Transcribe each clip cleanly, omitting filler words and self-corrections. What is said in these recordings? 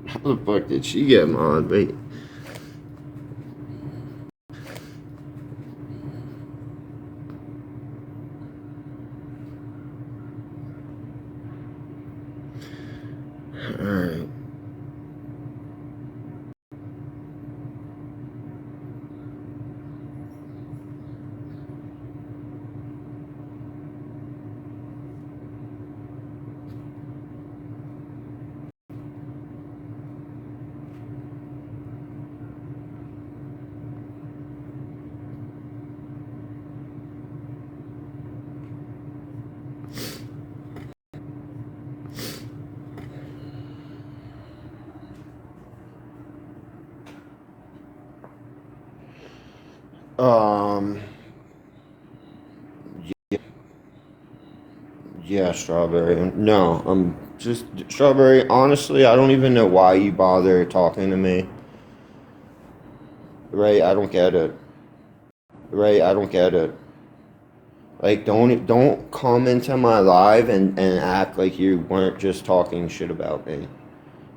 How the fuck did she get mod? Wait. Alright. Um, yeah, Strawberry. No, I'm just Strawberry. Honestly, I don't even know why you bother talking to me. Right? I don't get it. Right? I don't get it. Like, don't come into my live and act like you weren't just talking shit about me.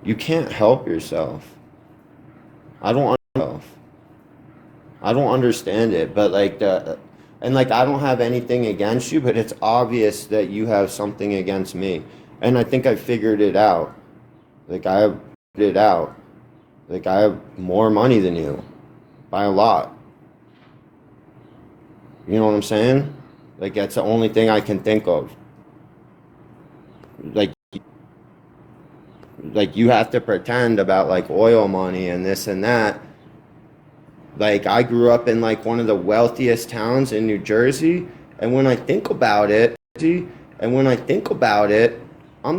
You can't help yourself. I don't I don't understand it, but like and like I don't have anything against you, but it's obvious that you have something against me. And I think I figured it out. Like I have figured it out. Like I have more money than you by a lot. You know what I'm saying? Like that's the only thing I can think of. Like like you have to pretend about like oil money and this and that. Like I grew up in like one of the wealthiest towns in New Jersey, and when I think about it, I'm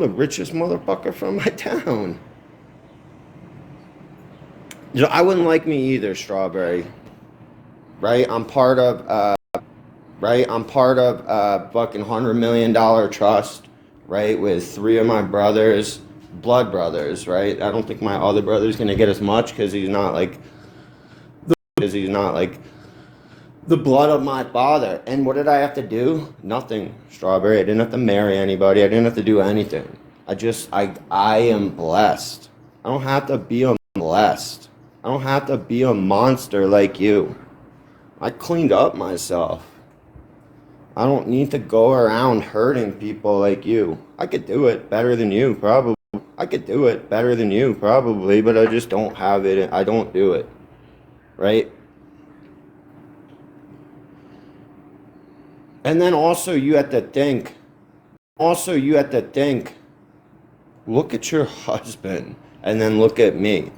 the richest motherfucker from my town. You know, I wouldn't like me either, Strawberry. Right? I'm part of a fucking $100 million trust, right? With three of my brothers, blood brothers, right? I don't think my other brother's gonna get as much because he's not like the blood of my father. And what did I have to do? Nothing, Strawberry. I didn't have to marry anybody. I didn't have to do anything. I am blessed. I don't have to be blessed. I don't have to be a monster like you. I cleaned up myself. I don't need to go around hurting people like you. I could do it better than you, probably. I could do it better than you, probably, but I just don't have it. I don't do it. Right? And then you have to think, look at your husband and then look at me.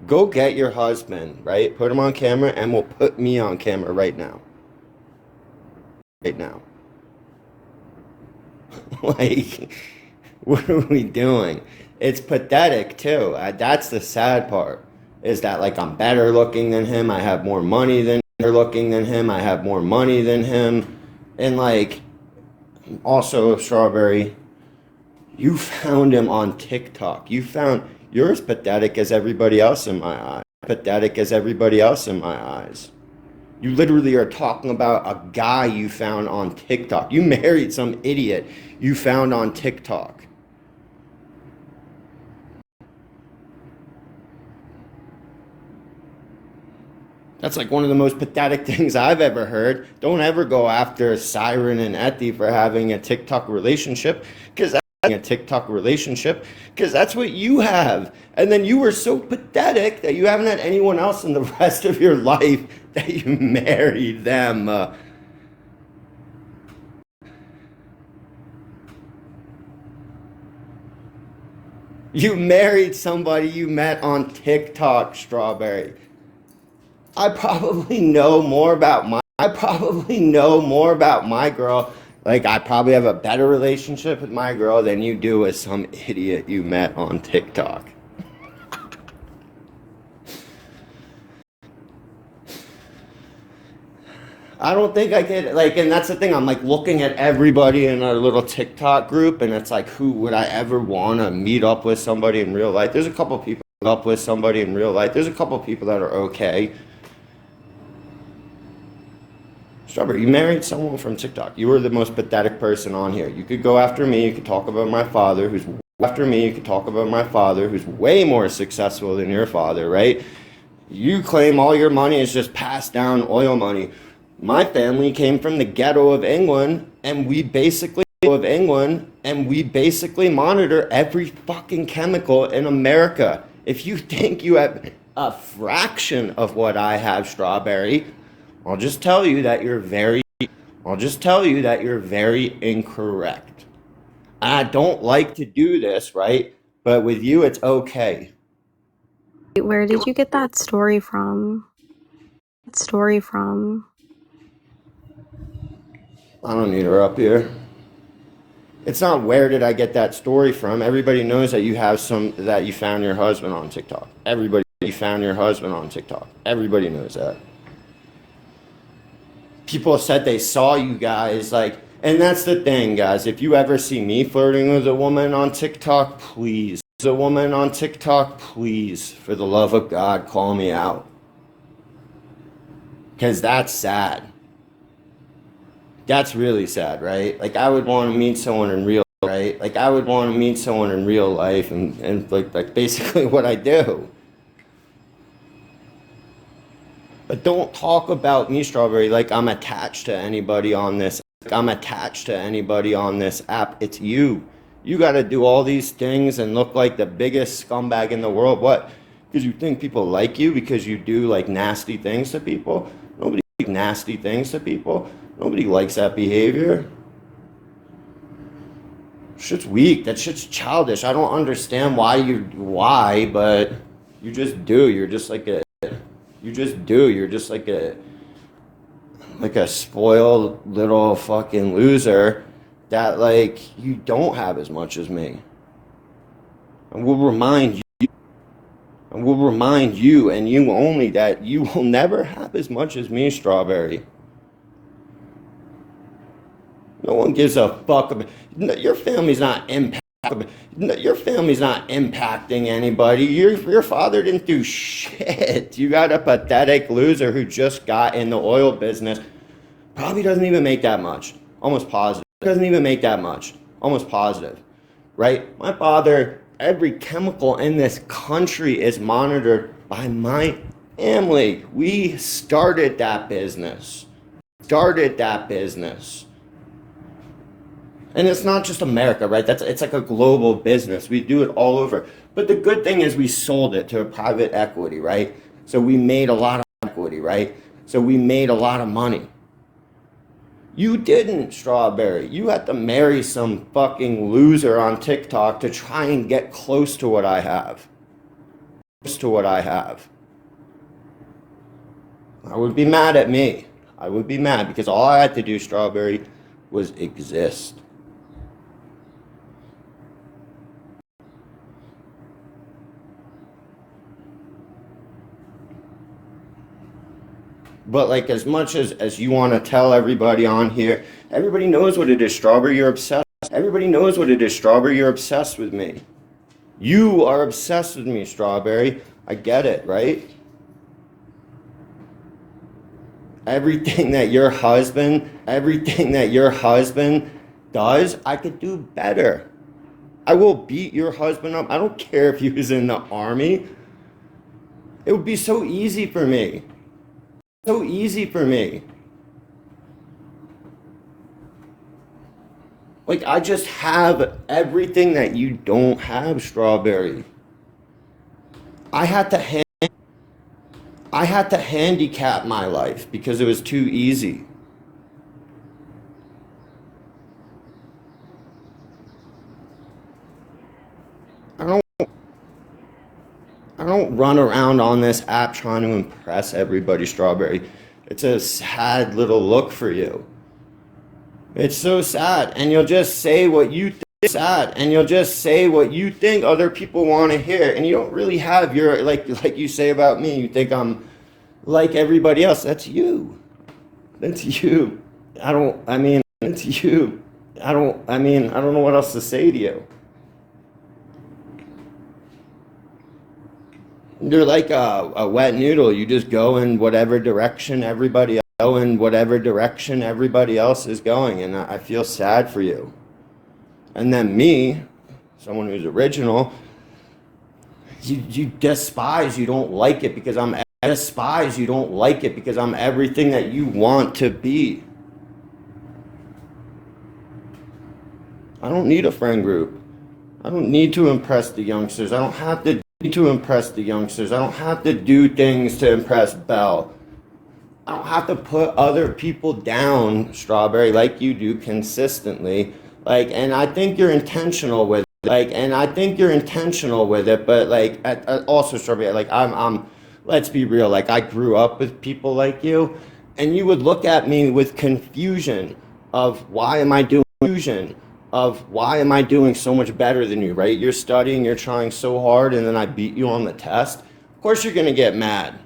Go get your husband, right? Put him on camera and we'll put me on camera right now. Right now. Like, what are we doing? It's pathetic too. That's the sad part. Is that like I'm better looking than him? I have more money than him. I have more money than him. And like, also Strawberry, you found him on TikTok. You're as pathetic as everybody else in my eyes. Pathetic as everybody else in my eyes. You literally are talking about a guy you found on TikTok. You married some idiot you found on TikTok. That's like one of the most pathetic things I've ever heard. Don't ever go after Siren and Etty for having a TikTok relationship, because that's what you have. And then you were so pathetic that you haven't had anyone else in the rest of your life that you married them. You married somebody you met on TikTok, Strawberry. I probably know more about my girl. Like I probably have a better relationship with my girl than you do with some idiot you met on TikTok. I don't think I could like, and that's the thing. I'm like looking at everybody in our little TikTok group, and it's like, who would I ever want to meet up with somebody in real life? There's a couple people up with somebody in real life. There's a couple people that are okay. Strawberry, you married someone from TikTok. You were the most pathetic person on here. You could go after me. You could talk about my father, who's after me, you can talk about my father, who's way more successful than your father, right? You claim all your money is just passed down oil money. My family came from the ghetto of England, and we basically monitor every fucking chemical in America. If you think you have a fraction of what I have, Strawberry, I'll just tell you that you're very incorrect. I don't like to do this, right? But with you, it's okay. Where did you get that story from? I don't need her up here. It's not where did I get that story from. Everybody knows that that you found your husband on TikTok. Everybody knows that. People said they saw you guys and that's the thing, guys. If you ever see me flirting with a woman on TikTok, please, for the love of God, call me out. Because that's sad. That's really sad, right? Like, I would want to meet someone in real life, and like basically what I do. But don't talk about me, Strawberry, like I'm attached to anybody on this. App. It's you. You got to do all these things and look like the biggest scumbag in the world. What? Because you think people like you because you do like nasty things to people? Nobody likes that behavior. Shit's weak. That shit's childish. I don't understand why, but you just do. You're just like a spoiled little fucking loser that like you don't have as much as me. And we'll remind you and you only that you will never have as much as me, Strawberry. No one gives a fuck about your family's not impacting anybody. Your father didn't do shit. You got a pathetic loser who just got in the oil business. Probably doesn't even make that much. Almost positive. Right? My father, every chemical in this country is monitored by my family. We started that business. And it's not just America, right? It's like a global business. We do it all over. But the good thing is we sold it to a private equity, right? So we made a lot of money. You didn't, Strawberry. You had to marry some fucking loser on TikTok to try and get close to what I have. I would be mad at me. Because all I had to do, Strawberry, was exist. But like as much as you want to tell everybody on here, everybody knows what it is, Strawberry. You're obsessed. You're obsessed with me. You are obsessed with me, Strawberry. I get it, right? Everything that your husband does, I could do better. I will beat your husband up. I don't care if he was in the army. It would be so easy for me. Like, I just have everything that you don't have, Strawberry. I had to handicap my life because it was too easy. I don't run around on this app trying to impress everybody, Strawberry. It's a sad little look for you. It's so sad, and you'll just say what you think other people want to hear, and you don't really have your like you say about me. You think I'm like everybody else. That's you. I don't know what else to say to you. You're like a wet noodle. You just go in whatever direction everybody else is going, and I feel sad for you. And then me, someone who's original, you despise, you don't like it because I'm despise, you don't like it because I'm everything that you want to be. I don't need a friend group. I don't need to impress the youngsters. I don't have to need to impress the youngsters. I don't have to do things to impress Belle. I don't have to put other people down, Strawberry, like you do consistently. Like, and I think you're intentional with it. Like, and I think you're intentional with it. But like, also, Strawberry, like I'm. Let's be real. Like, I grew up with people like you, and you would look at me with confusion of why am I doing confusion of why am I doing so much better than you, right? You're studying, you're trying so hard, and then I beat you on the test. Of course you're gonna get mad.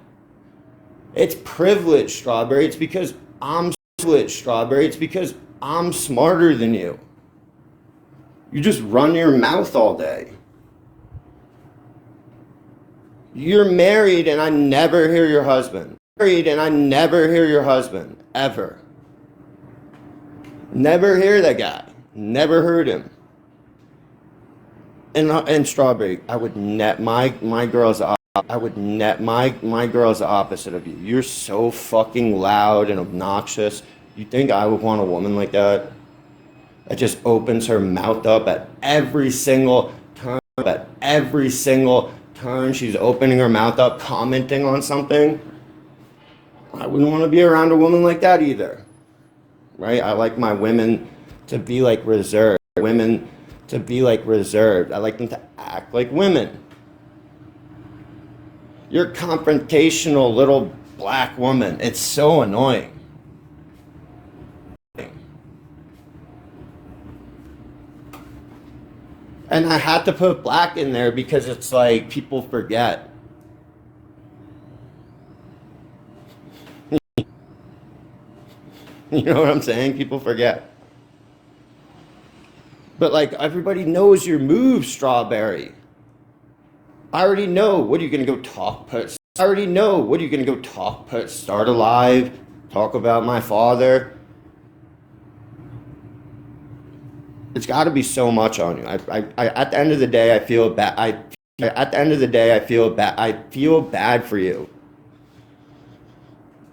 It's privilege, Strawberry. It's because I'm privileged, Strawberry. It's because I'm smarter than you. You just run your mouth all day. You're married and I never hear your husband. Married and I never hear your husband, ever. Never hear that guy. Never heard him. And Strawberry, I would net my girl's. I would net my girl's the opposite of you. You're so fucking loud and obnoxious. You think I would want a woman like that? That just opens her mouth up at every single turn. At every single turn, she's opening her mouth up, commenting on something. I wouldn't want to be around a woman like that either. Right? I like my women to be like reserved. Women to be like reserved. I like them to act like women. You're a confrontational little black woman. It's so annoying. And I had to put black in there because it's like people forget. You know what I'm saying? People forget. But like everybody knows your moves, Strawberry. I already know. What are you gonna go talk? I already know. What are you gonna go talk? Start a live, talk about my father. It's got to be so much on you. I at the end of the day, I feel bad. At the end of the day, I feel bad. I feel bad for you.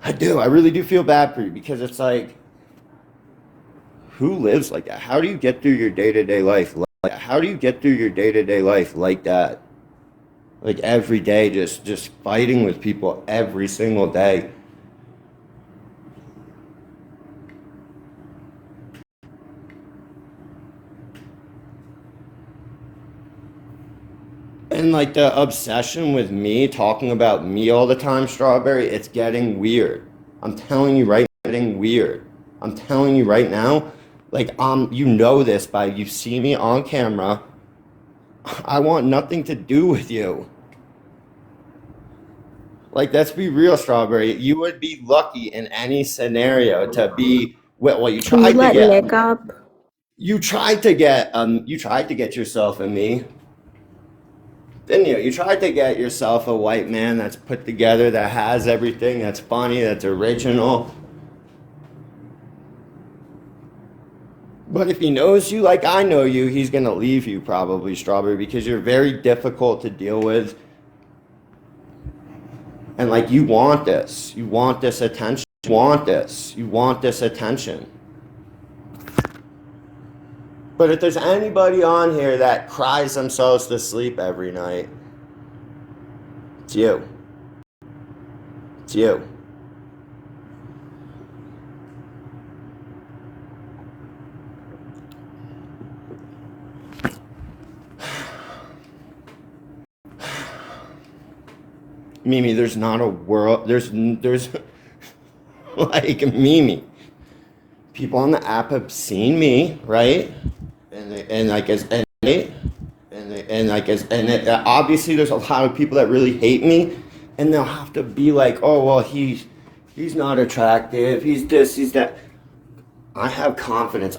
I do. I really do feel bad for you because it's like, who lives like that? How do you get through your day-to-day life like that? How do you get through your day-to-day life like that? Like every day, just fighting with people every single day. And like the obsession with me, talking about me all the time, Strawberry, it's getting weird. I'm telling you right now, it's getting weird. I'm telling you right now, like you know this by you see me on camera. I want nothing to do with you. Like, let's be real, Strawberry. You would be lucky in any scenario to be well, you Can you tried to let get Nick up? you tried to get yourself and me. Didn't you? You tried to get yourself a white man that's put together, that has everything, that's funny, that's original. But if he knows you like I know you, he's going to leave you probably, Strawberry, because you're very difficult to deal with. And like you want this. You want this attention. You want this. You want this attention. But if there's anybody on here that cries themselves to sleep every night, it's you. It's you. Mimi, there's not a world, there's like Mimi. People on the app have seen me, right? And like as and like as and obviously there's a lot of people that really hate me, and they'll have to be like, oh well, he's not attractive, he's this, he's that. I have confidence.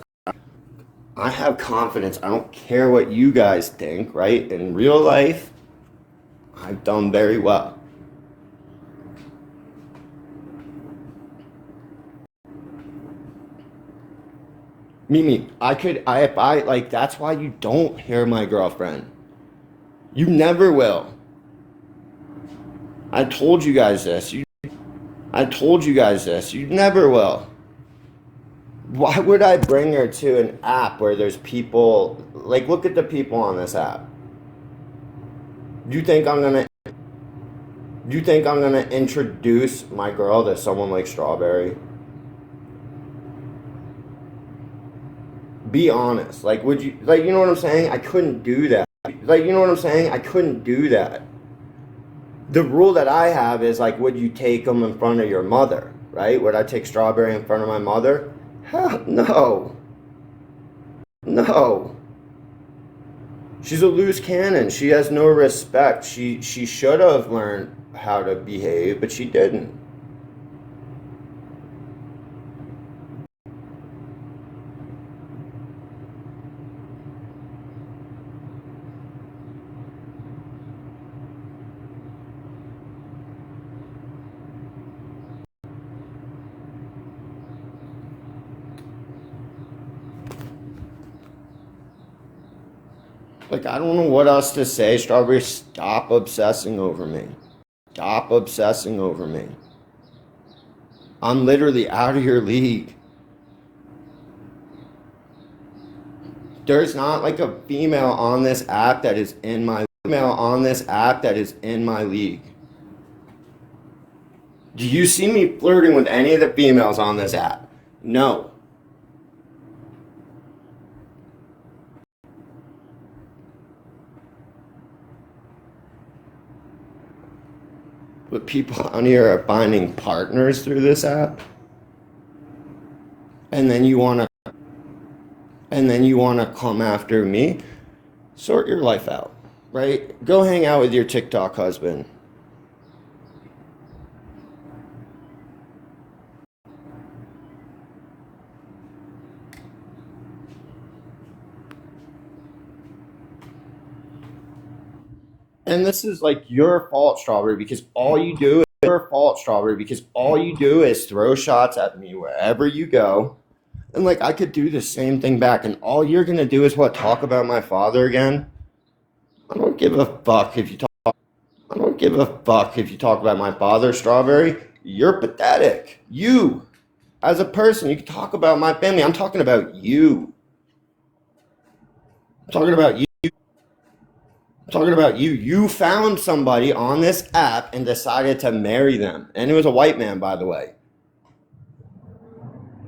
I have confidence. I don't care what you guys think, right? In real life, I've done very well. Mimi, if I, like, that's why you don't hear my girlfriend. You never will. I told you guys this. I told you guys this. You never will. Why would I bring her to an app where there's people, like, look at the people on this app. Do you think I'm gonna, do you think I'm gonna introduce my girl to someone like Strawberry? Be honest. Like, would you, like, you know what I'm saying? I couldn't do that. Like, you know what I'm saying? I couldn't do that. The rule that I have is, like, would you take them in front of your mother, right? Would I take Strawberry in front of my mother? Hell no. No. She's a loose cannon. She has no respect. She should have learned how to behave, but she didn't. Like, I don't know what else to say. Strawberry, stop obsessing over me. Stop obsessing over me. I'm literally out of your league. There's not like a female on this app that is in my league. Do you see me flirting with any of the females on this app? No. But people on here are finding partners through this app. And then you want to come after me. Sort your life out, right? Go hang out with your TikTok husband. And this is like your fault, Strawberry, because all you do is throw shots at me wherever you go. And like I could do the same thing back, and all you're gonna do is what? Talk about my father again? I don't give a fuck if you talk about my father, Strawberry. You're pathetic. You, as a person, you can talk about my family. I'm talking about you. I'm talking about you. I'm talking about you. You found somebody on this app and decided to marry them. And it was a white man, by the way.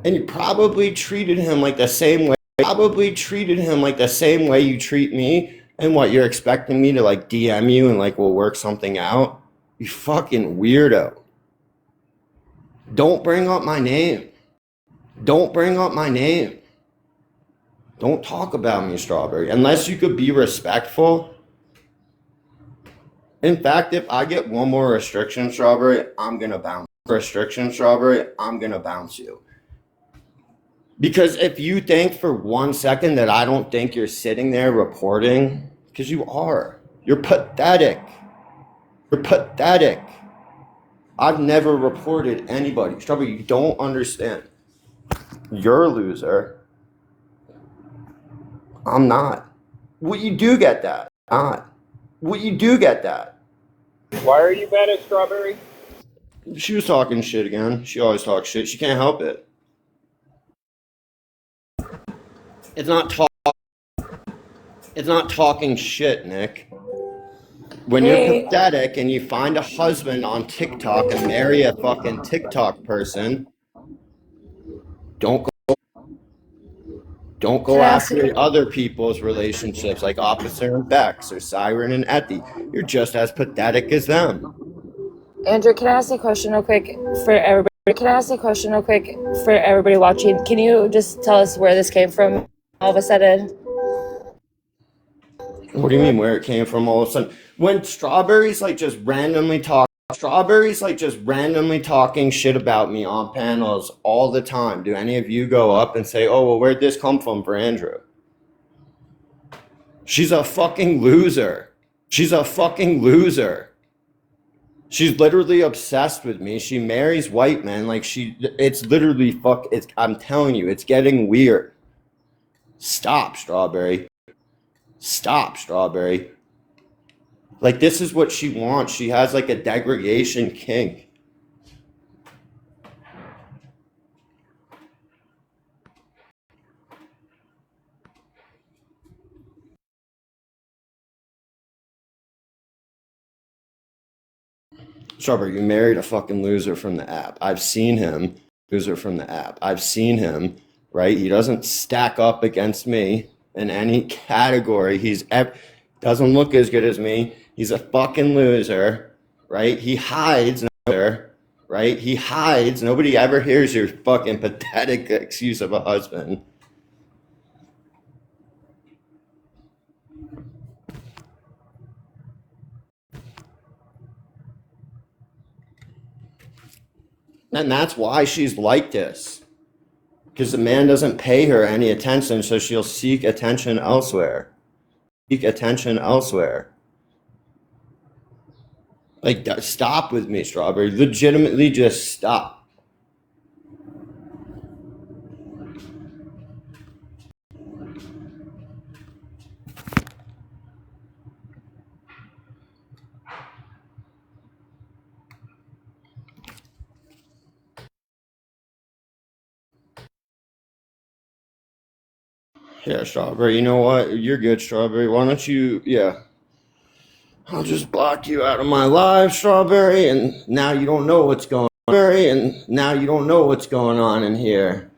And you probably treated him like the same way. You treat me. And what, you're expecting me to like DM you and like we'll work something out? You fucking weirdo. Don't bring up my name. Don't talk about me, Strawberry. Unless you could be respectful. In fact, if I get one more restriction, Strawberry, I'm going to bounce you. Because if you think for 1 second that I don't think you're sitting there reporting, because you are. You're pathetic. I've never reported anybody. Strawberry, you don't understand. You're a loser. I'm not. Well, you do get that. Why are you mad at Strawberry? She was talking shit again. She always talks shit. She can't help it. It's not talking shit, Nick. When you're pathetic and you find a husband on TikTok and marry a fucking TikTok person, don't go after other people's relationships like Officer and Bex or Siren and Etty. You're just as pathetic as them. Andrew, can I ask a question real quick for everybody? Watching? Can you just tell us where this came from all of a sudden? What do you mean where it came from all of a sudden? When Strawberry's like just randomly talking shit about me on panels all the time. Do any of you go up and say, oh, well, where'd this come from for Andrew? She's a fucking loser. She's literally obsessed with me. She marries white men. Like it's literally I'm telling you, it's getting weird. Stop, Strawberry. Stop, Strawberry. Like, this is what she wants. She has like a degradation kink. Strawberry, you married a fucking loser from the app. I've seen him. Loser from the app. I've seen him, right? He doesn't stack up against me in any category. Doesn't look as good as me. He's a fucking loser, right? He hides, right? He hides. Nobody ever hears your fucking pathetic excuse of a husband. And that's why she's like this. Because the man doesn't pay her any attention, so she'll seek attention elsewhere. Seek attention elsewhere. Like, stop with me, Strawberry. Legitimately just stop. Yeah, Strawberry, you know what? You're good, Strawberry. Why don't you, I'll just block you out of my live, Strawberry, and now you don't know what's going on. Strawberry, and now you don't know what's going on in here.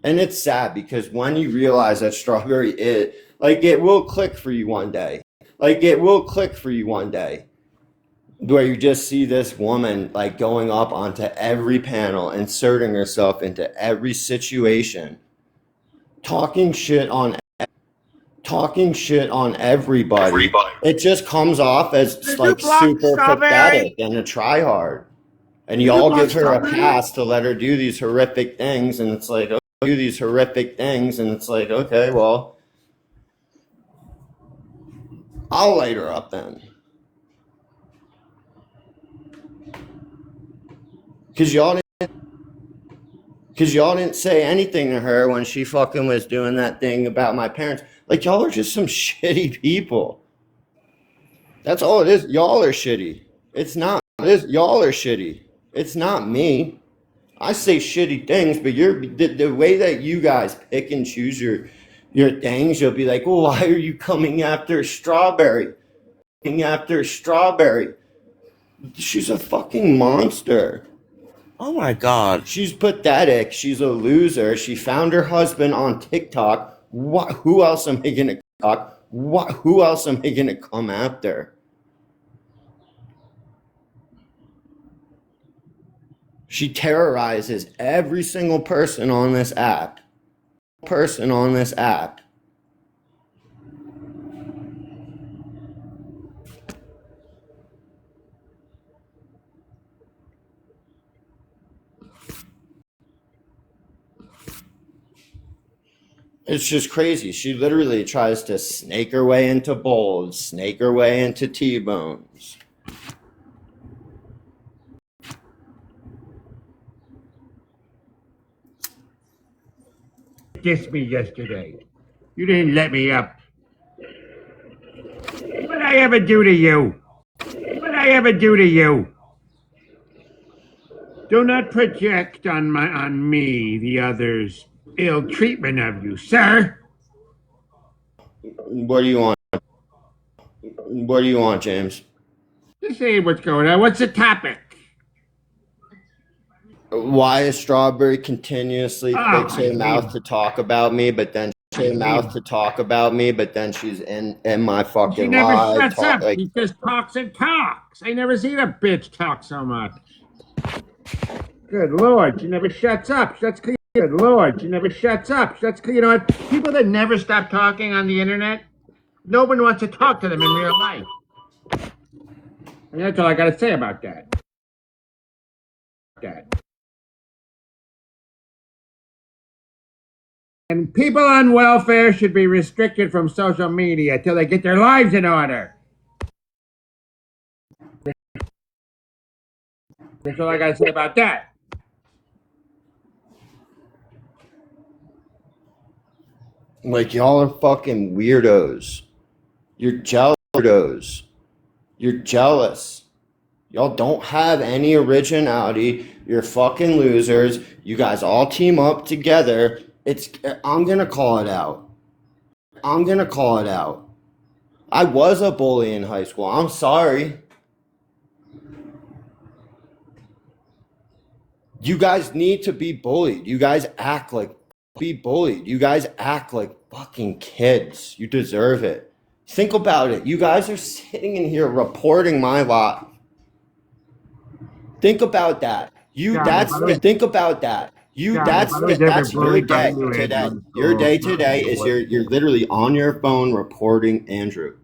And it's sad because when you realize that Strawberry is, like, it will click for you one day. Like, it will click for you one day. Where you just see this woman, like, going up onto every panel, inserting herself into every situation, talking shit on everybody. It just comes off as like super pathetic and a tryhard. And y'all give her a pass to let her do these horrific things, and it's like, okay, well, I'll light her up then. Cause y'all didn't say anything to her when she fucking was doing that thing about my parents. Like, y'all are just some shitty people. That's all it is. Y'all are shitty. Y'all are shitty. It's not me. I say shitty things, but the way that you guys pick and choose your things, you'll be like, well, why are you coming after Strawberry? She's a fucking monster. Oh my God. She's pathetic. She's a loser. She found her husband on TikTok. Who else am I gonna talk? Who else am I gonna come after? She terrorizes every single person on this app. It's just crazy. She literally tries to snake her way into bowls, snake her way into T-bones. Kissed me yesterday. You didn't let me up. What'd I ever do to you? Do not project on me the other's ill treatment of you, sir. What do you want, James? Just say what's going on. What's the topic? Why is Strawberry continuously picks her mouth to talk about me, but then she's in my fucking She never live. shuts up. She just talks and talks. I never seen a bitch talk so much. Good Lord, she never shuts up. Good Lord, she never shuts up. You know what? People that never stop talking on the internet, no one wants to talk to them in real life. And that's all I gotta say about that. And people on welfare should be restricted from social media till they get their lives in order. That's all I gotta say about that. Like, y'all are fucking weirdos. You're jealous. Weirdos. You're jealous. Y'all don't have any originality. You're fucking losers. You guys all team up together. I'm gonna call it out. I'm gonna call it out. I was a bully in high school. I'm sorry. You guys need to be bullied. You guys act like be bullied. You guys act like fucking kids. You deserve it. Think about it. You guys are sitting in here reporting my life. Think about that. Think about that. That's your day today. Your day today is you're literally on your phone reporting Andrew.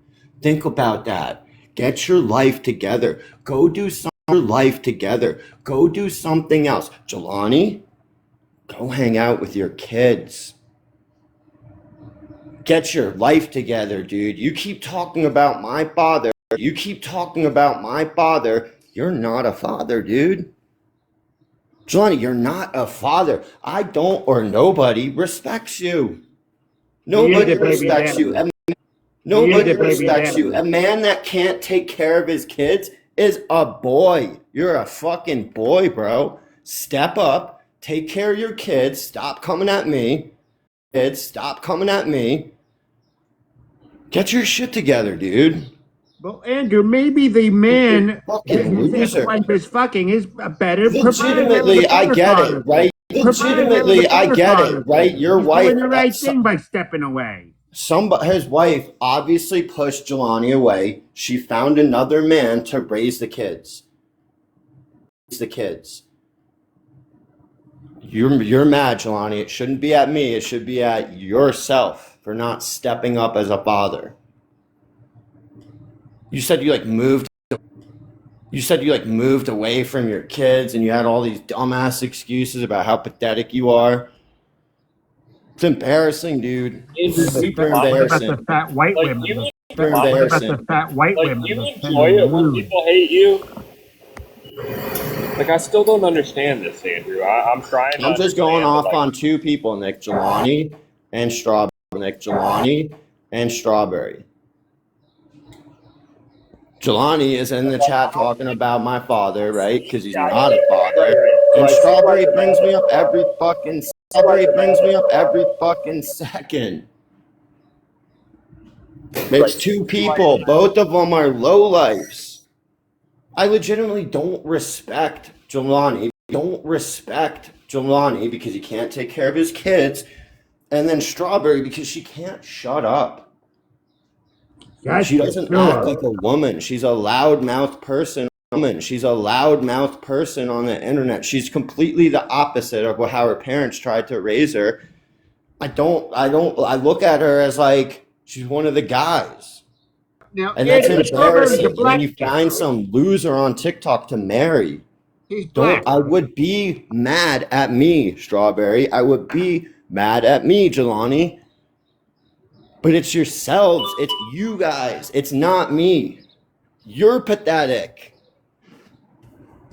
Think about that. Get your life together. Go do something. Your life together. Go do something else. Jelani, go hang out with your kids. Get your life together, dude. You keep talking about my father. You're not a father, dude. Jelani, you're not a father. I don't, or nobody respects you. Nobody respects you. Nobody respects you. A man that can't take care of his kids is a boy. You're a fucking boy, bro. Step up. Take care of your kids. Stop coming at me. Kids, stop coming at me. Get your shit together, dude. Well, Andrew, maybe the man Fucking his loser. wife is fucking is a better Legitimately, I get it, right? Legitimately, I get it, right? Your He's wife, doing the right thing by stepping away. his wife obviously pushed Jelani away. She found another man to raise the kids. You're mad, Jelani. It shouldn't be at me. It should be at yourself for not stepping up as a father. You said you moved away from your kids and you had all these dumbass excuses about how pathetic you are. It's embarrassing, dude. It's super embarrassing. About the fat white Like, women. you- Super What about embarrassing. the fat white Like, women? you that tend enjoy to it when lose? people hate you? Like, I still don't understand this, Andrew. I'm trying to I'm just going understand, off but, like, on two people, Nick Jelani and Strawberry. Jelani is in the chat talking about my father, right? Because he's not a father. And Strawberry brings me up every fucking second. It's two people. Both of them are lowlifes. I legitimately don't respect Jelani. Because he can't take care of his kids. And then Strawberry because she can't shut up. She doesn't act like a woman. She's a loudmouth person. She's a loudmouth person on the internet. She's completely the opposite of how her parents tried to raise her. I look at her as like she's one of the guys. Now, And that's Andrew, Strawberry's a embarrassing. black When you find some loser on TikTok to marry, He's black. I would be mad at me, Strawberry. I would be mad at me, Jelani. But it's yourselves. It's you guys. It's not me. You're pathetic.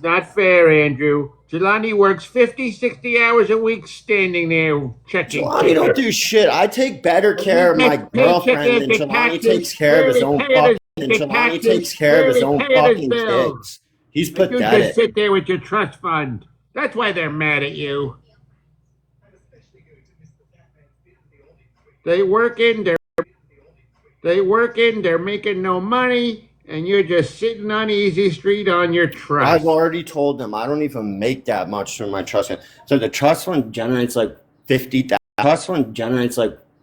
Not fair, Andrew. Jelani works 50, 60 hours a week standing there checking. Jelani don't do shit. I take better care of my girlfriend than Jelani takes care of his own fucking kids. He's You just pathetic. sit there with your trust fund. That's why they're mad at you. They working, they're making no money, and you're just sitting on Easy Street on your trust. I've already told them I don't even make that much from my trust fund. So the trust fund generates like 50,000.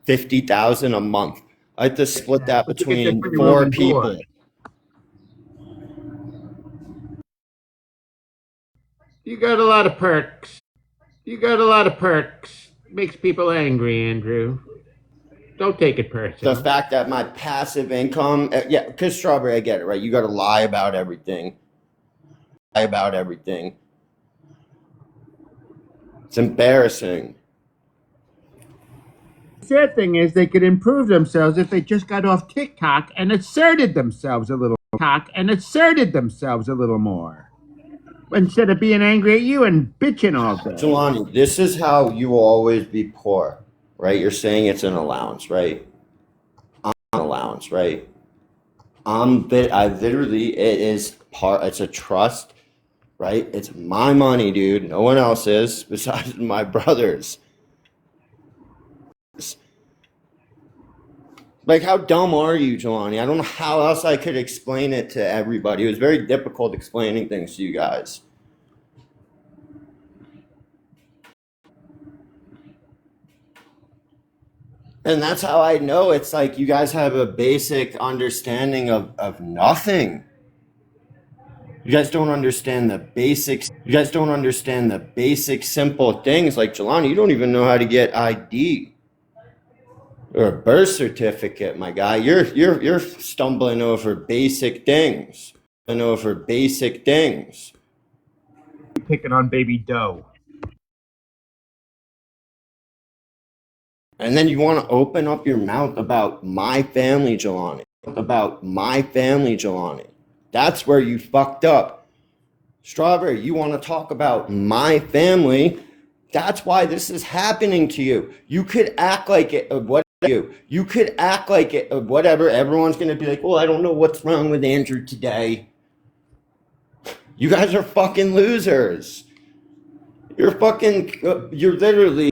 $50,000 a month. I have to split that between 4 people. You got a lot of perks. Makes people angry, Andrew. Don't take it personal. The fact that my passive income, yeah, because Strawberry, I get it, right? You got to lie about everything. It's embarrassing. The sad thing is they could improve themselves if they just got off TikTok and asserted themselves a little more. Instead of being angry at you and bitching all day. Jelani, this is how you will always be poor. right? You're saying it's an allowance, right? I'm an allowance, right? It is it's a trust, right? It's my money, dude. No one else's besides my brother's. Like, how dumb are you, Jelani? I don't know how else I could explain it to everybody. It was very difficult explaining things to you guys. And that's how I know it's like you guys have a basic understanding of nothing. You guys don't understand the basics. You guys don't understand the basic, simple things. Like, Jelani, you don't even know how to get ID or a birth certificate, my guy. You're stumbling over basic things. And over basic things. Picking on baby dough. And then you want to open up your mouth about my family, Jelani. About my family, Jelani. That's where you fucked up. Strawberry, you want to talk about my family. That's why this is happening to you. You could act like it. You could act like it. Whatever. Everyone's going to be like, well, I don't know what's wrong with Andrew today. You guys are fucking losers. You're literally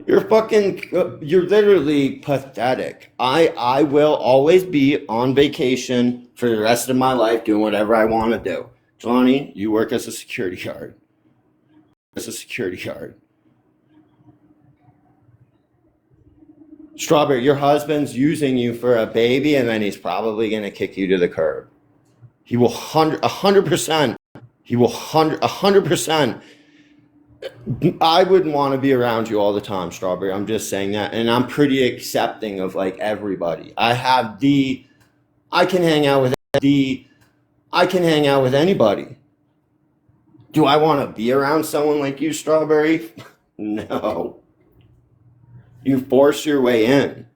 pathetic. I will always be on vacation for the rest of my life doing whatever I want to do. Jelani, you work as a security guard. Strawberry, your husband's using you for a baby, and then he's probably going to kick you to the curb. He will 100%. He will 100%. I wouldn't want to be around you all the time, Strawberry. I'm just saying that. And I'm pretty accepting of like everybody. I can hang out with anybody. Do I want to be around someone like you, Strawberry? No. You force your way in.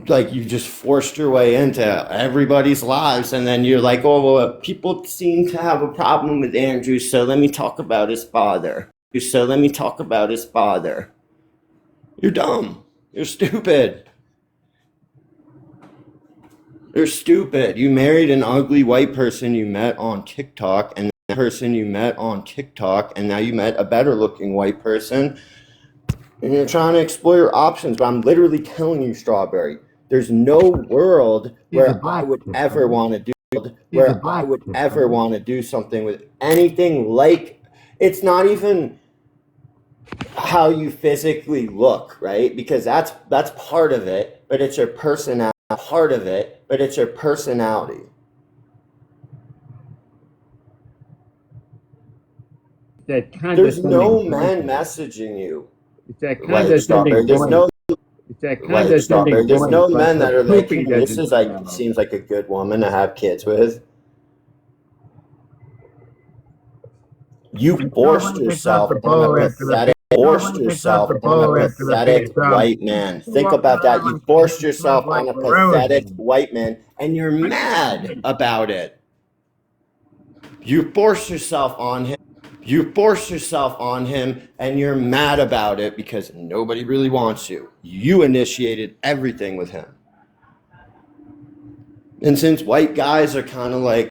Like, you just forced your way into everybody's lives, and then you're like, oh, well, people seem to have a problem with Andrew, so let me talk about his father. You're dumb. You're stupid. You married an ugly white person you met on TikTok, and now you met a better looking white person. And you're trying to explore your options, but I'm literally telling you, Strawberry, there's no world where I would ever want to do something with anything like. It's not even how you physically look, right? Because that's part of it, but it's your personality. There's no man messaging you. It's that There's no men that are like, this is like, seems like a good woman to have kids with. You forced yourself on a pathetic white man. Think about that. You forced yourself on a pathetic white man, and you're mad about it. You forced yourself on him. And you're mad about it because nobody really wants you. You initiated everything with him. And since white guys are kind of like,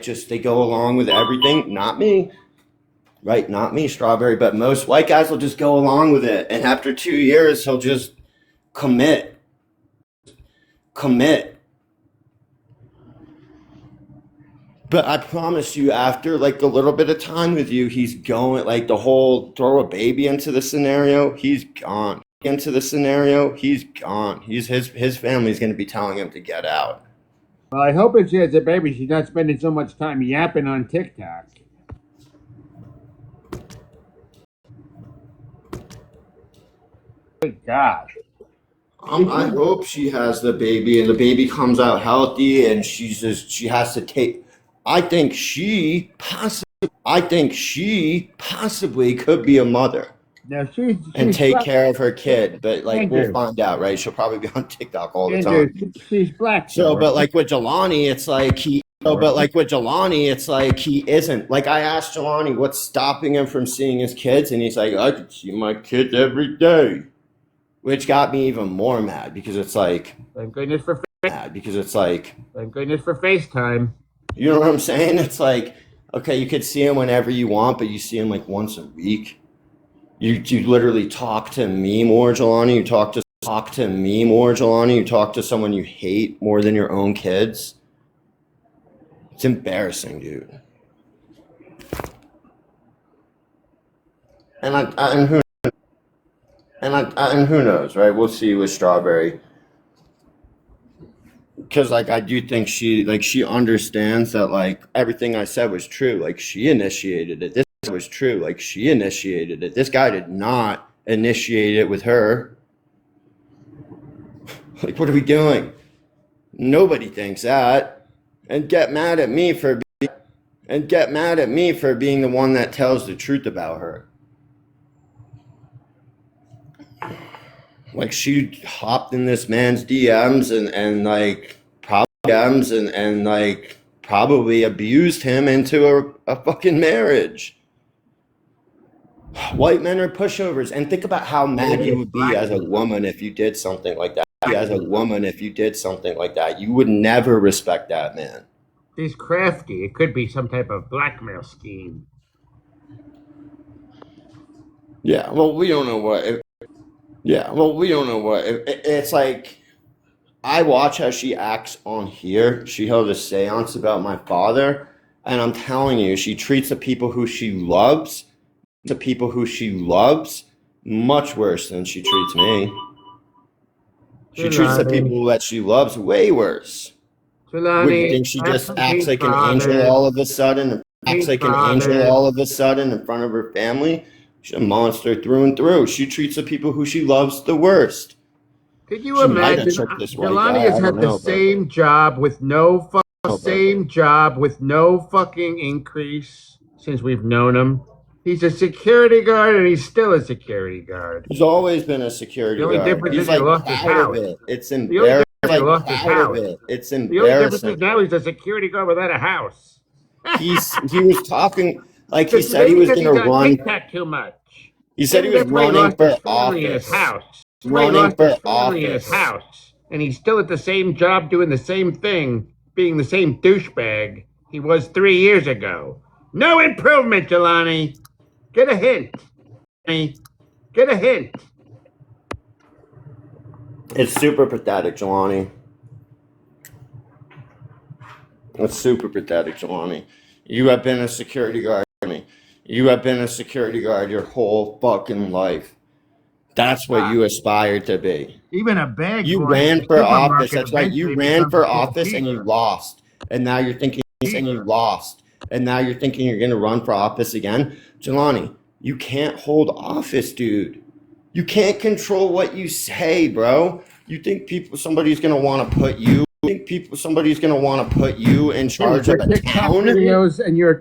just they go along with everything, not me. Right, not me, Strawberry, but most white guys will just go along with it. And after 2 years, he'll just commit. But I promise you, after like a little bit of time with you, he's going, like the whole throw a baby into the scenario, he's gone. His family's going to be telling him to get out. Well, I hope if she has a baby, she's not spending so much time yapping on TikTok. Good God. I hope she has the baby and the baby comes out healthy and she has to take. I think she possibly could be a mother. Now she's take black. Care of her kid, but like Andrew. We'll find out, right? She'll probably be on TikTok all the Andrew, time. she's black. So, but like with Jelani, it's like he No, but like with Jelani, it's like he isn't. Like I asked Jelani what's stopping him from seeing his kids, and he's like, I could see my kids every day. Which got me even more mad because it's like Thank goodness for mad because it's like thank goodness for FaceTime. you know what I'm saying? It's like, okay, you could see him whenever you want, but you see him like once a week. You literally talk to me more, Jelani. You talk to me more, Jelani. You talk to someone you hate more than your own kids. It's embarrassing, dude. And who knows, right? We'll see with Strawberry. Because like I do think she understands that like everything I said was true. Like she initiated it. This was true. Like she initiated it. This guy did not initiate it with her. Like what are we doing? Nobody thinks that. And get mad at me for being the one that tells the truth about her. Like she hopped in this man's DMs and like probably DMs and like probably abused him into a fucking marriage. White men are pushovers, and think about how mad you would be as a woman if you did something like that. You would never respect that man. He's crafty. It could be some type of blackmail scheme. Yeah, well, we don't know what. It's like I watch how she acts on here. She held a seance about my father, and I'm telling you, she treats the people who she loves, much worse than she treats me. She treats the people that she loves way worse. Would you think she just acts like an angel all of a sudden? In front of her family? She's a monster through and through. She treats the people who she loves the worst. Could you imagine? Jelani has had the same job with no fucking increase since we've known him. He's a security guard, and he's still a security guard. He's always been a security guard. The only difference is he lost his house. It's embarrassing. The only difference is now he's a security guard without a house. He was talking like he said he was going to run. Too much. He said he was running for office. And he's still at the same job doing the same thing, being the same douchebag he was 3 years ago. No improvement, Jelani. Get a hint. It's super pathetic, Jelani. It's super pathetic, Jelani. You have been a security guard. You have been a security guard your whole fucking life. That's what you aspired to be. Even a bag. You ran for office. That's right. You ran for office and you lost. And now you're thinking you're going to run for office again. Jelani, you can't hold office, dude. You can't control what you say, bro. You think somebody's going to want to put you in charge of a town? Videos and your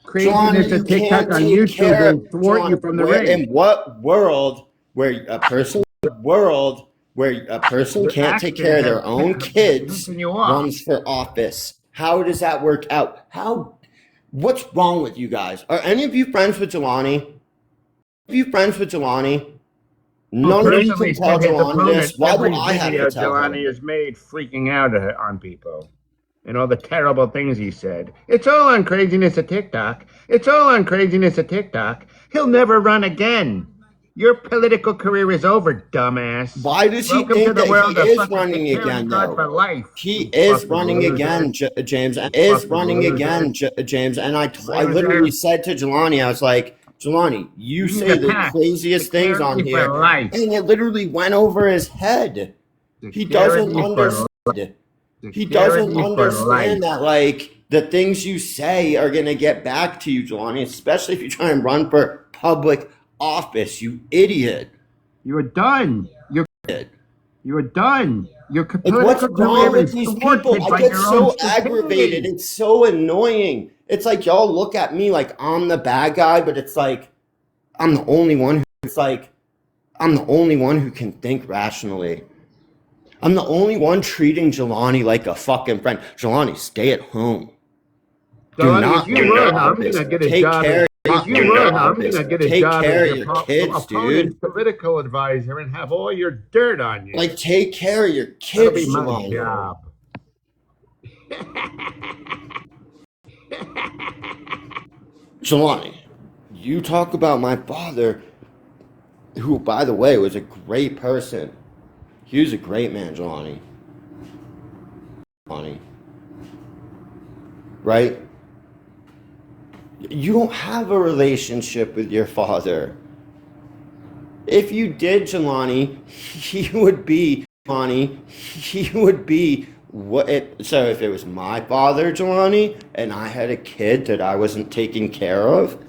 craziness of TikTok on YouTube will thwart you from the race. In what world where a person can't take care of their own kids runs for office? How does that work out? What's wrong with you guys? Are any of you friends with Jelani? None of you can tell Jelani this. Why would I have to tell him? Jelani is made freaking out on people and all the terrible things he said. It's all on craziness of TikTok. He'll never run again. Your political career is over, dumbass. Why does he think that he is running again, though? He is running again, James. James. And I literally said to Jelani, I was like, Jelani, you say the craziest things on here. And it literally went over his head. He doesn't understand. He doesn't understand that, like, the things you say are going to get back to you, Jelani, especially if you try and run for public office, you idiot. You are done. You're done. What's wrong with these people? I get so aggravated. It's so annoying. It's like y'all look at me like I'm the bad guy, but it's like I'm the only one who can think rationally. I'm the only one treating Jelani like a fucking friend. Jelani, stay at home. Do Jelani, not if you leave the run, I'm office. gonna get a Take job. care. If you run, I'm gonna get a Take job care as of your your kids, opponent's dude. political advisor and have all your dirt on you. Like, take care of your That'll kids, be my Jelani. job. Jelani, you talk about my father, who, by the way, was a great person. He was a great man, Jelani. Jelani. Right? You don't have a relationship with your father. If you did, Jelani, he would be, Jelani, he would be so if it was my father, Jelani, and I had a kid that I wasn't taking care of,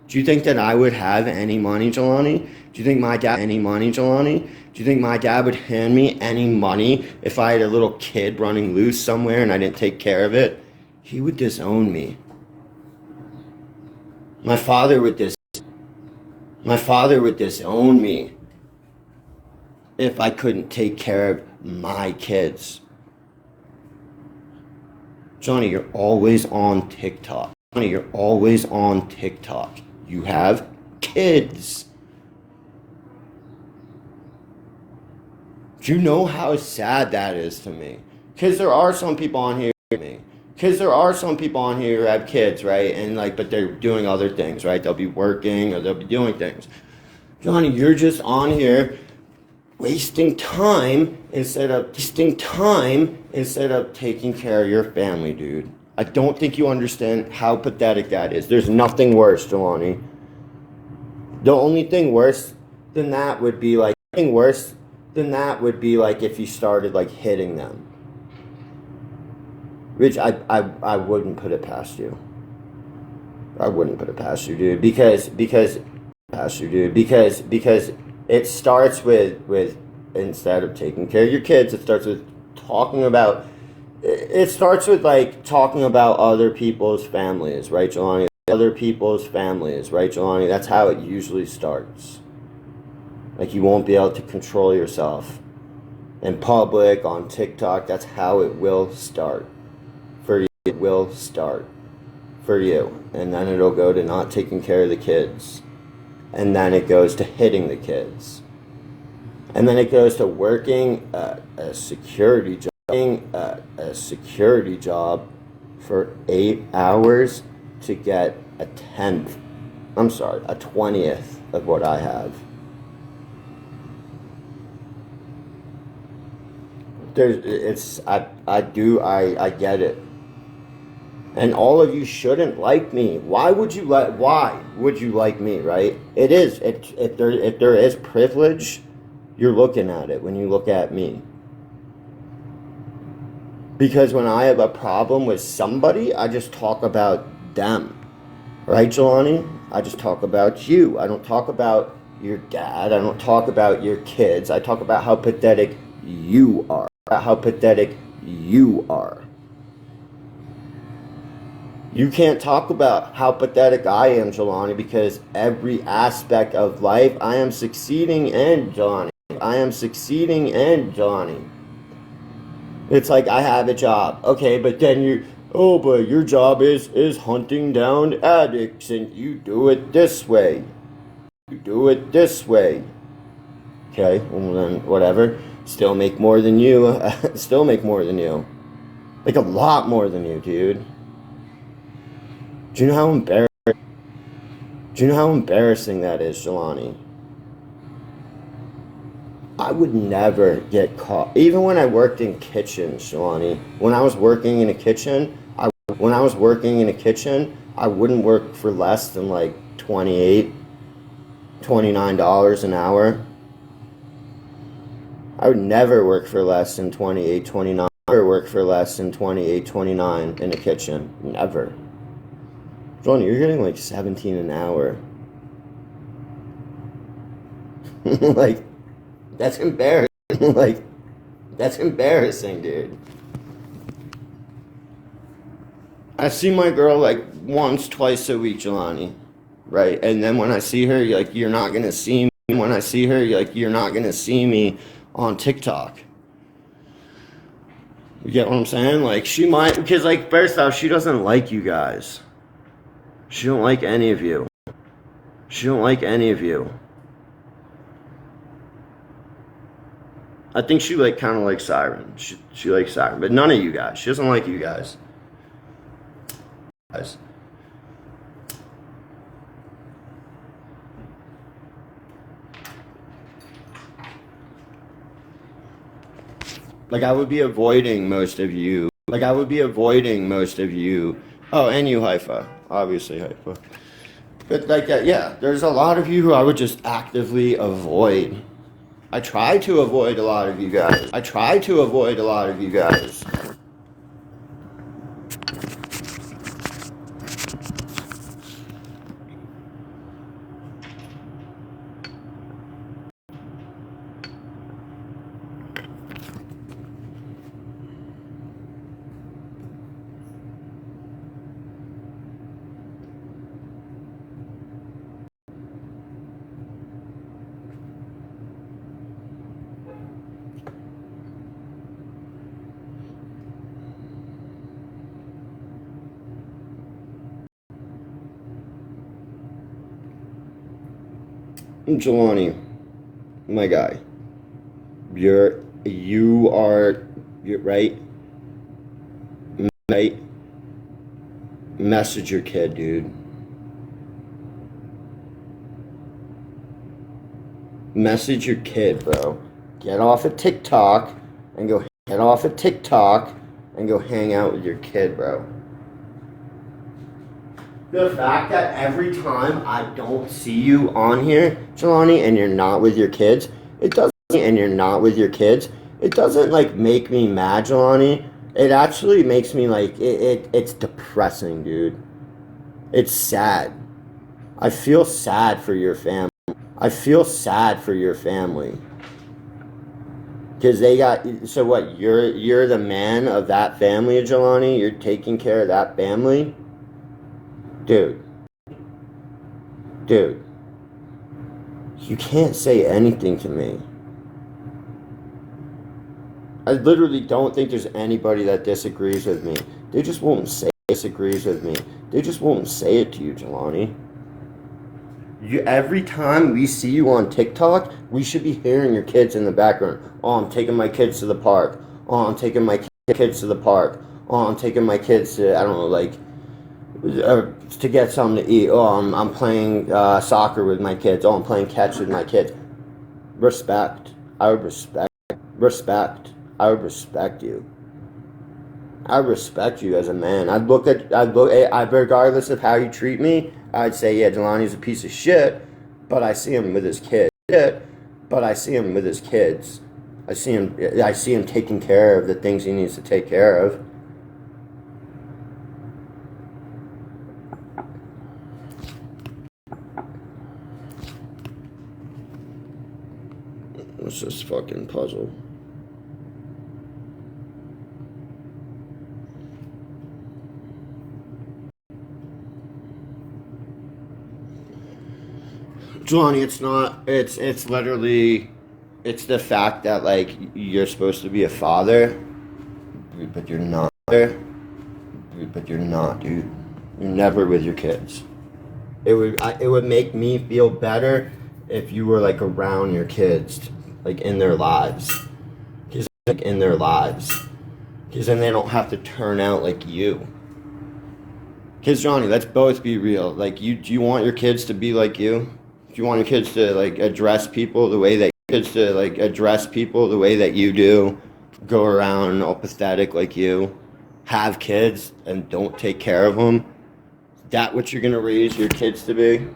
do you think that I would have any money, Jelani? Do you think my dad any money, Jelani? Do you think my dad would hand me any money if I had a little kid running loose somewhere and I didn't take care of it? He would disown me. My father would disown me if I couldn't take care of my kids. Johnny, you're always on TikTok. Johnny, you're always on TikTok. You have kids. Do you know how sad that is to me? Because there are some people on here who have kids, right? And but they're doing other things, right? They'll be working or they'll be doing things. Johnny, you're just on here wasting time instead of taking care of your family, dude. I don't think you understand how pathetic that is. There's nothing worse, Jelani. The only thing worse than that would be if you started hitting them. Which I wouldn't put it past you. I wouldn't put it past you, dude, because it starts with instead of taking care of your kids, it starts with talking about other people's families, right, Jelani? Other people's families, right, Jelani? That's how it usually starts. You won't be able to control yourself in public, on TikTok. That's how it will start. It will start for you, and then it'll go to not taking care of the kids, and then it goes to hitting the kids, and then it goes to working a security job for 8 hours to get a 20th of what I have. I get it. And all of you shouldn't like me. Why would you like me, right? If there is privilege, you're looking at it when you look at me. Because when I have a problem with somebody, I just talk about them. Right, Jelani? I just talk about you. I don't talk about your dad. I don't talk about your kids. I talk about how pathetic you are. You can't talk about how pathetic I am, Jelani, because every aspect of life I am succeeding in, Jelani. It's like I have a job. Okay, but then but your job is hunting down addicts and you do it this way. Okay, well then whatever. Still make more than you. A lot more than you, dude. Do you know how embarrassing that is, Jelani? I would never get caught. Even when I worked in kitchens, Jelani. When I was working in a kitchen, I wouldn't work for less than $28, $29 an hour. I would never work for less than $28, $29. Never work for less than $28, $29 in a kitchen. Never. Johnny, you're getting $17 an hour. That's embarrassing. That's embarrassing, dude. I see my girl once, twice a week, Jelani, right? And then when I see her, you're not gonna see me. When I see her, you're not gonna see me on TikTok. You get what I'm saying? Like, she might, because, like, first off, she doesn't like you guys. She don't like any of you. She don't like any of you. I think she, like, kind of likes Siren. She likes Siren, but none of you guys. She doesn't like you guys. Guys. Like, I would be avoiding most of you. Like, I would be avoiding most of you. Oh, and you, Haifa. Obviously, Haifa. But, like, yeah, there's a lot of you who I would just actively avoid. I try to avoid a lot of you guys. I try to avoid a lot of you guys. Jelani, my guy, you're right. Right. Message your kid, dude. Message your kid, bro. Get off of TikTok and go. Get off of TikTok and go hang out with your kid, bro. The fact that every time I don't see you on here, Jelani, and you're not with your kids, it doesn't like make me mad, Jelani. It actually makes me like it's depressing, dude. It's sad. I feel sad for your family. Cause they got, so what, you're the man of that family, Jelani? You're taking care of that family? Dude, you can't say anything to me. I literally don't think there's anybody that disagrees with me. They just won't say disagrees with me. They just won't say it to you, Jelani. Every time we see you on TikTok, we should be hearing your kids in the background. Oh, I'm taking my kids to the park. Oh, I'm taking my kids to the park. Oh, I'm taking my kids to, I don't know, like, to get something to eat. Oh, I'm playing soccer with my kids. Oh, I'm playing catch with my kids. Respect. I would respect you. I respect you as a man. Regardless of how you treat me, I'd say, yeah, Jelani's a piece of shit, but I see him with his kids. I see him taking care of the things he needs to take care of. What's this fucking puzzle? Jelani, it's literally, it's the fact that, like, you're supposed to be a father, but you're not. Dude. You're never with your kids. It would make me feel better if you were, like, around your kids, like, in their lives. Because then they don't have to turn out like you. Because, Johnny, let's both be real. Like, do you want your kids to be like you? Do you want your kids to, like, address people the way that you do? Go around all pathetic like you? Have kids and don't take care of them? Is that what you're going to raise your kids to be?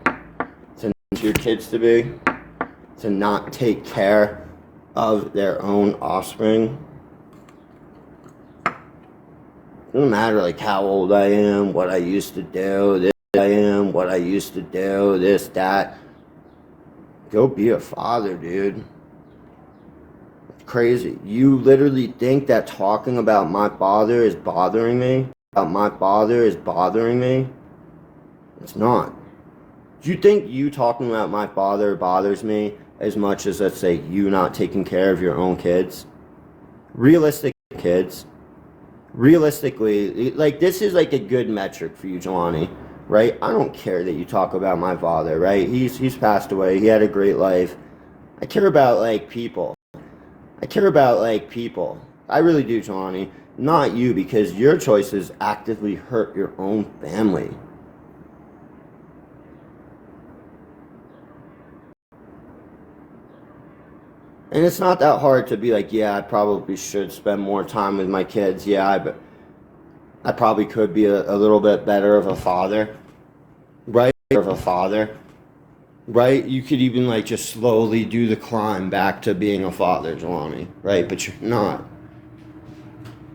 To not take care of their own offspring? It doesn't matter, like, how old I am, what I used to do, this, that. Go be a father, dude. It's crazy. You literally think that talking about my father is bothering me? It's not. Do you think you talking about my father bothers me as much as, let's say, you not taking care of your own kids? Realistic kids. Realistically, like, this is like a good metric for you, Jelani, right? I don't care that you talk about my father, right? He's passed away. He had a great life. I care about, like, people. I care about, like, people. I really do, Jelani. Not you, because your choices actively hurt your own family. And it's not that hard to be like, yeah, I probably should spend more time with my kids. Yeah, I probably could be a little bit better of a father, right? Right? You could even, like, just slowly do the climb back to being a father, Jelani, right? But you're not.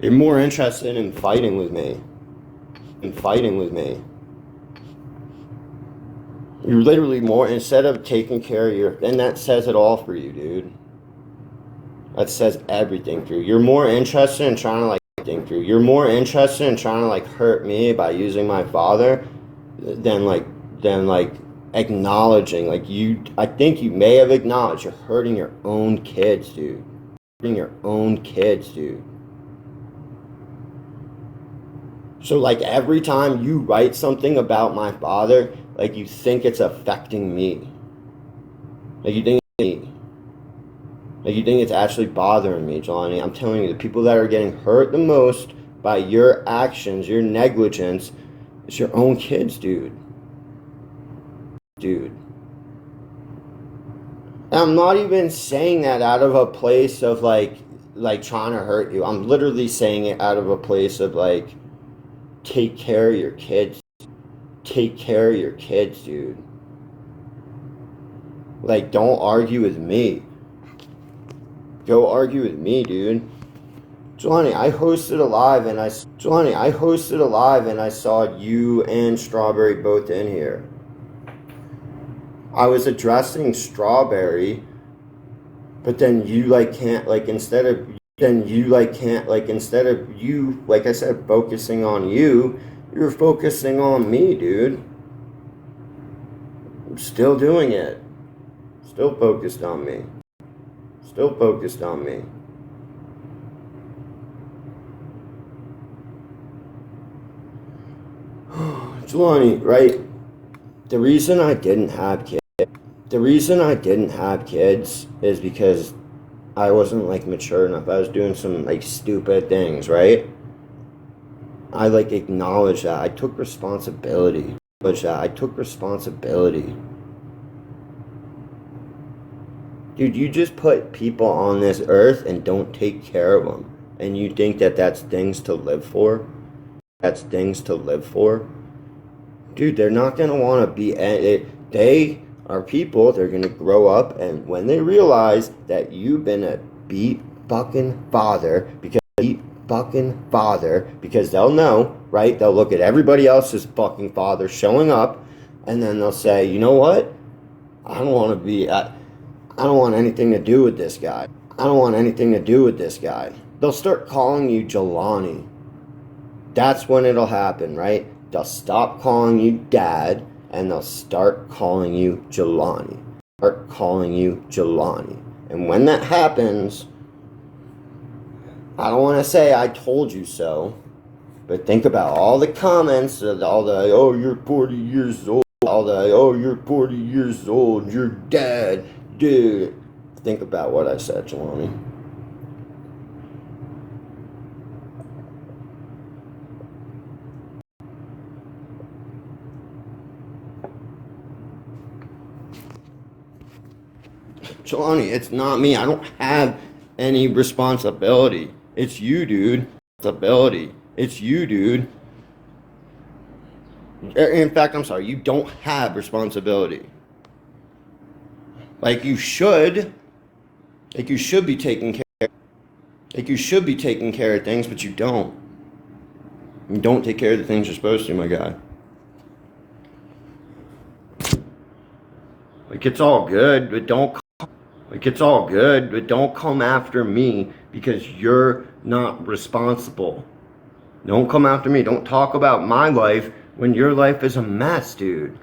You're more interested in fighting with me. You're literally more, instead of taking care of your, and that says it all for you, dude. That says everything for you. You're more interested in trying to, like, hurt me by using my father than acknowledging, like, I think you may have acknowledged you're hurting your own kids, dude. So, like, every time you write something about my father, like, you think it's affecting me. Like, you think it's actually bothering me, Jelani. I'm telling you, the people that are getting hurt the most by your actions, your negligence, it's your own kids, dude. And I'm not even saying that out of a place of, like trying to hurt you. I'm literally saying it out of a place of, like, take care of your kids. Take care of your kids, dude. Like, don't argue with me. Go argue with me, dude. Jelani, I hosted a live and I saw you and Strawberry both in here. I was addressing Strawberry, but then you, like, can't, like, instead of you, like I said, focusing on you, you're focusing on me, dude. I'm still doing it. Still focused on me. Jelani, right? The reason I didn't have kids is because I wasn't, like, mature enough. I was doing some, like, stupid things, right? I, like, acknowledged that. I took responsibility. Dude, you just put people on this earth and don't take care of them. And you think that that's things to live for? Dude, they're not going to want to be... They are people, they're going to grow up, and when they realize that you've been a beat fucking father, because they'll know, right? They'll look at everybody else's fucking father showing up, and then they'll say, you know what? I don't want anything to do with this guy. They'll start calling you Jelani. That's when it'll happen, right? They'll stop calling you dad, and they'll start calling you Jelani. And when that happens, I don't want to say I told you so, but think about all the comments, all the, oh, you're 40 years old, you're dad, dude. Think about what I said, Jelani. Jelani, it's not me. I don't have any responsibility. It's you, dude. It's you, dude. In fact, I'm sorry. You don't have responsibility. Like you should. Like you should be taking care. Like you should be taking care of things, but you don't. You don't take care of the things you're supposed to, my guy. Like it's all good, but don't come after me because you're not responsible. Don't come after me. Don't talk about my life when your life is a mess, dude.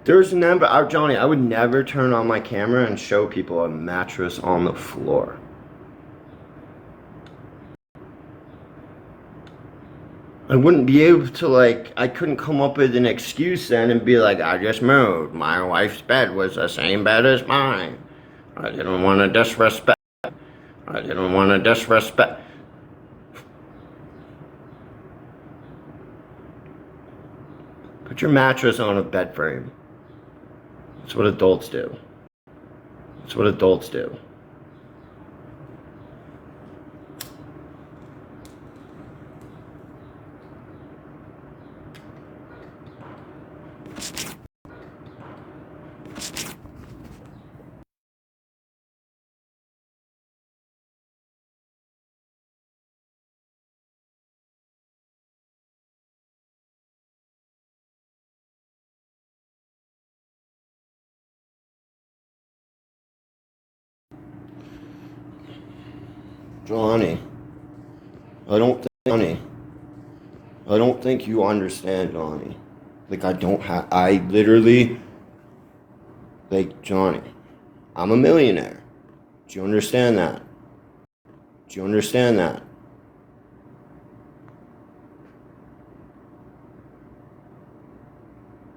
There's never, Johnny, I would never turn on my camera and show people a mattress on the floor. I wouldn't be able to, like, I couldn't come up with an excuse then and be like, I just moved. My wife's bed was the same bed as mine. I didn't want to disrespect. I didn't want to disrespect. Put your mattress on a bed frame. That's what adults do. That's what adults do. Johnny, I don't think you understand, Johnny. Like, I literally, like, Johnny, I'm a millionaire. Do you understand that? Do you understand that?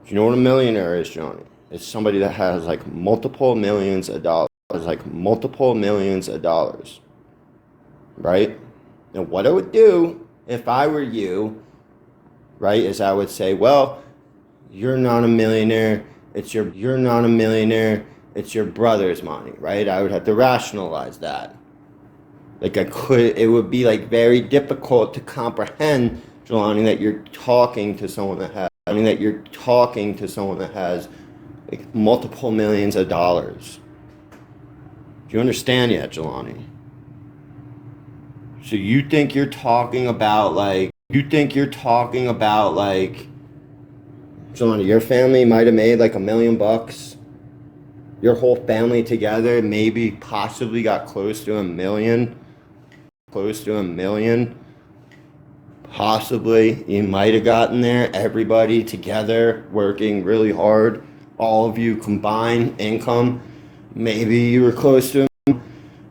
Do you know what a millionaire is, Johnny? It's somebody that has, like, multiple millions of dollars. Right? And what I would do if I were you, right, is I would say, well, you're not a millionaire. You're not a millionaire. It's your brother's money, right? I would have to rationalize that. Like, it would be, like, very difficult to comprehend, Jelani, that you're talking to someone that has, like, multiple millions of dollars. Do you understand yet, Jelani? So you think you're talking about, like, Jelani, your family might have made like $1 million. Your whole family together maybe possibly got close to $1 million. Possibly. You might have gotten there, everybody together, working really hard. All of you combined income. Maybe you were close to $1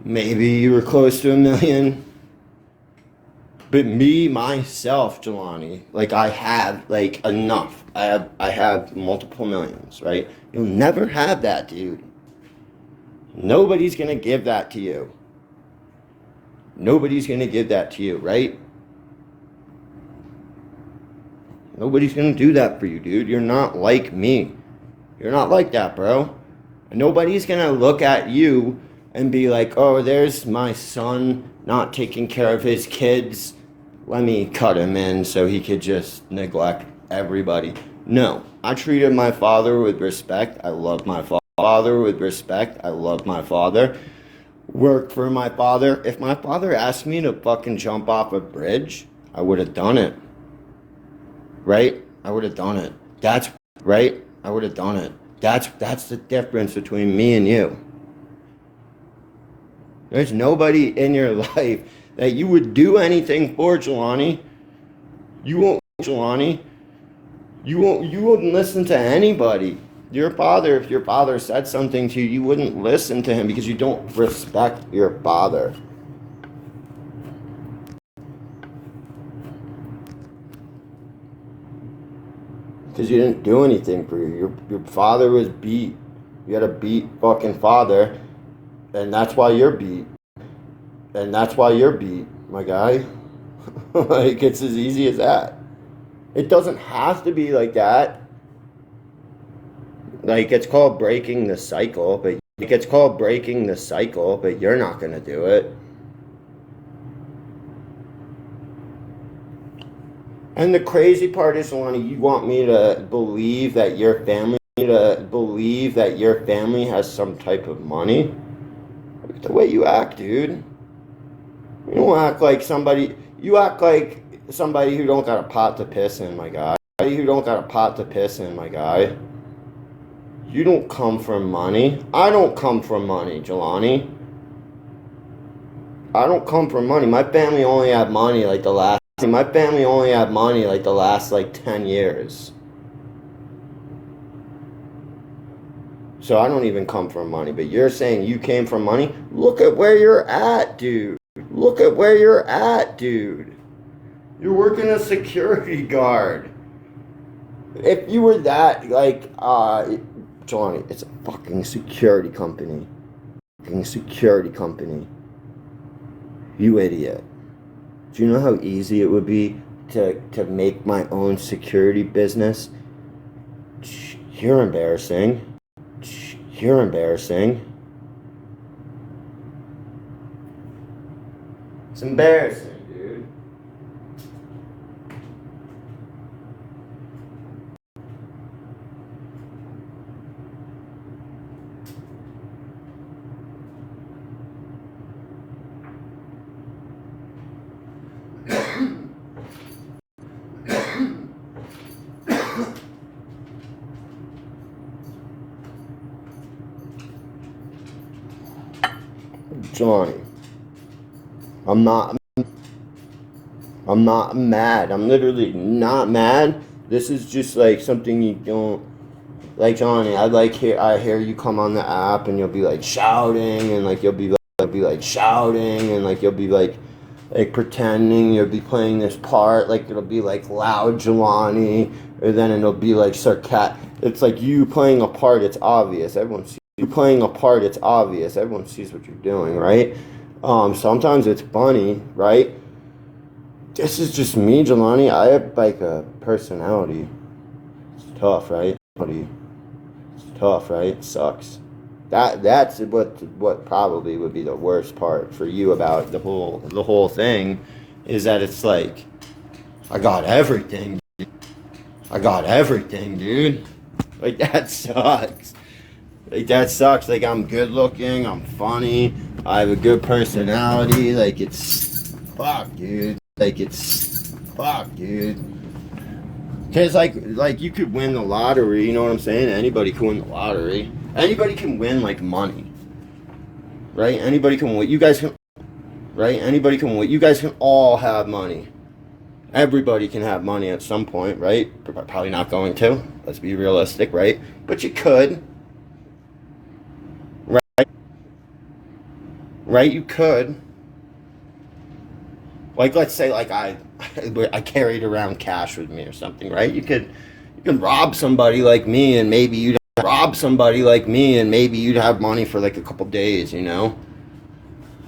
million. But me, myself, Jelani, like, I have, like, enough. I have multiple millions, right? You'll never have that, dude. Nobody's gonna give that to you. Nobody's gonna give that to you, right? Nobody's gonna do that for you, dude. You're not like me. You're not like that, bro. Nobody's gonna look at you and be like, oh, there's my son not taking care of his kids. Let me cut him in so he could just neglect everybody. No, I treated my father with respect. I love my father with respect. I love my father. Worked for my father. If my father asked me to fucking jump off a bridge, I would have done it. Right? I would have done it. That's right. I would have done it. That's the difference between me and you. There's nobody in your life that you would do anything for, Jelani. You won't, Jelani. You wouldn't listen to anybody. Your father, if your father said something to you, you wouldn't listen to him because you don't respect your father. Because you didn't do anything for you. Your father was beat. You had a beat fucking father, and that's why you're beat. And that's why you're beat, my guy. Like, it's as easy as that. It doesn't have to be like that. Like, it's called breaking the cycle, but you're not gonna do it. And the crazy part is, Jelani, you want me to believe that your family has some type of money? The way you act, dude. You don't act like somebody. You act like somebody who don't got a pot to piss in, my guy. You don't come from money. I don't come from money, Jelani. I don't come from money. My family only had money like the last 10 years. So I don't even come from money, but you're saying you came from money? Look at where you're at, dude. Look at where you're at, dude. You're working a security guard. If you were that, like, Johnny, it's a fucking security company. Fucking security company. You idiot. Do you know how easy it would be to make my own security business? You're embarrassing. You're embarrassing. It's embarrassing, dude. Johnny, I'm not mad. I'm literally not mad. This is just like something you don't like, Johnny. I hear you come on the app and you'll be like shouting and like you'll be like shouting and like you'll be like pretending you'll be playing this part, like it'll be like loud Jelani, or then it'll be like sarcastic. It's like you playing a part. It's obvious. Everyone sees you playing a part. It's obvious. Everyone sees what you're doing, right? Sometimes it's funny, right? This is just me, Jelani. I have like a personality. It's tough, right? It's tough, right? It sucks. That's what probably would be the worst part for you about the whole thing, is that it's like I got everything. I got everything, dude. Like that sucks. Like that sucks. Like I'm good looking, I'm funny, I have a good personality. Like it's fuck, dude. Like it's fuck, dude. Cause like you could win the lottery. You know what I'm saying? Anybody can win the lottery. Anybody can win like money, right? Anybody can win. You guys can, right? Anybody can win. You guys can all have money. Everybody can have money at some point, right? Probably not going to. Let's be realistic, right? But you could, right? Right? You could. Like, let's say, like I carried around cash with me or something, right? You could rob somebody like me, and maybe you'd have money for like a couple days, you know?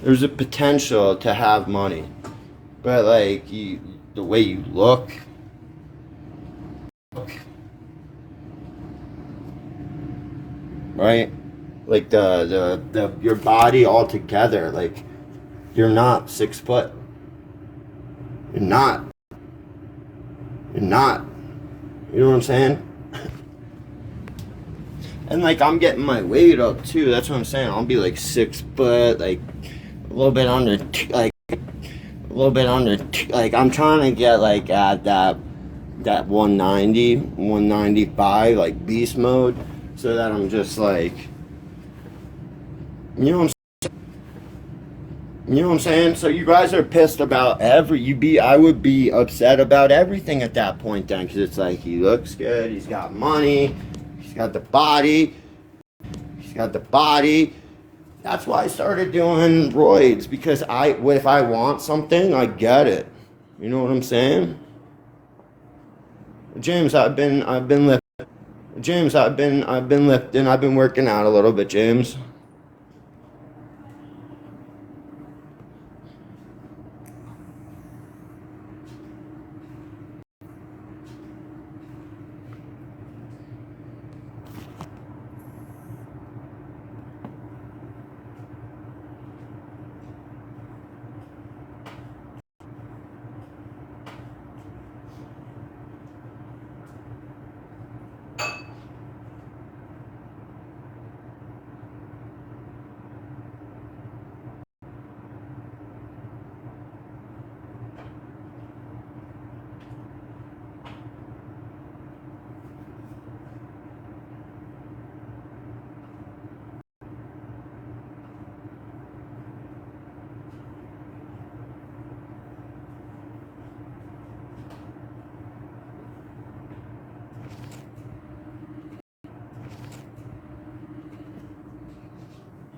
There's a potential to have money. But like the way you look, right? Like the your body altogether, like you're not 6 foot. You're not. You know what I'm saying? And like I'm getting my weight up too. That's what I'm saying. I'll be like 6 foot, like a little bit under, like I'm trying to get like at that 190, 195, like beast mode, so that I'm just like, you know what I'm saying? You know what I'm saying? So you guys are pissed about I would be upset about everything at that point then, because it's like he looks good, he's got money, he's got the body. That's why I started doing roids, because if I want something, I get it. You know what I'm saying? James, I've been lifting. James, I've been lifting. I've been working out a little bit, James.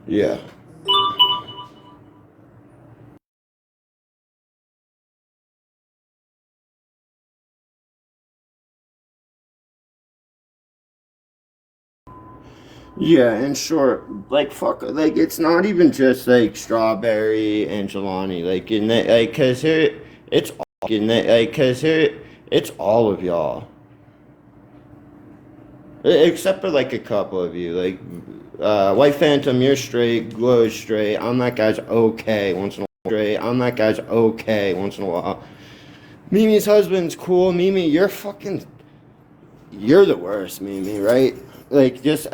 Yeah. Yeah, in short, like fuck, like it's not even just like Strawberry and Jelani, like in that, like, cause here it's all in that, like, cause here it's all of y'all, except for like a couple of you, like White Phantom, you're straight, Glow is straight. I'm that guy's okay once in a while. Straight, I'm that guy's okay once in a while. Mimi's husband's cool. Mimi, you're the worst, Mimi, right? Like just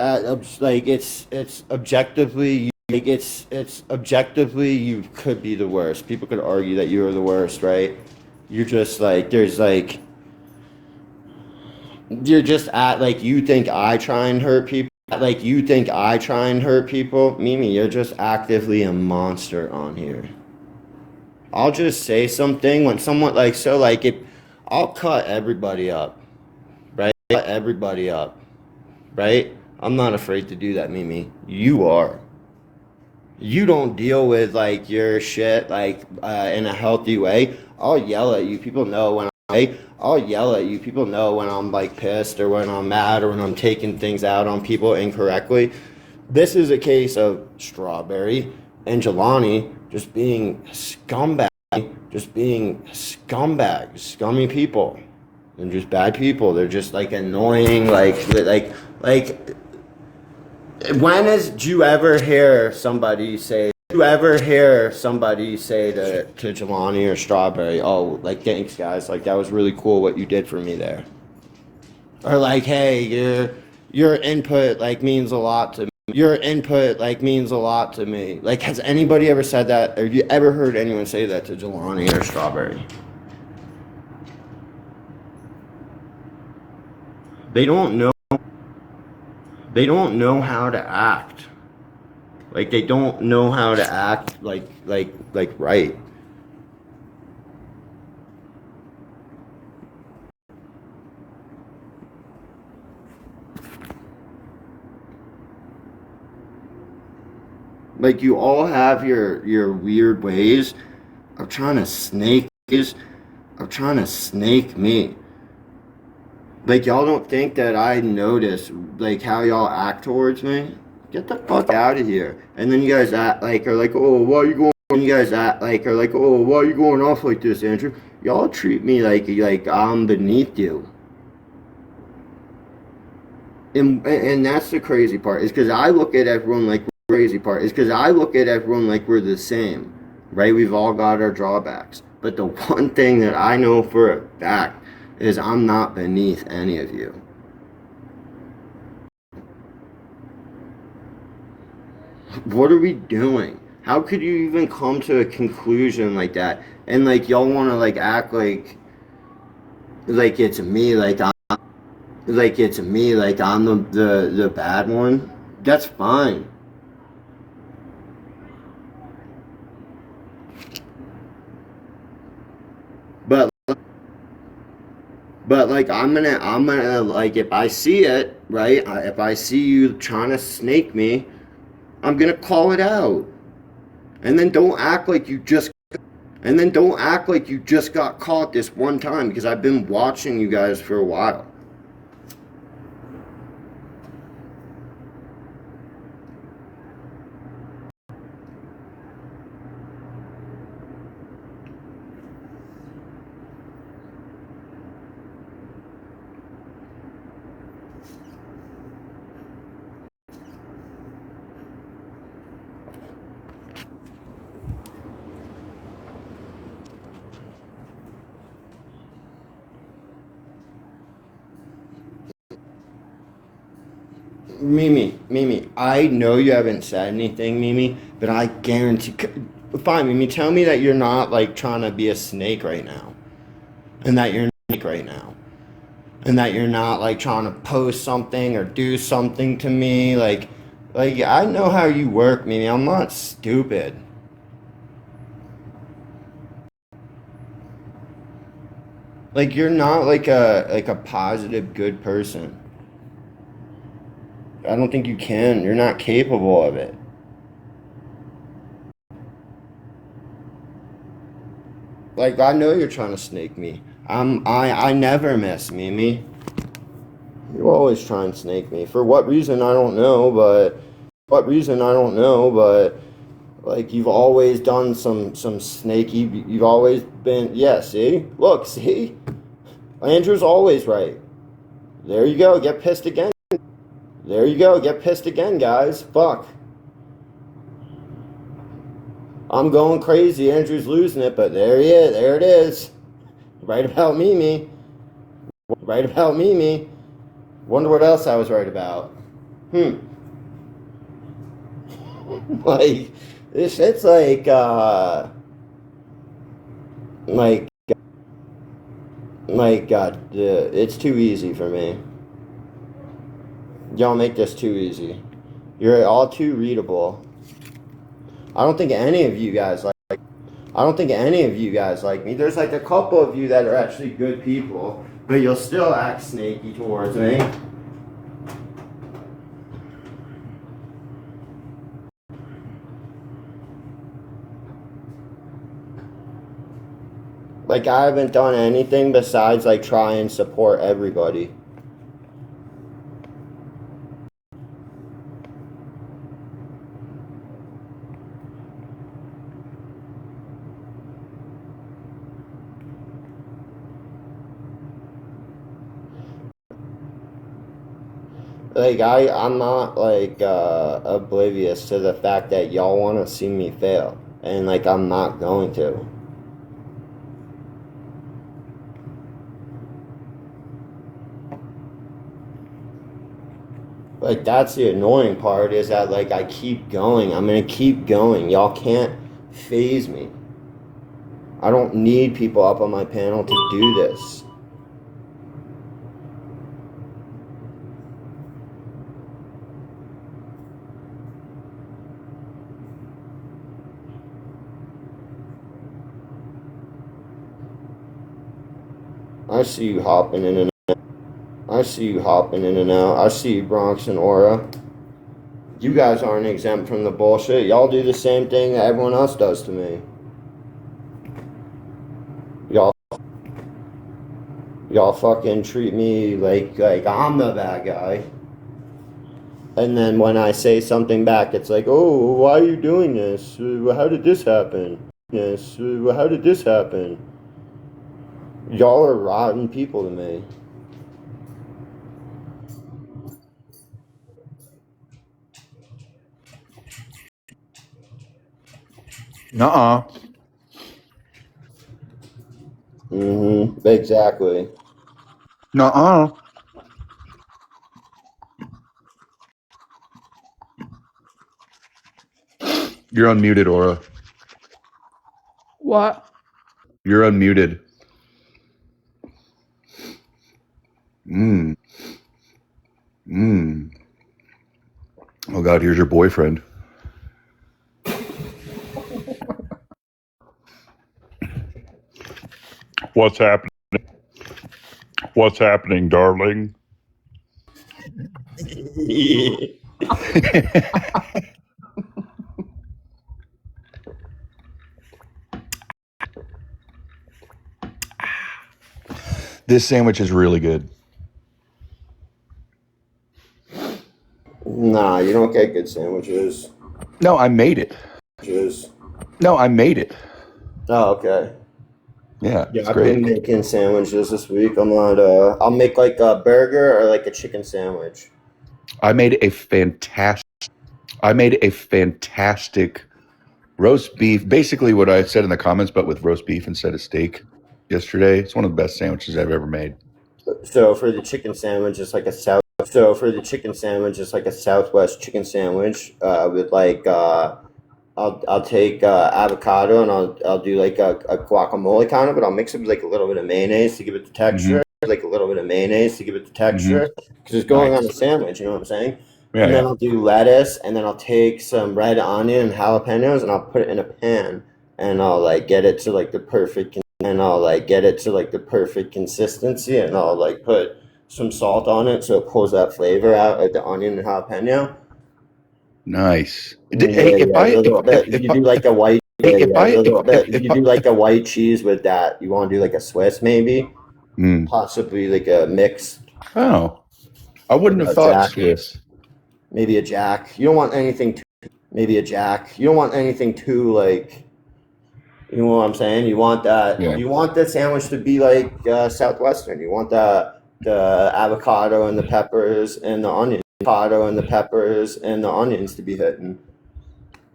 like it's objectively like it's objectively you could be the worst. People could argue that you are the worst, right? You're just like there's like you're just at like you think I try and hurt people. Like you think I try and hurt people. Mimi, you're just actively a monster on here. I'll just say something when someone like so like if I'll cut everybody up, right? Cut everybody up. Right? I'm not afraid to do that, Mimi. You are. You don't deal with like your shit like in a healthy way. I'll yell at you. People know when I'll yell at you. People know when I'm like pissed or when I'm mad or when I'm taking things out on people incorrectly. This is a case of Strawberry and Jelani just being scumbags, scummy people. They're just bad people. They're just like annoying, like. When did you ever hear somebody say? You ever hear somebody say to Jelani or Strawberry, "Oh, like thanks guys, like that was really cool what you did for me there," or like, "Hey, your input like means a lot to me. Your input like means a lot to me." Like, has anybody ever said that? Or have you ever heard anyone say that to Jelani or Strawberry? They don't know. They don't know how to act. Like they don't know how to act like right. Like you all have your weird ways of trying to snake me. Like y'all don't think that I notice like how y'all act towards me? Get the fuck out of here. And then you guys act like are like, oh, why are you going? You guys act like are like, oh, why are you going off like this, Andrew? Y'all treat me like I'm beneath you. And that's the crazy part is because I look at everyone like we're the same, right? We've all got our drawbacks, but the one thing that I know for a fact is I'm not beneath any of you. What are we doing? How could you even come to a conclusion like that? And like y'all want to like act like it's me, like I'm the bad one. That's fine. But like I'm gonna like if I see it, right? If I see you trying to snake me, I'm gonna call it out. And then don't act like you just got caught this one time because I've been watching you guys for a while. Mimi, I know you haven't said anything, Mimi, but I guarantee. Fine, Mimi, tell me that you're not like trying to be a snake right now, and that you're not right now, and that you're not like trying to post something or do something to me. Like I know how you work, Mimi. I'm not stupid. Like you're not like a positive, good person. I don't think you can. You're not capable of it. Like, I know you're trying to snake me. I never miss, Mimi. You always try and snake me. For what reason, I don't know, but like, you've always done some snaky, you've always been, yeah, see? Look, see? Andrew's always right. There you go, get pissed again. There you go, get pissed again, guys. Fuck. I'm going crazy, Andrew's losing it, but there he is, there it is. Right about Mimi. Right about Mimi. Wonder what else I was right about. Like, this shit's like it's too easy for me. Y'all make this too easy. You're all too readable. I don't think any of you guys like me. There's like a couple of you that are actually good people, but you'll still act snaky towards me. Like, I haven't done anything besides like try and support everybody. Like, I'm not like oblivious to the fact that y'all want to see me fail, and like, I'm not going to. Like, that's the annoying part, is that like I keep going. I'm gonna keep going. Y'all can't phase me. I don't need people up on my panel to do this. I see you hopping in and out. I see you hopping in and out. I see you, Bronx and Aura. You guys aren't exempt from the bullshit. Y'all do the same thing that everyone else does to me. Y'all fucking treat me like I'm the bad guy. And then when I say something back, it's like, oh, why are you doing this? How did this happen? Yes, how did this happen? Y'all are rotten people to me. Nuh-uh. Exactly. Nuh-uh. You're unmuted, Aura. What? You're unmuted. Oh God, here's your boyfriend. What's happening? What's happening, darling? This sandwich is really good. Nah, you don't get good sandwiches. No, I made it. No, I made it. Oh, okay. Yeah, Yeah, it's I've great. been making sandwiches this week. I'm not. I'll make like a burger or like a chicken sandwich. I made a fantastic roast beef. Basically what I said in the comments, but with roast beef instead of steak yesterday. It's one of the best sandwiches I've ever made. So for the chicken sandwich, it's like a Southwest chicken sandwich with like I'll take avocado and I'll do like a guacamole kind of, but I'll mix it with like a little bit of mayonnaise to give it the texture. Because it's going on the sandwich. You know what I'm saying? Yeah, And then yeah. I'll do lettuce, and then I'll take some red onion and jalapenos, and I'll put it in a pan, and I'll like get it to like the perfect consistency, and I'll like put some salt on it so it pulls that flavor out of the onion and jalapeno. Nice. Yeah, Hey, you do like a white Yeah, If yeah. I You do like a white cheese with that. You want to do like a Swiss, maybe, possibly like a mixed. Oh, I wouldn't have thought Jack. Swiss. Maybe a Jack. You don't want anything. Maybe a Jack. You don't want anything too like. You know what I'm saying? You want that. Yeah. You want the sandwich to be like Southwestern. You want the avocado and the peppers and the onions. Avocado and the peppers and the onions to be hitting.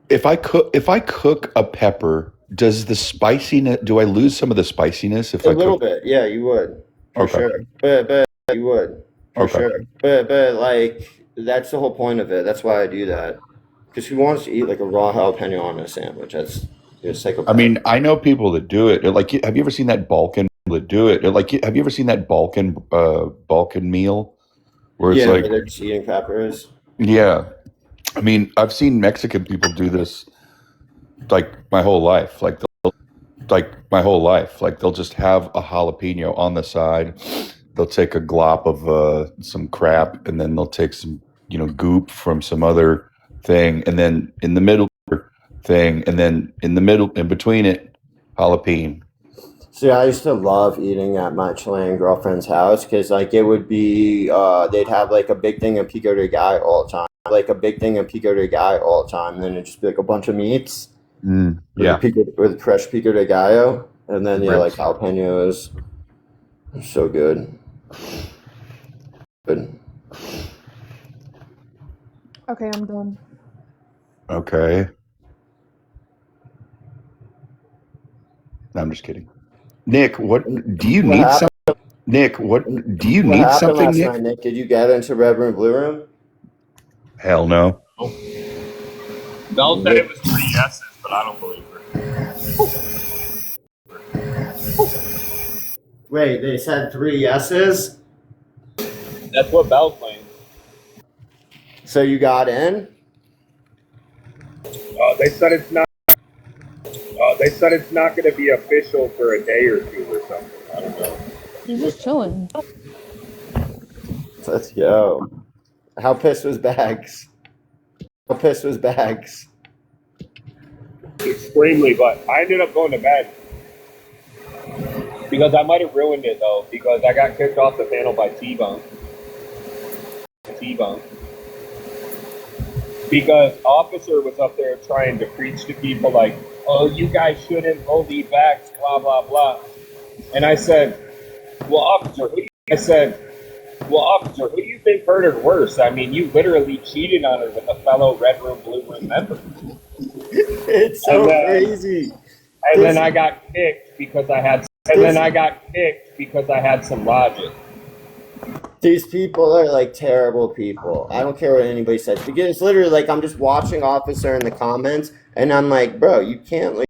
If I cook a pepper, does the spiciness? Do I lose some of the spiciness if A I little cook? bit, yeah, you would for Okay. sure. But you would for Okay. sure. But like that's the whole point of it. That's why I do that. Because who wants to eat like a raw jalapeno on a sandwich? That's you're a psychopath. I mean, I know people that do it. Like, have you ever seen that Balkan that do it? Like, have you ever seen that Balkan meal where it's yeah, like, where they're just eating peppers. yeah. I mean, I've seen Mexican people do this like my whole life. Like they'll just have a jalapeno on the side. They'll take a glop of some crap, and then they'll take some, goop from some other thing, and then in the middle thing, and then in between it, jalapeno. See, I used to love eating at my Chilean girlfriend's house because like it would be they'd have like a big thing of pico de gallo all the time. Like a big thing of pico de gallo all the time, and then it'd just be like a bunch of meats. Yeah. With fresh pico de gallo, and then like Ribs. jalapenos. So good. Good. Okay, I'm done. Okay. No, I'm just kidding. Nick, what do you need happened? some? Nick, what do you What need happened something, last Nick? night, Nick? Did you get into Red Room, Blue Room? Hell no. Belle said it was 3 yeses, but I don't believe her. Wait, they said 3 yeses? That's what Belle claims. So you got in? They said it's not. They said it's not going to be official for a day or two or something. I don't know. You're just chilling. Let's go. How pissed was Bags? How pissed was Bags? Extremely, but I ended up going to bed because I might have ruined it though because I got kicked off the panel by T-Bone. Because Officer was up there trying to preach to people like, oh, you guys shouldn't vote the backs, blah, blah, blah. And I said, well, Officer, who do you think hurt her worse? I mean, you literally cheated on her with a fellow Red Room, Blue Room member. It's so crazy. And then I got kicked because I had some logic. These people are like terrible people. I don't care what anybody says because it's literally like I'm just watching Officer in the comments and I'm like, bro, you can't like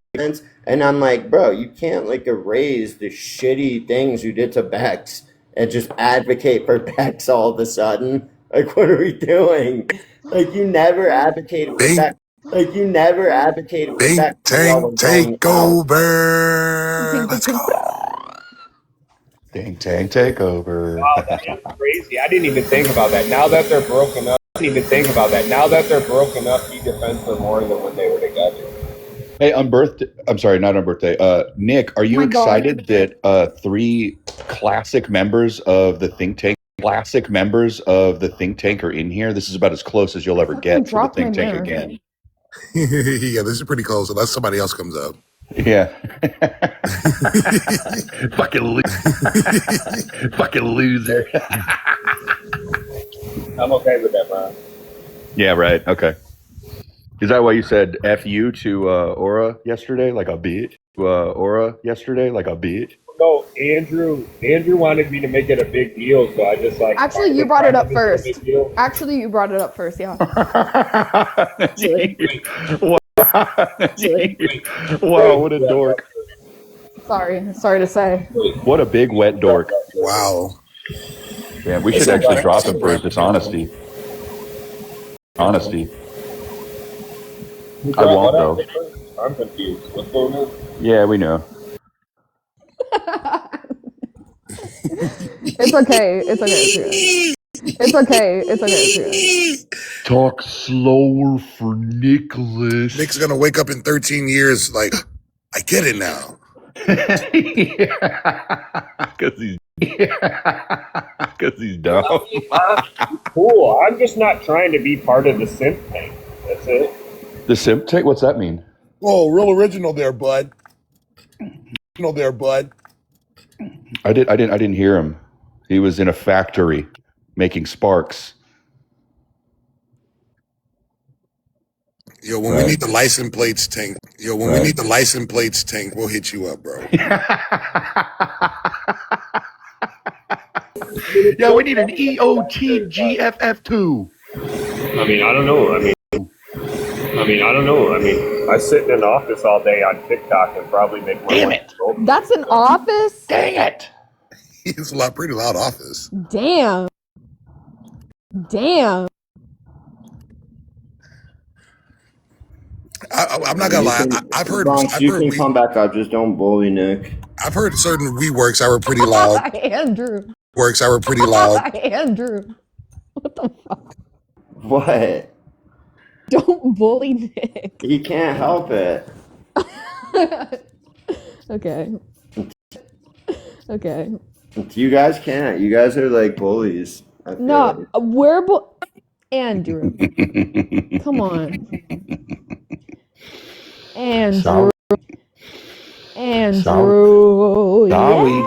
erase the shitty things you did to Bex and just advocate for Bex all of a sudden. Like, what are we doing? Like, you never advocated for Bex. Like, you never advocated for Bex. Takeover. Let's go. Ding Tank Takeover. Wow, that is crazy. I didn't even think about that. Now that they're broken up, he defends her more than when they were together. Hey, not on birthday. Nick, are you excited that 3 classic members of the think tank are in here? This is about as close as you'll ever get to the think tank again. Yeah, this is pretty close unless somebody else comes up. Yeah. Fucking loser. I'm okay with that, man. Yeah, right. Okay. Is that why you said F you to Aura yesterday like a bitch? No, Andrew wanted me to make it a big deal, so I just like. Actually, you brought it up first. Yeah. Wow, what a dork. Sorry to say. What a big wet dork. Wow. Yeah, we should actually drop him for his dishonesty. I won't though. I'm confused. What's going on? Yeah, we know. It's okay. It's okay. It's okay. It's okay. Talk slower for Nicholas. Nick's gonna wake up in 13 years like, I get it now. Because he's dumb. Cool. I'm just not trying to be part of the simp tank. That's it. The simp tank? What's that mean? Whoa, real original there, bud. Original there, bud. I didn't hear him. He was in a factory making sparks. Yo, when we need the license plates tank. Yo, when we need the license plates tank, we'll hit you up, bro. Yeah, we need an EOT GFF2. I mean, I don't know. I sit in an office all day on TikTok and probably make more money. That's an office? Dang it. It's a pretty loud office. Damn. I'm not gonna lie. I've heard. You can come back up. Just don't bully Nick. I've heard certain WeWorks that were pretty loud. Andrew. Works that were pretty loud. Andrew. What the fuck? What? Don't bully Nick. He can't help it. Okay. You guys can't. You guys are like bullies. I feel No, like. we're Andrew. Come on. Andrew. Sorry. Yeah.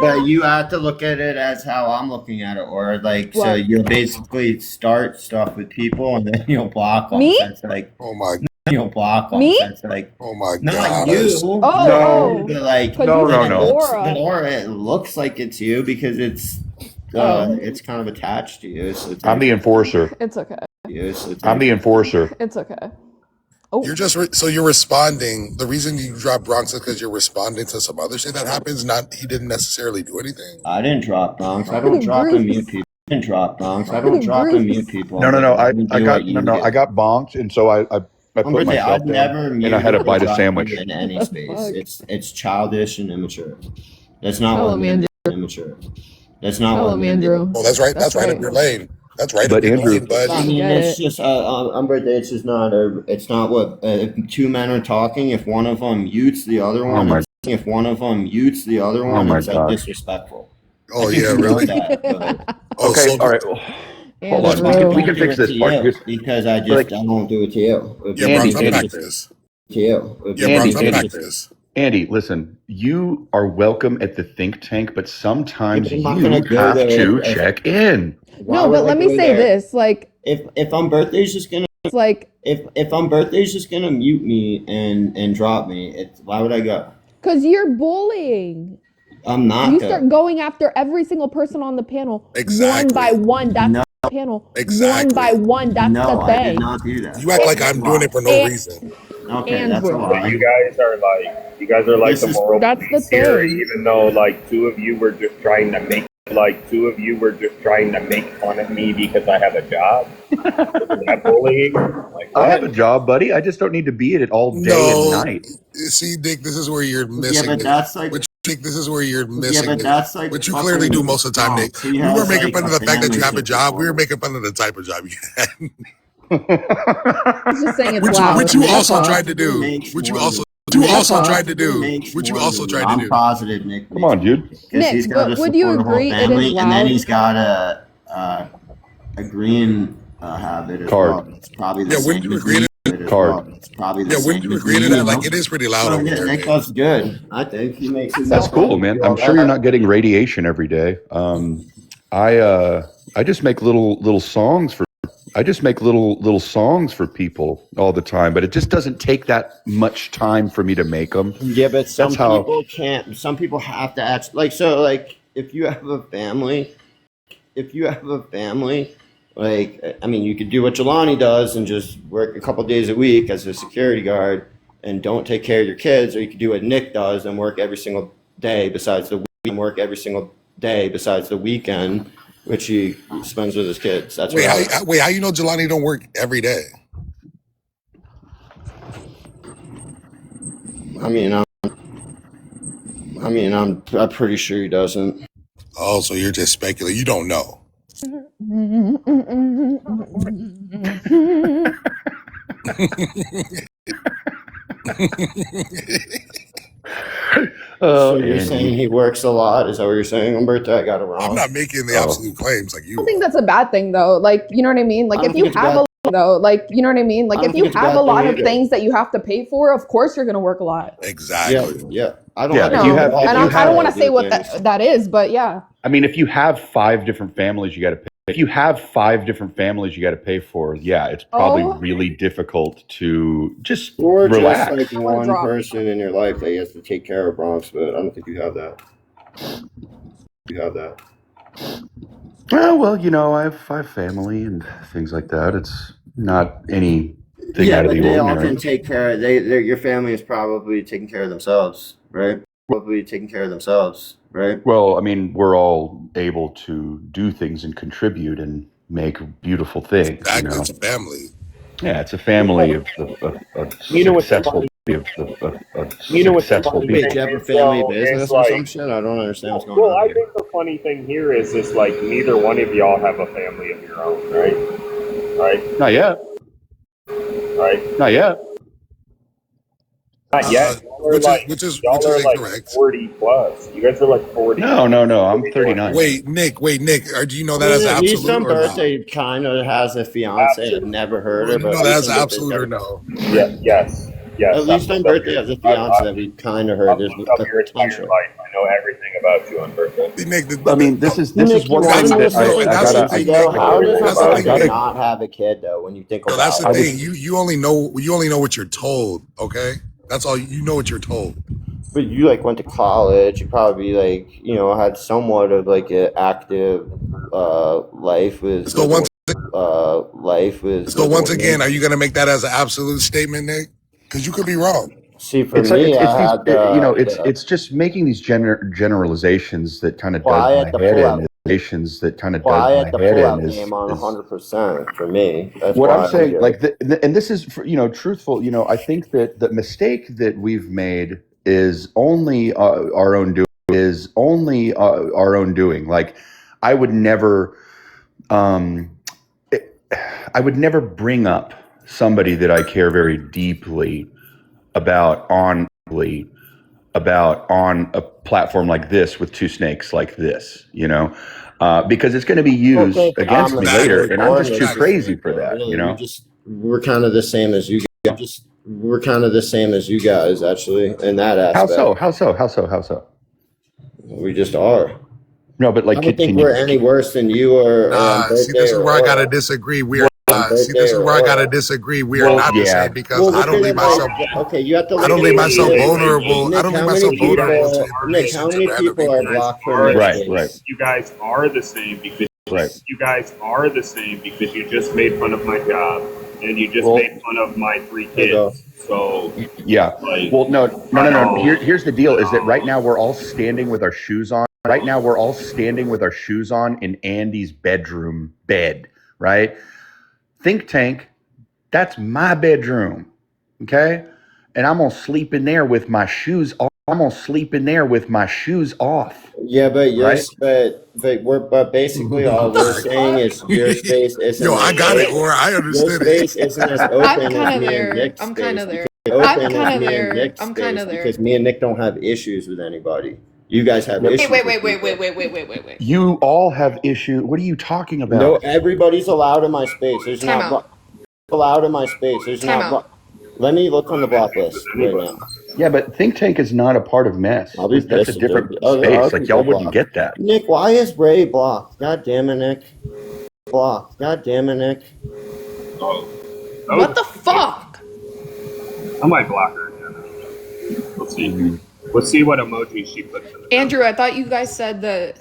But you have to look at it as how I'm looking at it, or like, so What? you'll basically start stuff with people and then you'll block them. Me? That's like, Oh my. you'll block them. Me? That's like, Oh my not God. you. Oh. But like, 'Cause No, you no, said no. Laura. Or it looks like it's you because it's kind of attached to you. So it's I'm the enforcer. It's okay. you. So it's I'm the enforcer. It's okay. You're just so you're responding. The reason you drop Bronx is because you're responding to some other shit that happens. Not he didn't necessarily do anything. I didn't drop Bronx. I don't drop and mute people. I didn't drop Bronx. I don't drop and mute people. No. I do got what you do. I got bonked, and so I put myself I've down, never and I had to muted bite a or sandwich. dropped you in any space. Fuck? It's childish and immature. That's not Tell what him, men Andrew. do. Immature. That's not Tell what him, men do. Andrew. Oh, that's right. That's, That's right right. up your lane. That's right But up your Andrew- lane, bud. I mean, Get it's it. just it's just not it's not what if two men are talking. If one of them mutes the other one, my- if one of them mutes the other one, my it's like God. disrespectful. Oh I think yeah, you know really. that, but Oh, Okay, so, all right. Hold on. Andrew. We can fix do it this to part. you Here's- because I just like- I won't do it to you. Yeah, Andy, Bronx, I'm Andy. back to this. To you. Yeah, Andy, Bronx, I'm Andy. back to this. Andy, listen, you are welcome at the think tank, but sometimes Yeah, but I'm you not gonna go have there to if- check in. Why No, would but I let me go say there? this. Like, If on birthday's just gonna it's like, if on birthday's just gonna mute me and drop me, why would I go? because you're bullying. I'm not. You though. start going after every single person on the panel Exactly. one by one. That's No. the panel. Exactly. One by one. That's No, the I thing. did not do that. You act like I'm doing it for no And- reason. Okay, that's a Andrew. lie. You guys are like This the is- moral That's the police here, thing. even though like two of you were just trying to make fun of me because I have a job. Isn't that bullying? Like, I have a what? job, buddy. I just don't need to be at it all day No. and night. See, Dick, this is where you're Yeah, missing but it. that's like Which Dick, this is where you're yeah, missing but it. that's like Which you fucking clearly do most of the time, wrong. Nick. He We has, were making like, fun of a the fact that you have a family job. We were support. making fun of the type of job you had. He's just saying it's loud. Which you That's also all. tried to do. Makes Which you one also of tried to do. Makes Which you one also of tried I'm to do. positive, Nick. Come on, dude. 'Cause Nick, he's got but to would you support the whole agree it is family, and then loud? he's got a green habit as Card. well. It's probably the Yeah, same wouldn't you as agree me to- as Card. well. It's probably the Yeah, same wouldn't you as agree me, to you that? Like know? it is pretty loud So, over yeah, there. Nick Nick. does good. I think he makes it. That's cool, man. I'm sure you're not getting radiation every day. I just make little songs for songs for people all the time, but it just doesn't take that much time for me to make them. Yeah, but some That's how- people can't. Some people have to act like if you have a family, like I mean, you could do what Jelani does and just work a couple days a week as a security guard and don't take care of your kids, or you could do what Nick does and work every single day besides the weekend, which he spends with his kids. That's Wait, what how you know Jelani don't work every day? I'm pretty sure he doesn't. Oh, so you're just speculating. You don't know. So you're saying Andy. he works a lot? Is that what you're saying, Umberto? I got it I'm wrong. not making the Oh. absolute claims like I you. don't think that's a bad thing though. Like, you know what I mean? Like I don't if you think it's have bad. you know what I mean? Like I don't if you think it's a have bad a lot thing of either. things that you have to pay for, of course you're gonna work a lot. Exactly. Yeah. I don't. Yeah, I if don't you No, have- know if and you I don't want to do say what things. that is, but yeah. I mean, if you have 5 different families you got to pay. If you have 5 different families you got to pay for, yeah, it's probably Oh. really difficult to just Or relax. just like one drop. person in your life that you have to take care of, Bronx. But I don't think you have that. You have that. Well, you know, I have family and things like that. It's not anything Yeah, out of but the they all ordinary. can take care. Your family is probably taking care of themselves, right? Probably taking care of themselves, right? Well, I mean, we're all able to do things and contribute and make beautiful things. You Exactly. know, It's a family. yeah, it's a family of You know what's successful funny? of You know what's successful funny? people. Wait, do you have a It's, family it's business or like- some shit? I don't understand what's going Well, on I here. think the funny thing here is like neither one of y'all have a family of your own, right? Right? Not yet. Right? Not yet. Not yet. Y'all are which is y'all are like incorrect. 40 plus. You guys are like 40. No. I'm 39. Wait, Nick. Do you know that as At least absolute some or no? birthday kind of has a fiance. I've never heard You of. But know at that least as some absolute or birthday- no? Yeah, yes. At least on birthday has a fiance that we kind of heard. I've There's looked up your entire potential. life. I know everything about you on birthday. Nick, I mean, this is Nick, one you thing wanna that know I something that's the gotta. thing, crazy, though? Nick. How does a That's the thing, birthday Nick. not have a kid though? When you think No, about that's the it, thing. You only know what you're told. Okay, that's all you know. What you're told. but you like went to college. You probably like had somewhat of like an active life with So once like, again, are you going to make that as an absolute statement, Nick? Because you could be wrong. See, for It's me, I had it's just making these generalizations that kind of Quiet, does the my head pull-out. in. Generations that kind of quiet the does my head pull-out in game on is 100% for me. That's what why I'm saying. here. Like, and this is truthful. I think that the mistake that we've made is only our own doing. Like, I would never, I would never bring up somebody that I care very deeply about on a platform like this with two snakes like this, because it's going to be used against me later, and I'm just too crazy for that, We're kind of the same as you guys. We're kind of the same as you guys, actually, in that aspect. How so? We just are. No, but like, I don't think we're any worse than you or. See, this is where I gotta disagree. We are. See, this is where I gotta disagree. We are not the same because I don't leave myself. Okay, you have to. I don't leave myself vulnerable. I don't leave myself vulnerable to Nick, how many people are blocked from Right. You guys are the same because Right. you guys are the same because you just made fun of my job and you just made fun of my 3 kids. So Yeah. like, Well, no. Here's the deal: is that right now we're all standing with our shoes on. In Andy's bedroom bed, right? Think tank, that's my bedroom, okay? And I'm gonna sleep in there with my shoes off. Yeah, but Right? but basically all we're saying is your space isn't. Yo, I got it, or I Your understood space it. isn't as open I'm as kinda me there. and Nick's I'm space. kinda there. Because I'm open kinda as me and there. Nick's I'm space, kinda there. because me and Nick don't have issues with anybody. You guys have issues. Wait. with people. You all have issues. What are you talking about? No, everybody's allowed in my space. There's Time not out. allowed in my space. There's Time not. out. Let me look on the block list right now. Yeah, but think tank is not a part of mess. I'll be That's a pissed if different there are space. Like, people y'all wouldn't blocked. get that. Nick, why is Ray blocked? God damn it, Nick. Blocked. God damn it, Nick. What the fuck? I might block her again. Let's see. Let's see what emoji she puts in. Andrew, I thought you guys said that.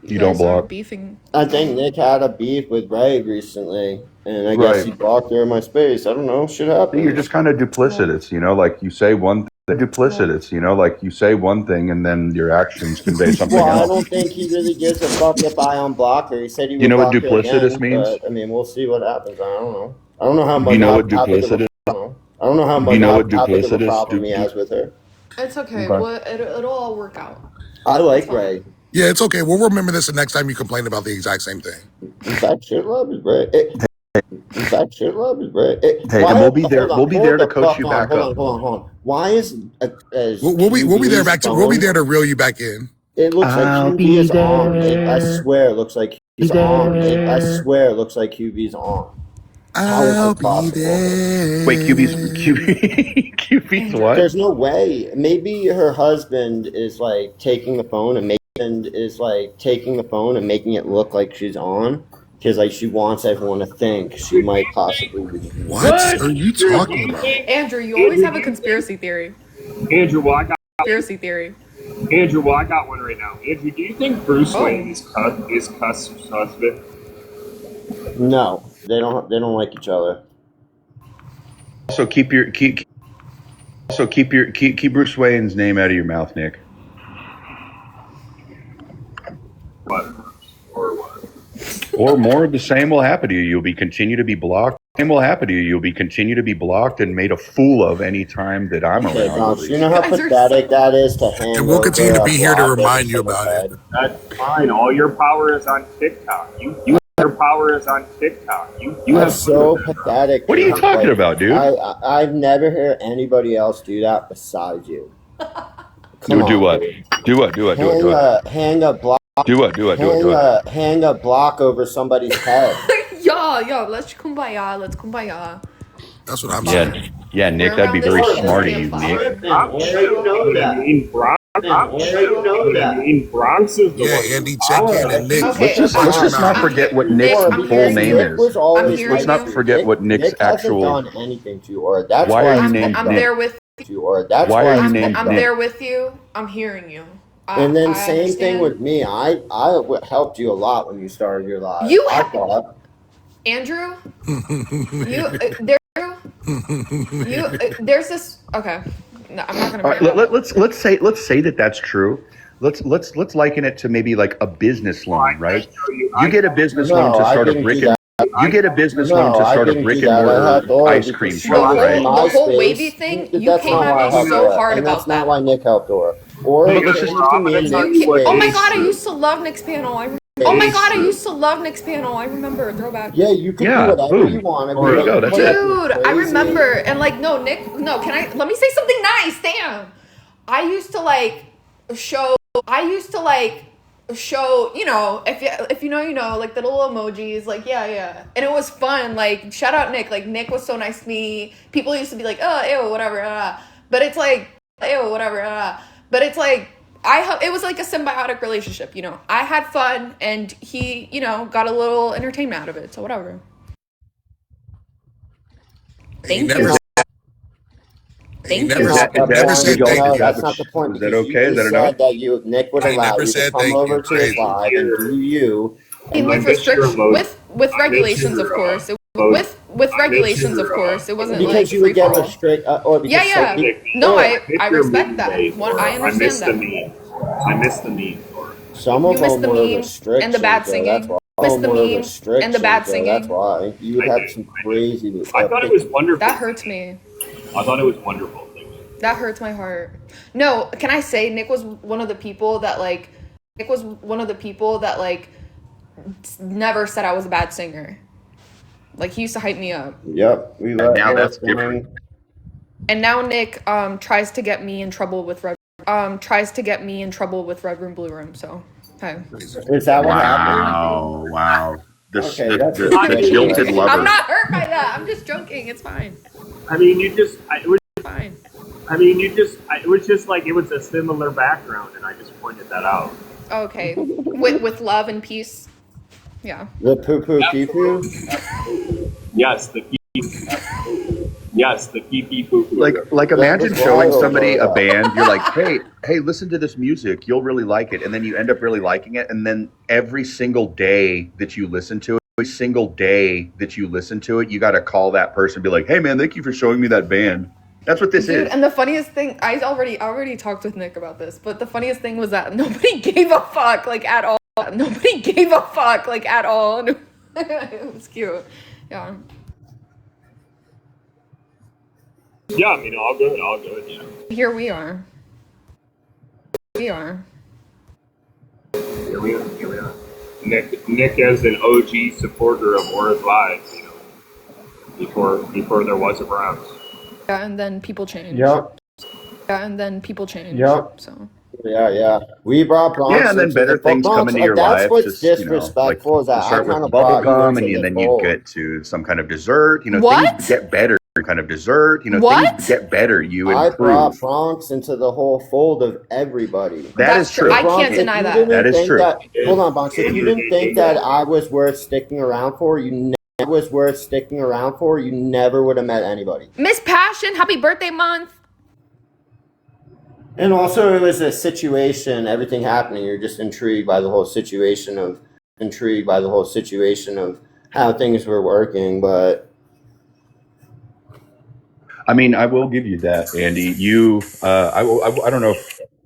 You don't guys aren't block. beefing. I think Nick had a beef with Ray recently, and I guess Right. he blocked her in my space. I don't know. Shit happens. You're just kind of duplicitous, like you say one thing. Like you say one thing and then your actions convey something Well, I else. don't think he really gives a fuck if I unblock her. He said he would You know what block her duplicitous again, means? But, I mean, we'll see what happens. I don't know. I don't know how much. You know what how big of a duplicitous? problem- I don't know how much. You know what how big of a duplicitous- problem he has with her. It's okay. Okay. Well, it'll all work out. I like Ray. Yeah, it's okay. We'll remember this the next time you complain about the exact same thing. In fact, shit love is great. In fact, shit love is great. Hey, Why? and we'll be there. Hold on. We'll be Hold there to the coach fuck you on. back Hold up. on. Hold on. Hold on. Why is We'll be there QB's back to. We'll be phone? there to reel you back in. It looks like I'll QB be is on. I there. swear, it looks like he's on. I swear, it looks like QB's on. How is I'll this be possible? there. Wait, QB's what? There's no way. Maybe her husband is like taking the phone and making it look like she's on, because like she wants everyone to think she might possibly be. What are you talking about? Andrew, you always have a conspiracy theory. Andrew, well, I got Conspiracy theory. one right now. Andrew, do you think Bruce Wayne is Cuss' husband? No, they don't like each other. Also, keep Bruce Wayne's name out of your mouth, Nick. What? Or what? Or more of the same will happen to you. You'll be continue to be blocked. Same will happen to you. You'll be continue to be blocked and made a fool of any time that I'm Okay, around. Bounce, you know how Guys are pathetic that is to hand And we'll continue to over be a here to block remind you over about someone's it. head? That's fine. All your power is on TikTok. Your power is on TikTok. You That's have so pathetic. What are you dude. talking Like, about, dude? I've never heard anybody else do that besides you. Come Do on, what? dude. Do what? Hang a block. Do what? Hang a block over somebody's head. Yo, let's kumbaya. Let's kumbaya. That's what I'm saying. Yeah, Nick, We're that'd be around very this smart of you, campfire. Nick. Where you know that? Bronx is the Yeah, one. Andy, check in and Nick. Okay, Let's just not forget what Nick's I'm full hearing name you. is. Was always hearing Let's not you. forget what Nick's Nick hasn't actual. done anything to you, or that's Why why are you he's named I'm Nick? there with you, or that's Why why are you he's named I'm Nick? there with you. I'm hearing you. And then I same thing understand. with me. I helped you a lot when you started your life. You I ha- thought. Andrew, there's this. Okay, no, I'm not gonna. All right, bring that up. let's say that's true. Let's liken it to maybe like a business loan, right? You get a business loan to No, I start a didn't brick do and that. you get a business loan No, to I start a didn't brick do and that. I mortar helped Laura ice cream because she shop, was in right? my The whole space. wavy thing, you That's came not at why I me helped so Laura, hard and about that's not that. why Nick helped Laura. Or But let's came just- to me in You Nick's ca- oh my space. god, I used to love Nick's panel. Oh my god, I used to love Nick's panel. I remember. Throwback. Yeah, you can Yeah, do whatever boom. you want. There you go, that's it. Dude, I remember. And like, no, Nick, no, let me say something nice. Damn. I used to like show, you know, if you know, you know, like the little emojis, like, yeah. And it was fun. Like, shout out Nick. Like, Nick was so nice to me. People used to be like, oh, ew, whatever. But it's like, ew, whatever. But it's like, it was like a symbiotic relationship, you know. I had fun, and he, you know, got a little entertainment out of it. So whatever. He Thank never you. said- he Thank never you. said- he never said No, thank No, you. that's not the point. Is that because okay? You Is that just enough? said that Nick would I allow never you to said come thank over you. to his Crazy. live and do you. I mean, with with regulations, of course. With regulations, of course. It wasn't Because like you would free get for all. restrict, or because Yeah. some people- No, or I respect that. I understand that. I missed the meme. some You of missed them the were meme restrictions. and the bad though, singing. That's why. Missed the Some were meme restrictions, and the bad though, singing. That's why you I had did. some crazy. I thought it was wonderful. That hurts me. I thought it was wonderful. That hurts my heart. No, can I say Nick was one of the people that never said I was a bad singer. Like, he used to hype me up. Yep, we let Now Laura that's different. sing. And now Nick tries to get me in trouble with Red Room Blue Room, so hey. Is that what happened? Wow. Okay, that's The ridiculous. jilted lover. I'm not hurt by that. I'm just joking. It's fine. Fine. It was just like it was a similar background, and I just pointed that out. Okay. With love and peace. Yeah. The poo poo pee poo. Yes, the pee pee poo poo. Like imagine was showing wild, somebody though. a band, you're like, hey, listen to this music, you'll really like it, and then you end up really liking it, and then every single day that you listen to it, you got to call that person and be like, hey man, thank you for showing me that band. That's what this Dude, is. and the funniest thing, I already talked with Nick about this, but the funniest thing was that nobody gave a fuck, like, at all. Nobody gave a fuck, like, at all. It was cute. Yeah. Yeah, I mean, all good, yeah. Here we are. We are. Here we are. Nick as an OG supporter of Wars Live, you know, before there was a Bronx. Yeah, and then people change. Yep. Yeah, and then people change. Yep. So Yeah. We brought Bronx Yeah, and then into better the fold. things come Bronx, into your that's life. what's Just, you know, like disrespectful is you that I start with kind of bubble brought you gum, into and the then you fold. get to some kind of dessert. You know, What? things get better. Kind of dessert. You know, What? things get better. You I brought improve. Bronx into the whole fold of everybody. That That's is true. true. I can't Bronx, if deny you that. didn't That is think true. that, hold on, Bronx. If you didn't think that I was worth sticking around for, you never would have met anybody. Miss Passion, happy birthday month. And also, it was a situation, everything happening. You're just intrigued by the whole situation of how things were working. But I mean, I will give you that, Andy. You, I don't know.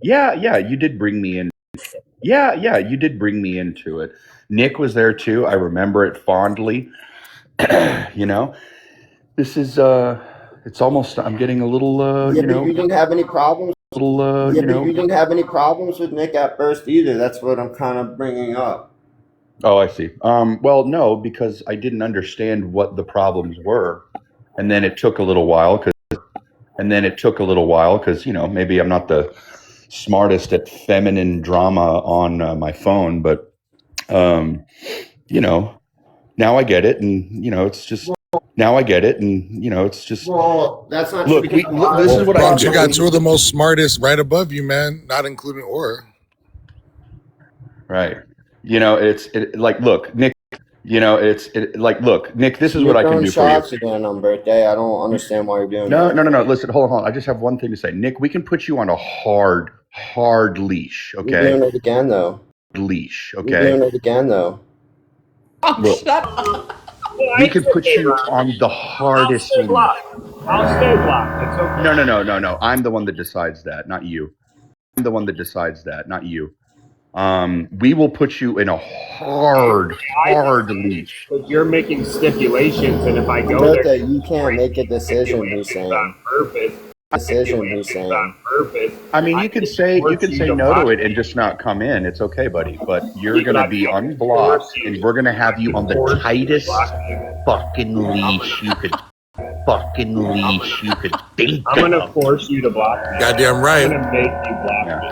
Yeah, you did bring me in. Yeah, you did bring me into it. Nick was there too. I remember it fondly. You know, this is, it's almost, I'm getting a little, yeah, but you didn't have any problems. little, Yeah, but you didn't have any problems with Nick at first either. That's what I'm kind of bringing up. Oh, I see. Well, no, because I didn't understand what the problems were. And then it took a little while because, you know, maybe I'm not the smartest at feminine drama on my phone, but, you know, now I get it. And, you know, it's just, Well, that's not look, true. this is what Bronx, you got two of the most smartest right above you, man, not including Aura. right. You know, look, Nick, you know, look, Nick, this is what I can do for shots you. again on birthday. I don't understand why you're doing No. that. Listen, hold on. I just have one thing to say. Nick, we can put you on a hard leash, You're okay? doing it again, though. Leash, You're okay? doing it again, though. Oh, Look. shut up. We can put you on the hardest leash. I'll stay blocked. It's okay. No. I'm the one that decides that, not you. We will put you in a hard leash. But you're making stipulations, and if I go Note there, that you can't make a decision, Hussein. on purpose. On purpose. I mean, you can say no to it and just not come in. It's okay, buddy. But you're gonna be unblocked, and we're gonna have you on the tightest fucking leash you could think I'm gonna of. force you to block me. Goddamn I'm right. gonna make you block me.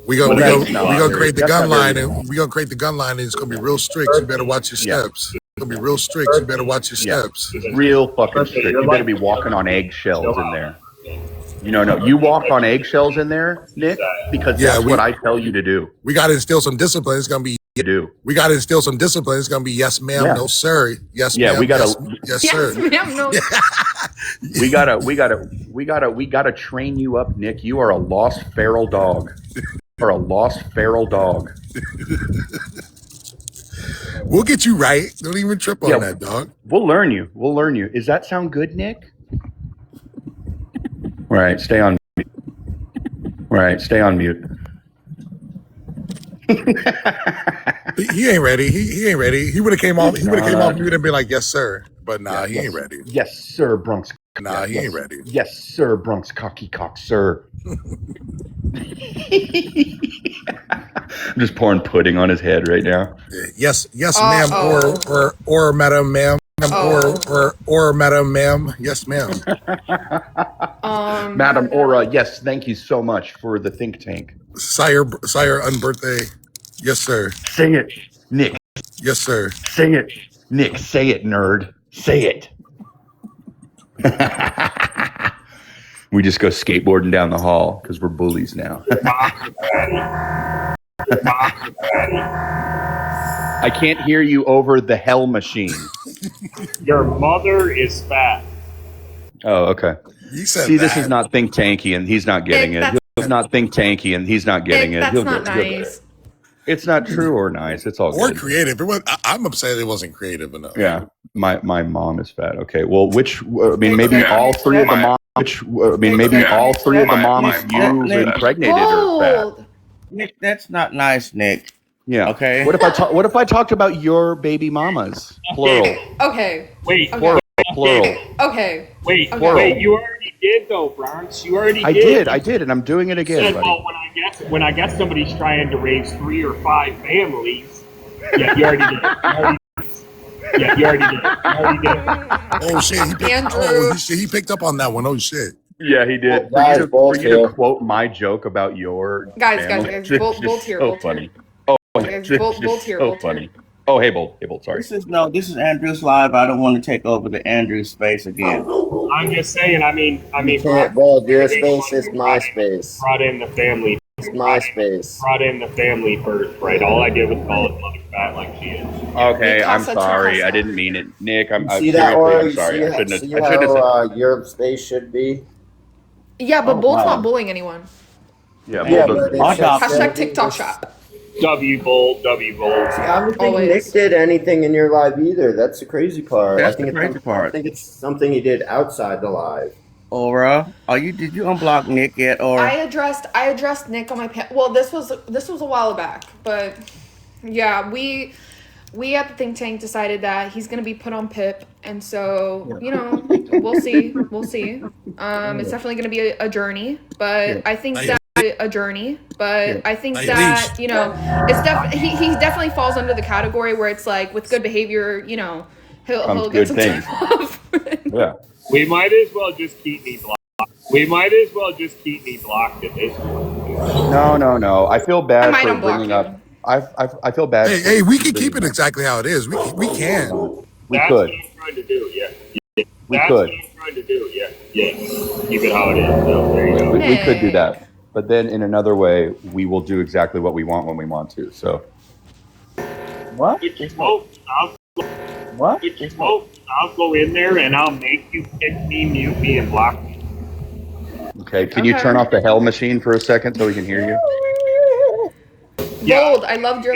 We gonna No, create the that's gun not line, very- and we gonna create the gun line, and it's gonna be real strict. You better watch your Yeah. steps. It's gonna be real strict. You better watch your Yeah. steps. Real fucking strict. You better be walking on eggshells in there. No. You walk on eggshells in there, Nick, because Yeah, that's what I tell you to do. We gotta instill some discipline. It's gonna be. We gotta instill some discipline. It's gonna be yes, ma'am, Yeah. no, sir. Yes, Yeah, ma'am. we gotta- Yes, Yes, sir. ma'am, no. We gotta train you up, Nick. You are a lost feral dog. We'll get you right. Don't even trip on Yeah. that, dog. We'll learn you. Does that sound good, Nick? Right, stay on mute. He ain't ready. He ain't ready. He would have came off. He would have came off mute and been like, "Yes, sir." But nah, he ain't ready. Yes, sir, Bronx. Nah, he ain't ready. Yes, sir, Bronx cocky cock, sir. I'm just pouring pudding on his head right now. Yes, ma'am, or madam, ma'am, or madam, ma'am. Yes, ma'am. Madam Aura, yes, thank you so much for the think tank. Sire, on birthday. Yes, sir. Sing it, Nick. Yes, sir. Sing it, Nick. Say it, nerd. Say it. We just go skateboarding down the hall because we're bullies now. I can't hear you over the hell machine. Your mother is fat. Oh, okay. You said See, that. this is not think tanky, and he's not getting it. It's not think tanky, and he's not getting it. That's He'll not get it. nice. It's not true or nice. It's all Or good. creative. I'm upset it wasn't creative enough. Yeah, my mom is fat. Okay, well, maybe all three of the moms. You've impregnated are fat. Hold. Nick, that's not nice, Nick. Yeah. Okay. What if I talked about your baby mamas, plural? Okay. Wait, Okay. Plural. Okay. Wait, Okay. wait, you already did though, Bronx. You already I did. did, and I'm doing it again, Said, buddy. well, when I guess somebody's trying to raise 3 or 5 families. Yeah, you already did. You already did. Oh shit, Andrew. he picked up on that one. Oh shit. Yeah, he did. Guys, both For you to here. quote my joke about your Guys, family, guys, it's Bolt just here, so Bolt here. funny. Oh, Guys, it's Bolt just here, so Bolt here. funny. Oh, hey, Bolt. Sorry. This is Andrew's live. I don't want to take over the Andrew space again. I'm just saying. I mean, Can't Bold, your space is my space. brought in the family. It's my space. Brought in the family first, right? All I did was call his mother fat like she is. Okay, I'm Mikasa sorry. I Mikasa. didn't mean it, Nick. I'm See that, seriously, or I'm you sorry. I shouldn't see have. I shouldn't have said. how your space should be? Yeah, but Oh, Bolt's wow. not bullying anyone. Yeah, Yeah, Bolt but doesn't- My job. Hashtag TikTok shop. W Bolt. See, I don't think Always. Nick did anything in your live either. That's the crazy part. That's I think the crazy I part. think it's something he did outside the live. Aura, did you unblock Nick yet, or I addressed Nick on my well, this was a while back, but yeah, we at the think tank decided that he's gonna be put on PIP, and so we'll see. It's definitely gonna be a journey, but I think Night that a journey, but I think Night that leash. it's he definitely falls under the category where it's like with good behavior, he'll Comes get good some things. time off. Yeah. We might as well just keep me blocked. At this point. No. I feel I bad might for unblock bringing you. up. I feel bad. for Hey, we can bringing keep it up- exactly how it is. We can. We That's could. what I'm trying to do. Yeah. We That's could. what I'm trying to do. Yeah. Keep it how it is. So there you go. We could do Hey. that. But then in another way, we will do exactly what we want when we want to. So what? I'll go in there and I'll make you kick me, mute me, and block me. okay, can you Okay. turn off the hell machine for a second so we can hear you? Yeah. Bold, I loved your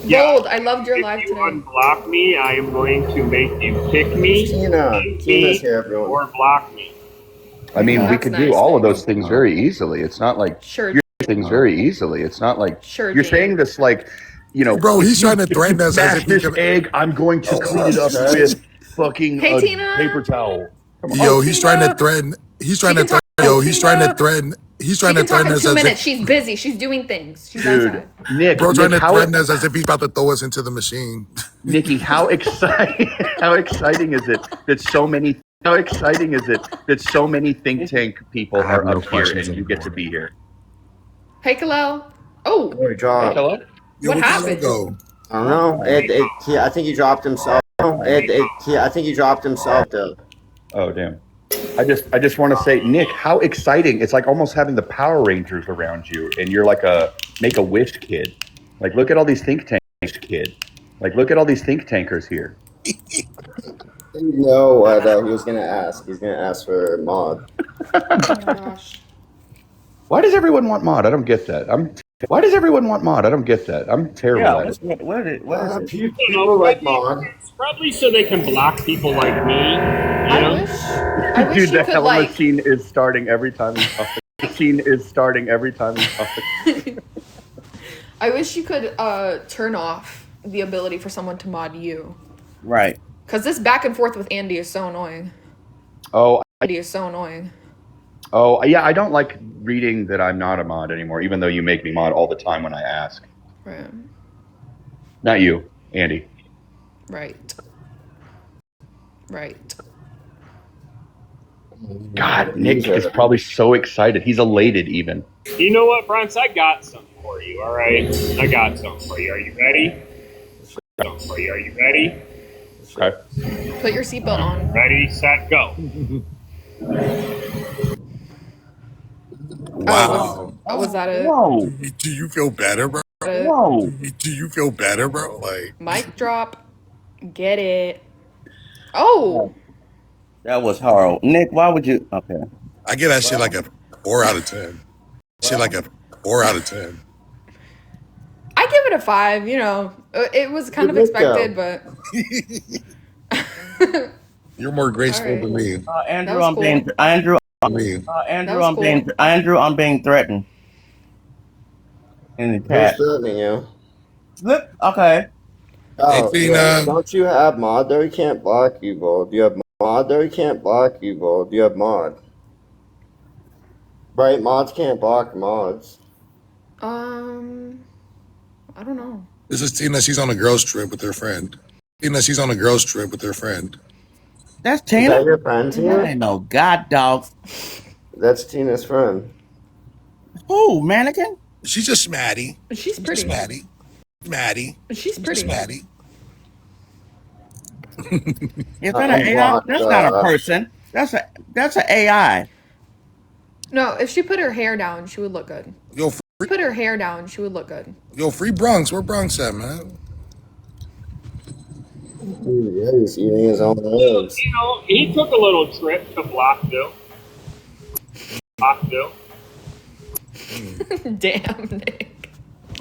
Yeah. Bold, I loved your live If you today. unblock me, I am going to make you kick me, Tina's here, everyone. or block me. I mean, we That's could nice. do all of those things very easily. It's not like Sure, you're things very easily. It's not like Sure, you're Jane. saying this like, Bro, he's trying to threaten us as smash if he this can. egg. I'm going to clean it up with fucking Hey, a Tina. paper towel. Come on. Yo, he's trying to threaten. He's trying to can talk- threaten. Yo, he's trying to threaten. He's She trying to can talk threaten in us 2 as minutes. if. She's busy. She's doing things. She's Dude, outside. Nick, Bro, trying to how, threaten us as if he's about to throw us into the machine. Nikki, how exciting! How exciting is it that so many? How exciting is it that so many think tank people have are no up here questions and you get to anymore. be here? Hey, Kalel. Oh, Good job. Hello. Yo, What where'd happened? Go? I don't know. I think he dropped himself. I think he dropped himself though. Oh damn! I just want to say, Nick, how exciting! It's like almost having the Power Rangers around you, and you're like a Make-A-Wish kid. Like, look at all these think tankers, kid. Like, look at all these think tankers here. You know what he was gonna ask? He's gonna ask for a mod. oh my gosh. Why does everyone want mod? I don't get that. Why does everyone want mod? I don't get that. I'm terrible Yeah, at it. what is it? People like mod. It's probably so they can block people like me. I wish Dude, you the could hell like. machine is starting every time we talk. The scene is starting every time we talk. I wish you could turn off the ability for someone to mod you, Right. because this back and forth with Andy is so annoying. Oh, Andy is so annoying. oh, yeah. I don't like reading that I'm not a mod anymore, even though you make me mod all the time when I ask. Right. Not you, Andy. Right. God, Nick is probably so excited. He's elated, even. You know what, Bronx? I got some for you. All right, I got some for you. Are you ready? Okay. Put your seatbelt on. Ready, set, go. Wow. Was that it? Whoa, Do you feel better, bro? whoa. Do you feel better, bro? Like, Mic drop. Get it. Oh, That was horrible. Nick, why would you? Okay. I get that shit like a 4 out of 10. Shit like a 4 out of 10. I give it a 5. It was kind of Good look, expected, but You're more graceful All than me. Andrew, was I'm cool. being Andrew. Me. Andrew, was I'm cool. being Andrew, I'm being threatened. In the Who's chat. threatening you? Look, okay. Hey, Oh, yeah. Tina. Don't you have mod though? He can't block you, Bull. Do you have mod though? He can't block you, Bull. Do you have mod? Right, mods can't block mods. I don't know. This is Tina. She's on a girls trip with her friend. Tina, she's on a girls trip with her friend. That's Is that Tina? your friend, I Tina? ain't no god dog. That's Tina's friend. Who, mannequin? She's just Maddie. She's Just pretty. Maddie. Maddie. She's Just pretty. Maddie. Is that an AI? Unblocked, That's not a person. That's an AI. No, if she put her hair down, she would look good. Yo, Put her hair down, she would look good. free Bronx. Where Bronx at, man? Dude, yeah, he's eating his own eggs. You know, he took a little trip to Blockville. Blockville. Damn, Nick.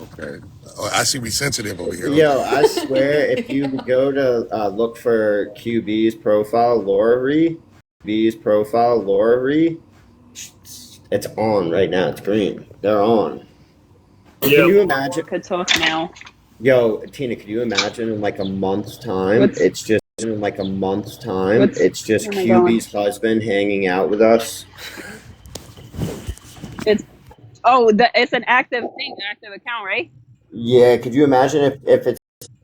Okay. Oh, I see we sensitive over here. Yo, I swear, if you go to look for QB's profile, Laura Ree, it's on right now. It's green. They're on. Can you imagine? Could talk now. Yo, Tina, could you imagine in like a month's time? It's just in like a month's time. It's just oh my QB's husband hanging out with us. It's an active thing, active account, right? Yeah, could you imagine if it's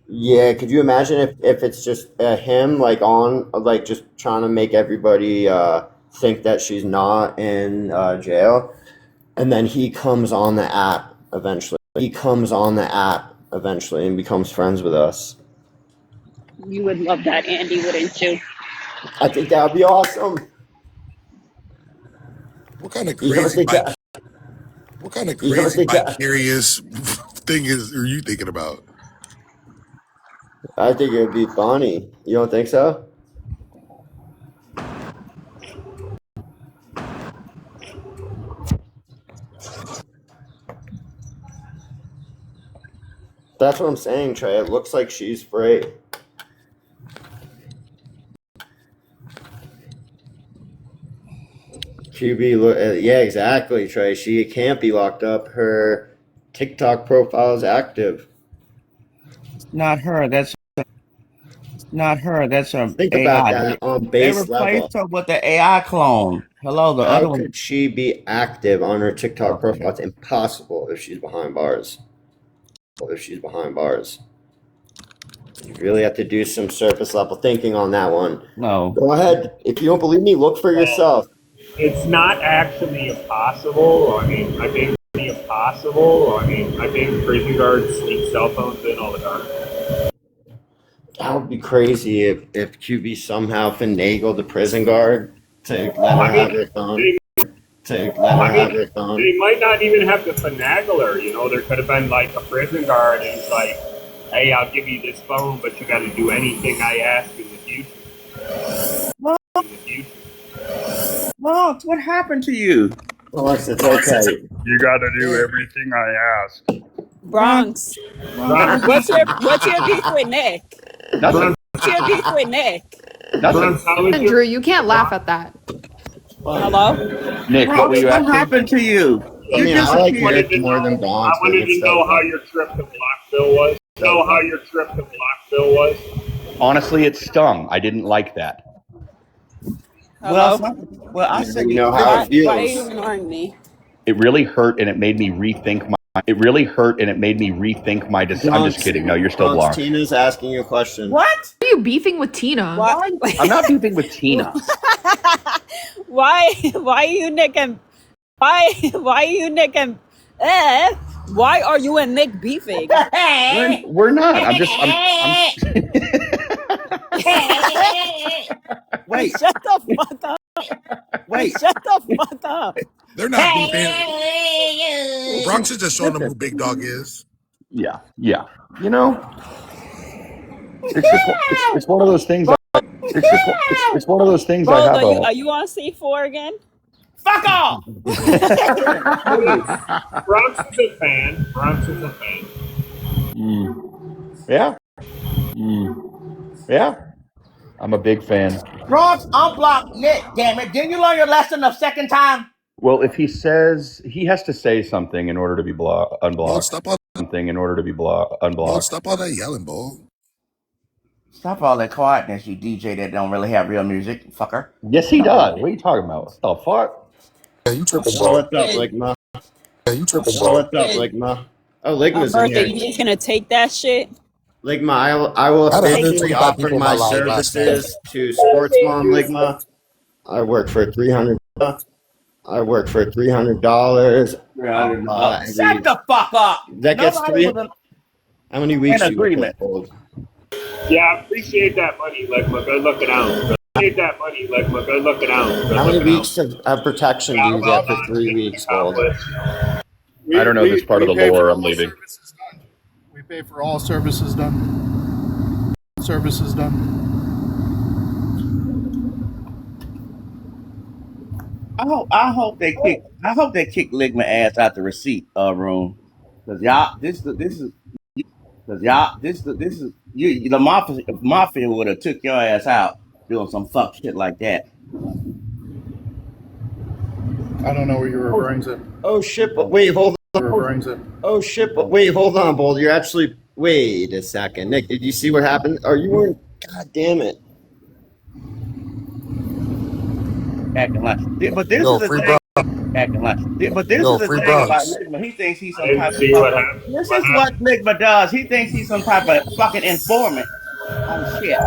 if it's just him like on like just trying to make everybody think that she's not in jail, and then he comes on the app eventually. And becomes friends with us. You would love that, Andy, wouldn't you? I think that would be awesome. What kind of You don't crazy, think that? what kind of You don't crazy think that? vicarious thing are you thinking about? I think it would be funny. You don't think so? That's what I'm saying, Trey. It looks like she's free. Yeah, exactly, Trey. She can't be locked up. Her TikTok profile is active. Not her. That's not her. That's a Think AI. about that on They base level. replaced her with the AI clone. Hello, the other How one. could she be active on her TikTok profile? It's impossible if she's behind bars. You really have to do some surface level thinking on that one. No. Go ahead. If you don't believe me, look for yourself. It's not actually impossible. I think prison guards sneak cell phones in all the time. That would be crazy if QB somehow finagled the prison guard to let her have her phone. They might not even have to finagle her. You know, there could have been like a prison guard and it's like, hey, I'll give you this phone, but you got to do anything I ask in the future. Mom, what happened to you? Alexa, it's okay. You got to do everything I ask. Bronx. What's your beef with Nick? Nothing. What's your beef with Nick? Nothing. Andrew, you can't laugh at that. Hello? Nick, what were you What asking? happened to you? I mean, I like Nick more than Bonds. I wanted to know how your trip to Blockville was. Honestly, it stung. I didn't like that. Hello? Well, I said You know how it Why are you feels. ignoring me? It really hurt, and it made me rethink my. decision. I'm just kidding. No, you're still blocked. Tina's asking you a question. what? Why are you beefing with Tina? Why? I'm not beefing with Tina. Why you Nick and why are you and Nick beefing? We're not. I'm Wait, Shut the fuck up. wait. Shut the fuck up. They're not beefing. Bronx is just showing them who Big Dog is. Yeah. You know, it's one of those things. It's one of those things. I have Are you on C4 again? Fuck off! Bronx is a fan. Yeah. I'm a big fan. Bronx, unblock Nick, damn it. Didn't you learn your lesson the second time? Well, if he says he has to say something in order to be Bull, unblocked. stop all Something in order to be unblocked. that yelling, Bull. Stop all that quietness, you DJ that don't really have real music, fucker. Yes, he does. What are you talking about? What the fuck? Yeah, you tripping, Oh, bro. what's up, Ligma? Yeah, you tripping, Oh, bro. what's up, Ligma? Oh, Ligma's in Bertha, here. you just gonna take that shit? Ligma, I will I had officially 125 offer people in my my live last night. services to Sports Mom Ligma. I work for $300. I work for $300. Shut the fuck up. That gets Nobody three. was How many weeks in do you work agreement. for? Yeah, I appreciate that money, Ligma. Good looking out. Appreciate that money, Ligma. Good looking out. Good How many looking out. weeks of protection do you get for 3 weeks, Gold? I don't know this part of the lore. I'm leaving. We pay for all services done. Services done. I hope they kick Ligma ass out the receipt room. Cause y'all this is you the mafia would have took your ass out doing some fuck shit like that. I don't know what you're referring to. Oh shit! But wait, hold on. Referring to. Oh shit! But wait, hold on, Bold. You're actually. Wait a second, Nick. Did you see what happened? Or you weren't? God damn it! Acting like, but this Yo, is the free thing. bro. Acting like, but this Yo, is the free thing about Bronx. Ligma. He thinks he's some I type of. see what happened. This is what Ligma does. He thinks he's some type of fucking informant on shit.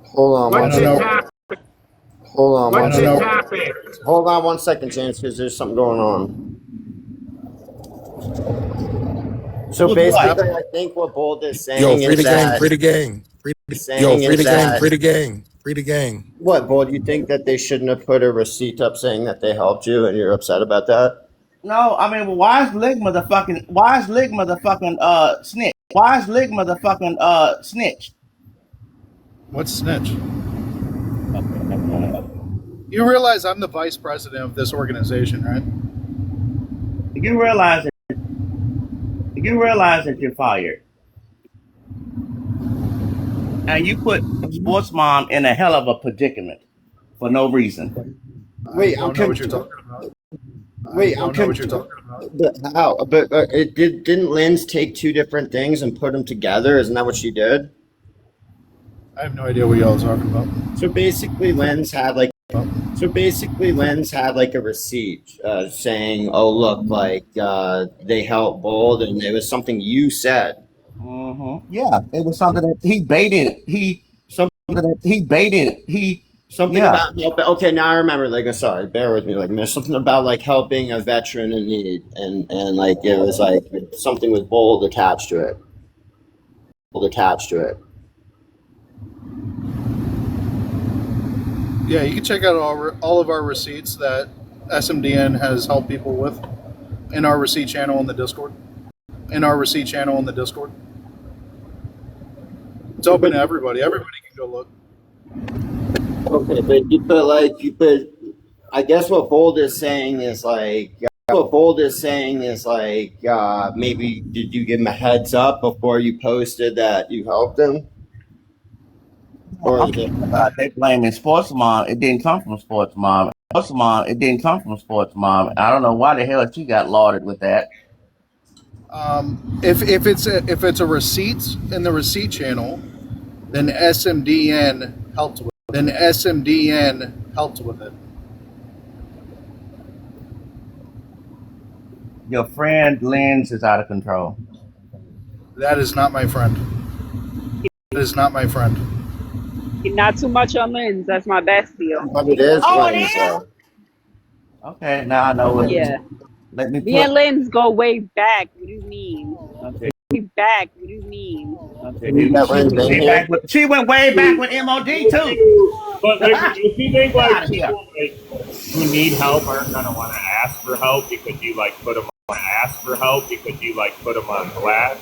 Hold on one What's I don't his know. topic? Hold on one What's I don't his know. topic? Hold on 1 second, Chance, because there's something going on. So What's basically, I think what Bold is saying Yo, free is the gang, that free the gang. saying Yo, free is the gang, that free the gang, free the gang. what Bold? You think that they shouldn't have put a receipt up saying that they helped you, and you're upset about that? No, I mean, well, why is Ligma the fucking snitch? Why is Ligma the fucking snitch? What's snitch? You realize I'm the vice president of this organization, right? You realize that you're fired, and you put Sports Mom in a hell of a predicament for no reason. Wait, I don't know what you're talking about. Wait, I don't know what you're talking about. But how? But it didn't Linz take two different things and put them together? Isn't that what she did? I have no idea what y'all are talking about. So basically, Linz had like a receipt saying, "Oh look, like they helped Bold," and it was something you said. Mm-hmm. Yeah, it was something that he baited. Something Yeah. about helping. Okay, now I remember. Like, sorry, bear with me. Like, there's something about like helping a veteran in need, and like it was like something with Bold attached to it. Yeah, you can check out all of our receipts that SMDN has helped people with in our receipt channel in the Discord. It's open to everybody. Everybody can go look. Okay, but I guess what Bold is saying is like. Maybe did you give him a heads up before you posted that you helped him? Or is it? They blaming Sports Mom. It didn't come from Sports Mom. I don't know why the hell she got lauded with that. If it's a receipt in the receipt channel, then SMDN helped with it. Your friend Linz is out of control. That is not my friend. Not too much on Lens. That's my bestie. But it is Linz, though. Okay, now I know what. Yeah. Let me Me and put. Lens go way back. What do you mean? Okay. Way back. What do you mean? Okay. You got Linz in here? She went way back with MOD too. But like, do you think like Outta here. people like who need help aren't gonna want to ask for help because you like put them on blast?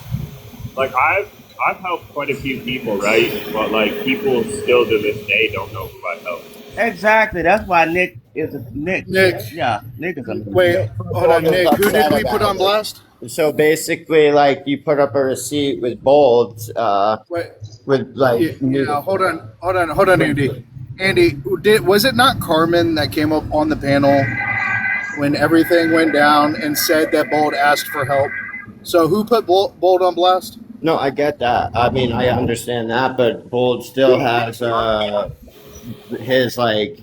Like I've helped quite a few people, right? But like people still to this day don't know who I helped. Exactly. That's why Nick. Nick. Yeah, Nick is a. Wait, hold on, Nick. Who did we put on blast? So basically, like you put up a receipt with Bold, Wait, with like. yeah. Hold on, Andy. Andy, was it not Carmen that came up on the panel when everything went down and said that Bold asked for help? So who put Bold on blast? No, I get that. I mean, I understand that, but Bold still has his like.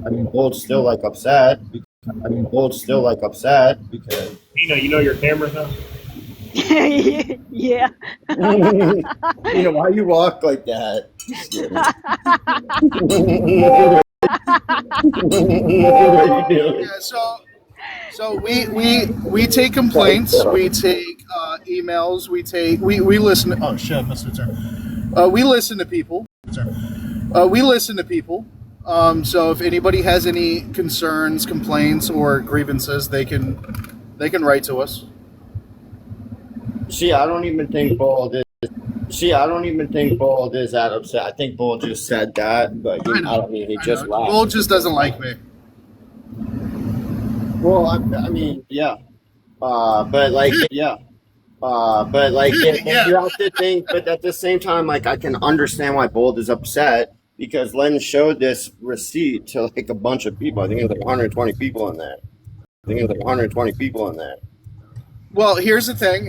I mean, Bold's still like upset. I mean, Bold's still like upset because. You know your camera's on? Yeah. Why you walk like that? What are you doing? Yeah, so we take complaints, we take emails, we listen. Oh shit, Mr. Turner. We listen to people. We listen to people. So if anybody has any concerns, complaints, or grievances, they can write to us. I don't even think Bold is. I don't even think Bold is that upset. I think Bold just said that, but I don't mean he just laughed. Bold just doesn't like me. Well, I mean, yeah. But like, yeah. But like, you have to think. But at the same time, like, I can understand why Bold is upset because Len showed this receipt to like a bunch of people. I think it was like 120 people in there. Well, here's the thing.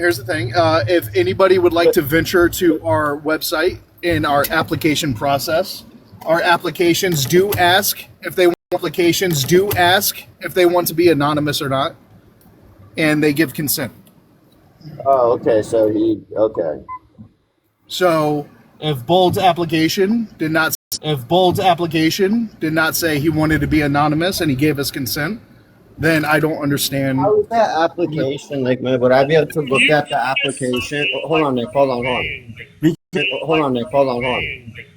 If anybody would like to venture to our website in our application process, our applications do ask if they want to be anonymous or not, and they give consent. Oh, okay. Okay. So if Bold's application did not say he wanted to be anonymous and he gave us consent, then I don't understand. How is that application? Like, would I be able to look at the application? Hold on, Nick. Hold on.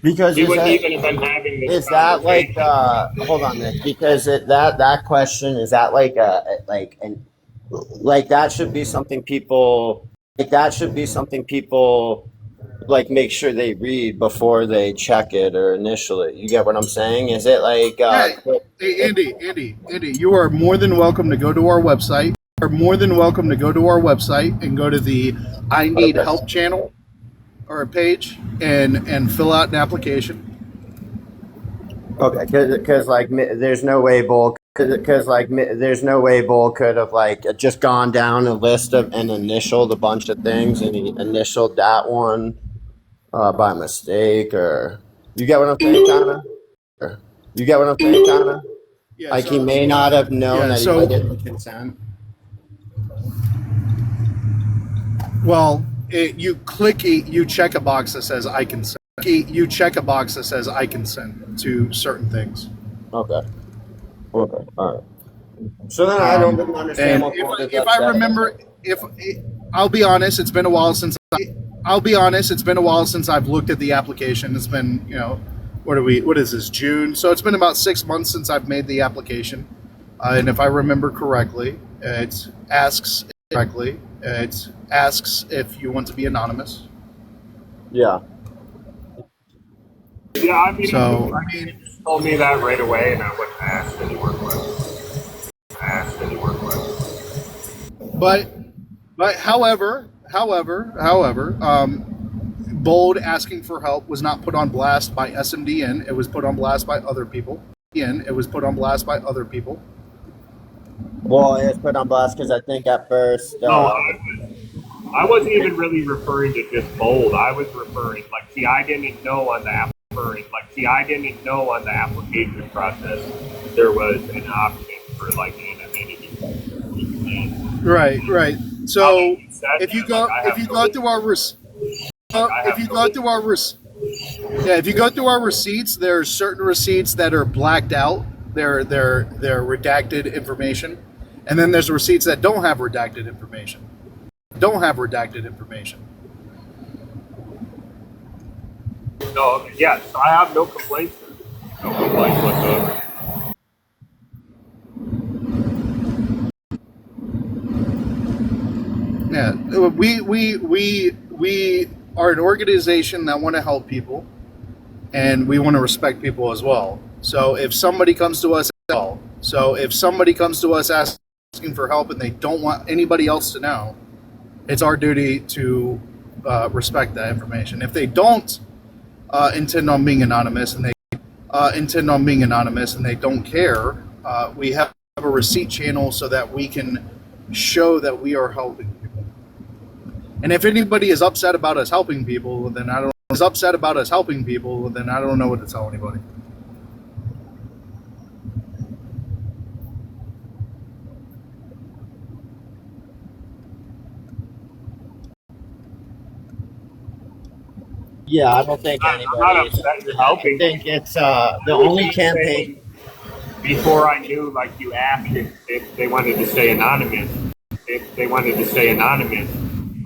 Because He wouldn't even have been having this is that like conversation. hold on, Nick? Because that question is that like that should be something people like make sure they read before they check it or initially. You get what I'm saying? Is it like Hey, Andy, you are more than welcome to go to our website. And go to the I Need Help channel or page and fill out an application. okay, because like there's no way Bull could have like just gone down a list of and initialed a bunch of things and he initialed that one by mistake or you get what I'm saying, Connor? Yeah, Like he may not have known that he so- would get the consent. Well, you check a box that says I consent. You check a box that says I consent to certain things. Okay, all right. So then I don't understand And what Bull is if I upset remember, I'll be honest, it's been a while since I've looked at the application. It's been, what is this, June? So it's been about 6 months since I've made the application. And if I remember correctly, it asks if you want to be anonymous. Yeah. Yeah, I mean, So, if you told me that right away, and I wouldn't ask any more questions. But however, Bold asking for help was not put on blast by SMDN. It was put on blast by other people. Well, it's put on blast because I think at first. I wasn't even really referring to just Bold. I was referring, I didn't know on the application process there was an option for anonymity. Right. So if you go through our receipts, there are certain receipts that are blacked out. They're redacted information, and then there's receipts that don't have redacted information. No, yeah, so I have no complaints. No complaints whatsoever. Yeah, we are an organization that want to help people, and we want to respect people as well. So if somebody comes to us asking for help and they don't want anybody else to know, it's our duty to respect that information. If they don't intend on being anonymous and they don't care, we have a receipt channel so that we can show that we are helping people. And if anybody is upset about us helping people, then I don't know what to tell anybody. Yeah, I don't think I'm not anybody. upset you're I helping. think it's the only campaign. Before I knew, like you asked if they wanted to stay anonymous,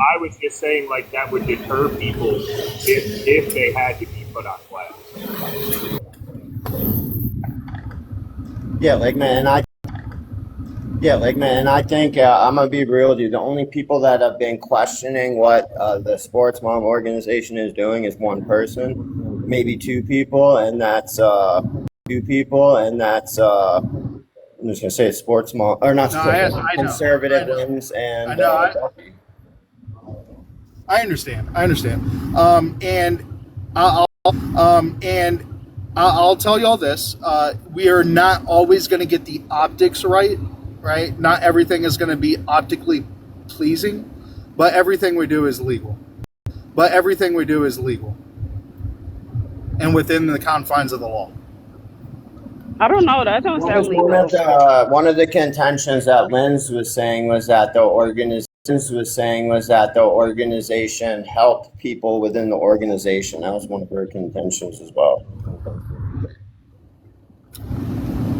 I was just saying like that would deter people if they had to be put on blast. Yeah, like man, I think I'm gonna be real with you. The only people that have been questioning what the Sports Mom organization is doing is one person, maybe two people, and that's I'm just gonna say Sports Mom or not No, Sports Mom, I know. Conservative I know. Wins and I know. Duffy. I understand. And I'll tell y'all this: we are not always going to get the optics right. Right? Not everything is going to be optically pleasing, but everything we do is legal. And within the confines of the law. I don't know. That don't sound legal. One of the contentions that Linz was saying was that the organization helped people within the organization. That was one of her contentions as well.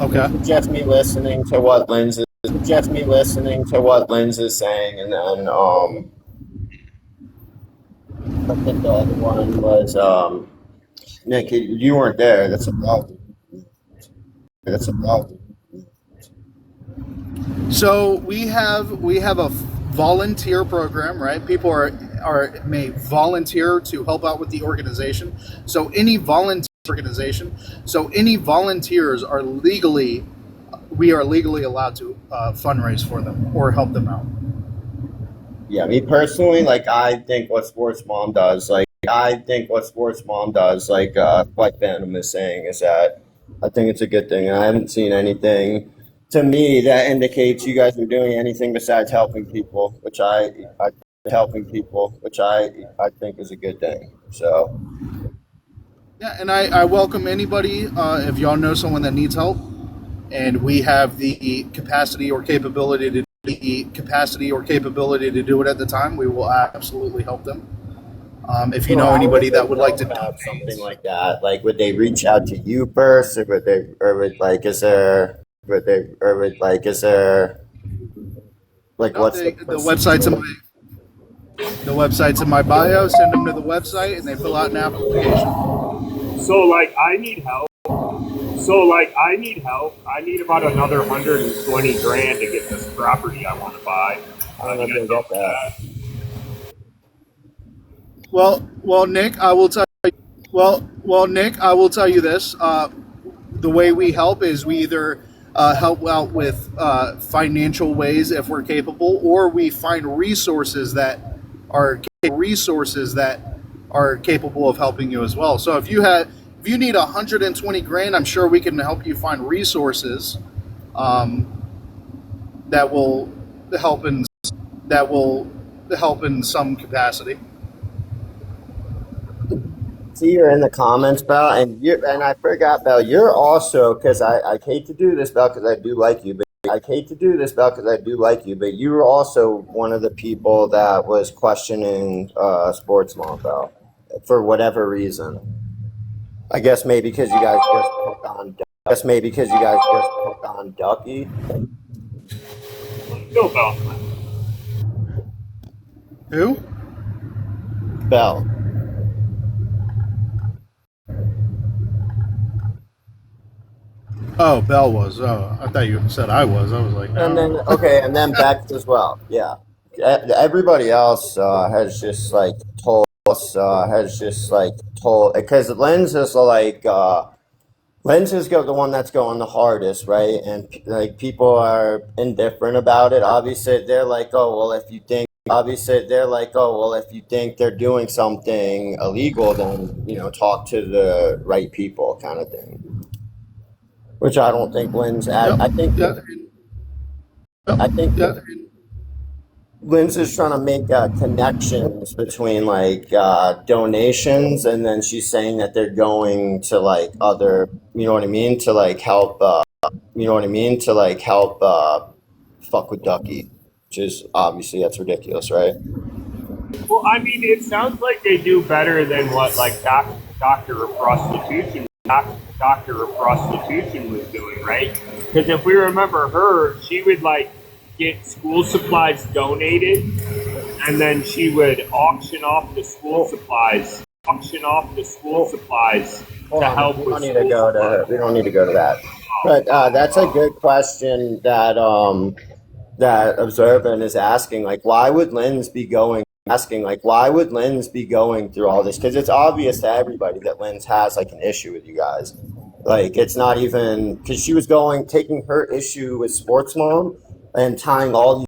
Okay. Just me listening to what Linz is saying, and then I think the other one was Nick. You weren't there. That's a problem. So we have a volunteer program, right? People may volunteer to help out with the organization. So any volunteers are legally allowed to fundraise for them or help them out. Yeah, me personally, like I think what Sports Mom does, like White Phantom is saying, is that I think it's a good thing, and I haven't seen anything to me that indicates you guys are doing anything besides helping people, which I think is a good thing. So. Yeah, and I welcome anybody if y'all know someone that needs help, and we have the capacity or capability to do it at the time. We will absolutely help them. If you know anybody that would like to do something like that, like would they reach out to you first, or is there what's the website's in my bio. Send them to the website, and they fill out an application. So like I need help. I need about another 120 grand to get this property I want to buy. I'm gonna get that. Well, Nick, I will tell you this. The way we help is we either help out with financial ways if we're capable, or we find resources that are capable of helping you as well. So if you need 120 grand, I'm sure we can help you find resources that will help in some capacity. See, you're in the comments, Belle, and I forgot, Belle, you're also, because I hate to do this, Belle, because I do like you, but you were also one of the people that was questioning Sports Mom, Belle, for whatever reason. I guess maybe because you guys just picked on Ducky. Go, Belle. Who? Belle. Oh, Belle was. Oh, I thought you said I was. I was like, no. And then Bex as well. Yeah, everybody else has just like told us because Linz is the one that's going the hardest, right? And like people are indifferent about it. Obviously, they're like, oh well, if you think they're doing something illegal, then talk to the right people, kind of thing. Which I don't think Linz. Lindsay's trying to make connections between like donations, and then she's saying that they're going to like other, you know what I mean, to like help, you know what I mean, to like help fuck with Ducky, which is obviously that's ridiculous, right? Well, I mean, it sounds like they do better than what like Doctor of Prostitution was doing, right? Because if we remember her, she would like get school supplies donated, and then she would auction off the school supplies Hold to on, help we with don't need to school go to we don't need to go to that. But that's a good question that that Observant is asking. Like, why would Linz be going? Asking like, why would Linz be going through all this? Because it's obvious to everybody that Linz has like an issue with you guys. Like, it's not even because she was taking her issue with Sports Mom and tying all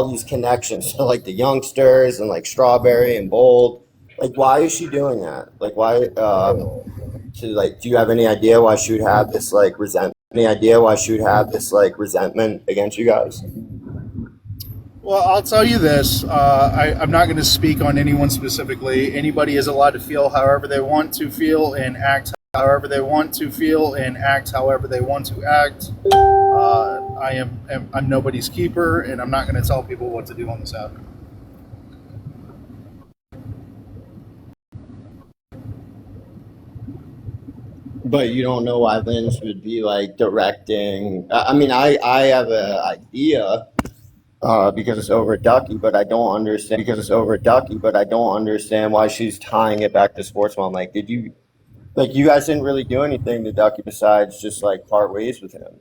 these connections to like the youngsters and like Strawberry and Bold. Like, why is she doing that? Like, why? To like, do you have any idea why she would have this like resentment? Any idea why she would have this like resentment against you guys? Well, I'll tell you this. I'm not going to speak on anyone specifically. Anybody is allowed to feel however they want to feel and act however they want to feel and act however they want to act. I'm nobody's keeper, and I'm not going to tell people what to do on this app. But you don't know why Lynch would be like directing. I mean, I have an idea because it's over Ducky, but I don't understand why she's tying it back to Sports Mom. Like, did you like you guys didn't really do anything to Ducky besides just like part ways with him?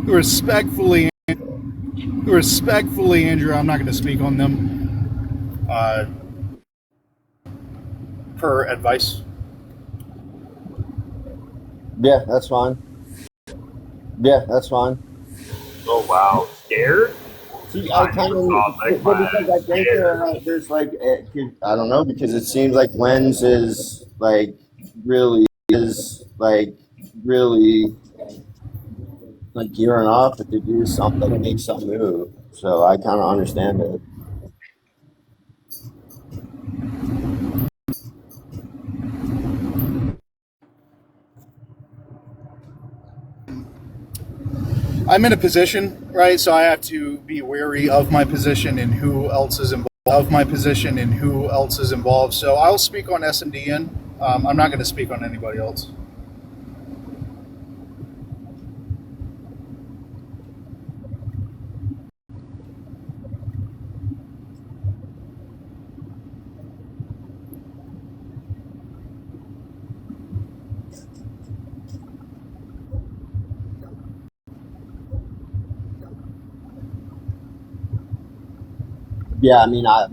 Respectfully, Andrew, I'm not going to speak on them. Per advice. Yeah, that's fine. Yeah, that's fine. Oh wow, scared? See, I kind of because I think there's like I don't know, because it seems like Lens is like really like gearing up to do something to make some move. So I kind of understand it. I'm in a position, right? So I have to be wary of my position and who else is involved. So I'll speak on SMDN. I'm not going to speak on anybody else. Yeah, I mean, I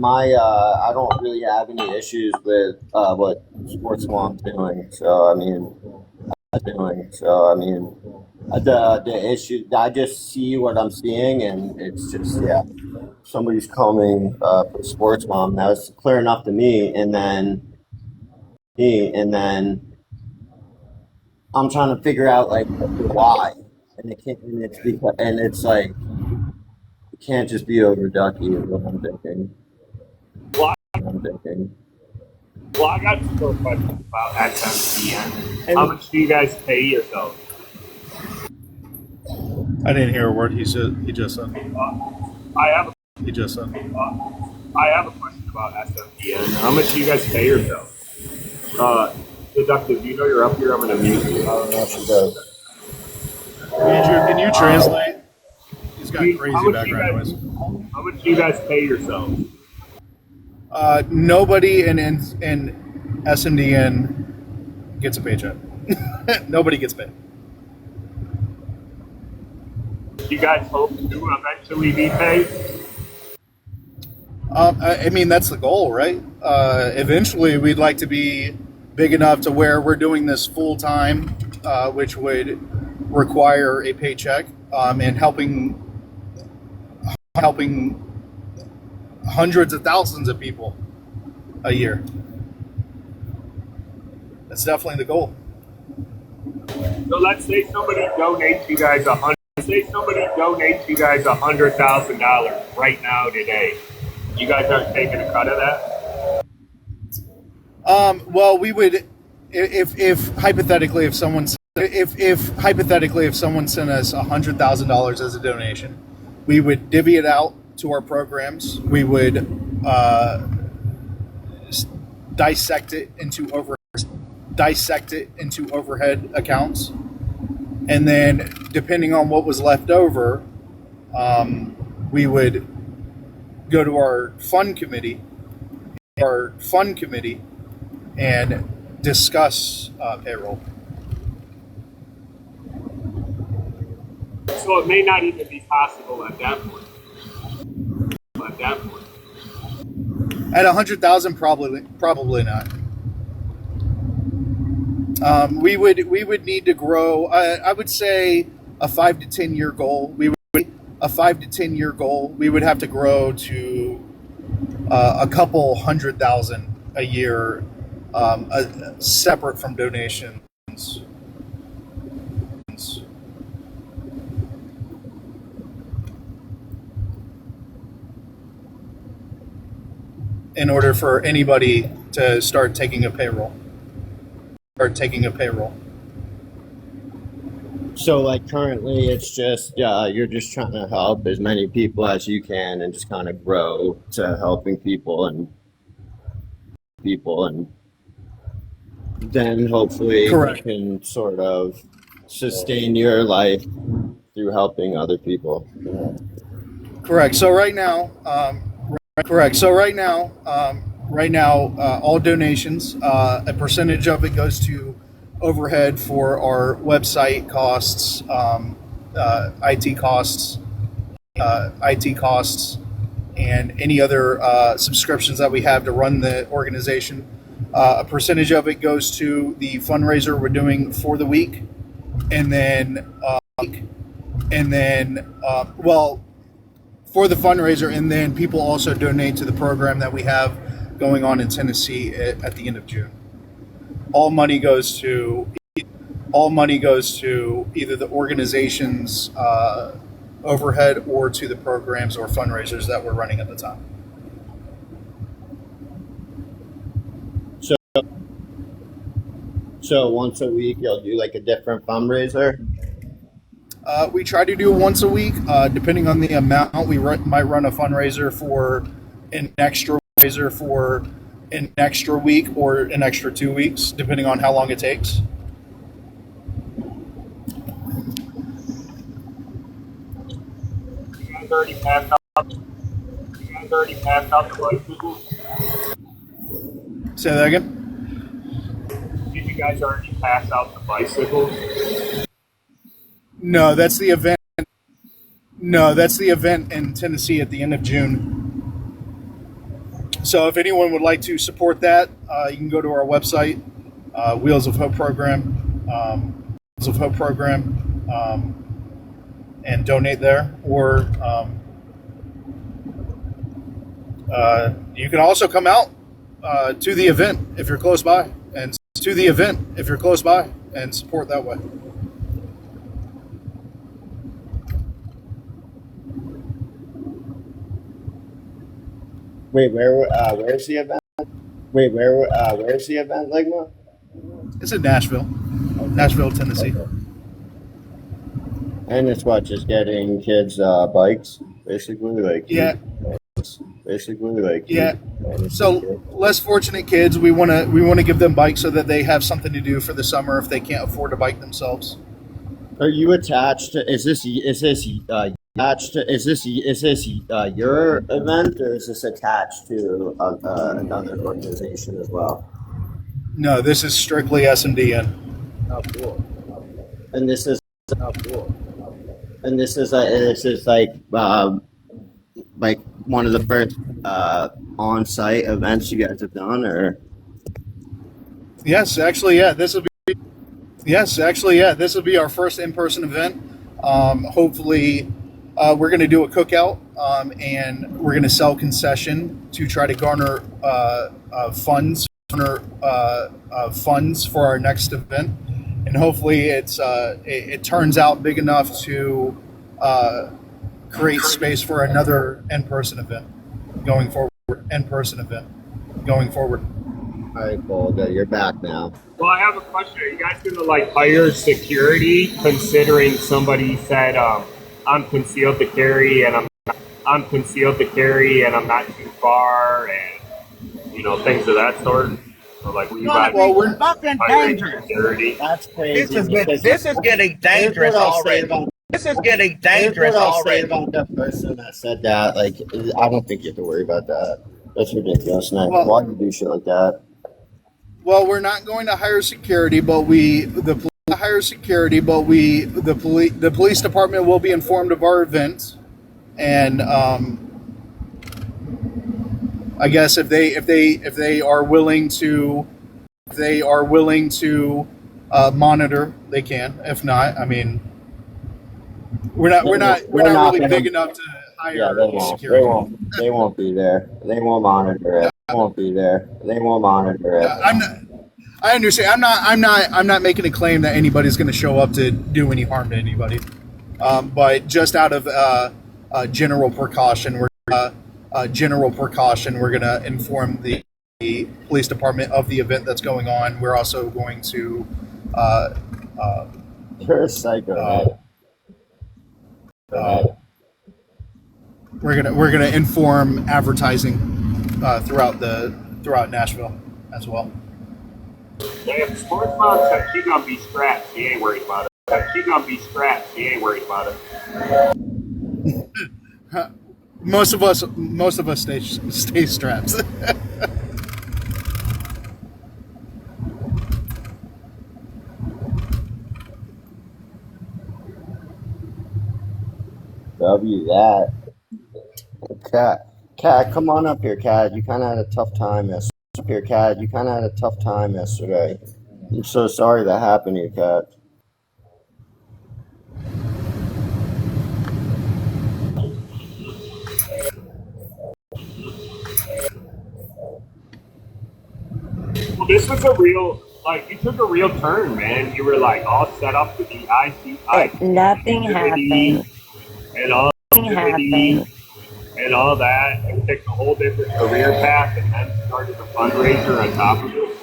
don't really have any issues with what Sports Mom's doing. So I mean, the issue, I just see what I'm seeing, and it's just somebody's coming for Sports Mom. That was clear enough to me, and then I'm trying to figure out like why, and it's like. It can't just be over Ducky is what I'm thinking. Well, I got some more questions about SMDN. How much do you guys pay yourselves? I didn't hear a word he said. He just said. I have a question about SMDN. How much do you guys pay yourselves? Deductive, you know you're up here. I'm going to mute you. I don't know if she does. Andrew, can you translate? He's got crazy background noise. How much do you guys pay yourselves? Nobody in SMDN gets a paycheck. Nobody gets paid. Do you guys hope to eventually be paid? I mean, that's the goal, right? Eventually, we'd like to be big enough to where we're doing this full time, which would require a paycheck, and helping hundreds of thousands of people a year. That's definitely the goal. So let's say somebody donates you guys $100 say somebody donates you guys $100,000 right now today. You guys aren't taking a cut of that? Well, we would, if hypothetically, if someone sent us $100,000 as a donation, we would divvy it out to our programs. We would dissect it into overhead accounts, and then depending on what was left over, we would go to our fund committee and discuss payroll. So it may not even be possible at that point. At 100,000, probably not. We would need to grow. I would say a 5 to 10 year goal. We would have to grow to a couple 100,000 a year, separate from donations. In order for anybody to start taking a payroll. So, like, currently it's just you're just trying to help as many people as you can and just kind of grow to helping people and then hopefully Correct. you can sort of sustain your life through helping other people. Correct. So right now, all donations, a percentage of it goes to overhead for our website costs, IT costs, and any other subscriptions that we have to run the organization. A percentage of it goes to the fundraiser we're doing for the week, and then for the fundraiser, and then people also donate to the program that we have going on in Tennessee at the end of June. All money goes to either the organization's overhead or to the programs or fundraisers that we're running at the time. So once a week you'll do like a different fundraiser? We try to do it once a week, depending on the amount. We might run a fundraiser for an extra week or an extra 2 weeks, depending on how long it takes. You guys already passed out the bicycles? Say that again? Did you guys already pass out the bicycles? No, that's the event. No, that's the event in Tennessee at the end of June. So if anyone would like to support that, you can go to our website, Wheels of Hope Program, and donate there. Or you can also come out to the event if you're close by, and support that way. Wait, where's the event? Where's the event, Ligma? It's in Nashville, Tennessee. Okay. And it's what, just getting kids bikes, basically, like Yeah. Basically, like Yeah. So less fortunate kids, we want to give them bikes so that they have something to do for the summer if they can't afford a bike themselves. Are you attached to? Is this attached to? Is this your event, or is this attached to another organization as well? No, this is strictly SMDN. Oh, cool. And this is like one of the first on-site events you guys have done, or? Yes, actually, yeah. This will be our first in-person event. Hopefully, we're going to do a cookout, and we're going to sell concession to try to garner funds for our next event. And hopefully, it turns out big enough to create space for another in-person event going forward. All right, Bolga, you're back now. Well, I have a question. Are you guys going to like hire security, considering somebody said I'm concealed to carry and I'm concealed to carry and I'm not too far, and you know, things of that sort? So like, will you guys we're fucking dangerous. Security? That's crazy. This is getting dangerous already. This is getting dangerous already. About that person that said that, like, I don't think you have to worry about that. That's ridiculous, Nick. Why do you do shit like that? Well, we're not going to hire security, but the police department will be informed of our event, and I guess if they are willing to monitor, they can. If not, I mean, we're not really big enough to hire security. They won't be there. They won't monitor it. They won't be there. They won't monitor it. I understand. I'm not making a claim that anybody's going to show up to do any harm to anybody. But just out of general precaution, we're going to inform the police department of the event that's going on. We're also going to. You're a psycho. We're gonna inform advertising throughout Nashville as well. If Sports Mom said she gonna be scrapped, she ain't worried about it. If she gonna be scrapped, she ain't worried about it. Most of us stay strapped. W that. Cat, come on up here, Cat. You kind of had a tough time yesterday. I'm so sorry that happened to you, Cat. Well, this was a real, like, you took a real turn, man. You were like all set up to be Nothing happened. And all and all that, and picked a whole different career path, and then started a fundraiser on top of it.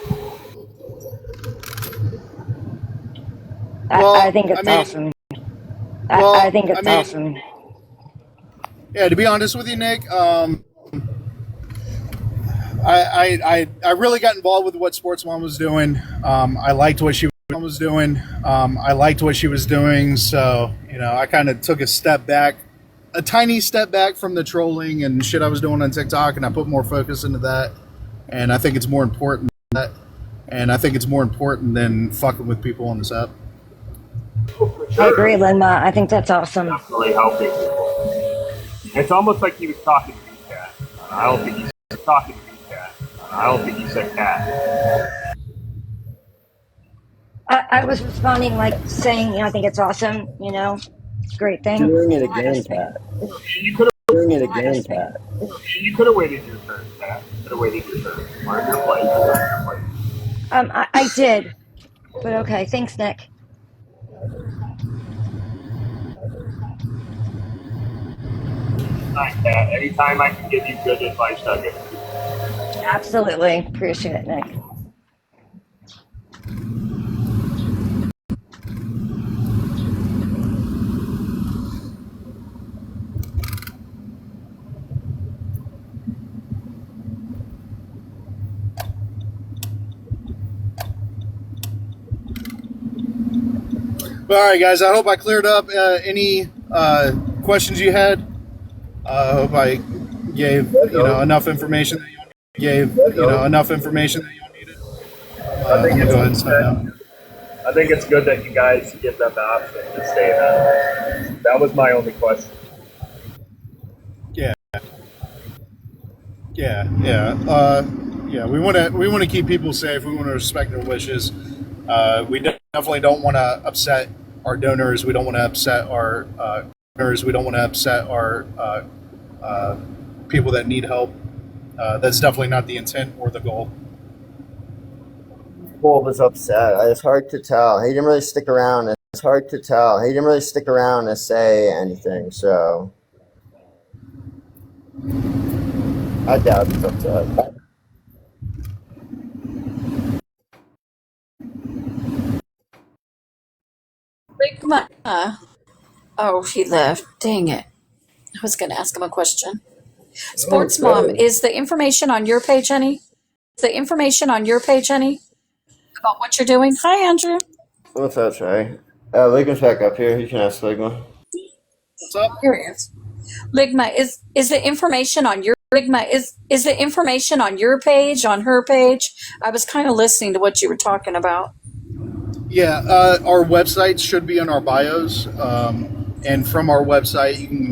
I think it's awesome. I think it's awesome. Yeah, to be honest with you, Nick, I really got involved with what Sports Mom was doing. I liked what she was doing. So, you know, I kind of took a tiny step back from the trolling and shit I was doing on TikTok, and I put more focus into that. And I think it's more important than fucking with people on this app. I agree, Linma. I think that's awesome. Definitely helping people. It's almost like he was talking to me, Cat. I don't think he was talking to me, Cat. I don't think he said Cat. I was responding like saying, you know, I think it's awesome, you know, great thing. Doing it again, Cat. You could Cat. You could have waited your turn, Cat. You could have waited your turn. Learn your place. I did, but okay. Thanks, Nick. Cat. Anytime I can give you good advice, I'll give it to you. Absolutely. Appreciate it, Nick. All right, guys. I hope I cleared up any questions you had. I hope I gave enough information that you needed. I think it's good. I think it's good that you guys give them the option to stay in. That was my only question. Yeah. We want to keep people safe. We want to respect their wishes. We definitely don't want to upset our donors. We don't want to upset our donors. We don't want to upset our people that need help. That's definitely not the intent or the goal. Bull was upset. It's hard to tell. He didn't really stick around. It's hard to tell. He didn't really stick around to say anything, so I doubt he's upset. Oh, he left. Dang it. I was going to ask him a question. Sports Mom, is the information on your page, honey? Is the information on your page, honey? About what you're doing? Hi, Andrew. What's up, Trey? Ligma's back up here. You can ask Ligma. What's up? Here he is. Ligma, is the information on your is the information on your page, on her page? I was kind of listening to what you were talking about. Yeah, our website should be in our bios, and from our website you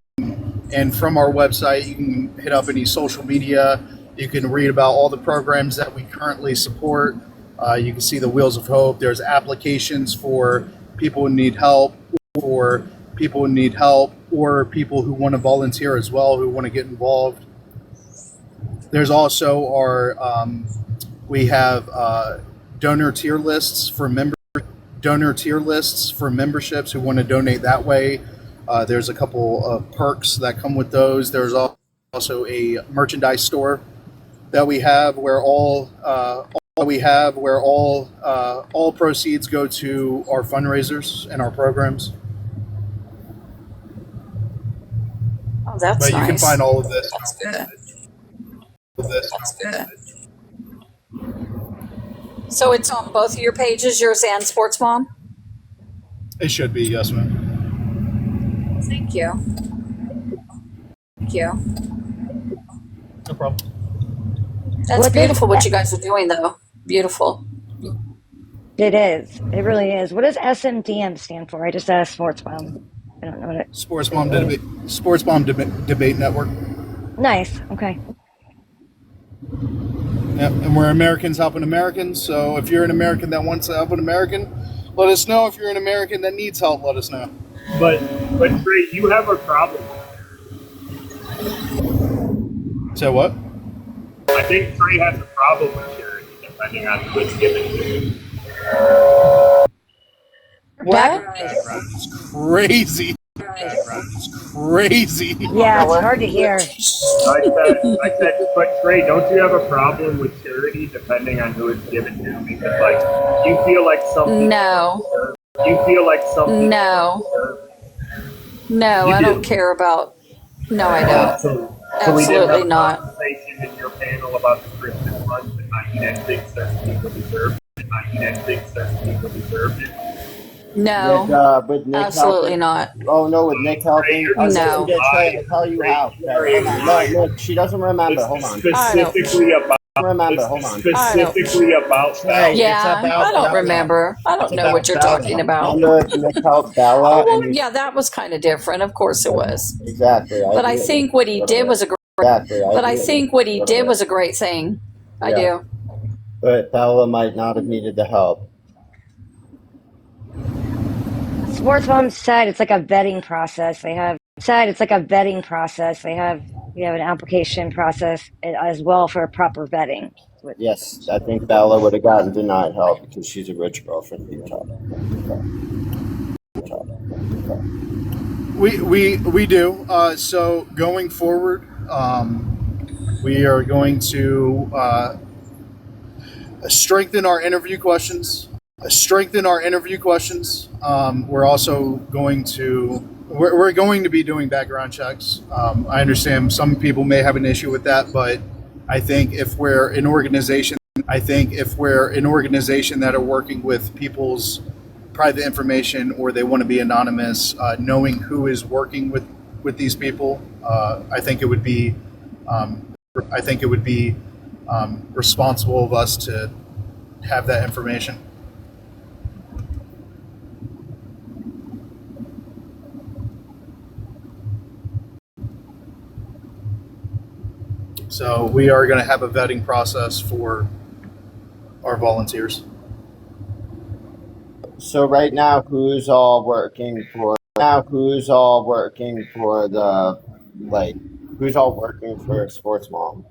can hit up any social media. You can read about all the programs that we currently support. You can see the Wheels of Hope. There's applications for people who need help, or people who want to volunteer as well, who want to get involved. There's also our we have donor tier lists for memberships who want to donate that way. There's a couple of perks that come with those. There's also a merchandise store that we have where all proceeds go to our fundraisers and our programs. Oh, that's But nice. you can find all of this. That's good. That's good. So it's on both of your pages, yours and Sports Mom? It should be, yes, ma'am. Thank you. Thank you. No problem. That's beautiful what you guys are doing, though. Beautiful. It is. It really is. What does SMDM stand for? I just asked Sports Mom. I don't know what it. Sports Mom Debate Network. Nice. Okay. Yep, and we're Americans helping Americans. So if you're an American that wants to help an American, let us know. If you're an American that needs help, let us know. But Trey, you have a problem. So what? I think Trey has a problem with charity, depending on who it's given to. What? It's crazy. It's crazy. Yeah, it's hard to hear. I said, but Trey, don't you have a problem with charity, depending on who it's given to? Because, like, you feel like something. No. You feel like something. No. No, I don't care about. No, I don't. So we didn't have Absolutely a not. conversation in your panel about the Christmas funds and how you didn't think certain people deserved it. No. With Nick Absolutely helping. not. Oh no, with Nick helping. No. I'll tell you how. No, Nick, she doesn't remember. Hold on. Specifically about. Remember, hold on. Specifically about that. Yeah, I don't remember. I don't know what you're talking about. Remember Nick helped Bella? Oh, well, yeah, that was kind of different. Of course it was. Exactly. But I think what he did was a great. Exactly. But I think what he did was a great thing. I do. But Bella might not have needed the help. Sports Mom said it's like a vetting process. They have an application process as well for a proper vetting. Yes, I think Bella would have gotten denied help because she's a rich girl from Utah. We do. So going forward, we are going to strengthen our interview questions. We're also going to we're going to be doing background checks. I understand some people may have an issue with that, but I think if we're an organization that are working with people's private information or they want to be anonymous, knowing who is working with these people, I think it would be responsible of us to have that information. So we are going to have a vetting process for our volunteers. So right now, who's all working for Sports Mom?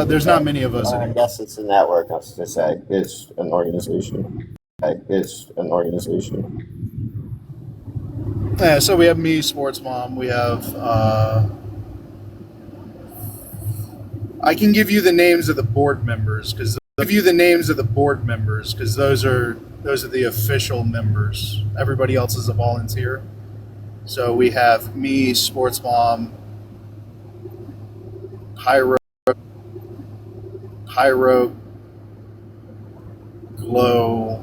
There's not many of us I anymore. guess it's a network, I was to say. It's an organization. It's an organization. Yeah, so we have me, Sports Mom. We have. I can give you the names of the board members because those are the official members. Everybody else is a volunteer. So we have me, Sports Mom, Pyro, Glow.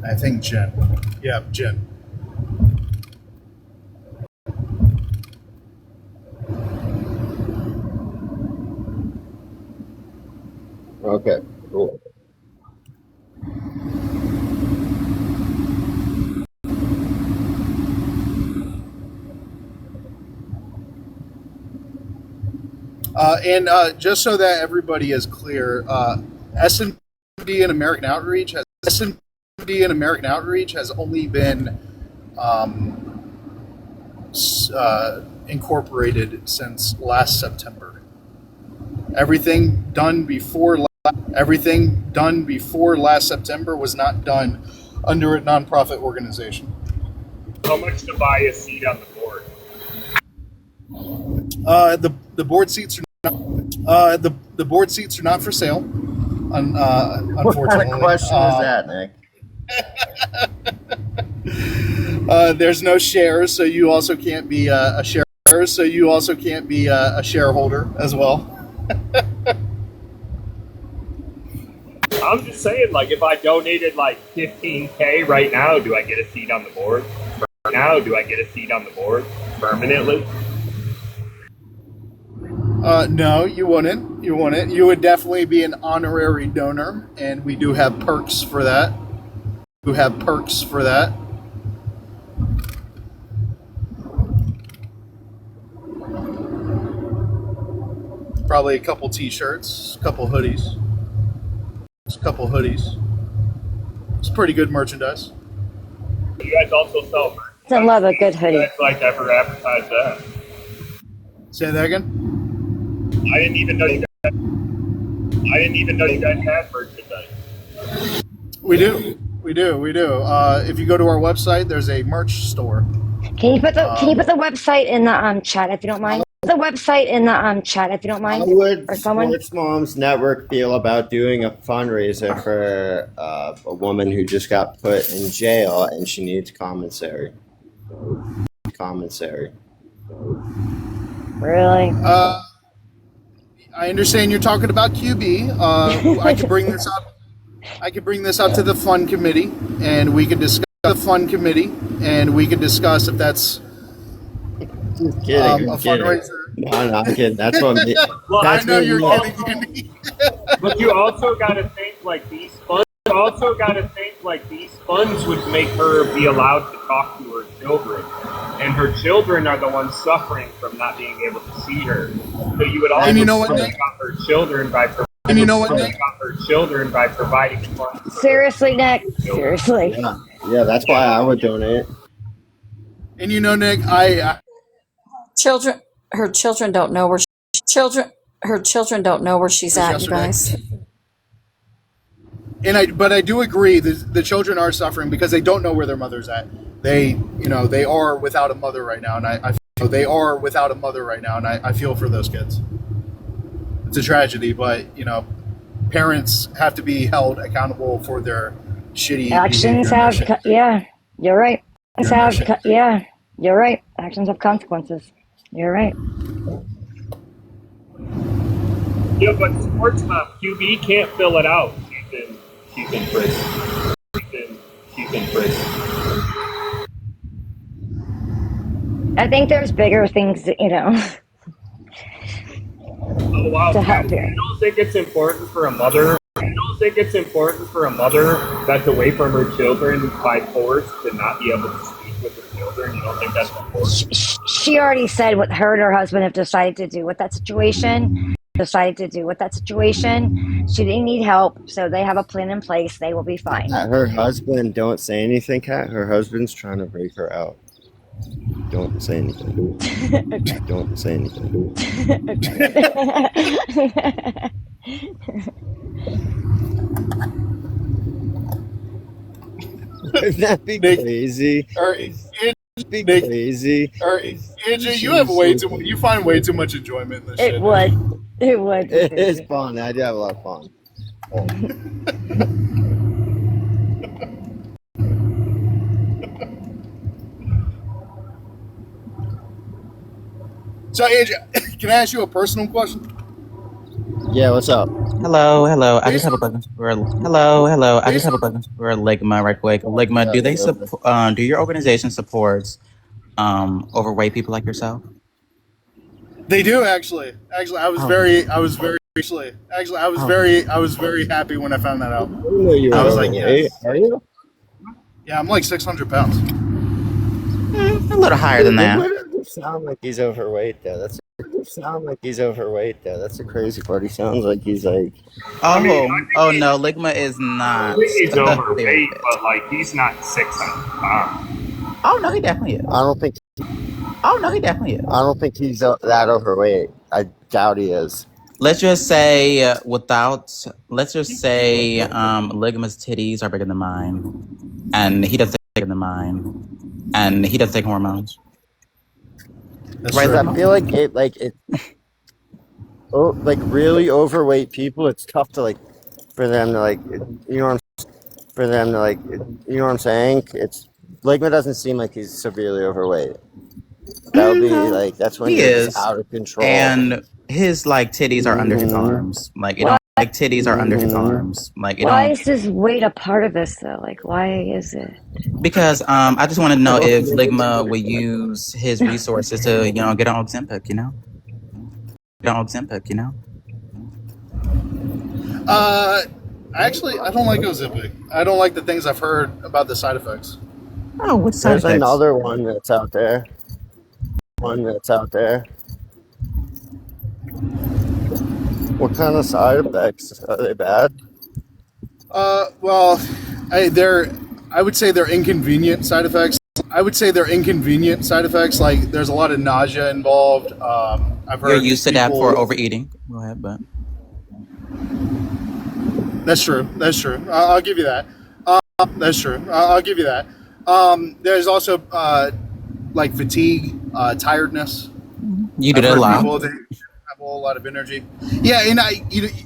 I think Jen. Yeah, Jen. Okay, cool. And just so that everybody is clear, SMD and American Outreach has only been incorporated since last September. Everything done before last September was not done under a nonprofit organization. How much to buy a seat on the board? The board seats are not the board seats are not for sale. Unfortunately, What kind of question is that, Nick? There's no shares, so you also can't be a shareholder as well. I'm just saying, like, if I donated like 15K right now, do I get a seat on the board? Permanently? No, you wouldn't. You would definitely be an honorary donor, and we do have perks for that. Probably a couple t-shirts, a couple hoodies. It's pretty good merchandise. You guys also sell merch. I love a good You hoodie. guys like ever advertise that? Say that again? I didn't even know you guys had merchandise. We do. If you go to our website, there's a merch store. Can you put the website in the chat if you don't mind? The website in the chat if you don't How mind. would Or someone. Sports Moms Network feel about doing a fundraiser for a woman who just got put in jail and she needs commissary? Really? I understand you're talking about QB. I could bring this up. To the fund committee, and we could discuss if that's Just kidding. a I'm kidding. fundraiser. No, I'm kidding. That's what me. Well, I That's know what you're me. kidding, Andy. But you also got to think like these funds would make her be allowed to talk to her children, and her children are the ones suffering from not being able to see her. So you would also And you know what, support Nick? her children by providing funds. Seriously, Nick. Seriously. Yeah, that's why I would donate. And you know, Nick, Her children don't know where she's at, you guys. but I do agree that the children are suffering because they don't know where their mother's at. They are without a mother right now, and I feel for those kids. It's a tragedy, but parents have to be held accountable for their shitty Actions behavior. have. Yeah, you're right. Yeah, you're right. Actions have consequences. You're right. Yeah, but Sports Mom QB can't fill it out. She's in prison. I think there's bigger things, Oh wow! to help You here. don't think it's important for a mother? That's away from her children by force to not be able to speak with her children? You don't think that's important? She already said what her and her husband have decided to do with that situation. She didn't need help, so they have a plan in place. They will be fine. Her husband, don't say anything, Kat. Her husband's trying to break her out. Don't say anything. Don't say anything. Wouldn't that be Nick, crazy? or Be Nick, crazy. or AJ, you have way too. You find way too much enjoyment in this It shit. would. It would. be It is crazy. fun. I do have a lot of fun. So AJ, can I ask you a personal question? Yeah, what's up? Hello. I just Based have a on, question for hello. I just based have a on, question for Ligma right quick. Ligma, Yeah, do they what's up? do your organization supports overweight people like yourself? they do actually. Actually, Oh, oh, I was very happy when I found that I out. didn't know you were I was oh, like, overweight. yes. Are you? Yeah, I'm like 600 pounds. a little higher than Dude, that. Ligma doesn't sound like he's overweight though. That's the crazy part. He sounds like he's like. I mean, I Oh think no, Ligma is I not think he's very overweight, fit. but like he's not 600 pounds. Oh no, he definitely is. I don't think. Oh no, he definitely is. I don't think he's that overweight. I doubt he is. Let's just say Ligma's titties are bigger than mine, and he doesn't take hormones. That's Right, true. I Ligma? feel like really overweight people. It's tough to like for them to like you know what I'm saying. It's Ligma doesn't seem like he's severely overweight. That would be No, like that's when he you're just is, out of control. and his titties are under his arms. Like it Why? don't titties are under his arms. Like it Why don't is his weight a part of this though? Like, why is it? because I just want to know if Ligma would use his resources to get on Ozempic. Actually, I don't like Ozempic. I don't like the things I've heard about the side effects. Oh, what side There's effects? another one that's out there. What kind of side effects are they bad? Well, I would say they're inconvenient side effects. Like there's a lot of nausea involved. I've You're heard used to that for people. overeating. Go ahead, but That's true. I'll give you that. That's true. I'll give you that. There's also like fatigue, tiredness. you do I've that a heard lot. people that have a whole lot of energy. Yeah, and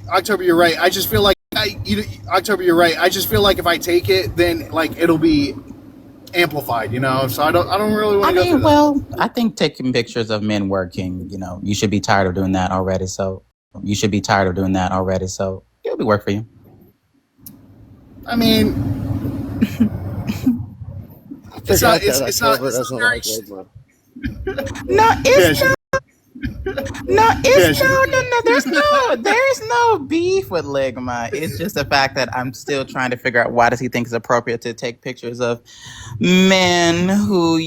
October, you're right. I just feel like October, you're right. I just feel like if I take it, then like it'll be amplified. So I don't really want I to go mean, through that. well, I think taking pictures of men working, you should be tired of doing that already. So it'll be work for you. I mean, I it's not. forgot that It's not. October It's not doesn't very. like Ligma. No, Yeah, it's she, no, yeah, it's she, no. There's no beef with Ligma. It's just the fact that I'm still trying to figure out why does he think it's appropriate to take pictures of men who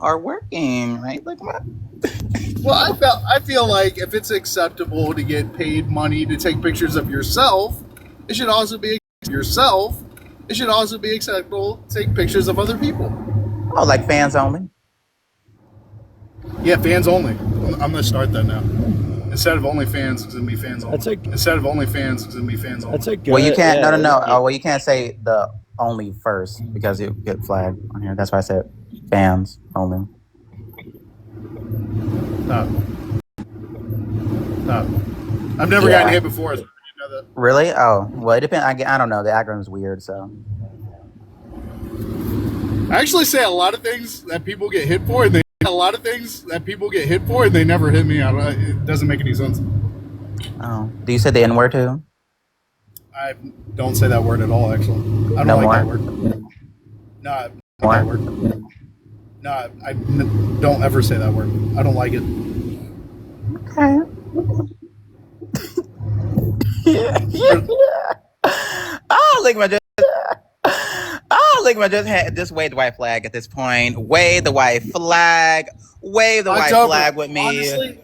are working, right, Ligma? well, I feel like if it's acceptable to get paid money to take pictures of yourself, it should also be acceptable to take pictures of other people. Oh, like fans only. Yeah, fans only. I'm gonna start that now. Instead of OnlyFans, it's gonna be fans only. That's a That's a good. Well, you can't. yeah. No. Oh, well, you can't say the only first because you get flagged on here. That's why I said fans only. No. I've never gotten hit before. So you know that. Really? Oh, well, it depends. I don't know. The acronym's weird, so. I actually say a lot of things that people get hit for, and they never hit me. It doesn't make any sense. Oh, do you say the N word too? I don't say that word at all. Actually, I don't No like more. that word. No, I don't like that word. No, I don't ever say that word. I don't like it. Okay. Ligma just wave the white flag at this point. Wave the white flag. Wave the white October, flag with me.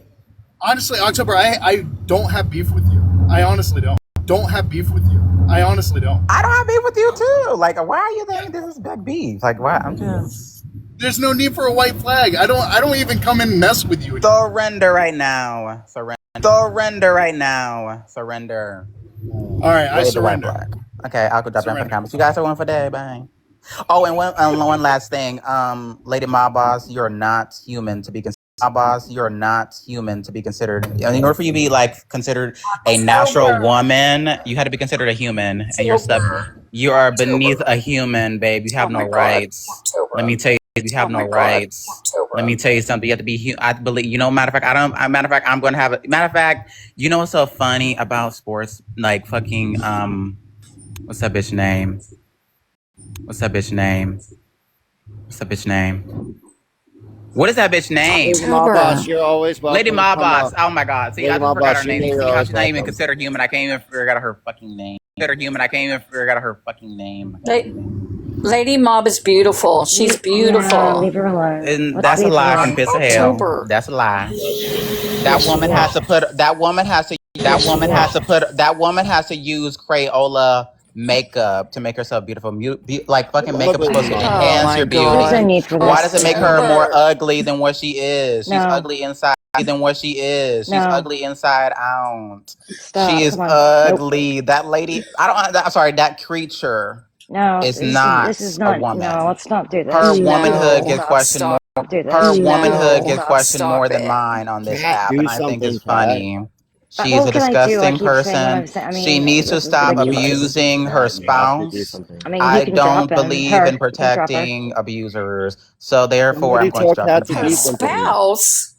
honestly, October, I don't have beef with you. I honestly don't. I don't have beef with you too. Like, why are you thinking this is big beef? Like, why? I'm just There's no need for a white flag. I don't even come and mess with you. surrender right now. Surrender. All right, I Wave the white surrender. flag. Okay, I'll go drop down for the comments. You guys are one for day. Bye. Oh, and one last thing. Lady Mob Boss, you're not human to be considered. Mob Boss, you're not human to be considered. In order for you to be like considered a natural woman, you had to be considered a human, and you're stuck. You are beneath a human, babe. You have no rights. Let me tell you. You have no rights. Let me tell you something. You have to be. I believe. You know. Matter of fact, I don't. Matter of fact, I'm going to have a. Matter of fact, you know what's so funny about sports? Like fucking. What's that bitch name? What's that bitch name? What's that bitch name? What is that bitch name? Lady Mob Boss, you're always welcome. Lady Mob to come Boss. up. Oh my god. See, Lady I just Mob forgot Boss, her name. you're See how always she's not even welcome. considered human. I can't even figure out her fucking name. Consider human. I can't even figure out her fucking name. Lady Mob is beautiful. She's Yeah, beautiful. leave her alone. And Let's that's a leave her lie from alone. Piss of Hell. October. That's a lie. Yes, That she woman is. has to put. That woman has to. That Yes, she woman has is. to put. That woman has to use Crayola makeup to make herself beautiful. Like fucking makeup is supposed to Oh enhance my your There's no beauty. god. need for Why this. does it make her more October. ugly than what she is? She's No, ugly inside than what she is. She's no. ugly inside out. She Stop. is Come on. Nope. ugly. That lady. I'm sorry. That creature No, is this not is a not. No, woman. let's not do Her this. womanhood gets No. questioned more. Stop. Do Her this. womanhood gets No. questioned more Stop than it. mine on this Cat, app, do and I think something, it's Cat. funny. She is What a can I do? I disgusting keep saying what I'm person. saying. I She mean, needs to this is stop You have to, ridiculous. abusing her Cat, you have to do spouse. something. I mean, you I can drop don't him. believe in Her. You can drop her. protecting abusers, so therefore Somebody I'm going to tell drop Cat the to Her do panel. something. spouse?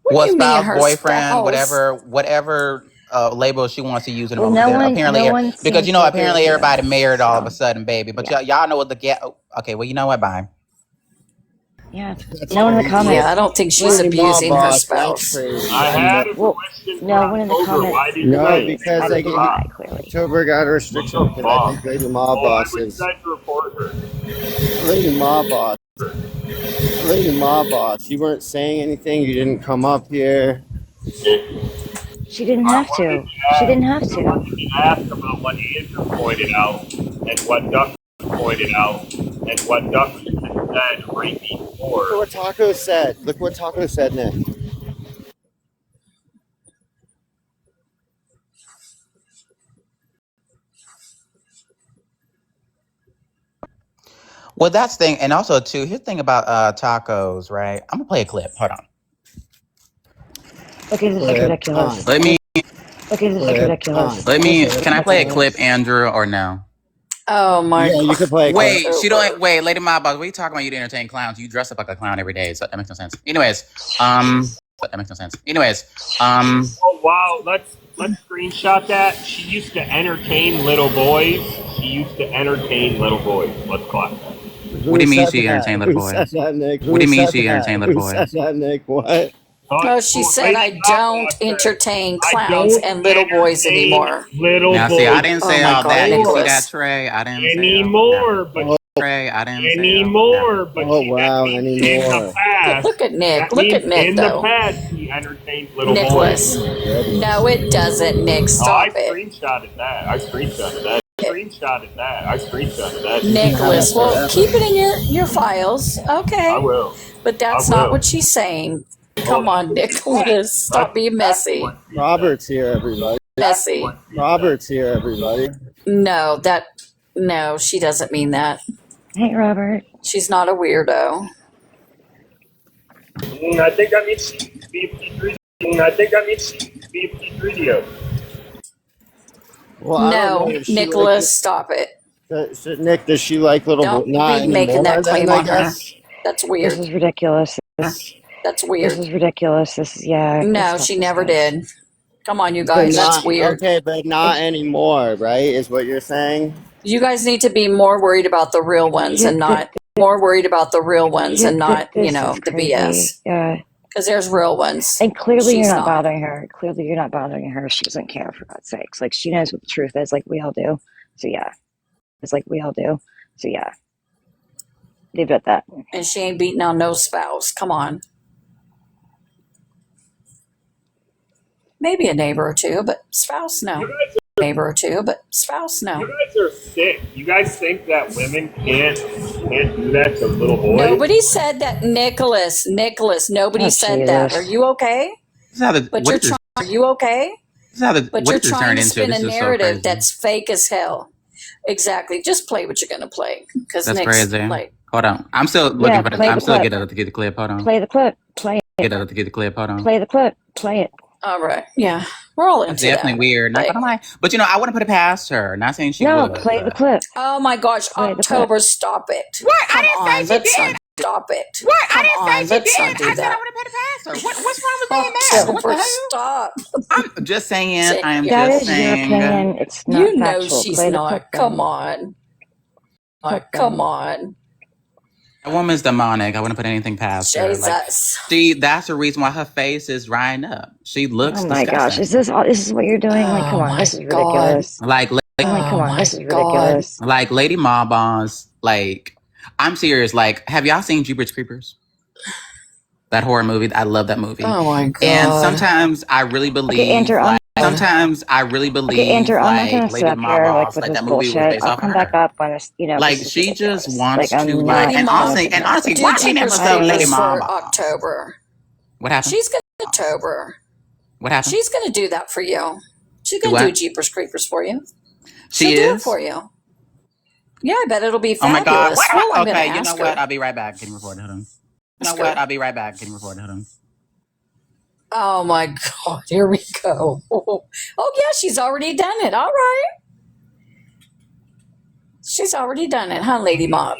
What do What you mean spouse, her boyfriend, spouse? whatever label she wants to use in the Well, moment. Apparently, no one because seems to agree apparently with you. everybody married all of a So, sudden, baby. But yeah. y'all know what the get. Okay, well you know what? Bye. Yeah. That's No one in the crazy. Yeah, I comments. don't think she's Lady Mob abusing her Boss, that's spouse. crazy. I I'm had not, a Well, question for no one in the October. Why comments did you no, guys agrees. because That they is a gave lie, clearly. October got a what restriction the because I fuck? think Lady Mob Oh, why Boss would you is guys report her? Lady Mob Boss. Lady Mob Boss. You weren't saying anything. You didn't come up here. She didn't Why, have why did to. you She ask? didn't have Why to. did you ask about what Andrew pointed out and what Duck pointed out and what Duck said right Look before? at what Taco said. Look what Taco said, Nick. Well, that's the thing, and also too. Here's the thing about tacos, right? I'm gonna play a clip. Hold on. Okay, this is Clip ridiculous. time. Let me. Okay, this is Clip ridiculous. time. Can I play a Ridiculous. clip, Andrew, or no? Oh my Yeah, you god. can play a clip. Wait, she don't. October. Wait, Lady Mobboss, what are you talking about? You to entertain clowns. You dress up like a clown every day, so that makes no sense. Anyways, that makes no sense. Anyways, Oh wow, let's screenshot that. She used to entertain little boys. She used to entertain little boys. Let's clap. what do you mean said she that? entertained little Who said boys? that, Nick? What do you mean said she that? entertained little Who boys? said that, Nick? What? Oh, she said I Lady don't Mobboss said, entertain I clowns don't and little boys entertain anymore. little Now, see, I boys didn't Oh say my all god, that. You see that, Nicholas. Trey? I didn't say all that. anymore, but Trey, I didn't say all that. anymore. But Oh, she, wow, that means in the anymore. past. Look at Nick. That Look means at Nick in the though. past she entertained little Nicholas. boys. No, it doesn't, Nick. Oh, I Stop it. screenshotted that. I screenshotted that. I screenshotted that. Nicholas. Well, keep it in your files. I Okay. will. But that's I not will. what she's saying. Come on, Nicholas. Stop being messy. Robert's here, everybody. Messy. Robert's here, everybody. No, she doesn't mean that. Hey, Robert. She's not a weirdo. I think I means 53. I think I means 53. Well, I don't No, know if she Nicholas, stop it. Nick, does she like little Don't boys? Not be making anymore, that claim then, I on her. guess. That's This weird. is ridiculous. That's This weird. is ridiculous. This is, yeah. No, Stop she this, never guys. did. Come on, you But guys. That's not weird. okay, but not anymore, right? Is what you're saying? You guys need to be more worried about the real ones and not more worried about the real ones and not, This is the crazy. BS. Yeah. Because there's real ones. And clearly She's you're not not. bothering her. Clearly you're not bothering her. She doesn't care, for God's sakes. Like, she knows what the truth is, like we all do. So, yeah. It's like we all do. So, yeah. Leave it at that. And she ain't beating on no spouse. Come on. Maybe a neighbor or two, but spouse, no. Neighbor or two, but spouse, no. You guys are sick. You guys think that women can't do that to little boys? Nobody said that, Nicholas. Nobody Oh, said that. Jesus. Are you okay? But you're trying. Are you okay? This is how the, But what you're did this trying turn to into? spin a This is so narrative crazy. that's fake as hell. Exactly. Just play what you're gonna play, because That's Nick's crazy. like, Hold on. I'm still looking Yeah, for the. play I'm the still clip. getting out to get the clip. Hold on. Play the clip. Play it. Get out to get the clip. Hold on. Play the clip. Play it. all right, yeah, we're all That's into definitely that. weird. Not Like, gonna lie. But you know, I wouldn't put it past her. Not saying she No, would. play the But clip. oh my gosh, Play the clip. October, stop it. what? I Come didn't on, say she let's did. not stop it. What? I Come didn't on, say she let's did. not do I said I that. wouldn't put it past her. What's wrong with being mad? What the October, hell? stop. I'm just saying. I am That just is your saying. opinion. It's not You know factual. she's Play the not. clip. Come Then. on. Clip. Come Then. on. That woman's demonic. I wouldn't put anything past her. Like, Jesus. see, that's the reason why her face is drying up. She looks Oh my gosh! disgusting. Is this all? This is what you're doing? Like, come Oh on, this my is God. ridiculous. Like, Like, come Oh on, this my is God. ridiculous. like Lady Ma Boss. Like, I'm serious. Like, have y'all seen Jeepers Creepers? That horror movie. I love that movie. Oh my And God. sometimes I really Okay, believe, Andrew. I'm like, sometimes I really okay, believe, Andrew. I'm not gonna like, sit Lady up Ma here like Boss, with like this that movie was bullshit. based I'll off of come back her. up when this. You know, Like, this is she just ridiculous. wants Like, to, I'm like, not Lady and Ma, honestly, gonna sit here. do why we never Jeepers say Lady Creepers Ma for Boss? October. What happened? She's going to October. What happened? She's going to do that for you. She's Do going to do what? Jeepers Creepers for you. She She'll do it is? for you. Yeah, I bet it'll be Oh my God. fabulous. What? Well, I'm going to Okay, you know ask what? her. I'll be right back. Getting recorded. Hold on. You know Ask what? her. I'll be right back. Getting recorded. Hold on. Oh my God, here we go. Oh, yeah, she's already done it. All right. She's already done it, huh, Lady Mob?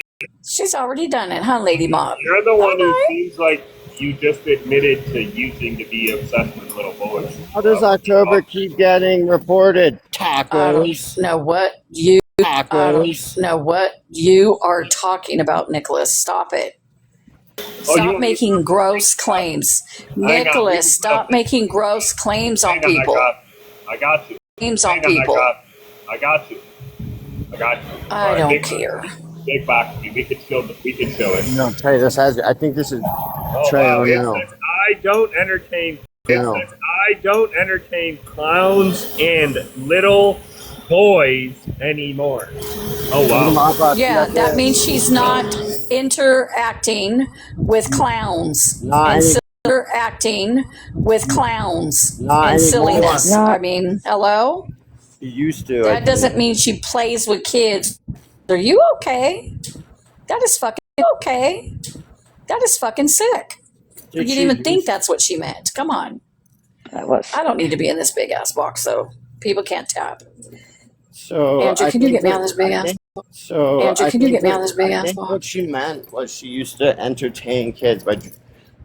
She's already done it, huh, Lady Mob? You're the All one who right. seems like you just admitted to using to be obsessed with little boys. How does October keep getting reported? I don't Tacos. know what you. I don't Tacos. know what you are talking about, Nicholas. Stop it. Oh, you Stop want me to making gross claims. hang on? We can Nicholas, put stop up. making gross claims on Hang on, people. I got you. Claims on Hang on, people. I got you. All I right, don't care. big box. We can show it. No, Trey, this has. I think this is Oh Trey. wow! Oh It no, says, I don't entertain. It no. says, I don't entertain clowns and little boys anymore. Oh wow! Yeah, that means she's not interacting with clowns Not and any, interacting with clowns not and anymore. silliness. Not. I mean, hello? She used to. I That think. doesn't mean she plays with kids. Are you okay? That is fucking okay. That is fucking sick. You Did didn't she even use? think that's what she meant. Come on. That was. I don't need to be in this big ass box though. People can't tap. So Andrew, I can you think get me that. on this big I ass think. box? So Andrew, I can you think get me that. on this big I ass think what box? she meant was she used to entertain kids by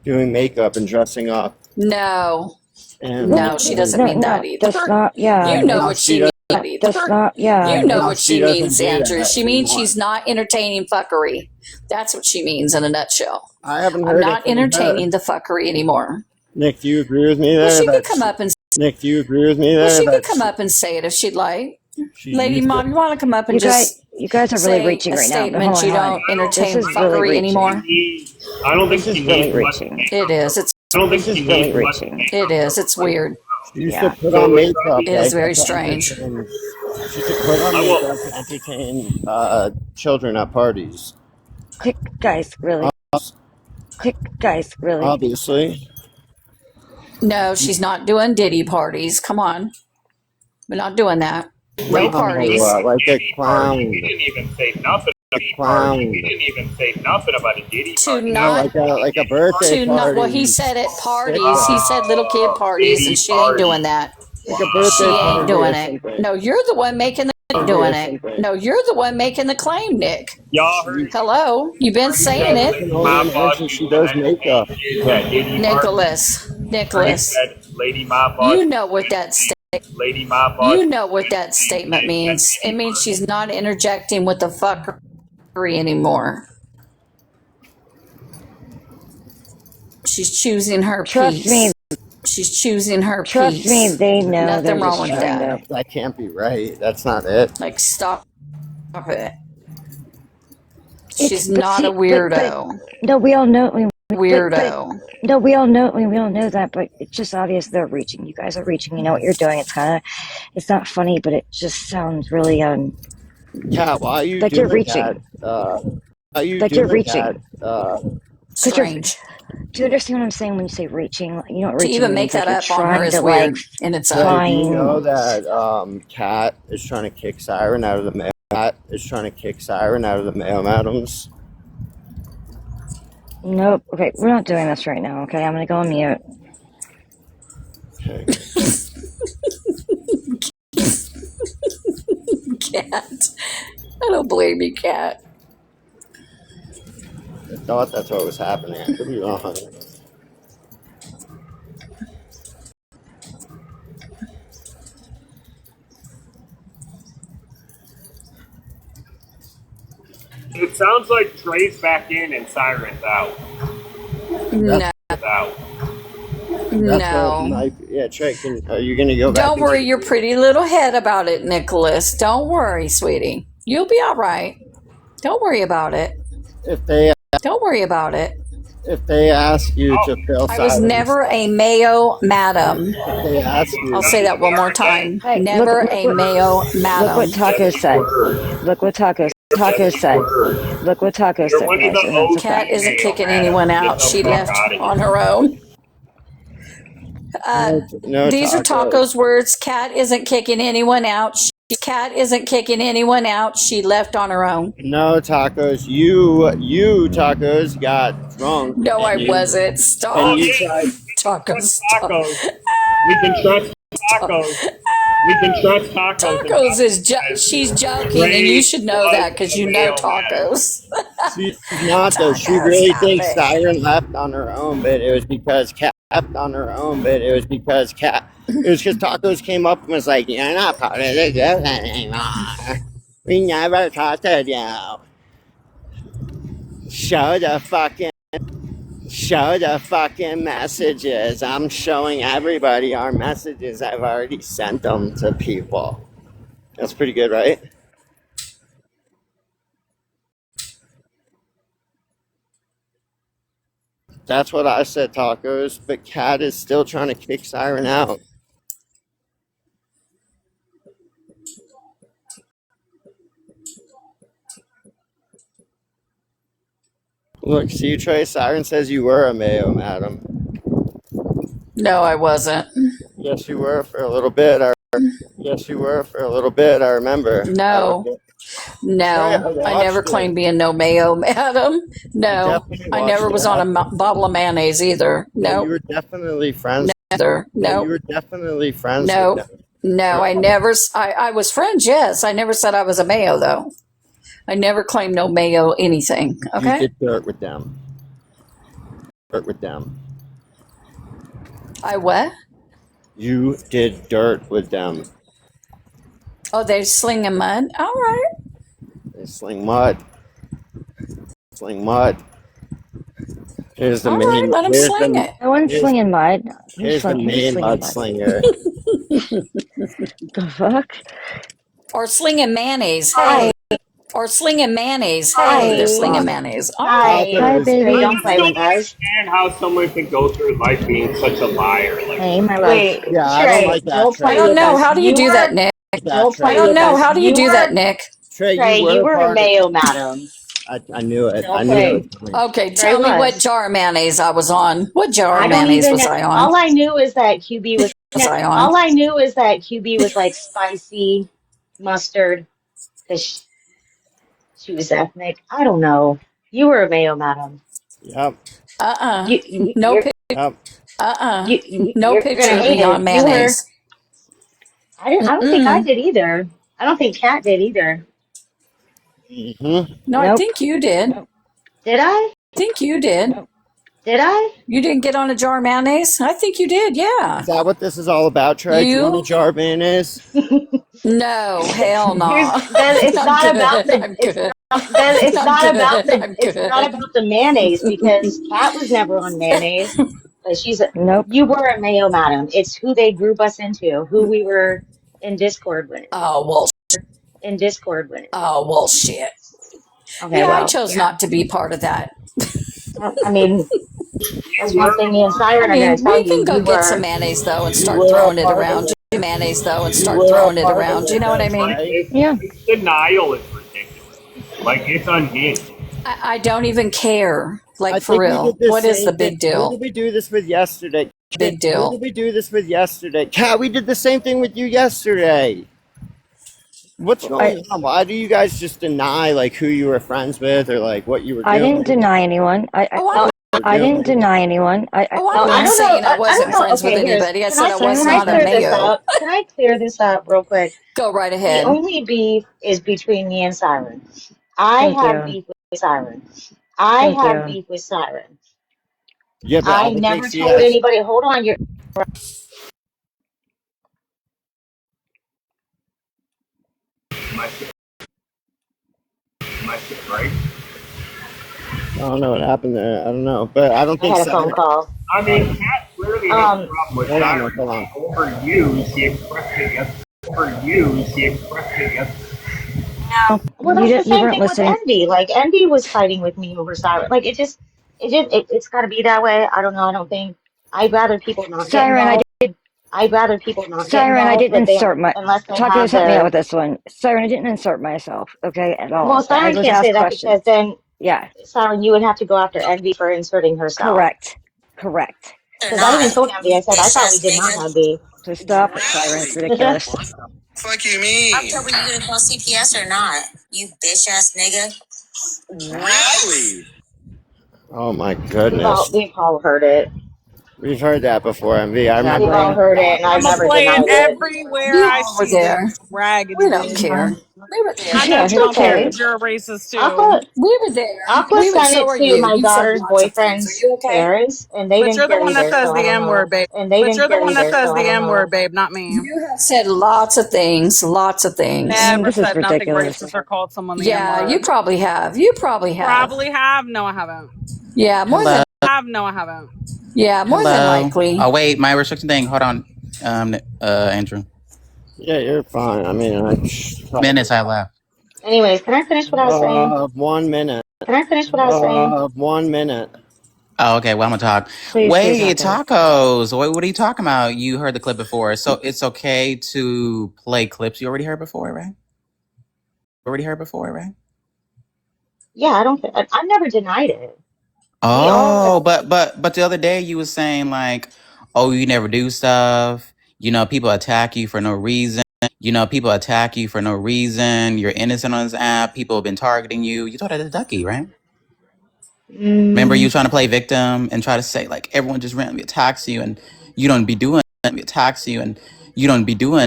doing makeup and dressing up. No. And No, she doesn't mean that either. That's not. Yeah. You know now what she she means doesn't. either. That's not. Yeah. You know Now what she she doesn't means, do Andrew. that She means anymore. she's not entertaining fuckery. That's what she means in a nutshell. I haven't I'm heard it not from her. entertaining the fuckery anymore. Nick, do you agree with me Well, there? she could That come up and Nick, do you agree with me well, there? she could That come up and say it if she'd like. she Lady used to. Mom, you want to come up and just You guys are really say reaching a right now. But statement hold on, you hold on. don't This entertain is really fuckery reaching. anymore? I don't think This is she really needs much. reaching. It is. It's I don't think This she is really needs much. reaching. it is. It's weird. She used Yeah. to put So on we're makeup trying It is like very to strange. entertain. She used to put on I will. makeup to entertain children at parties. Quick, guys, really. Quick, guys, really. Obviously, No, she's not doing Diddy parties. Come on. We're not doing that. No Wait, parties. like a Diddy party. clown, We didn't even say nothing a about a Diddy party. We clown. didn't even say nothing about a Diddy To party. No, not like a birthday to not well he party. said at parties. Like He said little kid parties Diddy and she ain't doing party. that. a She birthday ain't party doing or it. something. No, you're the one making the Party doing or it. something. No, you're the one making the claim, Nick. Y'all heard Hello? You've been saying said it. She Lady can only Ma Boss imagine she used to does entertain makeup. kids at Diddy parties. Nicholas. Nick Nicholas. said Lady Ma Boss. You know what that Lady Ma Boss. you know what that statement means. It means she's not interjecting with the fuckery anymore. She's choosing her Trust me. peace. She's choosing her Trust peace. me. They know. Nothing They're wrong just with trying that. to. That can't be right. That's not it. Like stop it. It's She's but not see, a weirdo. no, we all know. Weirdo. No, we all know. We all know that. But it's just obvious they're reaching. You guys are reaching. You know what you're doing. It's kind of. It's not funny, but it just sounds really Kat, why are you like you're doing reaching. that? Why are you Like you're doing reaching. that? Strange. Do you understand what I'm saying when you say reaching? You know what To reaching even means? make that Like you're up on her trying is to weird in its Trey, own. do you know find. that Kat is trying to kick Siren out of the mail? Kat is trying to kick Siren out of the mail, madams. Nope. Okay, we're not doing this right now. Okay, I'm gonna go on mute. Okay. Cat. I don't blame you, Cat. I thought that's what was happening. I could be wrong. It sounds like Trey's back in and Siren's out. No. Out. No. Yeah, Trey, are you going to go back? Don't worry your pretty little head about it, Nicholas. Don't worry, sweetie. You'll be all right. Don't worry about it. Don't worry about it. If they ask you to fill I was Siren, never a Mayo madam. if they ask you, I'll say that one more time. Hey, Never look a what- Mayo Look madam. what Taco said. Look what Taco said. Look what Taco said, one of guys. the And that's a OG Cat fact. isn't kicking Mayo anyone madam. out. Get the She fuck left outta here. on her own. no These are tacos. Taco's words. Cat isn't kicking anyone out. Cat isn't kicking anyone out. She left on her own. No tacos. You tacos got drunk. No, I and you- wasn't. Stop. And you tried. Tacos. Stop. Tacos. We can trust tacos. We can trust tacos. Tacos is she's joking, and you should know that because you know tacos. She's not though. She Tacos, really stop thinks it. Siren left on her own, but it was because Cat left on her own. But it was because Tacos came up and was like, "You're not part of the group anymore. We never trusted you. Show the fucking messages. I'm showing everybody our messages. I've already sent them to people." That's pretty good, right? That's what I said, Tacos. But Cat is still trying to kick Siren out. Look, see, Trey, Siren says you were a Mayo, madam. No, I wasn't. Yes, you were for a little bit. Yes, you were for a little bit. I remember. No. No, I never claimed being no Mayo madam. No, definitely I never watched was it. on a bottle of mayonnaise either. Yeah, No, you were definitely friends. neither. Yeah, No, you were definitely friends No. with them. no, I never. I was friends. Yes, I never said I was a Mayo though. I never claimed no Mayo anything. You Okay. did dirt with them. Dirt with them. I what? You did dirt with them. Oh, they're slinging mud. All right. They sling mud. Sling mud. Here's the All main. right. Let them here's sling the, it. No one's Here's- slinging mud. Here's the main mud slinger. The fuck? Or slinging mayonnaise. Hi. Hey. Or slinging mayonnaise. Hi. Hey, they're slinging mayonnaise. All Hi. right. Hi, baby. Don't play with us. And how someone can go through life being such a liar. Like, Hey, my love. Wait, Yeah, I Trey, don't like that. don't Trey. I play don't with know. us. How do you do that, Nick? Don't Trey. I play don't with know. us. How do you do that, Nick? Trey, Trey, you were a part of- Mayo madam. I knew it. Don't I knew play. it. was coming. Okay, Trey tell me was. what jar of mayonnaise I was on. What jar I of don't mayonnaise even. was I on? All I knew is that QB was. Was I on? All I knew is that QB was like spicy mustard because she was ethnic. I don't know. You were a Mayo madam. Yep. No you're- pic. Yep. No you're picture gonna of hate me it. on mayonnaise. I don't think I did either. I don't think Kat did either. Mm-hmm. No, I Nope. think you did. Did I? I think you did. Did I? You didn't get on a jar of mayonnaise? I think you did, yeah. Is that what this is all about, Trey? Do you You? want a jar of mayonnaise? No, hell no. It's I'm not good. about the. I'm It's good. it's I'm not good. about the. I'm It's good. not about the mayonnaise because Kat was never on mayonnaise. But she's. Nope. You were a Mayo madam. It's who they group us into. Who we were in Discord with. Oh, well, In Discord with. oh, well, shit. Okay. Yeah, well, I chose not to be part of that. I mean, that's one thing me and Siren I are mean, going to tell we can you. go You get were. some mayonnaise, though, and start were a throwing it part of around. it. Just mayonnaise, though, and You start were a throwing it part of around. it, You know what I mean? Trey. Yeah. denial is ridiculous. Like, it's unhinged. I don't even care. Like I for think we real. did the What is the same thing. big Who deal? did we do this with yesterday? Big Who deal. did we do this with yesterday? Kat, we did the same thing with you yesterday. What's going on? Why do you guys just deny like who you were friends with or like what you were I didn't doing? deny anyone. Oh, I didn't deny anyone. I I wasn't don't know. saying I I wasn't don't know. friends with Okay, here's. anybody. I said I was Can I not a clear this Mayo. up? Can I clear this up real quick? Go right The ahead. only beef is between me and Siren. I Thank have you. beef with Siren. I Thank have you. beef with Siren. Yeah, but I I don't never think she told has. anybody. Hold on, you're My shit, my shit, right? I don't know what happened there. I don't know, but I don't I think had a phone Siren. call. I mean, Kat clearly has a problem with Hold on, Siren. hold on. Over you, she expressed it yes. For you, she expressed it yes. No, Well, you that's the didn't. You same weren't thing with listening. Envy. Like Envy was fighting with me over Siren. Like it's got to be that way. I don't know. I don't think. I'd rather people not get Siren, involved. I'd rather people not get Siren, I involved, didn't but they insert my. unless they Tucker, have just help me out with their. this one. Siren, I didn't insert myself. Okay, at Well, all. I Siren was can't say asked that questions. because then Yeah, Siren, you would have to go after Envy for inserting herself. correct. Because I even told Envy, I said I thought we did not have beef. So stop it, Siren. It's ridiculous. Fuck you mean? October, you gonna call CPS or not? You bitch ass nigga. Really? Oh my goodness. We've all heard it. We've heard that before, MV. I We've remember. all heard it, and I've I'm gonna never play it denied it. everywhere You I were see there. this raggedy We don't bitch. care. We were there. I know It's you don't care okay. because you're a racist too. We were there. Aqua We were. sent So it are to you. my You said daughter's lots of things. Are boyfriend's you okay? parents, and they But didn't you're the care one that either. says So I the don't M word, know. babe. And they But didn't you're the care one that either. says So I the don't M know. word, babe, not me. You have said lots of things. Lots of things. Never This is said nothing ridiculous. racist or called someone the M Yeah, word. you probably have. You probably have. Probably have. No, I haven't. Yeah, more Hello. than. No, I haven't. Yeah, more than Hello. likely. Oh wait, my restriction thing. Hold on, Andrew. Yeah, you're fine. I mean, Minutes I left. Anyways, can I finish what I was saying? 1 minute. Can I finish what I was saying? 1 minute. Oh, okay. Well, I'm gonna talk. Please do, Wait, Tucker. tacos. Wait, what are you talking about? You heard the clip before, so it's okay to play clips you already heard before, right? Yeah, I don't. I've never denied it. Oh, but the other day you was saying like, oh, you never do stuff. You know, people attack you for no reason. You're innocent on this app. People have been targeting you. You thought that a ducky, right? Remember you trying to play victim and try to say like everyone just randomly attacks you and you don't be doing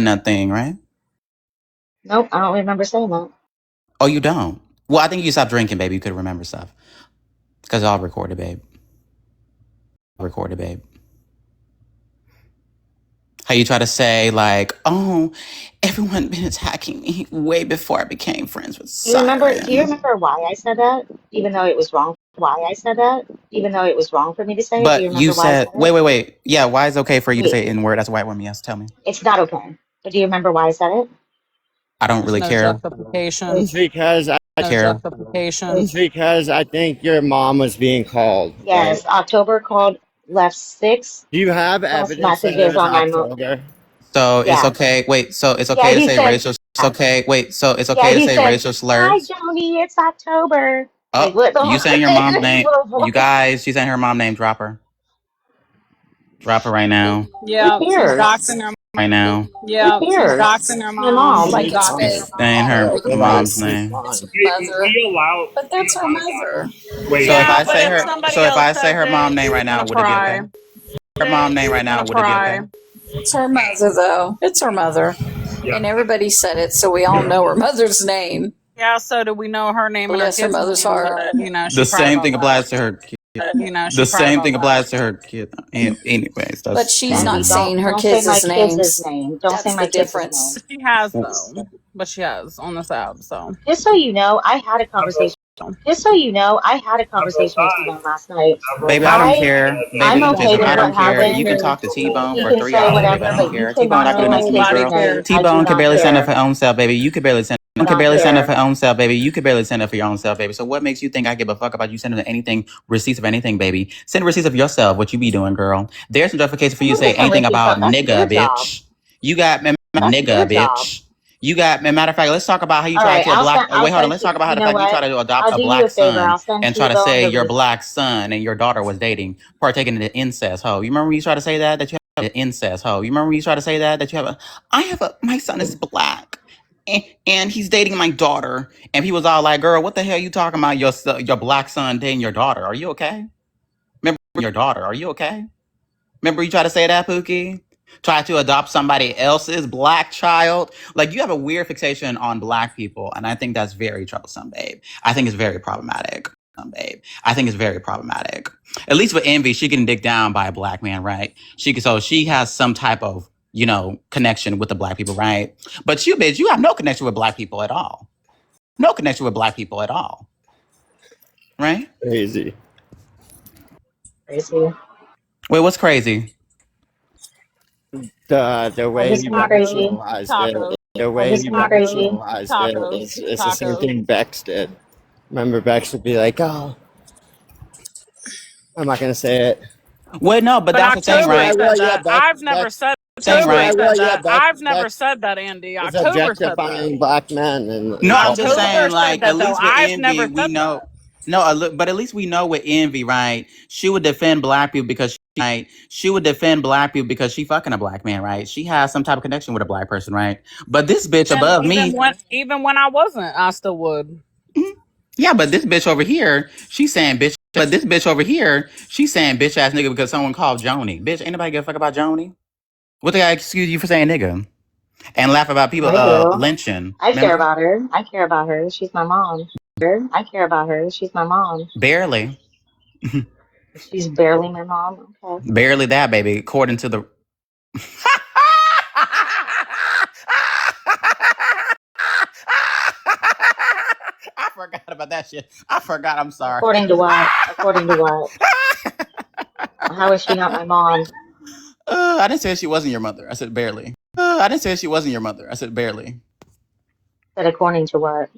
nothing, right? Nope, I don't remember saying that. Oh, you don't? Well, I think you stopped drinking, baby. You could remember stuff. Because I'll record it, babe. How you try to say like, oh, everyone been attacking me way before I became friends with Siren. Do you remember why I said that? Even though it was wrong. Why I said that? Even though it was wrong for me to say it. Do you But remember you why I said, said it? wait. Yeah, why is it okay for you to Wait, say N-word as a white woman? Yes, tell me. it's not okay. But do you remember why I said it? I don't There's really no care. justification. It's because Justification. I think your mom was being called. Yes, Right? October called, left 6 Do you have plus evidence that it messages was on my October? So it's Yeah. okay. Wait, so it's Yeah, okay to he say said. racial. It's okay. Wait, so it's Yeah, okay to he say said, racial "Hi, slurs. Joni, it's October." Like Oh, what the you fuck? saying your mom's name? Little boy. You guys, she's saying her mom name. Drop her. Drop her right now. Yeah, Who she's cares? doxing her. Right now. Yeah, Who she's cares? doxing her It's my mom. mom. Like She's it's doxing been. her She's saying mom. her You're mom's right. name. It's her We mother. allow. But that's her mother. Wait. So if Yeah, I but say if her, somebody so if I else say says her mom name right it, now, I'm would it be okay? Her mom name right now, would it be okay? It's her mother, though. It's her mother. Yeah. And everybody said it, so we all know her mother's name. Yeah, so do we know her name and her Bless her kid's mother's name? heart. But, you know, The she's proud same about thing that. applies to her kid. You know, The she's proud same about thing that. applies to her kid. Anyways, But that's she's fine. not saying her Don't say my kids' kids' names. name. Don't say That's my the kids' difference. name. She has, though. But she has on this app, so. Just so you know, I had a conversation. Just so you know, I had a conversation with T-Bone last night. Baby, I don't care. I'm Baby, okay with I don't what care. You happened. can talk to T-Bone He for can 3 say hours, baby. I whatever, don't but you care. T-Bone got cannot good say my enough to me, kids' girl. name. I do T-Bone can not barely stand up care. for her own self, baby. You can barely stand. Do Can not barely stand up for care. her own self, baby. You can barely stand up for your own self, baby. So what makes you think I give a fuck about you sending anything, receipts of anything, baby? Send receipts of yourself. What you be doing, girl? There's no justification for you to say anything about nigga, bitch. You got That's nigga, your job. bitch. You got, matter of fact, let's talk about how you All tried right, to a black. I'll Wait, hold on. send Let's you. talk about how You the know fact you what? tried to adopt I'll a do you a black favor. son I'll send and you try to the say your release. black son and your daughter was dating, partaking in the incest. Ho, you remember when you tried to say that you have an incest? Ho, you remember when you tried to say that you have a. I have a. My son is black. And he's dating my daughter, and he was all like, "Girl, what the hell you talking about? Your black son dating your daughter? Are you okay? Remember your daughter? Are you okay? Remember you tried to say that, Pookie? Try to adopt somebody else's black child. Like you have a weird fixation on black people, and I think that's very troublesome, babe. I think it's very problematic, babe. I think it's very problematic. At least with Envy, she can dig down by a black man, right? So she has some type of connection with the black people, right? But you, bitch, you have no connection with black people at all. No connection with black people at all, right? Crazy. Crazy. Wait, what's crazy? The I way just he been crazy. rationalized Tacos. it, the I way just he been crazy. rationalized it Tacos. is the same Tacos. thing Bex did. Remember, Bex would be like, "Oh, I'm not gonna say it." Wait, no, but But that's the thing, October right? said that. I've never said. Thing, October right? said that. I've never Bex said that, Andy. is October said that. objectifying black men and No, I'm just October saying, said like, that at though. least with I've Envy, never we said know. that. No, but at least we know with Envy, right? She would defend black people because she would defend black people because she fucking a black man, right? She has some type of connection with a black person, right? But this bitch And above me, even when I wasn't, I still would. yeah, but this bitch over here, she's saying bitch. But this bitch over here, she's saying bitch ass nigga because someone called Joni. Bitch, ain't nobody give a fuck about Joni. What they gotta excuse you for saying nigga and laugh about people I do. lynching? I care Remember? about her. I care about her. She's my mom. I care about her. She's my mom. Barely. She's barely my mom. Okay. Barely that, baby. According to the. I forgot about that shit. I forgot. I'm sorry. According to what? According to what? How is she not my mom? I didn't say she wasn't your mother. I said barely. I didn't say she wasn't your mother. I said barely. Said according to what?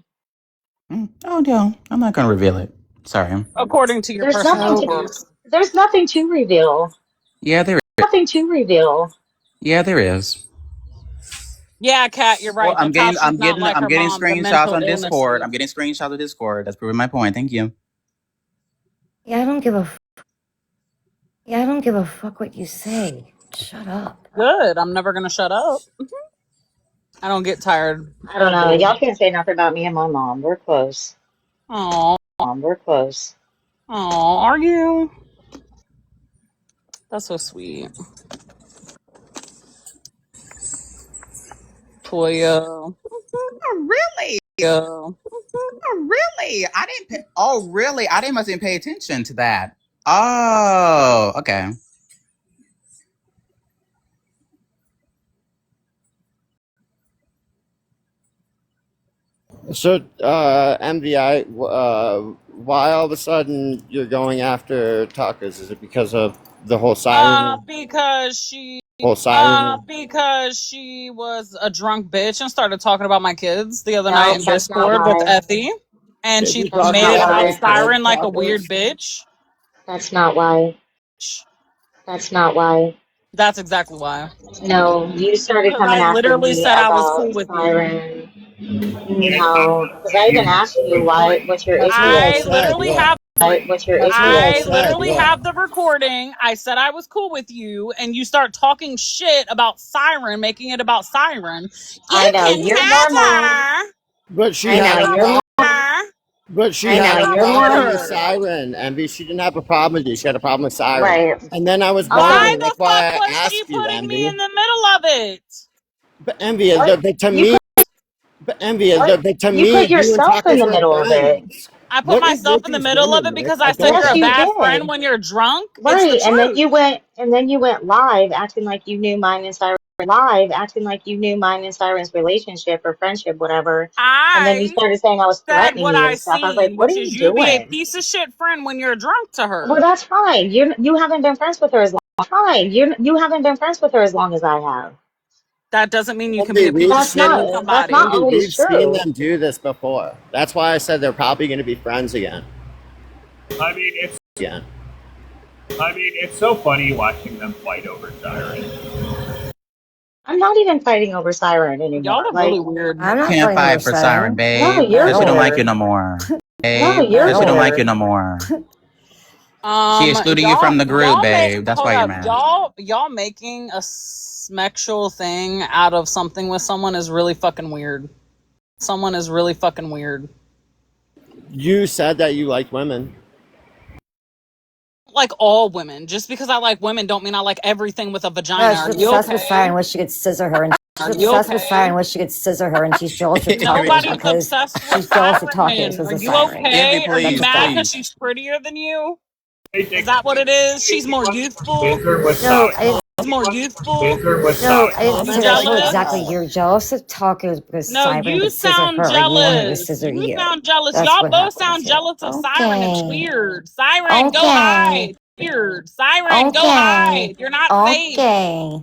Oh no, I'm not gonna reveal it. Sorry. According to your There's personal nothing to. beliefs. There's nothing to reveal. Yeah, there is. Nothing to reveal. Yeah, there is. Yeah, Kat, you're Well, right. That's how she's not like I'm her getting mom. The screenshots mental on illness Discord. state. I'm getting screenshots of Discord. That's proving my point. Thank you. Yeah, I don't give a. Yeah, I don't give a fuck what you say. Shut up. Good. I'm never gonna shut up. I don't get tired. I don't know. Y'all can't say nothing about me and my mom. We're close. Oh, We're close. oh, are you? That's so sweet. Toya. Really? Yeah. Really? I didn't. Oh, really? I didn't must pay attention to that. Oh, okay. So, MVI, why all of a sudden you're going after Tuckers? Is it because of the whole siren? Because she Whole siren? because she was a drunk bitch and started talking about my kids the other night No, in that's not Discord with why. Effie. And Did she you That's talk made not it about about your why. kids, Siren like a weird Tuckers? bitch. That's not why. That's not why. That's exactly why. No, you started Because coming I after literally me said I was cool about with you. Siren. No, because I even asked you what's your That's what issue I I with said, literally look. have what's your That's issue what I with I said, literally look. have the recording. I said I was cool with you, and you start talking shit about Siren, making it about Siren. I You know can you're have more mad. her. But she I had know a you're more. problem. But she I had know a you're problem more. with Siren, Envy. She didn't have a problem with you. She had a problem with Siren. Right. And then I was Why bothering. Okay. the That's why fuck I was she asked you, putting me Envy. in the middle of it? But Envy, What? but to You me, put what? but to You me, put you and yourself in Tuckers the were middle of it. friends. I put What is myself with in the these middle of women, it Nick? because I I said don't you're Yes, a you bad understand. friend did. when you're drunk. It's the Right. truth. And then you went live acting like you knew mine and Siren live acting like you knew mine and Siren's relationship or friendship, whatever. And then you I started saying I was said threatening what you I and stuff. I was like, seen, what are which you is you be a doing? piece of shit friend when you're drunk to Well, her. that's fine. You haven't been friends with her as long. Fine. You haven't been friends with her as long as I have. That doesn't mean you can be Envy, a piece of shit to That's not somebody. always we've seen true. them do this before. That's why I said they're probably going to be friends again. I mean, Again. it's so funny watching them fight over Siren. I'm not even fighting over Siren Y'all anymore. are really weird. I'm not Can't fighting over fight for Siren, Siren. No, babe, you're because she don't like you weird. no more. No, Babe, you're because she don't like weird. you no more. She excluded you from the group, Y'all babe. That's hold why you're up. mad. Y'all making a sexual thing out of something with someone is really fucking weird. Someone is really fucking weird. You said that you like women. Like all women. Just because I like women don't mean I like everything with a No, vagina. she's Are you obsessed with Siren. okay? Wish she could scissor her, and she's Are you obsessed with Siren. okay? Wish she could scissor her, and she's jealous of Tacos Nobody's because obsessed with she's jealous of Tacos Siren. because Are of you Siren. okay? Are you please, mad because please. she's prettier than you? Is that what it is? She's more youthful? Scissor was No, I soft. didn't. She's more youthful? Scissor was No, soft. I didn't You say that. So jealous? exactly, you're jealous of Tacos because No, Siren you could scissor sound her, or you want her to jealous. scissor You you. sound jealous. That's Y'all what both happens sound here. jealous of Siren. It's Okay. weird. Siren, go Okay. hide. Weird. Siren, go Okay. hide. You're not safe. Okay.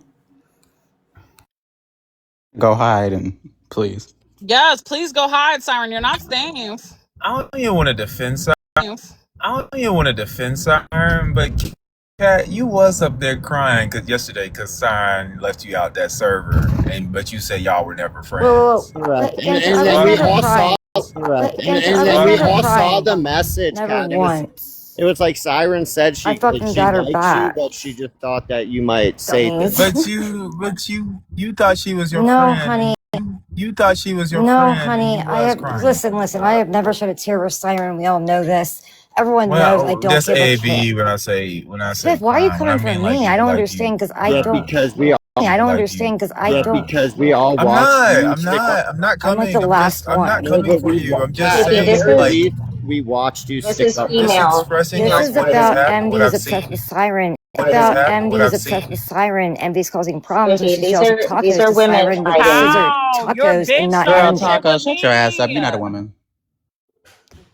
Go hide and please. Yes, please go hide, Siren. You're not safe. I don't even want to defend Siren. I don't even want to defend Siren, but Kat, you was up there crying because Siren left you out that server, but you said y'all were never Whoa, friends. Right. But And Gentle, I then was we never all crying. saw right. But And Gentle, I then was we never all saw crying. the message, Never Kat. once. It was like Siren said I fucking got her likes back. you, but she just thought that you might say Dummies. things. But you thought she was your No, friend. honey. You thought she was your No, friend, and honey. you I was have crying. listen. I have never shed a tear for Siren. We all know this. Everyone knows I Well, don't that's give a AB shit. when I say Steph, why are you crying. When I coming for mean like me? I you don't like you. understand because I Yeah, don't. because we all I don't like understand because I yeah, don't. because we all I'm watched not. you I'm stick not. up. I'm not I'm like coming. the last I'm not one. coming for you. I'm just Kat, AB, at this the saying, is like, least, we watched you this stick is up. just female. expressing This like is what about what Envy is I've obsessed seen. with Siren. What has happened. Envy What is I've obsessed seen. with Siren. Envy's causing problems, and AB, she's jealous of these Tacos are because women Siren would fighting. scissor How? Your Tacos and bitch not started Girl, Envy. shit Taco, with shut your ass up. me. You're not a woman.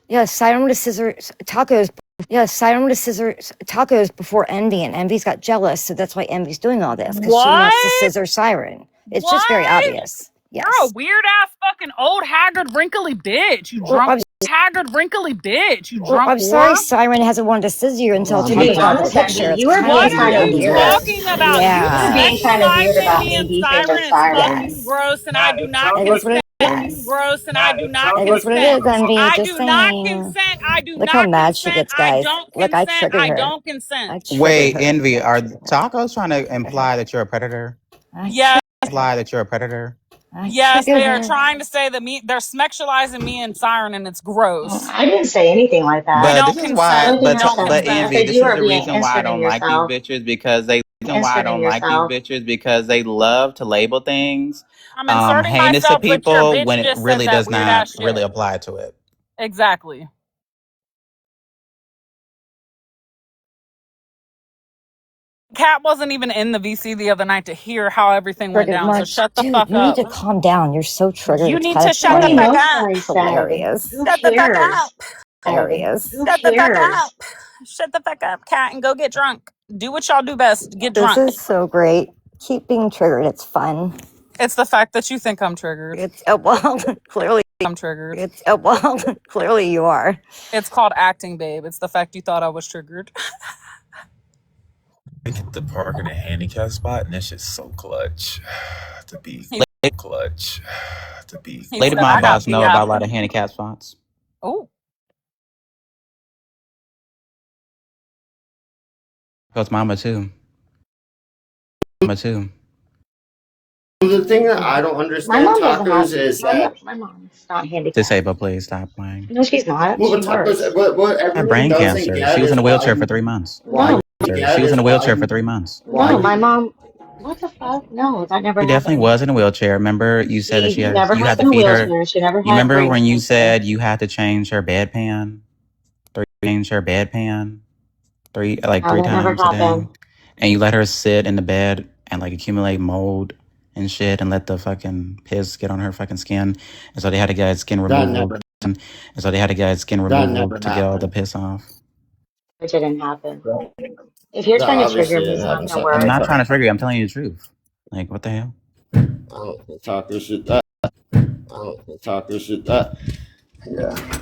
Yeah, Siren would have scissor Tacos. Yeah, Siren would have scissor Tacos before Envy, and Envy's got jealous, so that's why Envy's doing all this because she wants to What? scissor Siren. It's just very What? obvious. You're a Yes. weird ass fucking old haggard wrinkly bitch. You Well, drunk haggard wrinkly bitch. You drunk I'm sorry, whore. Siren hasn't wanted to scissor you until To be Tacos got the honest, picture. Envy, It's you were kind of being What weird, are kind of you Envy. weird. Yes. talking about? You You were Yeah. being kind of weird sexualizing about me and AB saying Siren with is Siren. fucking Yes. gross, and I do not It is what consent. it Fucking is. gross, and I do not It is what it consent. is, Envy. I Just do not saying. consent. I do Look how not mad she consent. gets, I guys. don't Look, I consent. triggered I her. don't consent. I triggered Wait, her. Envy, are tacos trying to imply that you're a predator? Yes, Imply that you're a predator? I yes, triggered they are her. trying to say that they're sexualizing me and Siren, and it's gross. I didn't say anything like We that. But don't this is The why, consent. only We thing but I don't said, but I consent. Envy, said this you is are the being reason why I inserting don't like these yourself. bitches because they reason why I Inserting don't like these yourself. bitches because they love to label things I'm inserting heinous to myself, but your people bitch when it just said really that does weird not ass really shit. apply to it. Exactly. Kat wasn't even in the VC the other night to hear how everything went Triggered down, so much. shut the Dude, fuck you need up. to calm down. You're so triggered. You It's need kind to of shut the Nobody funny. fuck knows up. what I said. Hilarious. Who Shut the fuck cares? up. Hilarious. Who Shut the fuck cares? up. Shut the fuck up, Kat, and go get drunk. Do what y'all do best. Get This drunk. is so great. Keep being triggered. It's fun. It's the fact that you think I'm triggered. It's well, clearly I'm triggered. it's well, clearly you are. It's called acting, babe. It's the fact you thought I was triggered. I get the park in a handicap spot, and that shit's so clutch to be clutch to be. He Lady said, my I got boss know the about a lot of handicap spots. Oh, Because mama too. Mama too. The thing that I don't My understand, mom doesn't have. Tacos, is that My mom's not handicapped. Disabled, please stop playing. No, she's not. well, She works. Tacos, what Had everyone brain doesn't cancer. get She was in is a wheelchair why for 3 months. No, She was in a wheelchair for 3 months. no, my mom. What the fuck? No, that never She definitely happened. was in a wheelchair. Remember, you said that She never you has had been to in a feed her. wheelchair. She never You had remember brain when you cancer. said you had to change her bedpan? Change her bedpan three No, that never times a day, happened. and you let her sit in the bed and like accumulate mold and shit, and let the fucking piss get on her fucking skin, and so they had to get skin that removal. never And so they had to get skin that removal never to get all the happened. piss off. It didn't happen. If you're That trying to trigger obviously me, didn't it's happen. not gonna So I'm work. not trying to trigger you. I'm telling you the truth. Like, what the hell? I don't think Tacos should that. I don't think Tacos should that. Yeah.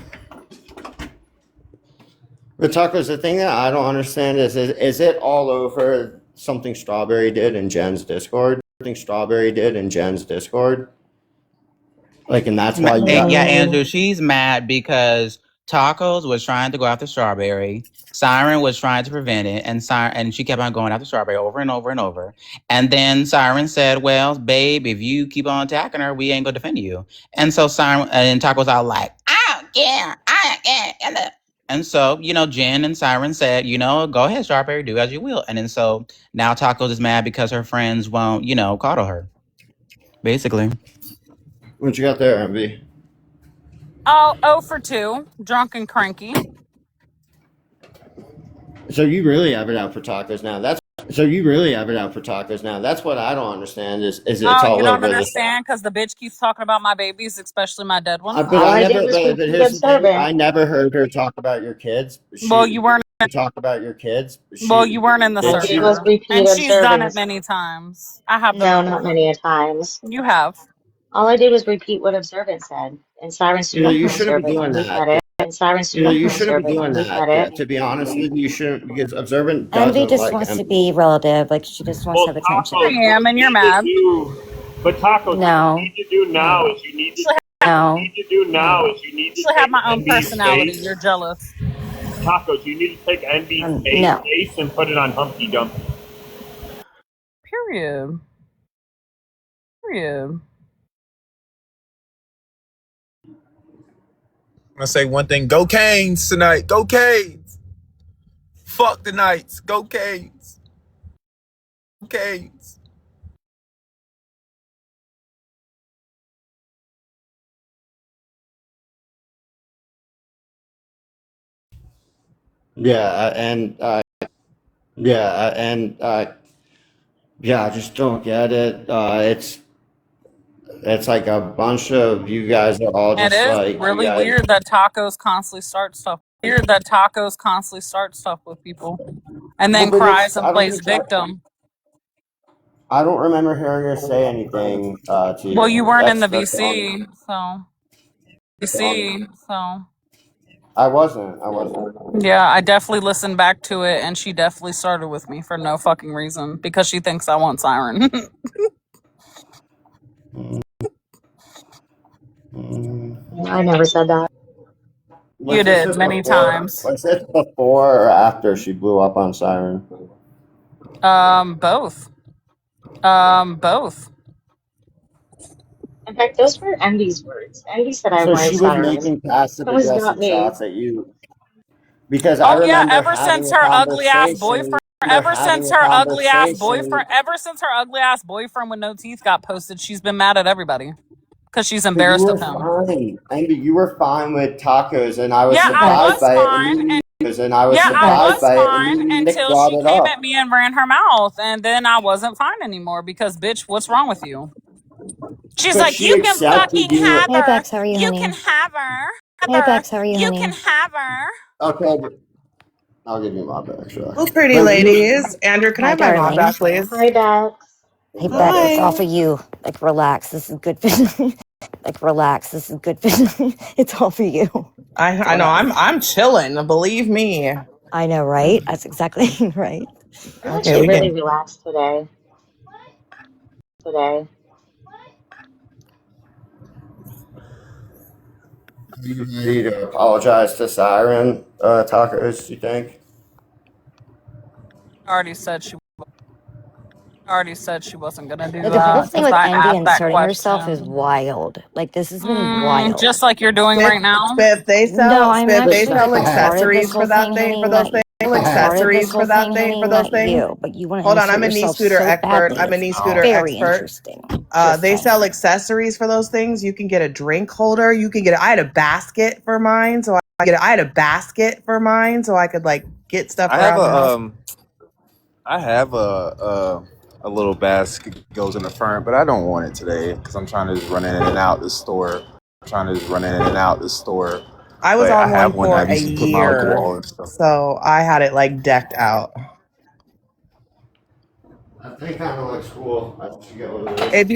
But Tacos, the thing that I don't understand is it all over something Strawberry did in Jen's Discord? everything Strawberry did in Jen's Discord? Like, and that's why you got. Yeah, Andrew, she's mad because Tacos was trying to go after Strawberry. Siren was trying to prevent it, and she kept on going after Strawberry over and over and over. And then Siren said, "Well, babe, if you keep on attacking her, we ain't gonna defend you." And so Siren and Tacos are like, "I don't care, I don't care." And so, Jen and Siren said, "Go ahead, Strawberry, do as you will." And then so now Tacos is mad because her friends won't, coddle her. Basically. What you got there, Envy? Oh, 0 for 2, drunk and cranky. So you really have it out for tacos now. That's what I don't understand is it's all you don't over understand because the bitch keeps talking about my babies, especially my dead ones. but here's the thing, I never heard her talk about your kids. Well, you weren't. Talk about your kids. Well, you weren't in the circle, and she's done it many times. I have. No, not many a times. You have. All I did was repeat what Observant said, and Siren stood up for You shouldn't be doing Observant. that. You shouldn't be doing that. To be honest with you, shouldn't, because Observant doesn't Envy just like wants Envy. to be relative. Like, she just wants to have attention. I am, and you're mad. But Tacos, No. what you need to do now is you need to have my own personality. You're jealous. Tacos, you need to take Envy's no. face and put it on Humpty Dumpty. Period. I'm gonna say one thing. Go Canes tonight. Go Canes. Fuck the Knights. Go Canes. Canes. I just don't get it. It's like a bunch of you guys are all just It is like really weird that Tacos constantly start stuff. With people, and then cries and plays victim. I don't remember hearing her say anything to you. Well, you weren't in the VC, so. I wasn't. Yeah, I definitely listened back to it, and she definitely started with me for no fucking reason because she thinks I want Siren. I never said that. You did many times. Was this before or after she blew up on Siren? Both. In fact, those were Envy's words. Envy said I wanted she was Siren. making passive That was not aggressive me. shots at you. Because I remember ever since her ugly ass boyfriend with no teeth got posted, she's been mad at everybody because she's embarrassed of him. Andy, you were fine with Tacos, and I was surprised by it. I was fine until she came at me and ran her mouth, and then I wasn't fine anymore because, bitch, what's wrong with you? She's like, you can fucking have her. Hey, Bex, how are you, You honey? can have her. Hey, Bex, how are you, honey? You can have her. Okay, I'll give you my back. Well, pretty ladies. Andrew, can I have my mom back, please? Hi, Bex. Hey, Bex, it's all for you. Like, relax. This is good for It's all for you. I know. I'm chilling. Believe me. I know, right? That's exactly right. I'm actually really relaxed today. You need to apologize to Siren Tacos, you think? Already said she wasn't gonna do The that. whole thing with Envy inserting herself is wild. Like, this has been wild. Just like you're doing right now. Spiff, they sell accessories this for whole that thing, thing, honey, for those like, things. Accessories for that thing, for those things. You, but you want to Hold on, I'm a insert knee yourself scooter so expert. badly. I'm a knee It's scooter very expert. interesting. They sell accessories for those things. You can get a drink holder. You can get. I had a basket for mine, so I could like get stuff. I have a little basket that goes in the front, but I don't want it today because I'm trying to just run in and out the store. I was But on have one for that I a used to put my year, wall and stuff. so I had it like decked out. I think kind of like school. I should get one of those. If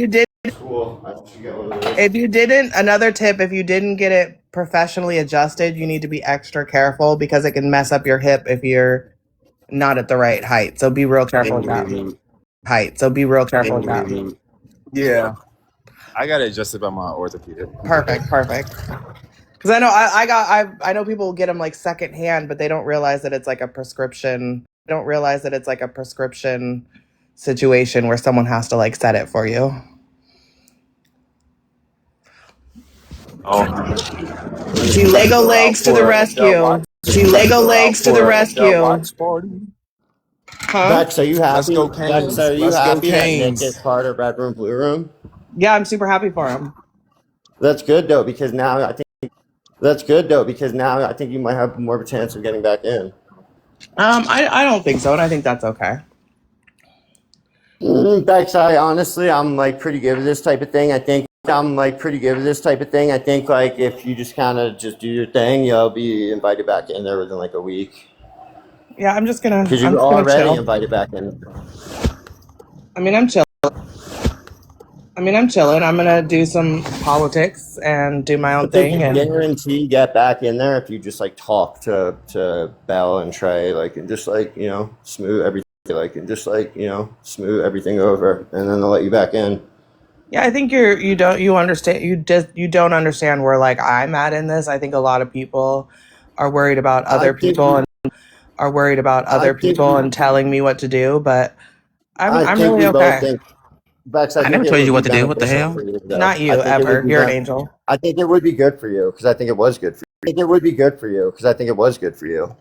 you didn't, another tip, if you didn't get it professionally adjusted, you need to be extra careful because it can mess up your hip if you're not at the right height. So be real careful with that. height, so be real careful with that. Yeah, I got it adjusted by my orthopedic. Perfect. Because I know people get them like secondhand, but they don't realize that it's like a prescription. They don't realize that it's like a prescription situation where someone has to like set it for you. See, Lego legs to the rescue. See, Lego legs to the rescue. Huh? Bex, are you Let's happy? go Bex, Canes. are you Let's go happy that Nick Canes. is part of Red Room Blue Room? Yeah, I'm super happy for him. That's good though, because now I think you might have more of a chance of getting back in. I don't think so, and I think that's okay. Bex, I'm like pretty good with this type of thing. I think like if you just kind of just do your thing, you'll be invited back in there within like a week. Yeah, I'm just gonna. Because I'm you're just gonna already chill. invited back in. I mean, I'm chill. I'm chilling. I'm gonna do some politics and do my own I think thing. you And guarantee you get back in there if you just like talk to Belle and Trey, like, and just like, you know, smooth everything, smooth everything over, and then they'll let you back in. yeah, I think you don't understand where like I'm at in this. I think a lot of people are worried about other people and telling me what to do, but I'm really okay. Bex, I I think never it told would you be what to do. What the beneficial hell? for you, though. Not you, ever. You're an angel. I think it would be good for you because I think it was good for you. I think it would be good for you because I think it was good for you.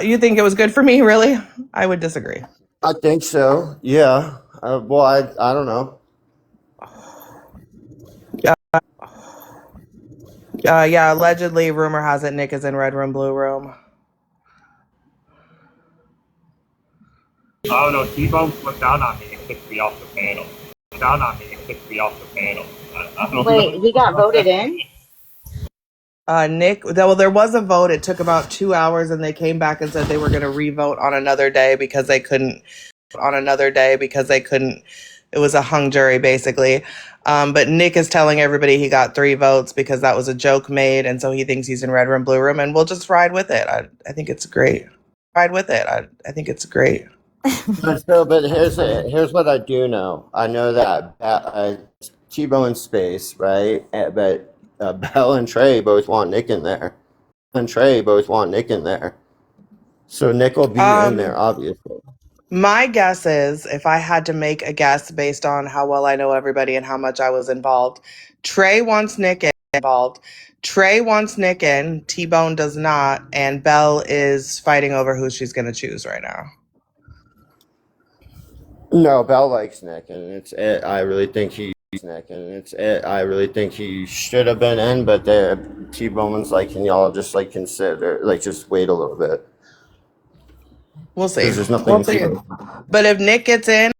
You think it was good for me? Really? I would disagree. I think so. Yeah. Well, I don't know. Yeah. Allegedly, rumor has it Nick is in Red Room, Blue Room. I don't know. T-Bone flipped down on me and kicked me off the panel. I don't Wait, know. he got voted in? Nick, there was a vote. It took about 2 hours, and they came back and said they were going to re-vote on another day because they couldn't. It was a hung jury, basically. But Nick is telling everybody he got 3 votes because that was a joke made, and so he thinks he's in Red Room, Blue Room, and we'll just ride with it. I think it's great. I think it's great. But here's what I do know. I know that T-Bone in space, right? But Belle and Trey both want Nick in there. So Nick will be in there, obviously. My guess is, if I had to make a guess based on how well I know everybody and how much I was involved, Trey wants Nick involved. Trey wants Nick in, T-Bone does not, and Belle is fighting over who she's going to choose right now. No, Belle likes Nick, and I really think he should have been in, but T-Bone's like, can y'all just like consider, like, just wait a little bit. We'll see. There's nothing to do. But if Nick gets in,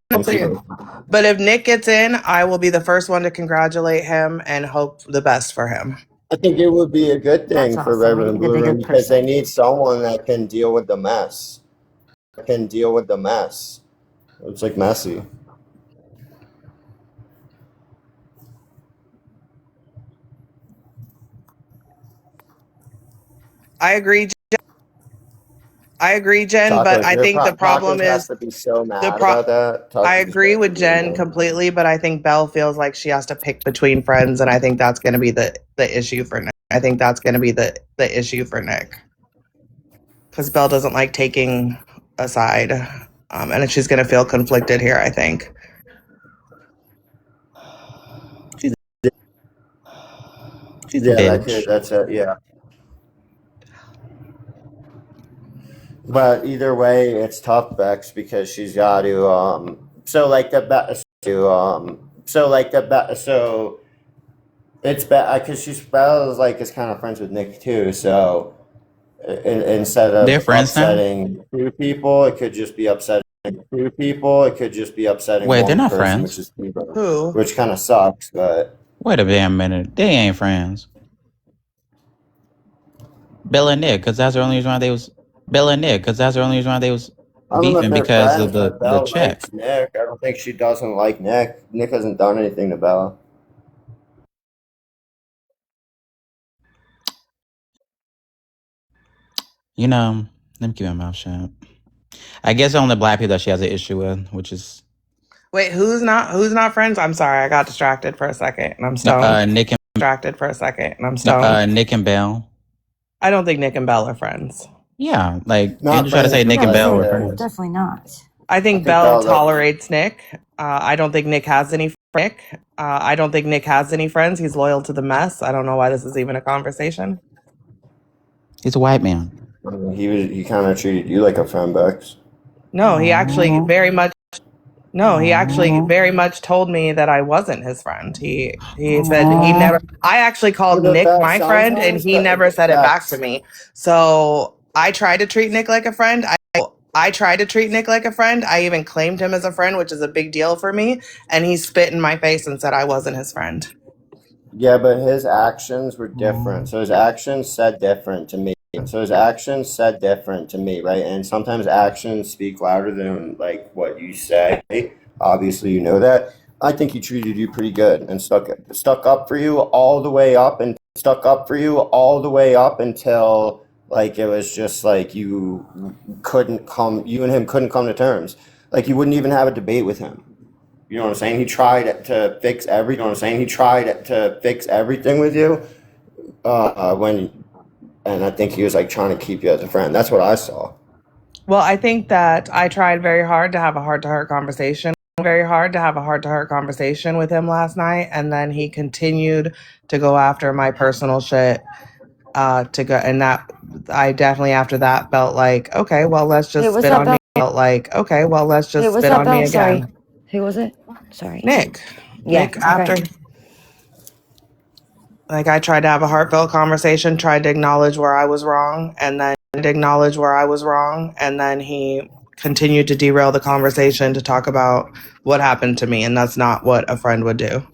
I will be the first one to congratulate him and hope the best for him. I think it would be a good thing for Red Room Blue Room because they need someone that can deal with the mess. It's like messy. I agree, Jen, but I think the problem is to be so mad about that. I agree with Jen completely, but I think Belle feels like she has to pick between friends, and I think that's going to be the issue for Nick. Because Belle doesn't like taking a side, and she's going to feel conflicted here, I think. That's it. Yeah. But either way, it's tough, Bex, because she's got to. So it's bad because Belle's like is kind of friends with Nick too. So instead of They're friends now? upsetting 2 people, it could just be upsetting 2 people. It could just be upsetting. Wait, one they're not person, friends. Which is T-Bone, Who? which kind of sucks, but. Wait a damn minute. They ain't friends. Belle and Nick, because that's the only reason why they was beefing because of the check. Likes Nick. I don't think she doesn't like Nick. Nick hasn't done anything to Bella. You know, let me keep my mouth shut. I guess only black people that she has an issue with, which is Wait, who's not friends? I'm sorry, I got distracted for a second and I'm stoned. Nick and Distracted for a second and I'm stoned. Nick and Bell. I don't think Nick and Bell are friends. Yeah, like Not Andrew tried to say friends, Nick but and Bell were necessarily. friends. Definitely not. I think Bell tolerates Nick. I don't think Nick has any Nick. I don't think Nick has any friends. He's loyal to the mess. I don't know why this is even a conversation. He's a white man. He kind of treated you like a friend, Bex. No, he actually very much told me that I wasn't his friend. He said he never. I actually called Nick my friend, and he never said it back to me. So I try to treat Nick like a friend. I try to treat Nick like a friend. I even claimed him as a friend, which is a big deal for me. And he spit in my face and said I wasn't his friend. Yeah, but his actions were different. So his actions said different to me. Right? And sometimes actions speak louder than like what you say. Obviously, you know that. I think he treated you pretty good and stuck up for you all the way up until like it was just like you and him couldn't come to terms. Like you wouldn't even have a debate with him. You know what I'm saying? He tried to fix everything with you. And I think he was like trying to keep you as a friend. That's what I saw. Well, I think that I tried very hard to have a heart-to-heart conversation with him last night, and then he continued to go after my personal shit. And that I definitely after that felt like, okay, well let's just spit on me. Spit on me again. Sorry. Who was it? Sorry. Nick. Yeah. Nick after. Like I tried to have a heartfelt conversation, tried to acknowledge where I was wrong, and then he continued to derail the conversation to talk about what happened to me, and that's not what a friend would do.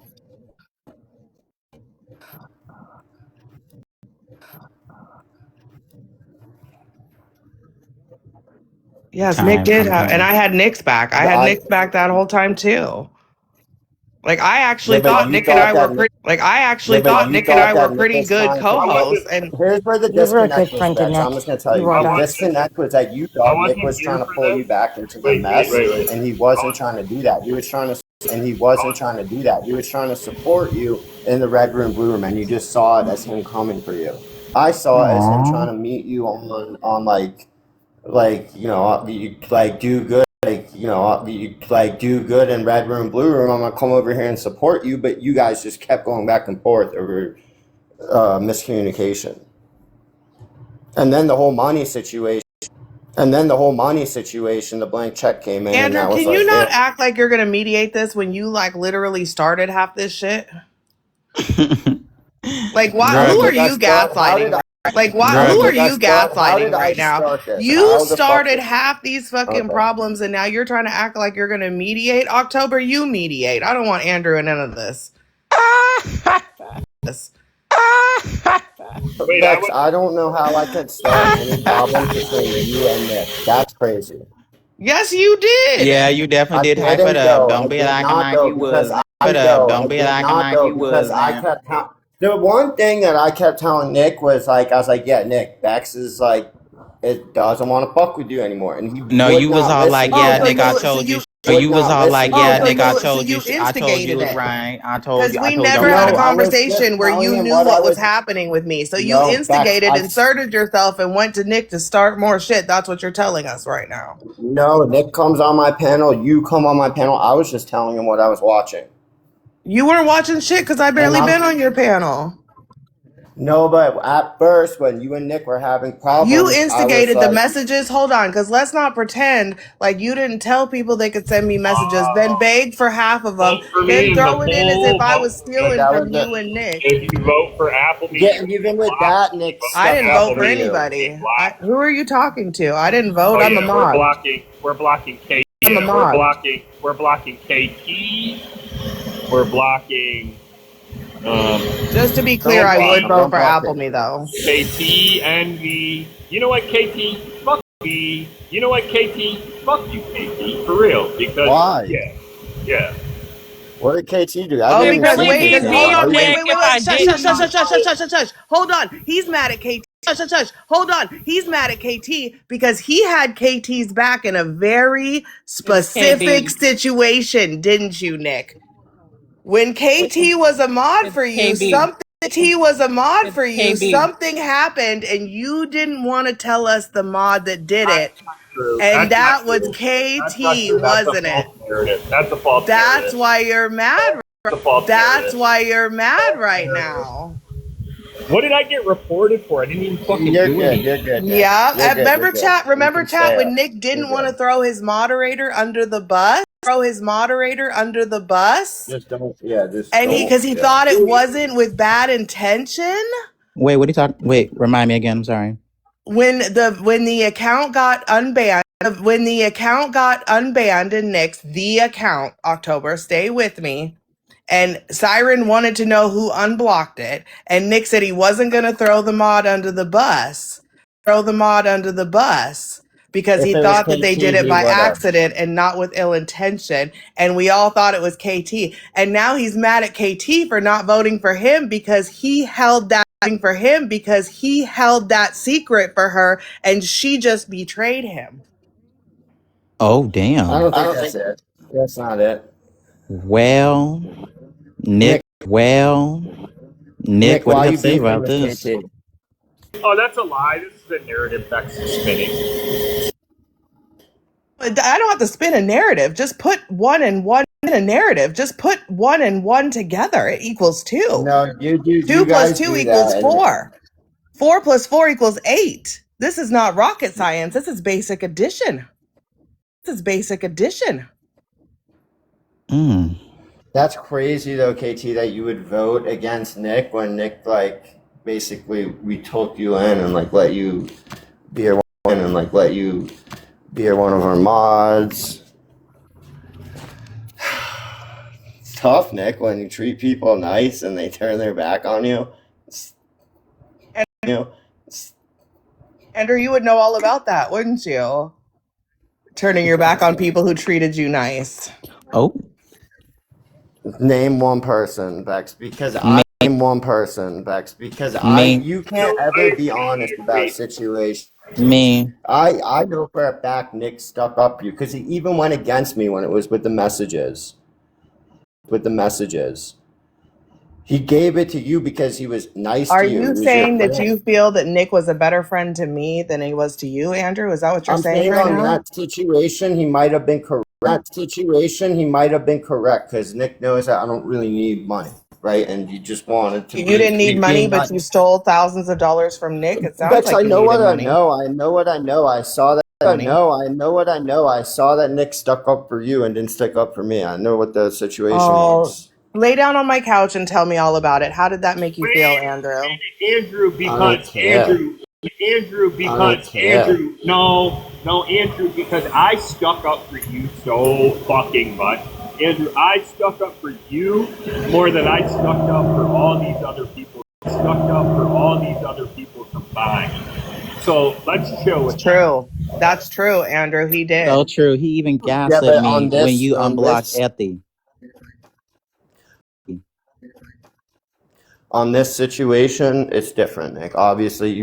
Yes, Nick did have, and I had Nick's back. I had Nick's back that whole time too. Like I actually thought Nick and I were pretty. Like I actually thought Nick and I were pretty good co-hosts. And here's where the disconnect was. I'm just gonna tell you, the disconnect was that you thought Nick was trying to pull you back into the mess, and he wasn't trying to do that. He was trying to support you in the red room, blue room, and you just saw it as him coming for you. I saw it as him trying to meet you on like you know, you like do good. You do good in red room, blue room. I'm gonna come over here and support you, but you guys just kept going back and forth over miscommunication. And then the whole money situation. The blank check came in. Andrew, and that was can you not act like you're gonna mediate this when you like literally started half this shit? Like, why? Who are you gaslighting? Like, why? Who are you gaslighting right now? You started half these fucking problems, and now you're trying to act like you're gonna mediate. October, you mediate. I don't want Andrew in none of this. Wait, I don't know how I could start any problem between you and Nick. That's crazy. Yes, you did. Yeah, you definitely did hype it up. Don't be acting like you was. Don't be acting like you was. The one thing that I kept telling Nick was like, I was like, yeah, Nick, Bex is like, it doesn't want to fuck with you anymore. And he you was all like, yeah, Nick, I told you. You was all like, yeah, Nick, I told you. I told you was right. I told you. Because we never had a conversation where you knew what was happening with me. So you instigated, inserted yourself, and went to Nick to start more shit. That's what you're telling us right now. No, Nick comes on my panel. You come on my panel. I was just telling him what I was watching. You weren't watching shit because I barely been on your panel. No, but at first, when you and Nick were having problems, you instigated the messages. Hold on, because let's not pretend like you didn't tell people they could send me messages, then beg for half of them, then throw it in as if I was stealing from you and Nick. If you vote for Applebee's, yeah, even with that, Nick, I didn't vote for anybody. Who are you talking to? I didn't vote. I'm a mod. We're blocking KT. I'm a mod. We're blocking KT. We're blocking. Just to be clear, I would vote for Appleby though. KT, Envy. You know what, KT? Fuck me. You know what, KT? Fuck you, KT. For real. Because why? Yeah. What did KT do? I Oh, didn't because see wait, because KT. hold on, Why wait, you- wait, wait, wait, shush, shush, shush, shush, shush, shush, shush, shush. Hold on, he's mad at KT. Shush, shush, shush. Hold on, he's mad at KT because he had KT's back in a very specific KB. situation, didn't you, Nick? When KT was a mod for you, KB. something happened, and you didn't want to tell us the mod that did it, True. and That's that not was true. That's not KT, true. That's a wasn't it? false narrative. That's a false That's narrative. why you're mad. That's a false That's narrative. why you're mad right now. What did I get reported for? I didn't even fucking You're do good. anything. You're good. Nick. Yeah, You're good. remember You're good. chat. You Remember can chat stay when up. Nick You're didn't want to good. throw his moderator under the bus. Just don't. Yeah. Just And don't. because he Yeah. thought it wasn't with bad intention. Wait, what are you talking? Wait, remind me again. I'm sorry. When the account got unbanned, in Nick's the account, October, stay with me. And Siren wanted to know who unblocked it. And Nick said he wasn't going to throw the mod under the bus. Because If he it was thought that they KT, did it he by would have. accident and not with ill intention. And we all thought it was KT. And now he's mad at KT for not voting for him because he held that secret for her and she just betrayed him. Oh, I damn. don't think that's it. That's not it. Well, Nick, Nick, what do why you have you to say beefing about with this? KT? Oh, that's a lie. This is a narrative Bex is spinning. I don't have to spin a narrative. Just put one and one in a narrative. Just put one and one together. It equals 2. No, you do. 2 You plus guys 2 do equals that. 4. 4 plus 4 equals 8. This is not rocket science. This is basic addition. Mm. That's crazy though, KT, that you would vote against Nick when Nick basically we took you in and let you be one and let you be one of our mods. It's tough, Nick, when you treat people nice and they turn their back on you. Andrew, you would know all about that, wouldn't you? Turning your back on people who treated you nice. Oh. Name one person, Bex, because name one person, Bex, because you can't ever be honest about situations. Me. I know for a fact Nick stuck up for you because he even went against me when it was with the messages. He gave it to you because he was nice Are to you. He you was saying your that friend. you feel that Nick was a better friend to me than he was to you, Andrew? Is that what you're I'm saying saying right on now? that situation, he might have been correct. Because Nick knows that I don't really need money, right? And you just wanted to. You didn't need money, but you stole thousands of dollars from Nick. It sounds Bex, like I you know needed what money. I know. I saw that. I know what I know. I saw that Nick stuck up for you and didn't stick up for me. I know what the situation was. Lay down on my couch and tell me all about it. How did that make you feel, Andrew? Andrew, because Andrew, because I stuck up for you so fucking much. Andrew, I stuck up for you more than I stuck up for all these other people. Combined. So let's chill with True. That's true, Andrew. He did. So true. He even gaslit but me on when this- you on unblocked this- Ethy. On this situation, it's different, Nick. Obviously,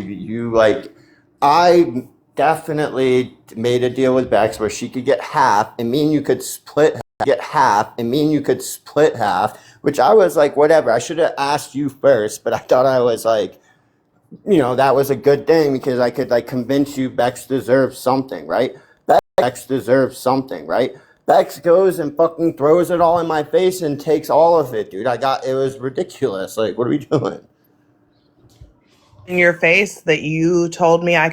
I definitely made a deal with Bex where she could get half, and me and you could split half, which I was like, whatever. I should have asked you first, but I thought I was like, that was a good thing because I could convince you Bex deserves something, right? Bex deserves something, right? Bex goes and fucking throws it all in my face and takes all of it, dude. It was ridiculous. Like, what are we doing? In your face that you told me I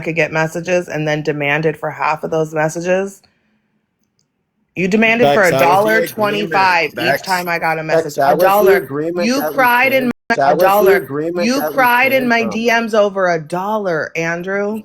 could get messages and then demanded for half of those messages. You demanded Bex, for that was the $1.25 agreement, Bex. each time I got a message. Bex, that was the $1. agreement You that we cried in came- my that was the agreement You that we cried in came my from. DMs over $1, Andrew.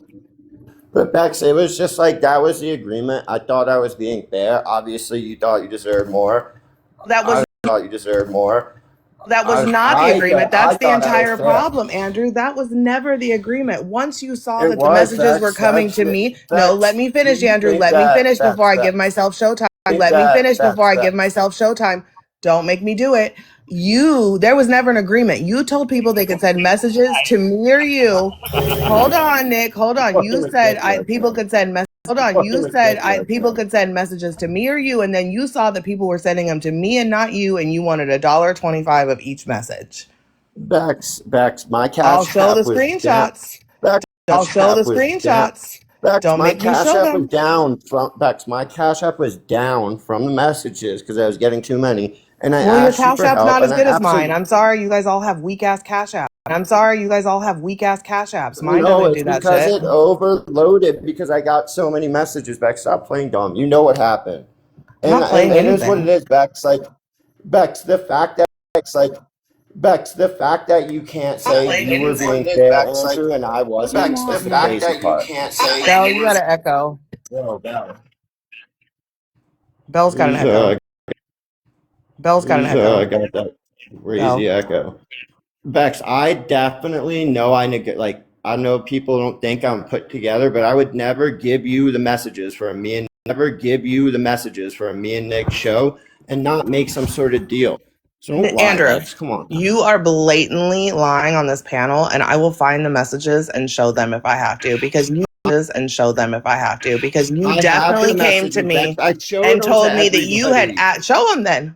But Bex, it was just that was the agreement. I thought I was being fair. Obviously, you thought you deserved more. That was thought you deserved more. That was I- not I the agreement. thought- I That's the thought I was entire fair. problem, Andrew. That was never the agreement. Once you saw It that the was, messages Bex, were coming to Bex, me. Bex, No, let me finish, do you Andrew. think Let me that- finish Bex, before I Bex. give myself showtime. Let me finish before I give Bex. myself showtime. Don't make me do it. There was never an agreement. You told people they could send messages to me or you. Hold on, Nick. Hold on. Fucking You said ridiculous, people man. could send messages. Hold on. Fucking You said ridiculous, people man. could send messages to me or you, and then you saw that people were sending them to me and not you, and you wanted $1.25 of each message. Bex, my I'll cash show the app was down. screenshots. Bex, I'll cash show the app was down. screenshots. Bex, Don't my make me cash show app was them. down from Bex. My cash app was down from the messages because I was getting too many, and I Well, your asked you cash for app's help, not as and I good as mine. absolutely I'm sorry, you guys all have weak ass cash apps. I'm sorry, you guys all have weak ass cash apps. Mine no. doesn't It's do that because shit. it overloaded because I got so many messages. Bex, stop playing dumb. You know what happened, I'm and not playing it is what it anything. is, Bex. Like Bex, the fact that Bex, the fact that you can't say you were being fair, Andrew, and I wasn't, I'm is not. the I'm not. crazy part. Bell, you got an echo. Yo, Bell. Bell's got an echo. Bell's got an I echo. got that crazy Bell. echo. Bex, I definitely know I know people don't think I'm put together, but I would never give you the messages for a me and Nick show and not make some sort of deal. So don't lie, Andrew, Bex. Come on. you are blatantly lying on this panel, and I will find the messages and show them if I have to, because you I have definitely the came to messages, Bex. me I showed and them to told me that you had everybody. show them then.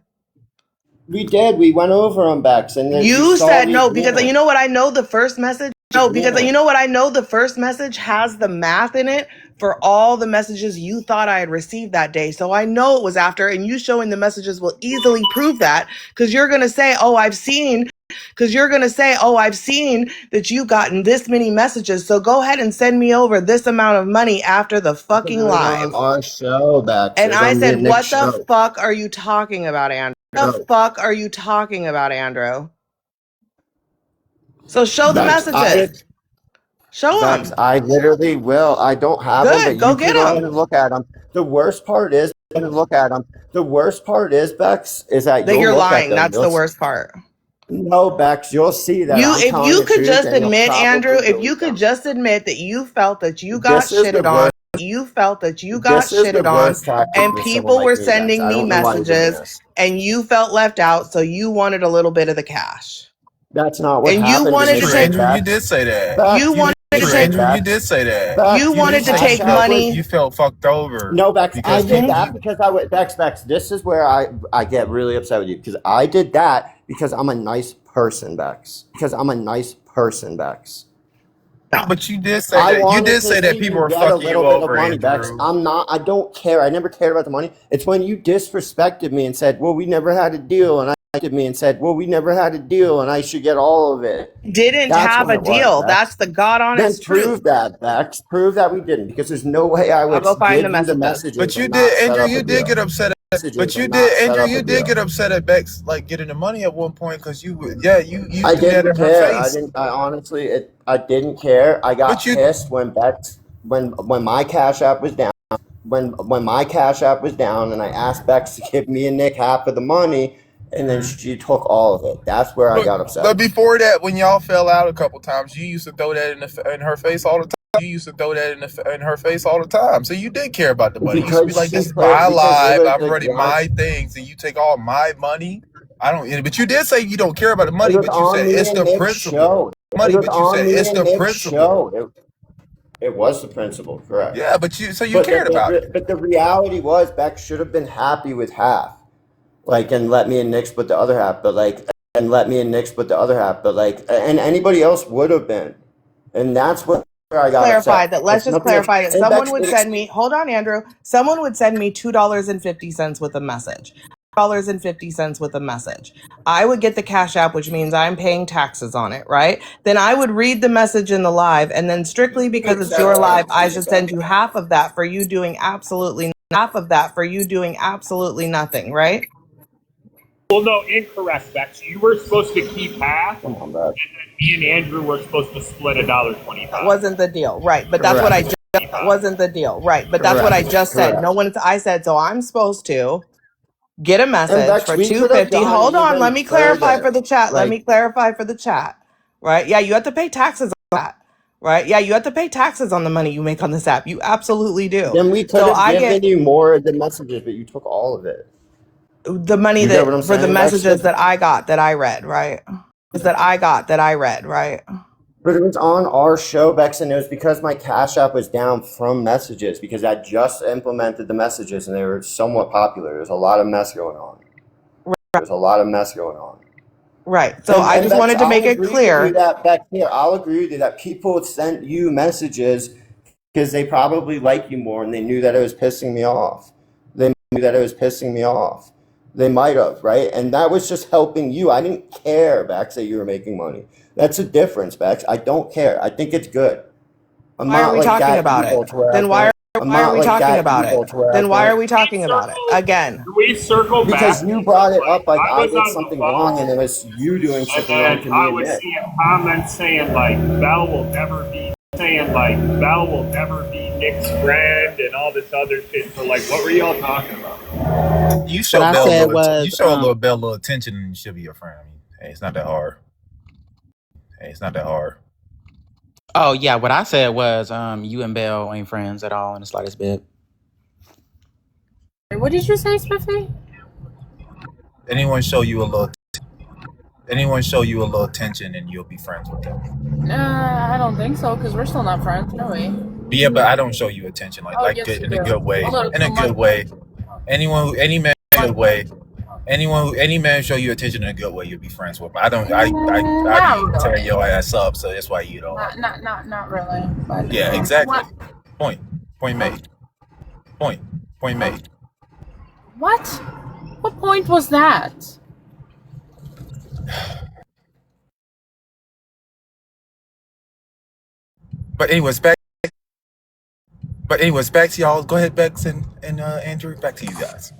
We did. We went over them, Bex, and then we You saw said the no because you agreement. know what? I know the first message. No, because you know what? I know the first message has the math in it for all the messages you thought I had received that day. So I know it was after, and you showing the messages will easily prove that because you're gonna say, "Oh, I've seen." Because you're gonna say, "Oh, I've seen that you've gotten this many messages. So go ahead and send me over this amount of money after the fucking Put it live." on our show, Bex. And It's I on said, Nick's "What the show. fuck are you talking about, Andrew? What the fuck are you talking about, Andrew?" So show the Bex, messages. Show Bex, them. I literally will. I don't have them, Good. but Go you can get go ahead them. and look at them. The worst part is, Bex, is that That you'll you're look at lying. them. That's the worst part. No, Bex, you'll see that I'm If telling you the could truth, just and you'll admit, Andrew, probably if you delete could them. just admit that you felt that you got This is the shitted on, This is the worst tactic and with someone people like were me, Bex. sending I me don't know why you're doing messages, this. and you felt left out, so you wanted a little bit of the cash. That's not what And you happened wanted to True, take, Andrew, you Bex. did say that. you wanted to True, take, Andrew, you did say that. Bex, you You did wanted to say take money. you felt fucked over No, Bex, I because did people. that because I would Bex. This is where I get really upset with you because I did that because I'm a nice person, Bex. But you did say I that. You wanted did to say that see people you were get a fucking you little bit of over, money, Bex. Andrew. I don't care. I never cared about the money. It's when you disrespected me and said, "Well, we never had a deal," and I should get all of it. Didn't That's have when a it was, deal. Bex. That's the God Then honest truth. prove that, Bex. Prove that we didn't, because there's no way I I'll would go find the give you the messages. But messages you and not did, set Andrew. up a You did deal. get upset. But you did, Andrew. You did get upset at Bex like getting the money at one point because you threw that in her face. I didn't care. I got But you, pissed when Bex when my cash app was down. When my cash app was down, and I asked Bex to give me and Nick half of the money, and then she took all of it. That's where I got upset. but before that, when y'all fell out a couple times, you used to throw that in her face all the time. So you did care about the money. You used to be like, "This is my live. I'm running my things, and you take all my money." I don't. But you did say you don't care about the money, but you said it's the principle. Money, but you said it's the principle. It was the principle, correct? Yeah, but you cared about it. But the reality was, Beck should have been happy with half, and let me and Nick split the other half. And anybody else would have been, and that's where I got upset. Let's just clarify that someone would send me, hold on, Andrew. Someone would send me $2.50 with a message. $2.50 with a message. I would get the Cash App, which means I'm paying taxes on it, right? Then I would read the message in the live, and then strictly because it's your live, I should send you half of that for you doing absolutely nothing, right? Well, no, incorrect, Bex. You were supposed to keep half, and then me and Andrew were supposed to split $1.25. That wasn't the deal, right? But that's what I just wasn't the deal, right? But that's what I just said. No one. I said so. I'm supposed to get a message for $2.50. Hold on, let me clarify for the chat. Let me clarify for the chat. Right? Yeah, you have to pay taxes on that. right? Yeah, you have to pay taxes on the money you make on this app. You absolutely do. Then we could So have I given get you more of the messages, but you took all of it. the money You get what I'm that for the saying, Bex? messages that I got that I read, right? Right? But it was on our show, Bex, and it was because my Cash App was down from messages because I just implemented the messages and they were somewhat popular. There's a lot of mess going on. Right. So I just Bex, wanted to make I'll it agree with clear. you that, Bex, here, I'll agree with you that people sent you messages because they probably like you more and they knew that it was pissing me off. They might have, right? And that was just helping you. I didn't care, Bex, that you were making money. That's a difference, Bex. I don't care. I think it's good. I'm Why not are we like talking that about evil it? to where I Then why I'm are not we like talking that about evil it? to where I Then why think are we talking about it? Again. Can we circle because back? you brought it up like I was did on the something phone, wrong and it was you doing and something wrong then to I me and was Nick. seeing comments saying like Belle will never be Nick's friend and all this other shit. So like, what were y'all talking about? You show Belle a little Belle a little attention and she'll be your friend. I mean, hey, it's not that hard. Oh yeah, what I said was you and Belle ain't friends at all in the slightest bit. What did you say, Spiffy? Anyone show you a little attention and you'll be friends with them. I don't think so, because we're still not friends, no way. Yeah, but I don't show you attention Yes, good, you in a do. good way. A little In a too good much. way. Any man show you attention in a good way, you'll be friends with. I don't. I be tearing your ass up, so that's why you don't. Not really. But, Yeah, exactly. What? Point made. Point made. What? What point was that? But anyways, back to y'all. Go ahead, Bex and Andrew. Back to you guys.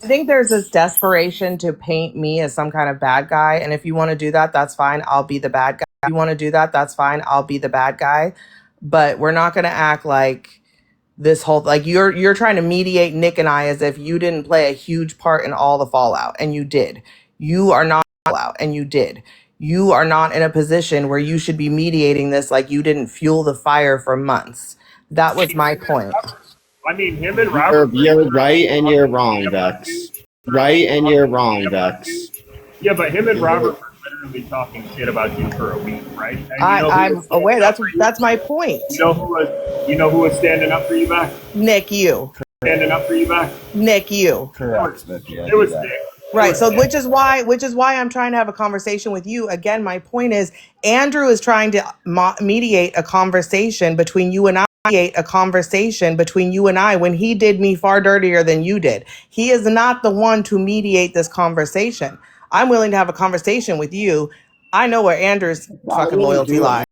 I think there's this desperation to paint me as some kind of bad guy. And if you want to do that, that's fine. I'll be the bad guy. If you want to do that, that's fine. I'll be the bad guy. But we're not going to act like this whole, like you're trying to mediate Nick and I as if you didn't play a huge part in all the fallout. And you did. You are not fallout. And you did. You are not in a position where you should be mediating this like you didn't fuel the fire for months. That was my point. I mean, him and Robert. You're right and you're wrong, Bex. Yeah, but him and Robert were literally talking shit about you for a week, right? And I'm aware. That's my point. You know who was standing up for you back? Nick, you. Standing up for you back? Nick, you. Correct. It was Nick. Right. So which is why I'm trying to have a conversation with you. Again, my point is Andrew is trying to mediate a conversation between you and I. When he did me far dirtier than you did. He is not the one to mediate this conversation. I'm willing to have a conversation with you. I know where Andrew's fucking loyalty lies.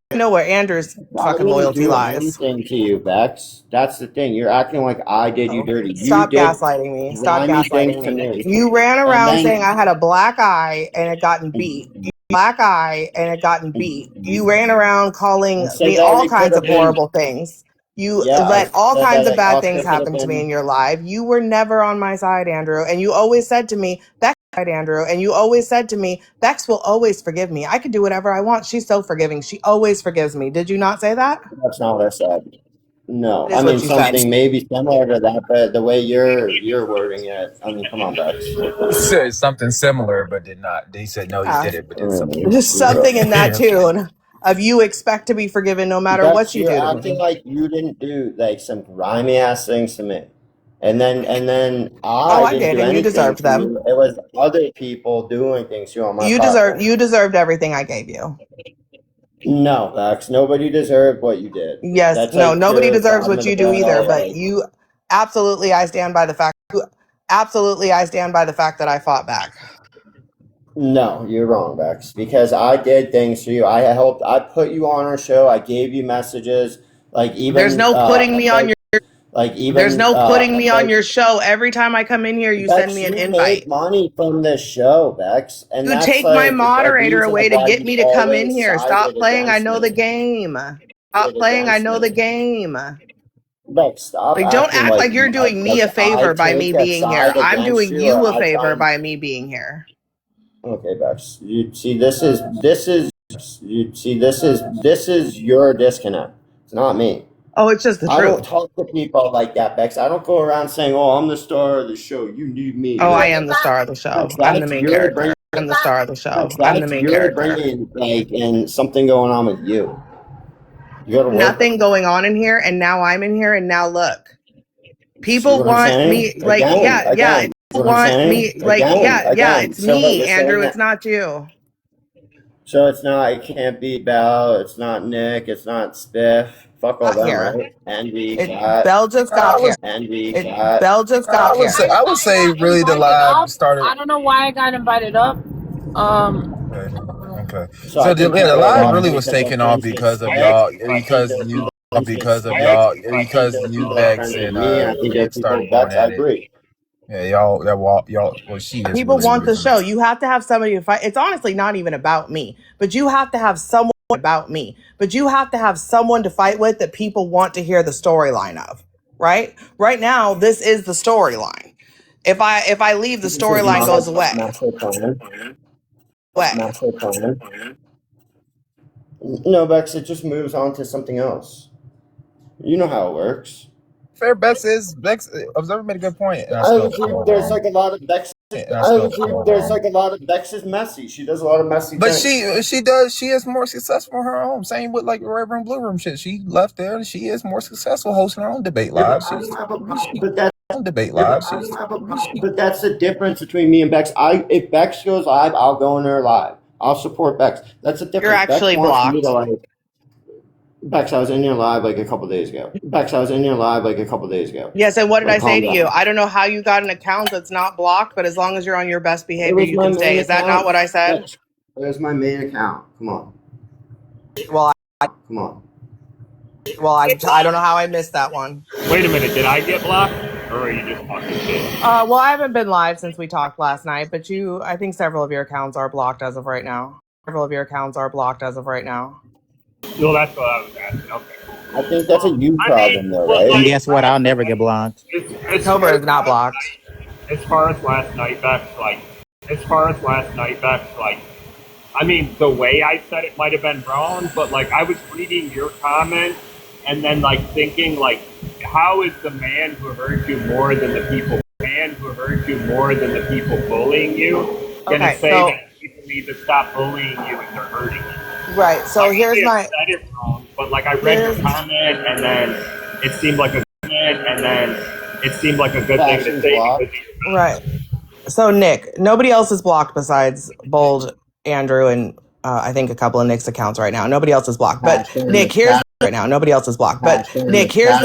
Anything to you, Bex. That's the thing. You're acting like I did you dirty. Stop gaslighting me. You ran around saying I had a black eye and it gotten beat. You ran around calling me all kinds of horrible things. You let all kinds of bad things happen to me in your life. You were never on my side, Andrew. And you always said to me, Bex will always forgive me. I could do whatever I want. She's so forgiving. She always forgives me. Did you not say that? That's not what I said. No, That is I what mean you said. something maybe similar to that, but the way you're wording it, I mean, come on, Bex. He said something similar, but did not. He said no, he did it, but did something. Just something in that tune of you expect to be forgiven no matter what you do You're to acting me. like you didn't do like some grimy ass things to me, and then I didn't did, do and you anything deserved to them. you. It was other people doing things to you on my You platform. deserved everything I gave you. No, Bex. Nobody deserved what you did. Yes, That's no, like nobody pure deserves bottom what of the you do either, barrel. but Like, you absolutely I stand by the fact that I fought back. no, you're wrong, Bex. Because I did things for you. I put you on our show. I gave you messages. Like even There's no putting me on your like, show. Every time I come in here, you Bex, send me an you invite. make money from this show, Bex, and You that's take like my a moderator reason away to why get you've me to come in always here. Stop sided playing. I against know the me. game. Stop playing. I know the game. Bex, stop Like, don't acting act like you're doing me a like I favor by me take a being here. side I'm against doing you, or you a I try favor and by me being here. okay, Bex. You see, this is You see, this is your disconnect. It's not me. Oh, it's just the I don't truth. talk to people like that, Bex. I don't go around saying, "Oh, I'm the star of the show. You need me." Oh, I Like, am the star of the show. Bex, I'm the that's main you're character. bringing. I'm the star of the show. Bex, I'm the that's main you're character. bringing like in something going on with you. You got to work. Nothing going on in here, and now I'm in here, and now look. See People what I'm want saying? me, like, Again. yeah. See People what I'm want saying? me, like, yeah, Again. it's So what me, you're saying Andrew. that. It's not you. So it's not. It can't be Bell. It's not Nick. It's not Spiff. Fuck all Got them, here. right? Envy got. Bell just got here. Envy got. Bell just got here. I would say really the live started. I don't know why I got invited up. Okay. So So I think the people are live really watching was because they're taken off friends with because of Spiff. y'all, I think there are people friends with because of Spiff. y'all, I because think there are you, people that are Bex, friends with and me. I think there are Nick started people. going Bex, I at it. agree. Yeah, y'all. Well, she is People really the want the reason. show. You have to have somebody to fight. It's honestly not even about me, but you have to have someone about me. But you have to have someone to fight with that people want to hear the storyline of, right? Right now, this is the storyline. If I leave, the This is storyline goes away. master plan. Master plan. No, Bex, it just moves on to something else. You know how it works. Fair Bex Observer made a good point, and I I still agree. feel There's wrong. like a lot of Bex. And I I still agree. feel There's wrong. like a lot of Bex is messy. She does a lot of messy But things. she is more successful in her own. Same with like Red Room Blue Room shit. She left there and she is more successful hosting her own debate live. But that's Own debate live. but that's the difference between me and Bex. If Bex goes live, I'll go in there live. I'll support Bex. That's the difference. You're actually Bex wants me blocked. to like. Bex, I was in your live like a couple days ago. Yes, and what did Like, I say calm to you? down. I don't know how you got an account that's not blocked, but as long as you're on your best It behavior, was you my can stay. main Is that not account. what I said? Bex, it was my main account. Come on. Well, Come on. I don't know how I missed that one. Wait a minute, did I get blocked? Or are you just talking shit? Well, I haven't been live since we talked last night, but I think several of your accounts are blocked as of right now. Well, that's what I was asking. Okay. I think that's a you I problem, mean, though, well, right? And like, guess what? I'll never get blocked. Cobra is not blocked. as far as last night, Bex, I mean, the way I said it might have been wrong, but like I was reading your comment and then like thinking like, how is the man who hurt you more than the people bullying you gonna Okay, say so that people need to stop bullying you and they're hurting you? right. So Like, I here's may have my said it wrong, but like I read your comment and then it seemed like a good thing to say because right. So Nick, nobody else is blocked besides Bold, Andrew, and I think a couple of Nick's accounts right now. Nobody else is blocked. But Nick, here's the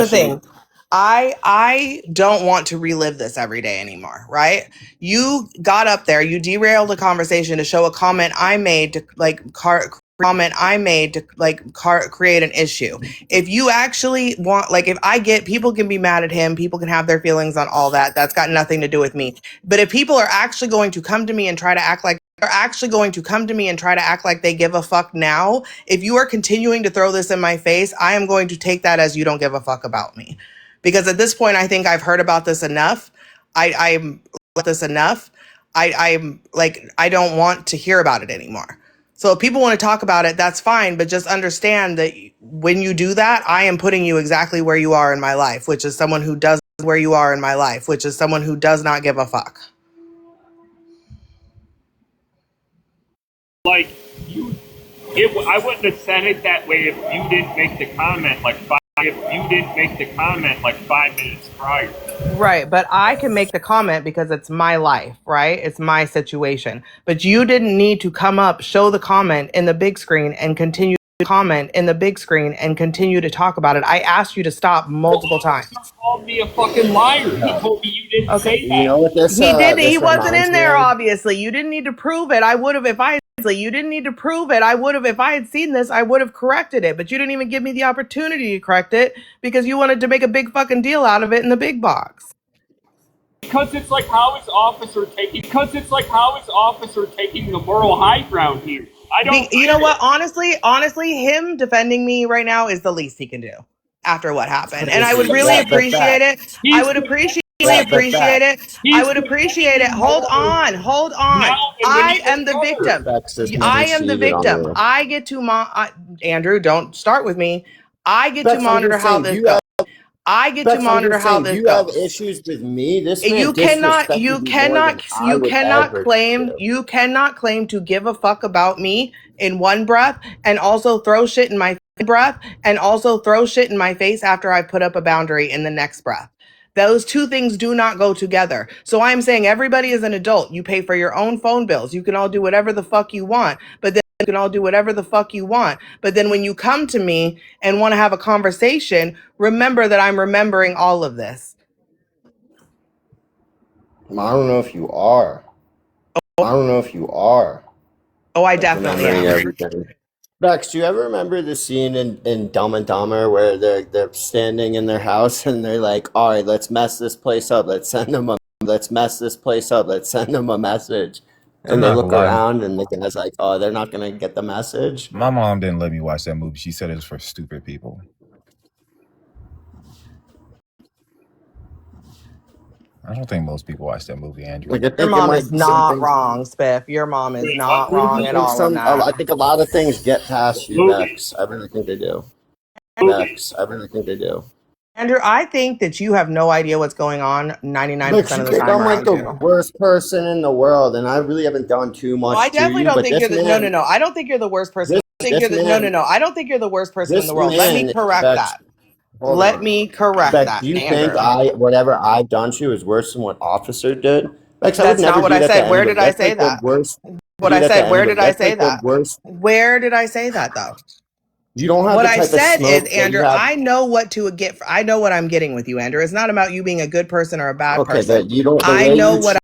thing. I don't want to relive this every day anymore, right? You got up there, you derailed a conversation to show a comment I made to create an issue. If you actually want, like, if I get, people can be mad at him, people can have their feelings on all that. That's got nothing to do with me. But if people are actually going to come to me and try to act like they give a fuck now, if you are continuing to throw this in my face, I am going to take that as you don't give a fuck about me. Because at this point, I think I've heard about this enough. I'm like, I don't want to hear about it anymore. So if people want to talk about it, that's fine. But just understand that when you do that, I am putting you exactly where you are in my life, which is someone who does not give a fuck. like I wouldn't have said it that way if you didn't make the comment like 5 minutes prior. Right, but I can make the comment because it's my life, right? It's my situation. But you didn't need to come up, show the comment in the big screen and continue to talk about it. I asked you to stop multiple times. He called me a fucking liar. He told me you didn't say that. You know what this? He didn't. He this wasn't reminds in me there. of? Obviously, you didn't need to prove it. I would have if I. You didn't need to prove it. I would have if I had seen this. I would have corrected it. But you didn't even give me the opportunity to correct it because you wanted to make a big fucking deal out of it in the big box. Because it's like how is officer taking the moral high ground here? I don't. You know what? Honestly, him defending me right now is the least he can do after what happened, and I would really appreciate it. I would appreciate appreciate it. I would appreciate it. Hold on. I am the victim. I am the victim. I get to Andrew, don't start with me. I get to monitor how this goes. I get to monitor how this you goes. have issues with me. This man You cannot claim to give a fuck about me in one breath and also throw shit in my face after I put up a boundary in the next breath. Those two things do not go together. So I'm saying everybody is an adult. You pay for your own phone bills. You can all do whatever the fuck you want, but then when you come to me and want to have a conversation, remember that I'm remembering all of this. I don't know if you are. Oh, I definitely am. Everything. Bex, do you ever remember the scene in Dumb and Dumber where they're standing in their house and they're like, all right, let's mess this place up. Let's send them a message. And they look around and the guy's like, oh, they're not going to get the message. My mom didn't let me watch that movie. She said it was for stupid people. I don't think most people watch that movie, Andrew. Your mom is not wrong, Spiff. Your mom is not wrong at all on that. I think a lot of things get past you, Bex. I really think they do. Andrew, I think that you have no idea what's going on 99% of the time. I'm like the worst person in the world, and I really haven't done too much. I definitely don't think you're the I don't think you're the worst person. I don't think you're the worst person in the world. Let me correct that. Do you think whatever I've done to you is worse than what Officer did? Bex, that's not what I said. Where did I say that? What I said. Where did I say that? Where did I say that though? You don't have what I said is, Andrew, I know what I'm getting with you, Andrew. It's not about you being a good person or a bad person. I know what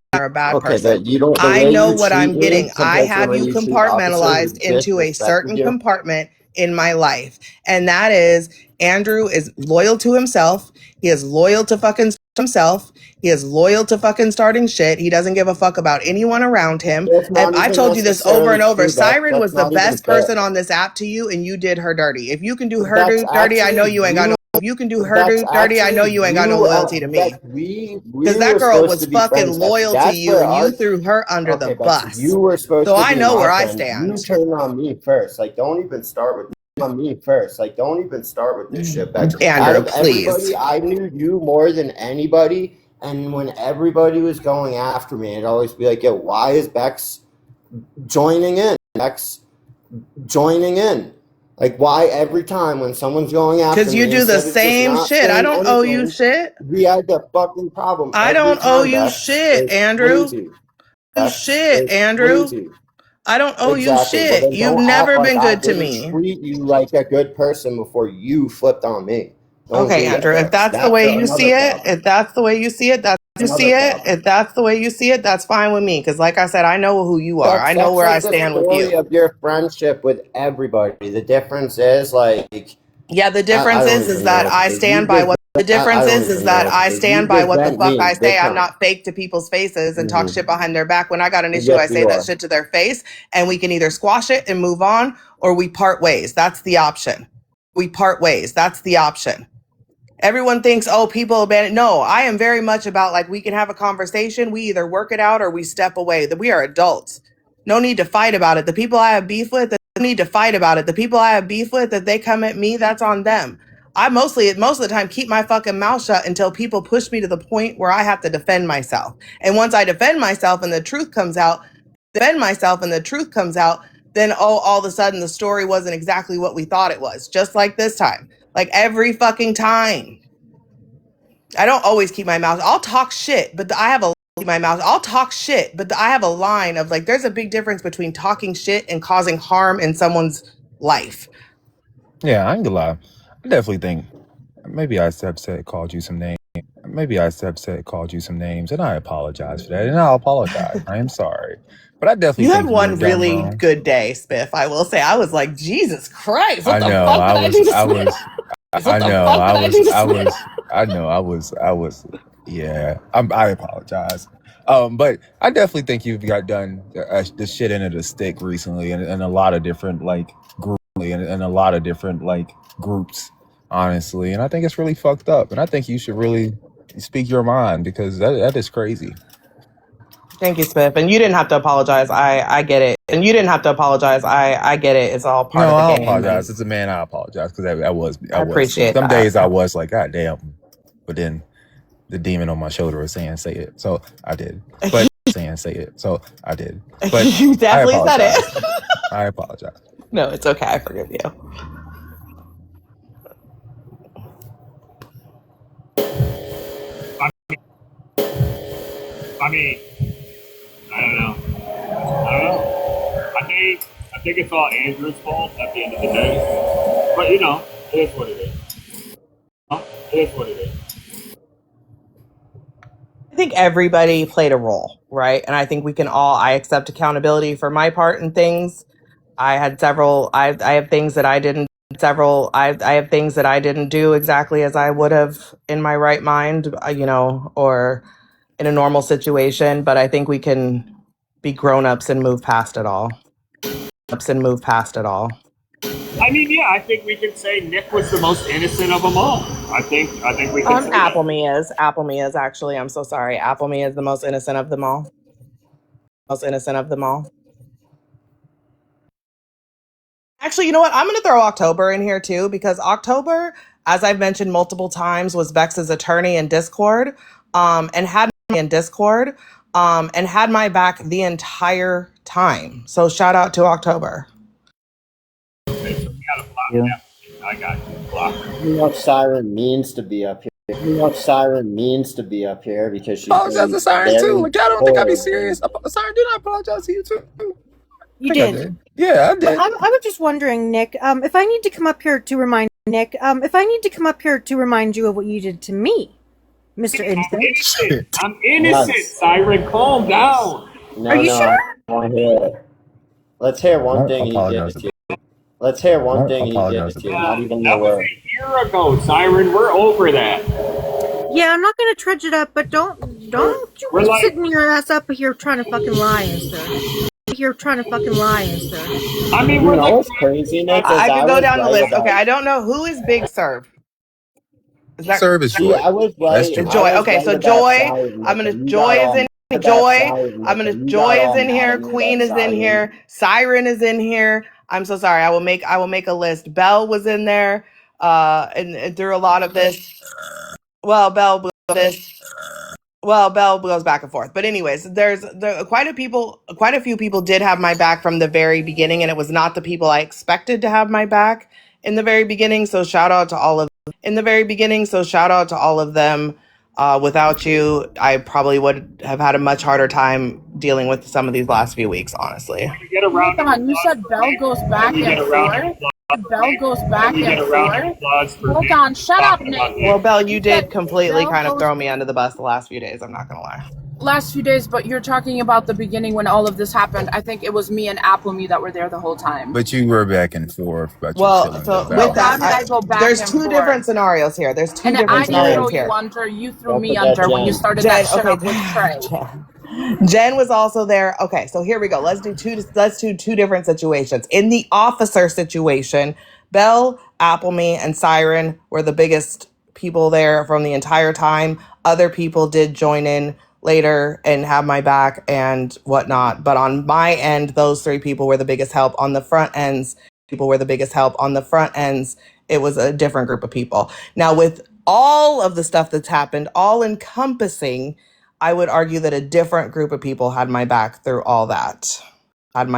I'm getting. I have you compartmentalized into a certain compartment in my life. And that is, Andrew is loyal to himself. He is loyal to fucking himself. He is loyal to fucking starting shit. He doesn't give a fuck about anyone around him. And I've told you this over and over. Siren was the best person on this app to you, and you did her dirty. If you can do her dirty, I know you ain't got no. If you can do her dirty, I know you ain't got no loyalty to me. Because that girl was fucking loyal to you, and you threw her under the bus. You were supposed so to I know where I stand. You turned on me first. Like, don't even start with this shit, Bex. Andrew, please. I knew you more than anybody, and when everybody was going after me, it'd always be like, yo, why is Bex joining in? Like, why every time when someone's going after me? Because you do the same shit. I don't owe you shit. We had the fucking problem. I don't owe you shit, Andrew. I don't owe you shit. You've never been good to me. Treat you like a good person before you flipped on me. Okay, Andrew, if that's the way you see it, that's fine with me. Because like I said, I know who you are. I know where I stand with you. Of your friendship with everybody. The difference is like. Yeah, the difference is that I stand by what. The difference is that I stand by what the fuck I say. I'm not fake to people's faces and talk shit behind their back. When I got an issue, I say that shit to their face, and we can either squash it and move on, or we part ways. That's the option. Everyone thinks, oh, people abandon. No, I am very much about like we can have a conversation. We either work it out or we step away. That we are adults. No need to fight about it. The people I have beef with, that they come at me, that's on them. I most of the time keep my fucking mouth shut until people push me to the point where I have to defend myself. And once I defend myself and the truth comes out, then all of a sudden the story wasn't exactly what we thought it was. Just like this time. Like every fucking time. I don't always keep my mouth. I'll talk shit, but I have a line of like, there's a big difference between talking shit and causing harm in someone's life. Yeah, I ain't gonna lie. I definitely think maybe I called you some names. And I apologize for that. And I'll apologize. I am sorry. But I definitely you think had one really good day, Spiff. I will say. I was like, Jesus Christ! What the fuck Yeah, I apologize. But I definitely think you've got done the shit end of the stick recently, and a lot of different groups, honestly. And I think it's really fucked up. And I think you should really speak your mind because that is crazy. Thank you, Spiff. And you didn't have to apologize. I get it. And you didn't have to apologize. I get it. It's all part No, of the I don't game. apologize. As a man, I apologize because I was. I appreciate Some that. days I was like, God damn. But then the demon on my shoulder was saying, say it. So I did. But saying, say it. So I did. But You definitely said it. I apologize. No, it's okay. I forgive you. I mean, I don't know. I think it's all Andrew's fault at the end of the day. But you know, it is what it is. It is what it is. I think everybody played a role, right? And I think we can all, I accept accountability for my part in things. I have things that I didn't, I have things that I didn't do exactly as I would have in my right mind, or in a normal situation. But I think we can be grown-ups and move past it all. I mean, yeah, I think we can say Nick was the most innocent of them all. I think we can say that. Appleme is actually, I'm so sorry. Appleme is the most innocent of them all. Actually, you know what? I'm going to throw October in here too, because October, as I've mentioned multiple times, was Bex's attorney in Discord, and had my back the entire time. So shout out to October. Okay, so we gotta block that. I got you. Block. You know Siren means to be up here. Because she's Apologize to Siren too. Like, I don't think I'd be serious. Siren, did I apologize to you too? You I did. did. Yeah, I did. But I was just wondering, Nick, if I need to come up here to remind you of what you did to me, Mr. Innocent. I'm innocent, Siren. Calm down. Are you sure? Let's hear one thing he did to you. Not even That was a year ago, Siren. We're over that. Yeah, I'm not gonna trudge it up, but don't you We're be like- sitting your ass up here trying to fucking lie and stuff. I mean, You know what's crazy, Nick? I can go was down the right list. about- Okay, I don't know who is Big Serve. Is that Serve is See, Joy. I was right. That's Joy. Joy? Okay, so about Joy. Siren, I'm gonna. you Joy got is in. all- Joy. Siren, I'm gonna. you Joy got all is in here. mad Queen is about in Siren. here. Siren is in here. I'm so sorry. I will make a list. Belle was in there. And through a lot of this. Well, Belle goes back and forth. But anyways, there quite a few people did have my back from the very beginning, and it was not the people I expected to have my back in the very beginning. So shout out to all of them. Without you, I probably would have had a much harder time dealing with some of these last few weeks, honestly. You get around. Come on, you said Belle goes back and forth. Belle goes back and forth. Hold on, shut up, Nick. Well, Belle, you did said completely Belle kind of goes- throw me under the bus the last few days. I'm not gonna lie. Last few days, but you're talking about the beginning when all of this happened. I think it was me and Appleme that were there the whole time. But you were back and forth about your Well, feelings so about with it. that, How did I go back there's and two forth? different scenarios here. There's two And I different didn't throw scenarios you here. under. You threw Don't me forget under when you Jen. started Jen, that shit okay. up with Trey. Jen was also there. Okay, so here we go. Let's do two different situations. In the officer situation, Belle, Appleme, and Siren were the biggest people there from the entire time. Other people did join in later and have my back and whatnot. But on my end, those three people were the biggest help. On the front ends, it was a different group of people. Now, with all of the stuff that's happened, all encompassing, I would argue that a different group of people had my back through all that. I ain't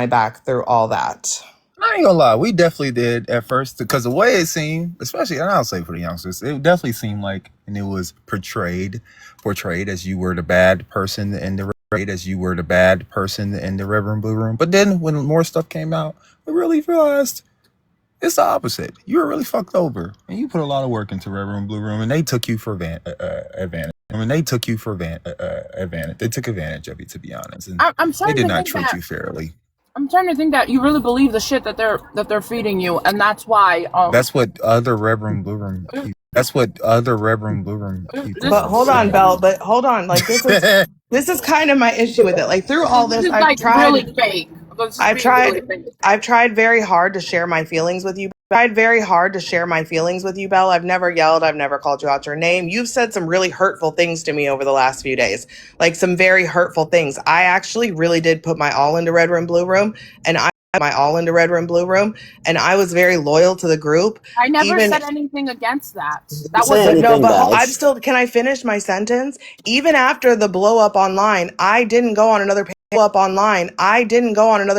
gonna lie, we definitely did at first because the way it seemed, especially, and I'll say for the youngsters, it definitely seemed like, and it was portrayed as you were the bad person in the Reverend Blue Room. But then when more stuff came out, we really realized it's the opposite. You were really fucked over, and you put a lot of work into Reverend Blue Room, and they took you for advantage. They took advantage of you, to be honest, and I'm they starting did to not think treat that. you fairly. I'm starting to think that you really believe the shit that they're feeding you, and that's why. That's what other Reverend Blue Room. That's what other Reverend Blue Room. But hold on, Belle. But hold on. Like this is kind of my issue with it. Like through all This this, is like really fake. I've tried very hard to share my feelings with you, tried very hard to share my feelings with you, Belle. I've never yelled. I've never called you out your name. You've said some really hurtful things to me over the last few days, like some very hurtful things. I actually really did put my all into Red Room Blue Room, and I was very loyal to the group. I never Even said anything against that. That Say was anything, no, but Bells. I'm still. Can I finish my sentence? Even after the blow up online, I didn't go on another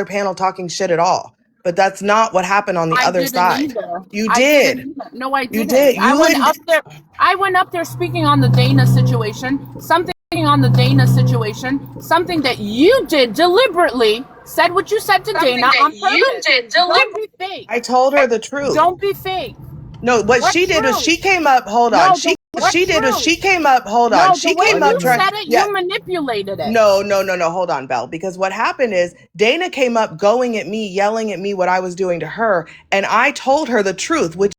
panel talking shit at all. But that's not what happened on the I other didn't side. either. You I did. didn't either. No, I You didn't. did. I You went and up there. I went up there speaking on the Dana situation. Something that you did deliberately. Said what you said to Dana on purpose. Don't be fake. I told her the truth. Don't be fake. No, what What's she did was true? she came up. Hold on. No, She what's she did was true? she came up. Hold on. No, She the way came up you trying. said it, Yeah. you manipulated it. No. Hold on, Belle. Because what happened is Dana came up going at me, yelling at me what I was doing to her, and I told her the truth, which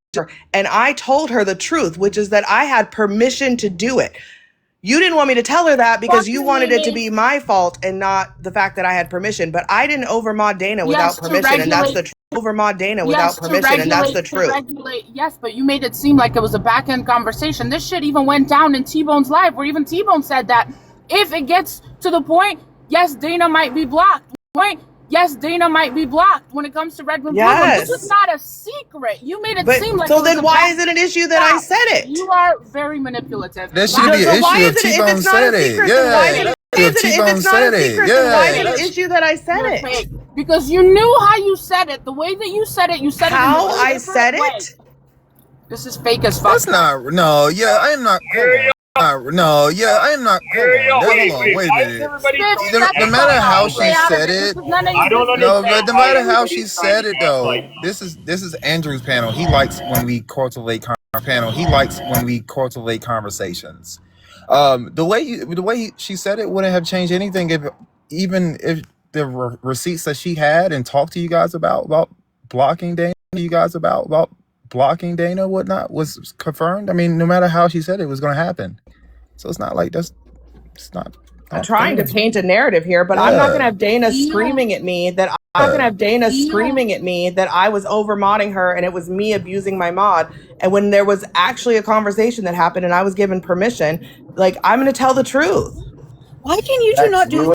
is that I had permission to do it. You didn't want me to tell her that because you wanted it to be my fault and not the fact that I had permission. But I didn't overmod Dana without permission, and that's the truth. Overmod Dana without permission, and that's the truth. Yes, but you made it seem like it was a back-end conversation. This shit even went down in T-Bone's live, where even T-Bone said that if it gets to the point, yes, Dana might be blocked. Yes, Dana might be blocked when it comes to Red Room Blue Room. Yes. This is not a secret. You made it But seem like so it was then a why back- is it an issue that I said it? You are very manipulative. That should be an why issue is if it if T-Bone it's not said a it. secret? Then why is Yeah. it If T-Bone if it's not said a it. secret? Then why is Yeah. it an issue that I said You're it? fake. Because you knew how you said it. The way that you said it How it in a I different said way. it? This is fake as fuck. That's not. No. Yeah. I am not. Hold on. No. Yeah. I am not. Hold on. Hold on. Wait a minute. No matter how she said it. I don't No, understand. but no matter how she said it, though, this is Andrew's panel. He likes when we cultivate conversations. The way she said it wouldn't have changed anything if the receipts that she had and talked to you guys about blocking Dana, whatnot was confirmed. I mean, no matter how she said it was going to happen. So it's not like it's not. I'm trying to paint a narrative here, but I'm not going to have Dana screaming at me that I was over modding her and it was me abusing my mod. And when there was actually a conversation that happened and I was given permission, like I'm going to tell the truth. Why can you two not do?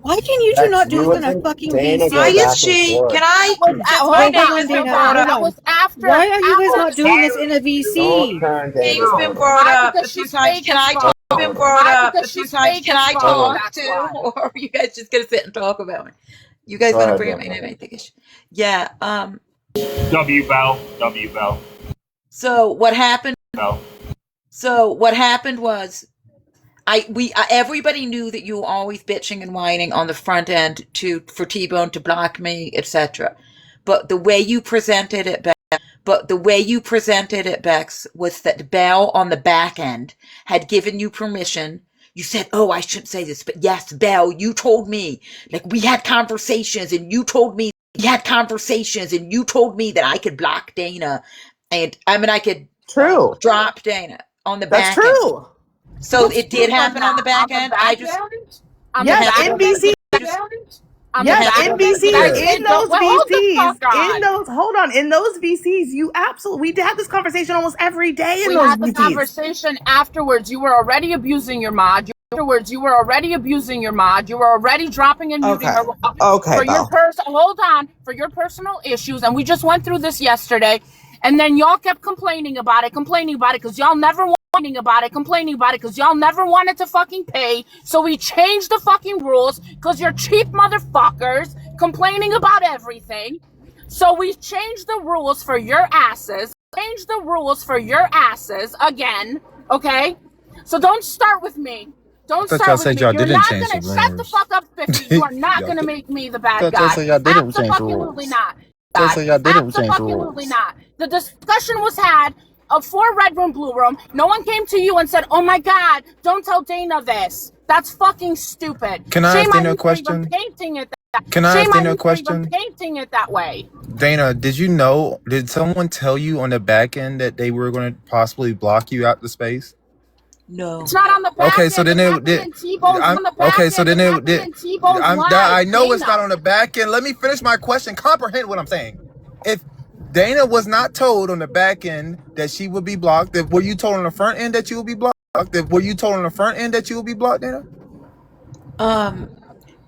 Why can you two not do it in a fucking VC? Why is she? Can I? Hold on, that was after. Why are you guys not doing this in a VC? It's been brought up a few times. Can I talk? Been brought up a few times. Can I talk too, or are you guys just gonna sit and talk about it? You guys want to bring up anything? Yeah. W Bell. So what happened? Bell. So what happened was, everybody knew that you were always bitching and whining on the front end for T-Bone to block me, etc. But the way you presented it, Bex, was that Belle on the back end had given you permission. You said, "Oh, I shouldn't say this, but yes, Belle, you told me, like we had conversations, and you told me that I could block Dana, and I could drop Dana on the back end." That's true. So it did happen on the back end. NBC. Yes, NBC. In those VCs, you absolutely. We had this conversation almost every day in We those had the VCs. conversation afterwards. You were already abusing your mod. You were already dropping and muting her. Okay, For your for your personal issues, and we just went through this yesterday. And then y'all kept complaining about it, because y'all never wanted to fucking pay. So we changed the fucking rules, because you're cheap motherfuckers complaining about everything. So we changed the rules for your asses. Again, okay? So don't start with me. Don't Thought start y'all with said me. y'all You're didn't not change gonna the shut the rules. fuck up, 50. You are not gonna make me the bad Thought guy. y'all said y'all didn't change the Absolutely rules. not. Thought y'all didn't change the rules. Absolutely not. The discussion was had for Red Room, Blue Room. No one came to you and said, "Oh my God, don't tell Dana this." That's fucking stupid. Can I ask Dana a question? Painting it that way. Dana, did someone tell you on the back end that they were going to possibly block you out the space? No. It's not on the back Okay, end. so then it did. I know it's not on the back end. Let me finish my question. Comprehend what I'm saying. Dana was not told on the back end that she would be blocked. Were you told on the front end that you would be blocked? Were you told on the front end that you would be blocked, Dana?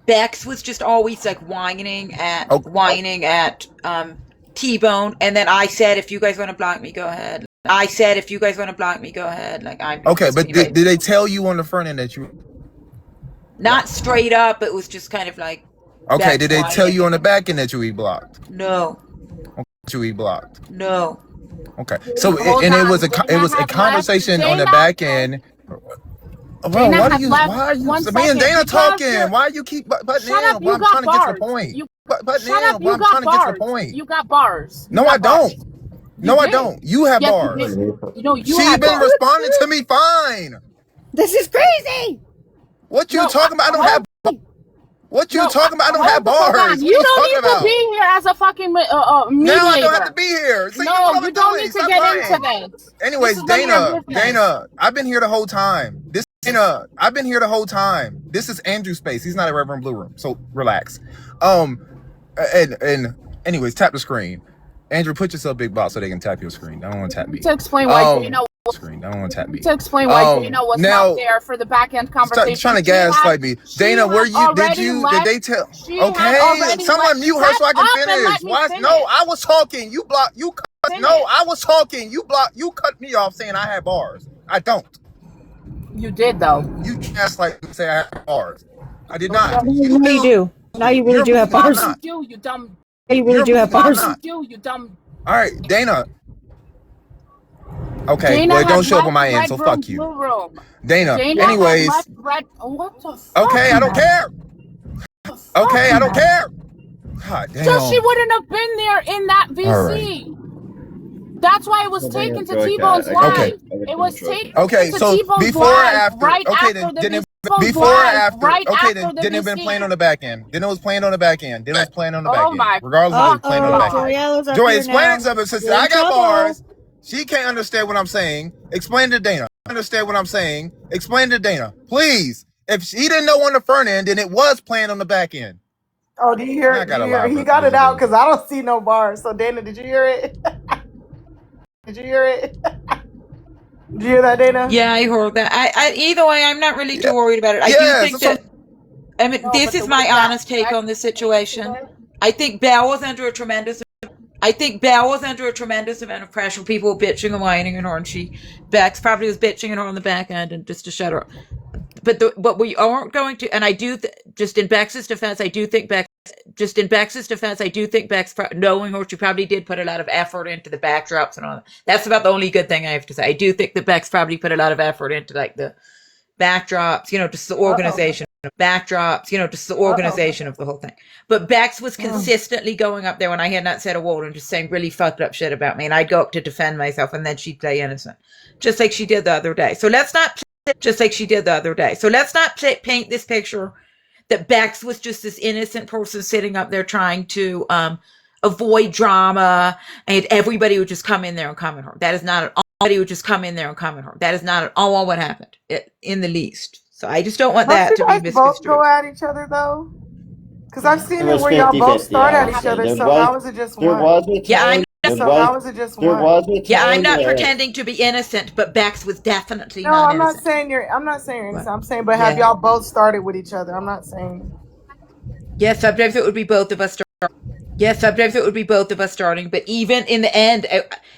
Bex was just always like whining at T-Bone, and then I said, if you guys want to block me, go ahead. I said, if you guys want to block me, go ahead. Like I'm okay, but did they tell you on the front end that you? Not straight up. It was just kind of like. Okay, did they tell you on the back end that you would be blocked? No. Okay, you would be blocked. No. Okay, so it was a conversation on the back end. Well, why are you me and Dana talking? Why you keep butting in? I'm trying to get to the point. You got bars. No, I don't. No, I don't. You have bars. She's been responding to me fine. This is crazy. What you talking about? I don't have. What you talking about? I don't have bars. You don't need to be here as a fucking mediator. Now I don't have to be here. See, no, you don't need to get into that. Anyways, Dana, I've been here the whole time. I've been here the whole time. This is Andrew's space. He's not a Reverend Blue Room, so relax. And anyways, tap the screen. Andrew, put yourself big box so they can tap your screen. They don't want to tap me. To explain why Dana screen. They don't want to tap me. To explain why Dana was not there for the back end conversation. Trying to gaslight me. Dana, did they tell? Okay, someone mute her so I can finish. Why? No, I was talking. You blocked. You cut. No, I was talking. You blocked. You cut me off saying I had bars. I don't. You did though. You gaslight me say I had bars. I did not. You really do. Now you really do have bars. You dumb. You really do have bars. You dumb. All right, Dana. Okay, well, don't show up on my end, so fuck you. Dana, anyways. What the fuck? Okay, I don't care. Okay, I don't care. God damn. So she wouldn't have been there in that VC. That's why it was taken to T-Bone's live. Okay. It was taken to T-Bone's before or after? Right okay, then before or after? Okay, then it been playing on the back end. Then it was playing on the back end. Then it was playing on the back end. Regardless of it was playing on the back end. Joy, explain something. Since I got bars, she can't understand what I'm saying. Explain to Dana. Understand what I'm saying. Explain to Dana, please. If she didn't know on the front end, then it was playing on the back end. Oh, do you hear it? He got it out because I don't see no bars. So Dana, did you hear it? Did you hear it? Did you hear that, Dana? Yeah, I heard that. I either way, I'm not really too worried about it. I do think that. I mean, this is my honest take on this situation. I think Belle was under a tremendous. amount of pressure. People were bitching and whining at her, and Bex probably was bitching at her on the back end, and just to shut her up. But we aren't going to. And I do just in Bex's defense, I do think Bex. Knowing her, she probably did put a lot of effort into the backdrops and all that. That's about the only good thing I have to say. I do think that Bex probably put a lot of effort into like the backdrops, just the organization of the whole thing. But Bex was consistently going up there when I had not said a word and just saying really fucked up shit about me. And I'd go up to defend myself and then she'd play innocent. Just like she did the other day. So let's not paint this picture that Bex was just this innocent person sitting up there trying to avoid drama, and everybody would just come in there and comment her. That is not at all. That is not at all what happened in the least. So I just don't want that to be misconstrued. Both go at each other though, because I've seen it where y'all both start at each other. So how is it just one? I'm not pretending to be innocent, but Bex was definitely not innocent. I'm not saying you're innocent. I'm saying, but have y'all both started with each other? I'm not saying. Yes, sometimes it would be both of us starting. But even in the end,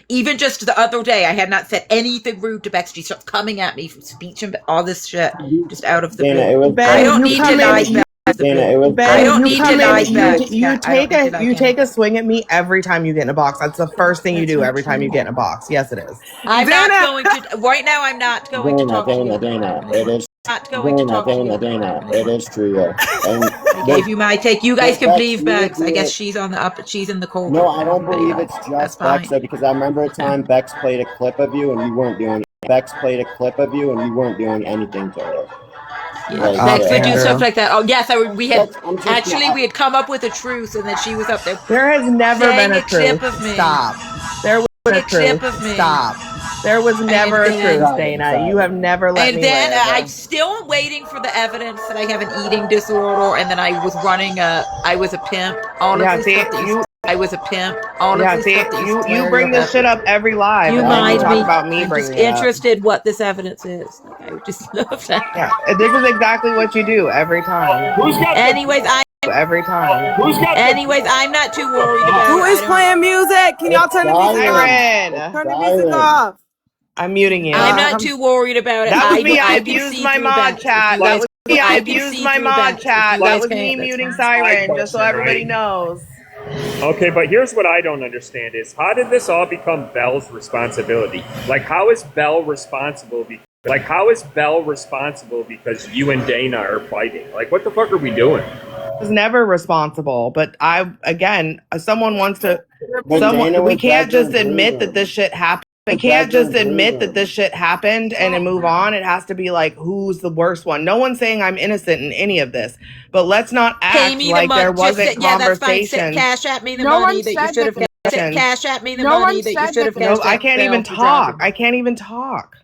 even just the other day, I had not said anything rude to Bex. She starts coming at me for speech and all this shit just out of the blue. I don't need to lie. You take a swing at me every time you get in a box. That's the first thing you do every time you get in a box. Yes, it is. I'm not going to right now. I'm not going to talk. Dana, it is. It is true. I gave you my take. You guys can believe Bex. I guess she's on the up. She's in the cold. No, I don't believe it's just Bex though, because I remember a time Bex played a clip of you and you weren't doing. Bex played a clip of you and you weren't doing anything to her. Bex would do stuff like that. Oh yes, we had come up with a truce, and then she was up there. There has never been a truce. Stop. There was a truce. Stop. There was never a truce, Dana. You have never let me. And then I'm still waiting for the evidence that I have an eating disorder, and then I was a pimp. All of this stuff. I was a pimp. All Yeah, of this see, stuff that you you bring this shit up every live, You and then you mind talk me. about me I'm bringing just it up. interested what this evidence is. Like, I would just love that. Yeah, this is exactly what you do every time. Who's got Anyways, Every time. Anyways, I'm not too worried about Who it. is playing music? Can y'all turn the music off? Siren. Turn the music off. I'm muting you. I'm not too worried about it. That was me. I can abused see my through mod Banks. chat. If you That guys- was me. I can abused see my through mod Banks. If chat. you That guys was can't, me that's muting fine. Siren, just so Question, everybody right? knows. Okay, but here's what I don't understand is how did this all become Belle's responsibility? Like, how is Belle responsible? How is Belle responsible because you and Dana are fighting? Like, what the fuck are we doing? I was never responsible, but someone wants to. Dana We was can't back just in admit Blue that Room. this shit happened. We can't just admit that this shit happened and then move on. It has to be like, who's the worst one? No one's saying I'm innocent in any of this, but let's not Pay act me the like money. there wasn't Yeah, that's fine. conversation. Cash at me the No money one that you said should that. have. Cash at me the No money one that you said should have that. No, cashed I out can't Belle even for dropping talk. me. I can't even talk.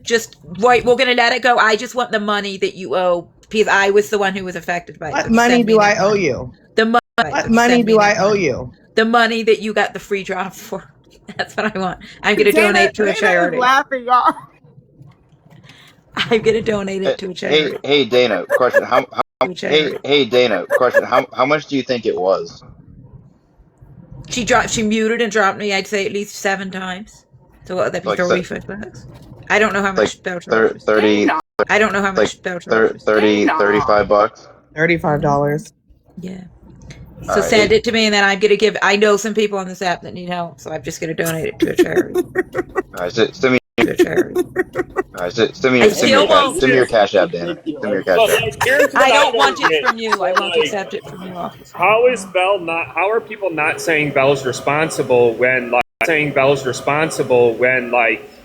Just wait. We're gonna let it go. I just want the money that you owe because I was the one who was affected by it. What So just money send me do that I owe money. you? The money. What So money send me do I that owe money. you? The money that you got the free drop for. That's what I want. I'm gonna Dana donate to a is charity. laughing, y'all. I'm gonna donate it to a charity. Hey, Dana, question. To a charity. Hey, Dana, question. How much do you think it was? She muted and dropped me. I'd say at least 7 times. So what would that be? Like 35 bucks. I don't know how much Bell 30. I don't know how Like much Bell 35 bucks. $35. Yeah. All So right. send it to me, and then I'm gonna give. I know some people on this app that need help, so I'm just gonna donate it to a charity. All right, send me. To a charity. All right, send me. I Send me still won't. send me your cash app, Dana. Send me your cash But, app. like, here's what I don't want get. it from you. I want to Like, accept it from you, officer. How is Belle not? How are people not saying Belle's responsible when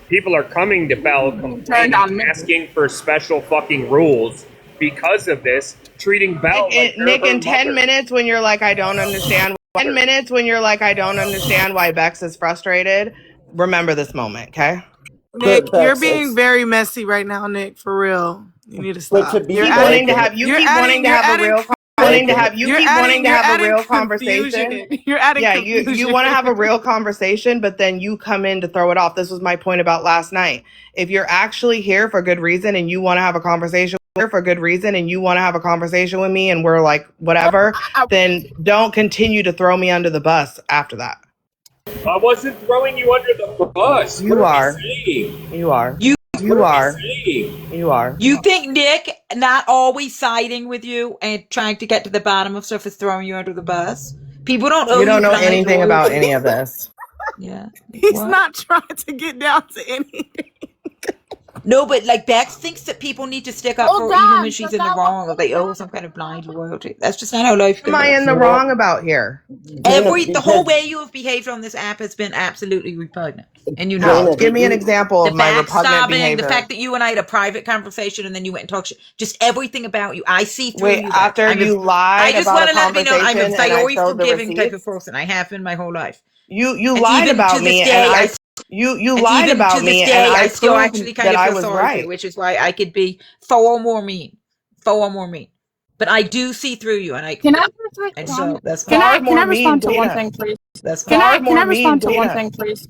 people are coming to Belle complaining, asking for special fucking rules because of this, treating Belle like they're Nick, her in 10 mother. minutes when you're like, I don't understand. 10 minutes when you're like, I don't understand why Bex is frustrated. Remember this moment, okay? Nick, But you're Bex, being very messy right now, Nick. For real, you need to but stop. to be You're fair, adding. You keep wanting to have a real conversation. You're adding. Yeah, you want to have a real conversation, but then you come in to throw it off. This was my point about last night. If you're actually here for good reason and you want to have a conversation with me and we're like whatever, then don't continue to throw me under the bus after that. I wasn't throwing you under the bus. You What are. saying? You are. You You are. Saying? You are. You think Nick not always siding with you and trying to get to the bottom of stuff is throwing you under the bus? People don't owe You don't know blind anything loyalty. about any of this. Yeah. He's What? not trying to get down to anything. No, but like Bex thinks that people need to stick up Oh, for her even damn, when she's so in the that wrong or they owe some kind of blind loyalty. That's just not how life What am I goes. in the wrong about here? The whole way you have behaved on this app has been absolutely repugnant. And you know How? it. Give me an example The of my repugnant backstabbing, behavior. the fact that you and I had a private conversation and then you went and talked shit. Just everything about you. I see through Wait, you. after you lied I just about want a to let me know I'm a conversation and I very showed the forgiving type receipts? of person. I have been my whole life. You And lied even about to me, this day, and you lied even about to me, this and day, I still proved actually kind that of I feel was sorry for right. you, which is why I could be far more mean. But I do see through you, and Can I and so that's Can fine. I respond to one thing, please? That's Can fine. I respond to one thing, please?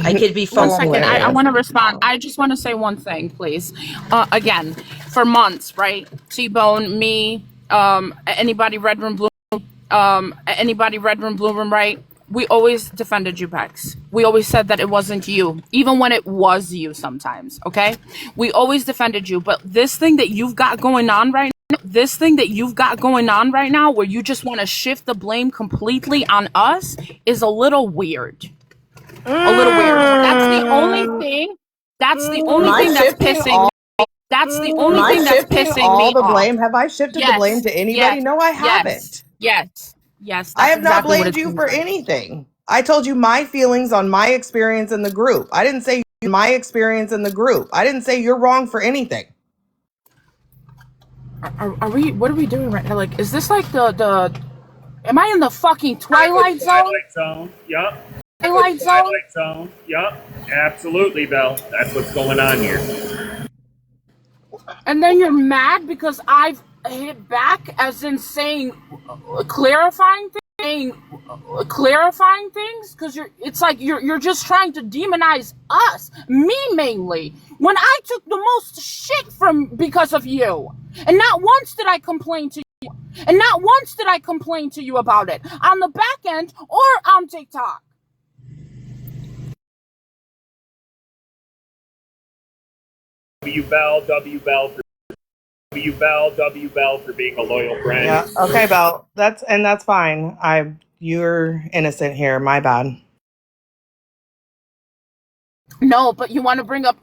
I could be One far more second. I mean. want to respond. I just want to say one thing, please. Again, for months, right? T-Bone, me, anybody red room, blue room, right? We always defended you, Bex. We always said that it wasn't you, even when it was you sometimes, okay? We always defended you. But this thing that you've got going on right now, where you just want to shift the blame completely on us, is a little weird. A little weird. That's the only thing that's pissing me. That's the only thing that's pissing all me the off. blame. Have I shifted the blame to anybody? No, I haven't. Yes. I have not exactly what blamed it you seems for like. anything. I told you my feelings on my experience in the group. I didn't say my experience in the group. I didn't say you're wrong for anything. Are we? What are we doing right now? Like, is this like the? Am I in the fucking Twilight Zone? Twilight Zone. Yup. Twilight Zone. Twilight Zone. Yup. Absolutely, Belle. That's what's going on here. And then you're mad because I've hit back, as in saying, clarifying things. clarifying things because it's like you're just trying to demonize us, me mainly, when I took the most shit because of you, and not once did I complain to you, and not once did I complain to you about it on the back end or on TikTok. W Bell for being a loyal friend. Yeah. Okay, Belle. That's fine. You're innocent here. My bad. No, but you want to bring up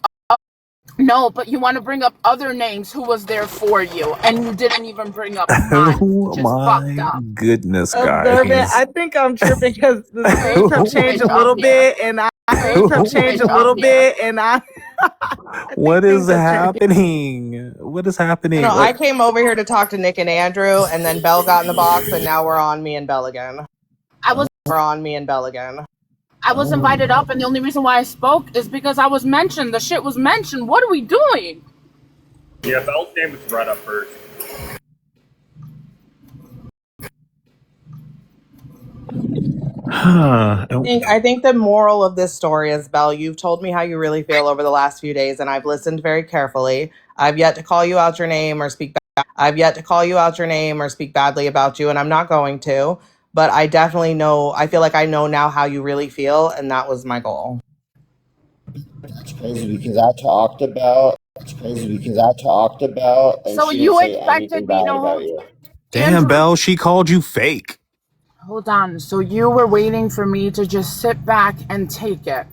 other names who was there for you, and you didn't even bring up mine. Oh my goodness, Observant, guys. I think I'm tripping because the screens have changed a little bit, and What is happening? What is happening? No, I came over here to talk to Nick and Andrew, and then Belle got in the box, and now we're on me and Belle again. We're on me and Belle again. I was invited up, and the only reason why I spoke is because I was mentioned. The shit was mentioned. What are we doing? Yeah, Belle's name was brought up first. I think the moral of this story is, Belle, you've told me how you really feel over the last few days, and I've listened very carefully. I've yet to call you out your name or speak badly about you, and I'm not going to. But I definitely know, I feel like I know now how you really feel, and that was my goal. It's crazy because I talked about. And So she you didn't say expected anything me bad to about you. Damn, Belle, she called you fake. Hold on. So you were waiting for me to just sit back and take it.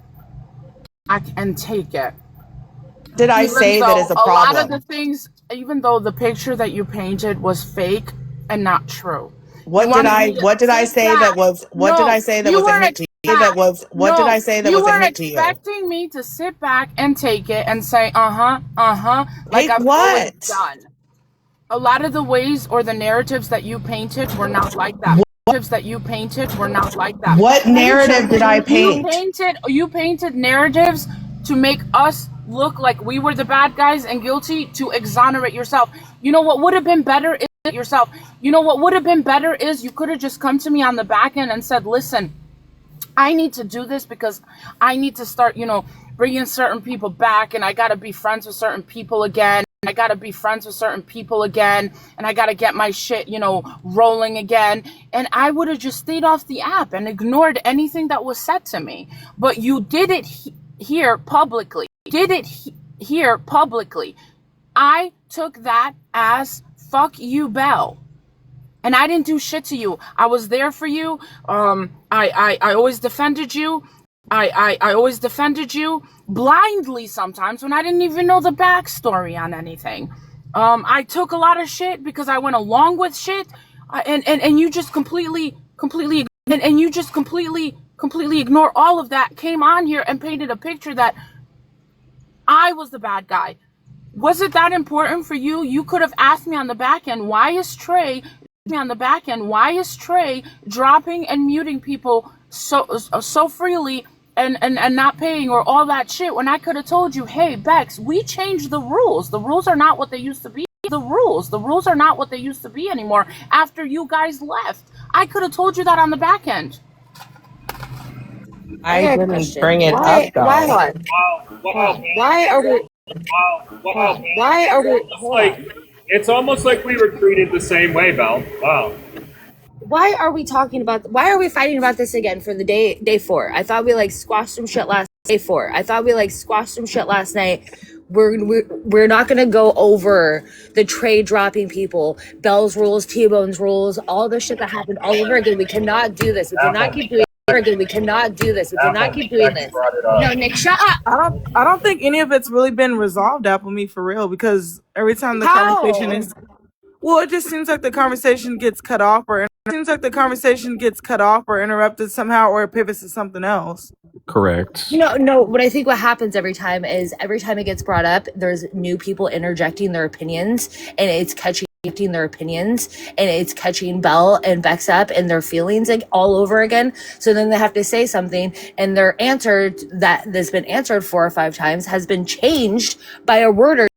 Did I say that is a problem? A lot of the things, even though the picture that you painted was fake and not true. What did I say that was a hit to you? You were expecting me to sit back and take it and say, like I've always done. A lot of the ways or the narratives that you painted were not like that. What narrative did I paint? You painted narratives to make us look like we were the bad guys and guilty to exonerate yourself. You know what would have been better is you could have just come to me on the back end and said, listen, I need to do this because I need to start, bringing certain people back, and I got to be friends with certain people again. And I got to get my shit, rolling again. And I would have just stayed off the app and ignored anything that was said to me. But you did it here publicly. I took that as fuck you, Belle. And I didn't do shit to you. I was there for you. I always defended you. I always defended you blindly sometimes when I didn't even know the backstory on anything. I took a lot of shit because I went along with shit, and you just completely ignore all of that. Came on here and painted a picture that I was the bad guy. Was it that important for you? You could have asked me on the back end, why is Trey dropping and muting people so freely and not paying or all that shit, when I could have told you, hey, Bex, we changed the rules. The rules are not what they used to be. The rules are not what they used to be anymore after you guys left. I could have told you that on the back end. I didn't bring it up, though. Why are we? It's almost like we were treated the same way, Belle. Wow. Why are we fighting about this again for the day 4? I thought we squashed some shit last night. We're not gonna go over the trade dropping people, Belle's rules, T-Bone's rules, all the shit that happened all over again. We cannot do this. We cannot keep doing this. No, Nick, shut up. I don't think any of it's really been resolved, Appleme, for real, because every time the conversation is, well, it just seems like the conversation gets cut off or interrupted somehow, or it pivots to something else. Correct. No, what I think what happens every time it gets brought up, there's new people interjecting their opinions, and it's catching Belle and Bex up and their feelings all over again. So then they have to say something, and their answer that's been answered 4 or 5 times has been changed by a word or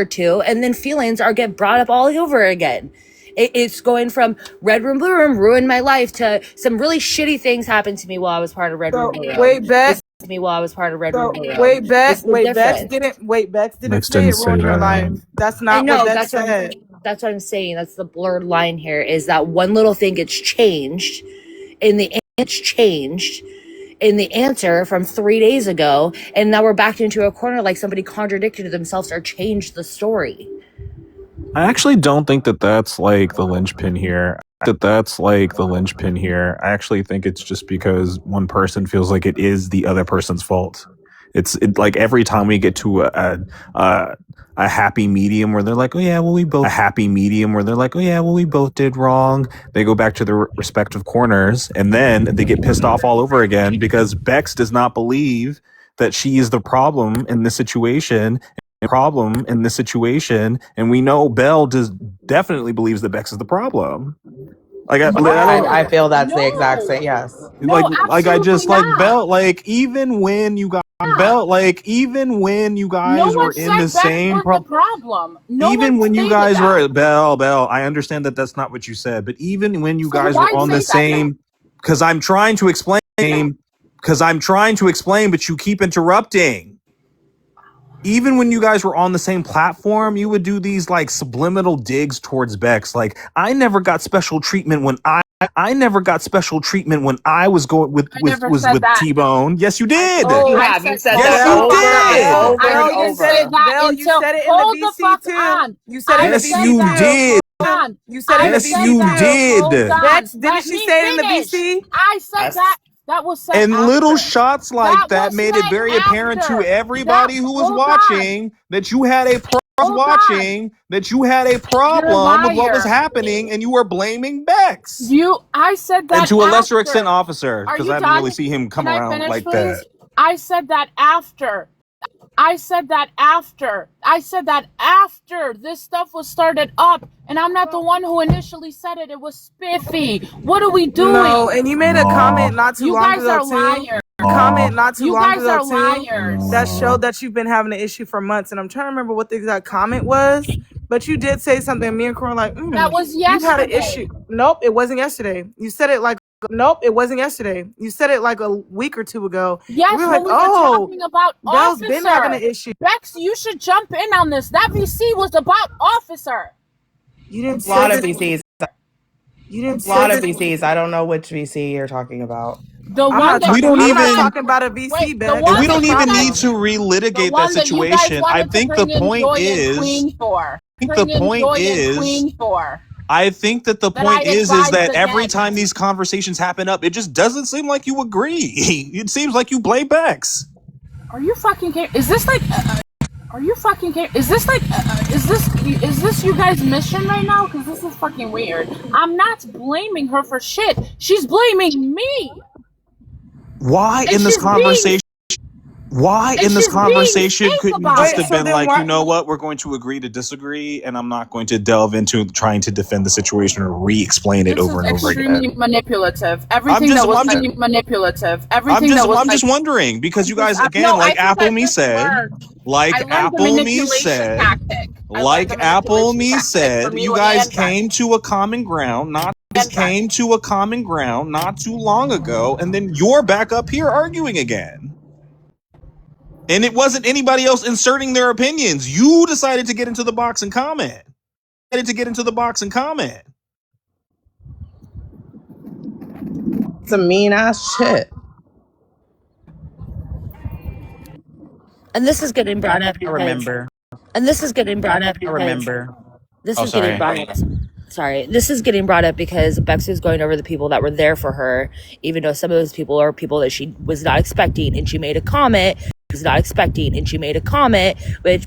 two, and then feelings get brought up all over again. It's going from Red Room, Blue Room, ruined my life, to some really shitty things happened to me while I was part of Red Room, Blue Room. Wait, Bex. Me while I was part of Red Room, Blue Room. Bex different. didn't Bex say didn't it say ruined her that. life. That's I not know, what Bex said. that's what I'm saying. That's the blurred line here, is that one little thing gets changed in the answer from 3 days ago, and now we're backed into a corner like somebody contradicted themselves or changed the story. I actually don't think that that's like the linchpin here. I actually think it's just because one person feels like it is the other person's fault. It's like every time we get to a happy medium where they're like, oh yeah, well we both did wrong. They go back to their respective corners, and then they get pissed off all over again because Bex does not believe that she is the problem in this situation. And we know Belle definitely believes that Bex is the problem. Like I feel that's the exact same. Yes. Belle, like even when you guys were in the same problem. Belle, I understand that that's not what you said, but even when you guys were on the same, because I'm trying to explain, but you keep interrupting. Even when you guys were on the same platform, you would do these like subliminal digs towards Bex. Like, I never got special treatment when I was going with T-Bone. Yes, you did. You have. You said that over and over. You said it in the BC too. You said it in the BC you did. You said it in the BC you did. Bex, didn't she say it in the BC? I said that. That was said and after. little shots like that made it said very apparent to after. everybody who was watching that you had a problem with what was happening, and you were blaming Bex. I said that. And to a lesser after. extent, Officer, because I didn't really see him come around finish, like please? that. I said that after. I said that after this stuff was started up, and I'm not the one who initially said it. It was Spiffy. What are we doing? No, and you made a comment not too long ago. You guys are liars. Comment not too long ago You guys are liars. that showed that you've been having an issue for months, and I'm trying to remember what the exact comment was, but you did say something. Me and Cora were like, that was yesterday. You've had an issue. Nope, it wasn't yesterday. You said it like. Nope, it wasn't yesterday. You said it like a week or two ago. Yes, we were when like, we were talking about Belle's Officer. been having an issue. Bex, you should jump in on this. That VC was about Officer. You didn't a lot of this. VCs. You didn't a lot of this. VCs. I don't know which VC you're talking about. The one that we don't I'm even not talking about a VC, Bex. And we don't even need to relitigate that situation. I think the point is. I think that the point is that every time these conversations happen up, it just doesn't seem like you agree. It seems like you blame Bex. Are you fucking kidding? Is this like? Are you fucking kidding? Is this like? Is this you guys' mission right now? Because this is fucking weird. I'm not blaming her for shit. She's blaming me. Why And in this she's conversation? Why and in this she's being conversation fake couldn't you about just it. have been So like, then you know what, we're going to agree to disagree, and I'm not going to delve into trying to defend the situation or re-explain it This over is and over extremely again. manipulative. Everything that was manipulative. Everything that was I'm just wondering because you guys again, like Apple Me said, you guys came to a common ground, not too long ago, and then you're back up here arguing again. And it wasn't anybody else inserting their opinions. You decided to get into the box and comment. It's a mean ass shit. And this is getting brought up. I remember. This is getting brought up because Bex was going over the people that were there for her, even though some of those people are people that she was not expecting, and she made a comment. Which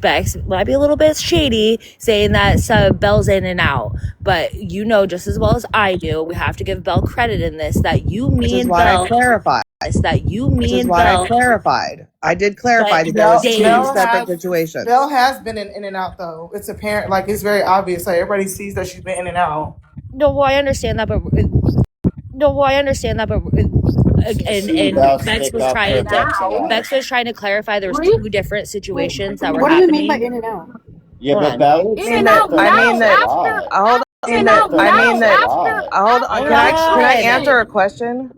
Bex might be a little bit shady, saying that Belle's in and out. But you know just as well as I do, we have to give Belle credit in this, that you mean Belle. I clarified. I clarified. I did clarify that there was two separate situations. Belle has been in and out, though. It's apparent, like it's very obvious. Like everybody sees that she's been in and out. No, well, I understand that, but and Bex was trying to clarify there was two different situations that were happening. What do you mean by in and out? Yeah, but Belle. In and out. I mean that. Hold mean now, that. I mean that. after, Hold on. Can I answer a question?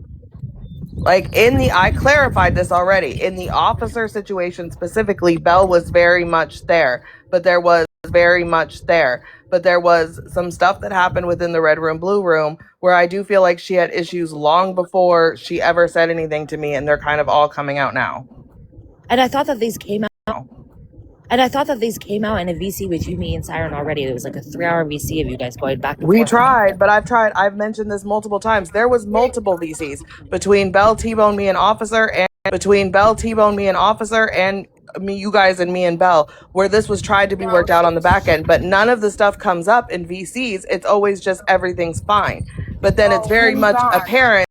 Like I clarified this already. In the officer situation specifically, Belle was very much there, but there was some stuff that happened within the red room, blue room, where I do feel like she had issues long before she ever said anything to me, and they're kind of all coming out now. And I thought that these came out. And I thought that these came out in a VC with you, me, and Siren already. It was like a 3-hour VC of you guys going back and We forth. tried, but I've mentioned this multiple times. There was multiple VCs between Belle, T-Bone, me, and Officer, and me, you guys, and me and Belle, where this was tried to be worked out on the back end. But none of the stuff comes up in VCs. It's always just everything's fine. But then it's very much apparent.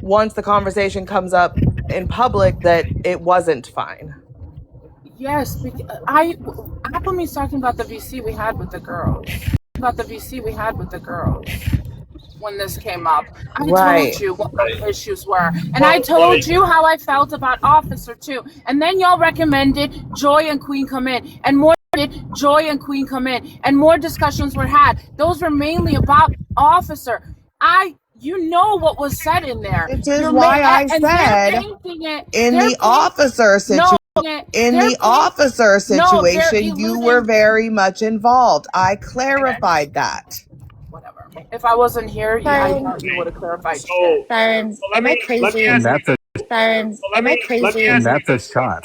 Once the conversation comes up in public that it wasn't fine. Yes, Appleme's talking about the VC we had with the girls. When this came up, I told you what the issues were, and I told you how I felt about Officer too. And then y'all recommended Joy and Queen come in, and more discussions were had. Those were mainly about Officer. You know what was said in there. Which is why I said in the officer situation, you were very much involved. I clarified that. Whatever. If I wasn't here, you would have clarified. Siren, am I crazy? And that's a shot.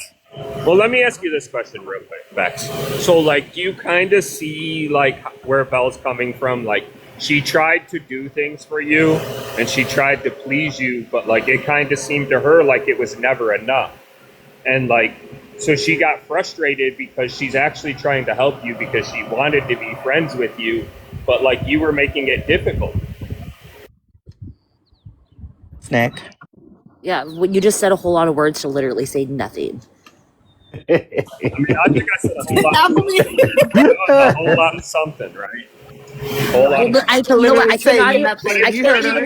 Well, let me ask you this question real quick, Bex. So, like, you kind of see, like, where Belle's coming from. Like, she tried to do things for you, and she tried to please you, but, like, it kind of seemed to her like it was never enough. And, like, so she got frustrated because she's actually trying to help you because she wanted to be friends with you, but, like, you were making it difficult. Nick. Yeah, you just said a whole lot of words to literally say nothing. I mean, I think I said a whole lot of something, right? I can't even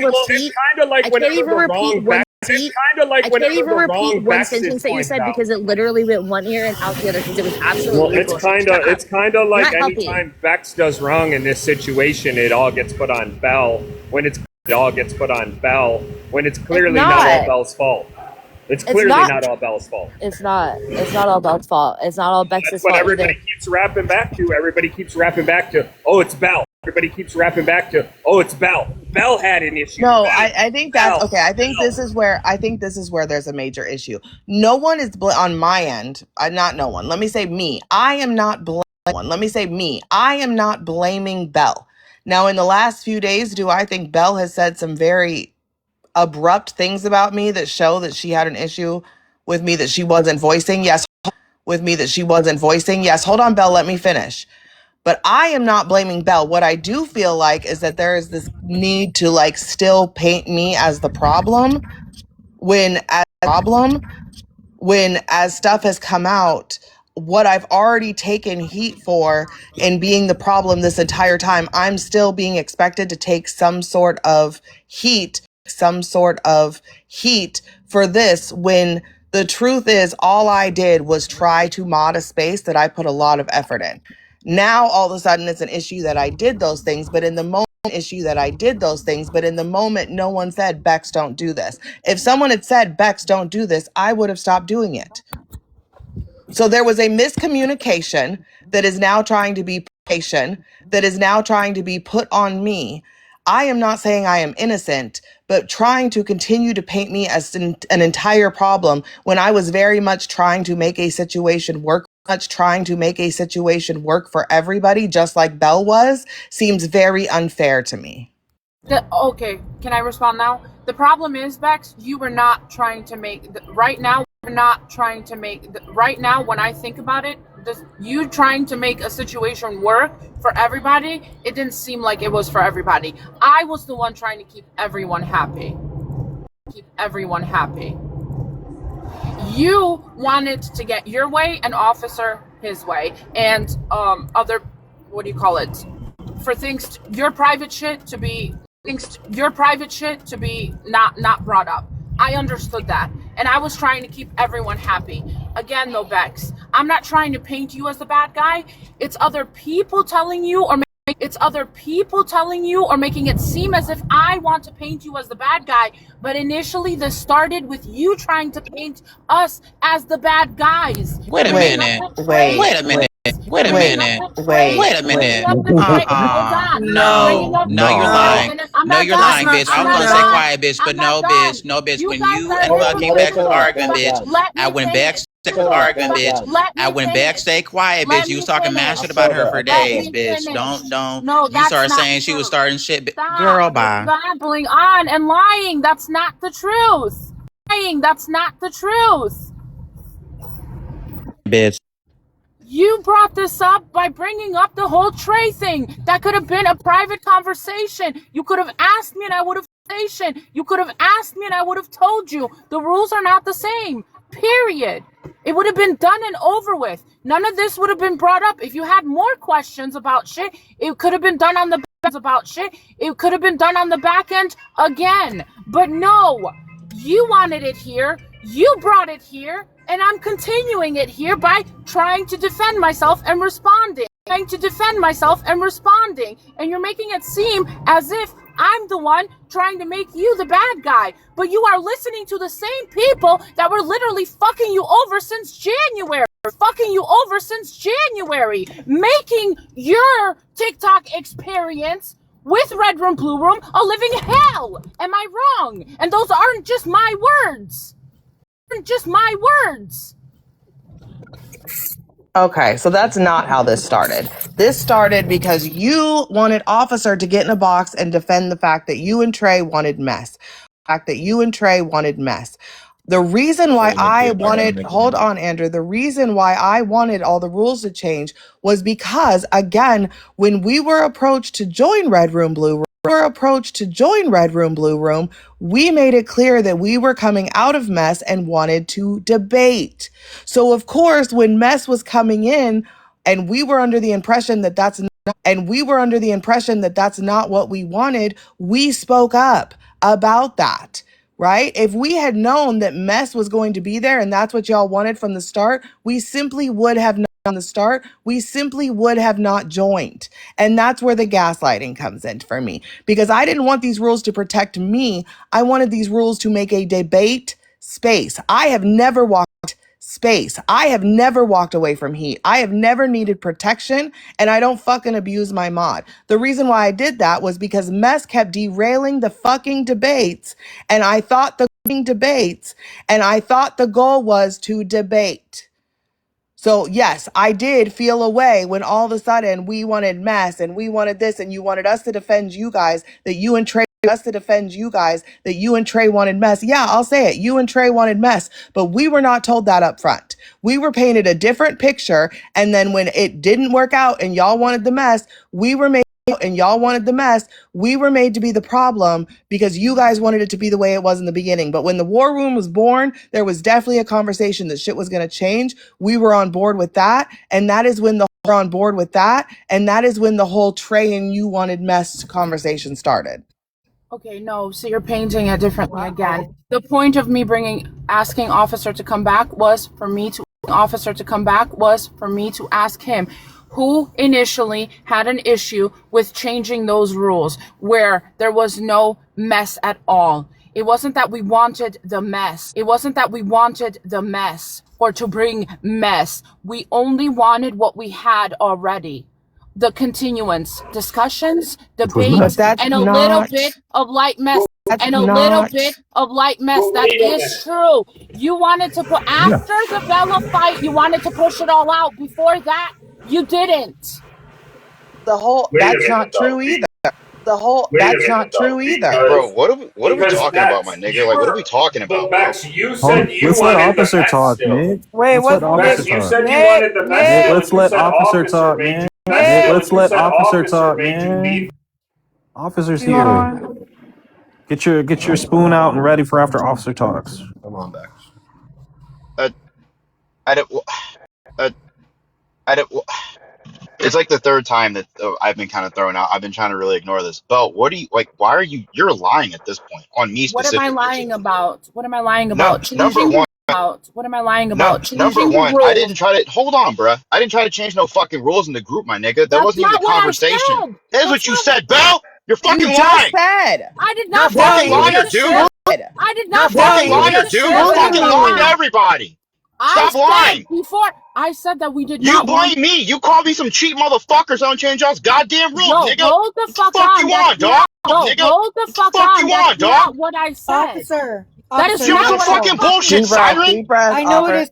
repeat. It's kind of like whenever the wrong one sentence that you said because it literally went one ear and out the other because it was absolutely. Well, it's kind of like anytime Bex does wrong in this situation, it all gets put on Belle. When it's clearly not all Belle's fault. It's clearly not all Belle's fault. It's not all Belle's fault. It's not all Bex's fault. But everybody keeps wrapping back to, oh, it's Belle. Everybody keeps wrapping back to, oh, it's Belle. Belle had an issue. No, I think that's okay. I think this is where there's a major issue. No one is on my end. Not no one. Let me say me. I am not blaming Belle. Now, in the last few days, do I think Belle has said some very abrupt things about me that show that she had an issue with me that she wasn't voicing? Yes. Yes. Hold on, Belle. Let me finish. But I am not blaming Belle. What I do feel like is that there is this need to like still paint me as the problem when as stuff has come out, what I've already taken heat for and being the problem this entire time, I'm still being expected to take some sort of heat for this when the truth is all I did was try to mod a space that I put a lot of effort in. Now, all of a sudden, it's an issue that I did those things, but in the moment, no one said, Bex, don't do this. If someone had said, Bex, don't do this, I would have stopped doing it. So there was a miscommunication that is now trying to be put on me. I am not saying I am innocent, but trying to continue to paint me as an entire problem when I was very much trying to make a situation work for everybody, just like Belle was, seems very unfair to me. Okay, can I respond now? The problem is, Bex, you were not trying to make right now. When I think about it, you trying to make a situation work for everybody, it didn't seem like it was for everybody. I was the one trying to keep everyone happy. You wanted to get your way and Officer his way, and other, what do you call it? For things, your private shit to be not brought up. I understood that. and I was trying to keep everyone happy. Again, though, Bex, I'm not trying to paint you as the bad guy. It's other people telling you or making it seem as if I want to paint you as the bad guy. But initially, this started with you trying to paint us as the bad guys. Wait a minute. Wait a minute. Wait a minute. Wait a minute. No, you're lying. No, you're lying, bitch. I was gonna say quiet, bitch, but no, bitch. No, bitch. When you and fucking Bex was arguing, bitch, I went Bex was arguing, bitch. I went back, stay quiet, bitch. You was talking mad shit about her for days, bitch. Don't. You started saying she was starting shit. Girl, bye. Babbling on and lying. That's not the truth. That's not the truth. Bitch. You brought this up by bringing up the whole Trey thing. That could have been a private conversation. You could have asked me and I would have You could have asked me and I would have told you. The rules are not the same. Period. It would have been done and over with. None of this would have been brought up. If you had more questions about shit, it could have been done on the back end again. But no, you wanted it here. You brought it here. And I'm continuing it here by trying to defend myself and responding. And you're making it seem as if I'm the one trying to make you the bad guy. But you are listening to the same people that were literally fucking you over since January. Making your TikTok experience with Red Room, Blue Room a living hell. Am I wrong? And those aren't just my words. Okay, so that's not how this started. This started because you wanted Officer to get in a box and defend the fact that you and Trey wanted mess. The reason why hold on, Andrew. The reason why I wanted all the rules to change was because, again, when we were approached to join Red Room, Blue Room, we made it clear that we were coming out of mess and wanted to debate. So, of course, when mess was coming in and we were under the impression that that's not what we wanted, we spoke up about that. Right? If we had known that mess was going to be there and that's what y'all wanted from the start, we simply would have not joined. And that's where the gaslighting comes in for me, because I didn't want these rules to protect me. I wanted these rules to make a debate space. I have never walked away from heat. I have never needed protection, and I don't fucking abuse my mod. The reason why I did that was because mess kept derailing the fucking debates, and I thought the goal was to debate. So yes, I did feel a way when all of a sudden we wanted mess and we wanted this and you wanted us to defend you guys that you and Trey wanted mess. Yeah, I'll say it. You and Trey wanted mess, but we were not told that up front. We were painted a different picture. And then when it didn't work out and y'all wanted the mess, we were made to be the problem because you guys wanted it to be the way it was in the beginning. But when the war room was born, there was definitely a conversation that shit was going to change. We were on board with that. And that is when the whole Trey and you wanted mess conversation started. Okay, no, so you're painting it differently again. The point of me asking Officer to come back was for me to ask him who initially had an issue with changing those rules where there was no mess at all. It wasn't that we wanted the mess or to bring mess. We only wanted what we had already. The continuance, discussions, debates, and a little bit of light mess. That is true. You wanted to put, after the Bella fight, you wanted to push it all out. Before that, you didn't. That's not true either. Bro, what are we talking about, my nigga? Like, what are we talking about? Bex, you said you let's let wanted Officer the talk, Nick. Wait, Let's what? let Bex, Officer you talk. said you wanted the mess. Nick, let's let Officer talk, man. Nick, let's let Officer talk, man. Officer's here. Get your spoon out and ready for after Officer talks. Come on, Bex. I don't. It's like the third time that I've been kind of thrown out. I've been trying to really ignore this. Belt, what do you like? Why are you're lying at this point on me What am I specifically? lying about? What am I lying No, about? number Changing one. the about. What am I lying No, about? number Changing the one, I rules. didn't try to hold on, bruh. I didn't try to change no fucking rules in the group, my nigga. That That's wasn't even the not what I conversation. said. That's That's what you not. said, Bell. You're You fucking just lying. said. I did You're a not Bell, say fucking you you liar, wanted just dude. to. said. I did You're a not say fucking you Bell, you liar, wanted just dude. to. You're That's said. fucking not lying to why. everybody. I Stop lying. said before. I said that we did You not want. blame me. You call me some cheap motherfuckers. I don't change y'all's goddamn rules, Yo, nigga. hold the What the fuck fuck on. you That's on, dog? not. Yo, Nigga, hold the what the fuck fuck on. you That's on, dog? not what I said. That is You're not some what I fucking fucking bullshit, Deep breath, Siren. deep breath,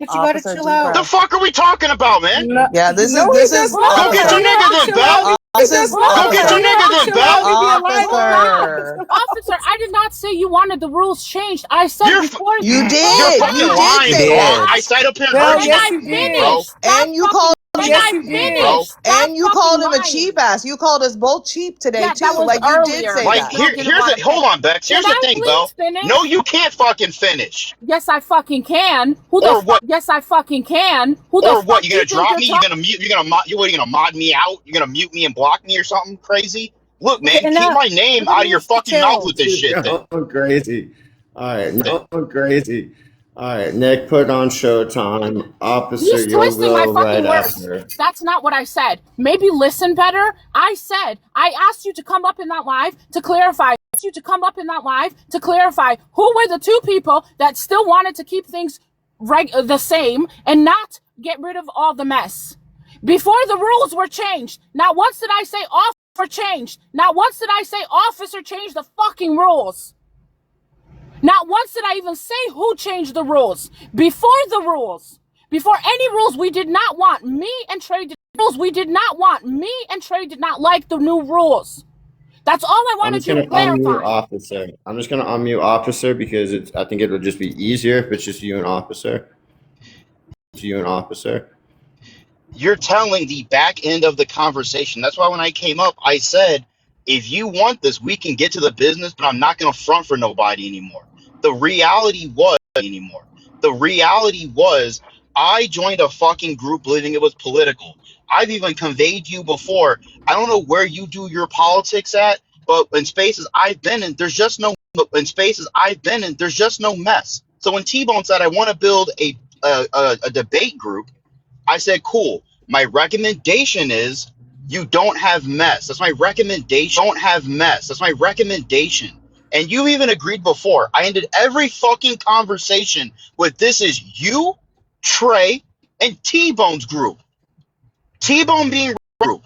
officer, deep The breath. fuck are we talking about, man? Yeah, this No, is he does Hold Go not. get the your officer. You nigga don't then, chill out Bell. me. He does not. Go get So your you nigga don't then, chill out Bell. me be a liar. Officer. Officer, I did not say you wanted the rules changed. I said You're before. You you're did. fucking You did lying, say dog. that. I sat up here and Bell, heard you And not yes, I you agree, bro. did. finished. Stop And you fucking. called And Yes, I you did. Bro. finished. Stop and you fucking called him a lying. cheap ass. You called us both cheap today Yeah, that too. was Like you did earlier say Like that that. y'all didn't here's want the to hold say. on, Bex. Can Here's the I thing, please Bell. No, finish? you can't fucking finish. Yes, I fucking can. Who the Or fuck? what? Yes, I fucking can. Who the Or what? fuck You do you gonna think drop you're me? You talking? gonna mute? You gonna mod? You what? You gonna mod me out? You gonna mute me and block me or something crazy? Look, Okay, man, keep enough. my name out of Everybody your needs to fucking mouth chill. with this shit. Then. You're going crazy. All right, no crazy. All right, Nick, put on Showtime. Officer, He's you'll twisting my go fucking right words. after. That's not what I said. Maybe listen better. I said, I asked you to come up in that live to clarify. I asked you to come up in that live to clarify who were the two people that still wanted to keep things the same and not get rid of all the mess. Before the rules were changed, not once did I say officer changed. Not once did I say officer changed the fucking rules. Not once did I even say who changed the rules. Before the rules, before any rules, we did not want. Me and Trey did rules. We did not want. Me and Trey did not like the new rules. That's all I I'm wanted just you gonna to unmute clarify. officer. I'm just gonna unmute officer because it's. I think it'll just be easier if it's just you and officer. It's you and officer. You're telling the back end of the conversation. That's why when I came up, I said, if you want this, we can get to the business, but I'm not gonna front for nobody anymore. The reality was I joined a fucking group believing it was political. I've even conveyed to you before. I don't know where you do your politics at, but in spaces I've been in, there's just no mess. So when T-Bone said I want to build a debate group, I said, cool. My recommendation is you don't have mess. That's my recommendation. Don't have mess. That's my recommendation. And you even agreed before. I ended every fucking conversation with this is you, Trey, and T-Bone's group. T-Bone being group.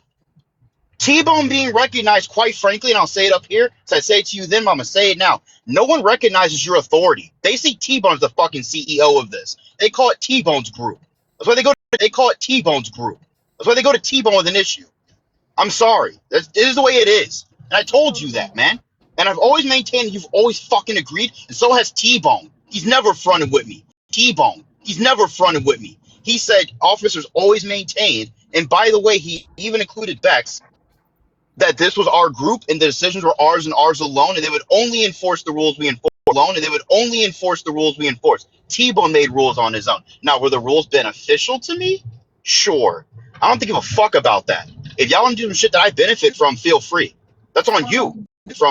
T-Bone being recognized, quite frankly, and I'll say it up here, so I say it to you then, but I'm going to say it now. No one recognizes your authority. They see T-Bone as the fucking CEO of this. They call it T-Bone's group. That's why they call it T-Bone's group. That's why they go to T-Bone with an issue. I'm sorry. It is the way it is. And I told you that, man. And I've always maintained you've always fucking agreed, and so has T-Bone. He's never fronted with me. T-Bone. He's never fronted with me. He said officers always maintained, and by the way, he even included Bex, that this was our group and the decisions were ours and ours alone, and they would only enforce the rules we enforce alone, and they would only enforce the rules we enforce. T-Bone made rules on his own. Now, were the rules beneficial to me? Sure. I don't give a fuck about that. If y'all want to do some shit that I benefit from, feel free. That's on you.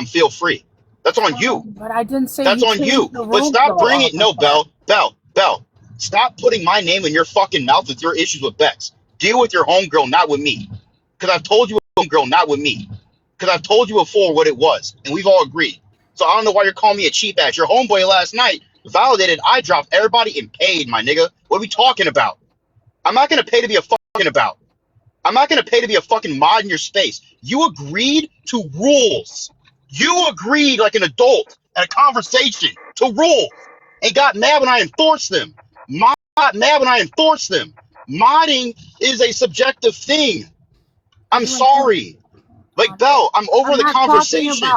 Feel free. That's on you. But I didn't say That's you on you. changed the But rules, stop though, bringing no, officer. Bell. Stop putting my name in your fucking mouth with your issues with Bex. Deal with your homegirl, not with me. Because I've told you, homegirl, not with me. Because I've told you before what it was, and we've all agreed. So I don't know why you're calling me a cheap ass. Your homeboy last night validated I dropped everybody and paid, my nigga. What are we talking about? I'm not gonna pay to be a fucking about. I'm not gonna pay to be a fucking mod in your space. You agreed to rules. You agreed like an adult at a conversation to rules and got mad when I enforced them. Got mad when I enforced them. Modding is a subjective thing. I'm sorry. Like Bell, I'm over the conversation.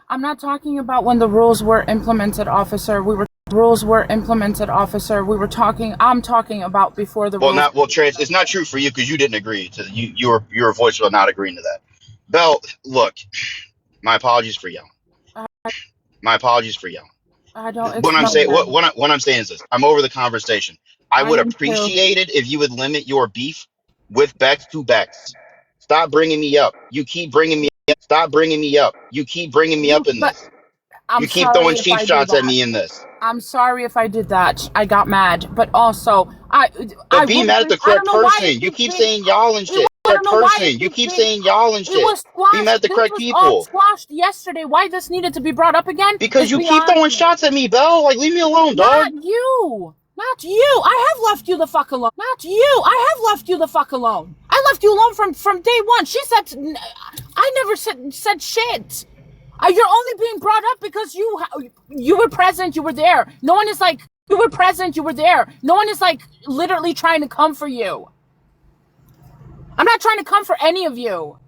I'm not talking about when the rules were implemented, officer. We were talking. I'm talking about before the rules. Trey, it's not true for you because you didn't agree to your voice was not agreeing to that. Bell, look, my apologies for yelling. I don't. What I'm saying is this: I'm over the conversation. I would appreciate it if you would limit your beef with Bex to Bex. Stop bringing me up. You keep bringing me up. Stop bringing me up. You keep bringing me up in But this. I'm You keep sorry throwing if cheap I did shots at that. me in this. I'm sorry if I did that. I got mad, but also But be would mad at agree. the I correct don't know why it person. You keeps keep being. saying y'all and shit. I don't Correct know why it person. You keeps keep being. saying y'all and It shit. was Be mad squashed. at the This correct was all people. squashed yesterday. Why this needed to be brought up again Because is you keep beyond throwing me. shots at me, Bell. Like, leave me alone, dog. Not you. Not you. I have left you the fuck alone. Not you. I have left you the fuck alone. I left you alone from day one. She said, I never said shit. You're only being brought up because you were present. You were there. No one is like, you were present. You were there. No one is like literally trying to come for you. I'm not trying to come for any of you.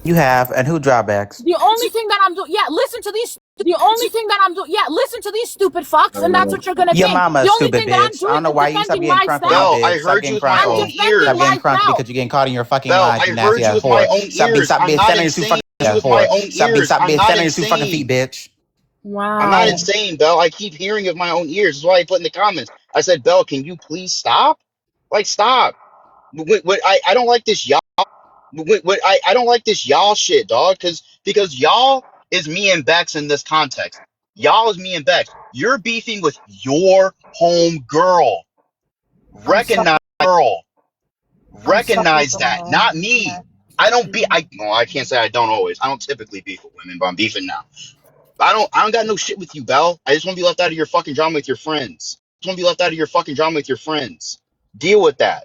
You have, and who drawbacks? The only thing that I'm doing, listen to these. The only thing that I'm doing, listen to these stupid fucks, and that's what you're gonna Your think. mama The a only stupid thing that I'm bitch. I doing don't know is why you stop defending getting crunkly, myself. Bell, I bitch. Stop heard you getting with my I'm own crunkle. defending Stop ears. getting crunkly myself. because you're getting caught in your fucking Bell, lies, I you heard nasty you ass with my whore. own Stop ears. I'm being not standing on your two insane. fucking You ass with my whore. own Stop ears. I'm being not standing on your two fucking feet, insane. bitch. I'm not Wow. insane, Bell. I keep hearing of my own ears. That's why I put in the comments. I said, Bell, can you please stop? Like, stop. I don't like this y'all. I don't like this y'all shit, dog. Because y'all is me and Bex in this context. Y'all is me and Bex. You're beefing with your home girl. I'm sorry. Recognize girl. I'm sorry, Recognize that, Bella. not me. I don't be. I can't say I don't always. I don't typically beef with women, but I'm beefing now. I don't got no shit with you, Belle. I just want to be left out of your fucking drama with your friends. Just want to be left out of your fucking drama with your friends. Deal with that.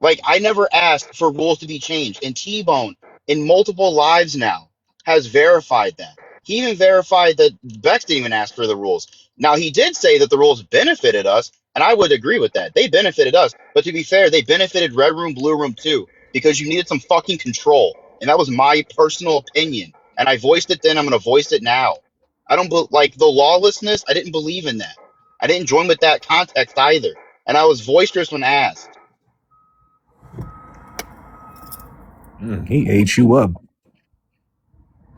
Like, I never asked for rules to be changed. And T-Bone, in multiple lives now, has verified that. He even verified that Bex didn't even ask for the rules. Now, he did say that the rules benefited us, and I would agree with that. They benefited us. But to be fair, they benefited Red Room, Blue Room too, because you needed some fucking control. And that was my personal opinion. And I voiced it then, I'm going to voice it now. I don't like the lawlessness. I didn't believe in that. I didn't join with that context either. And I was boisterous when asked. He ate you up.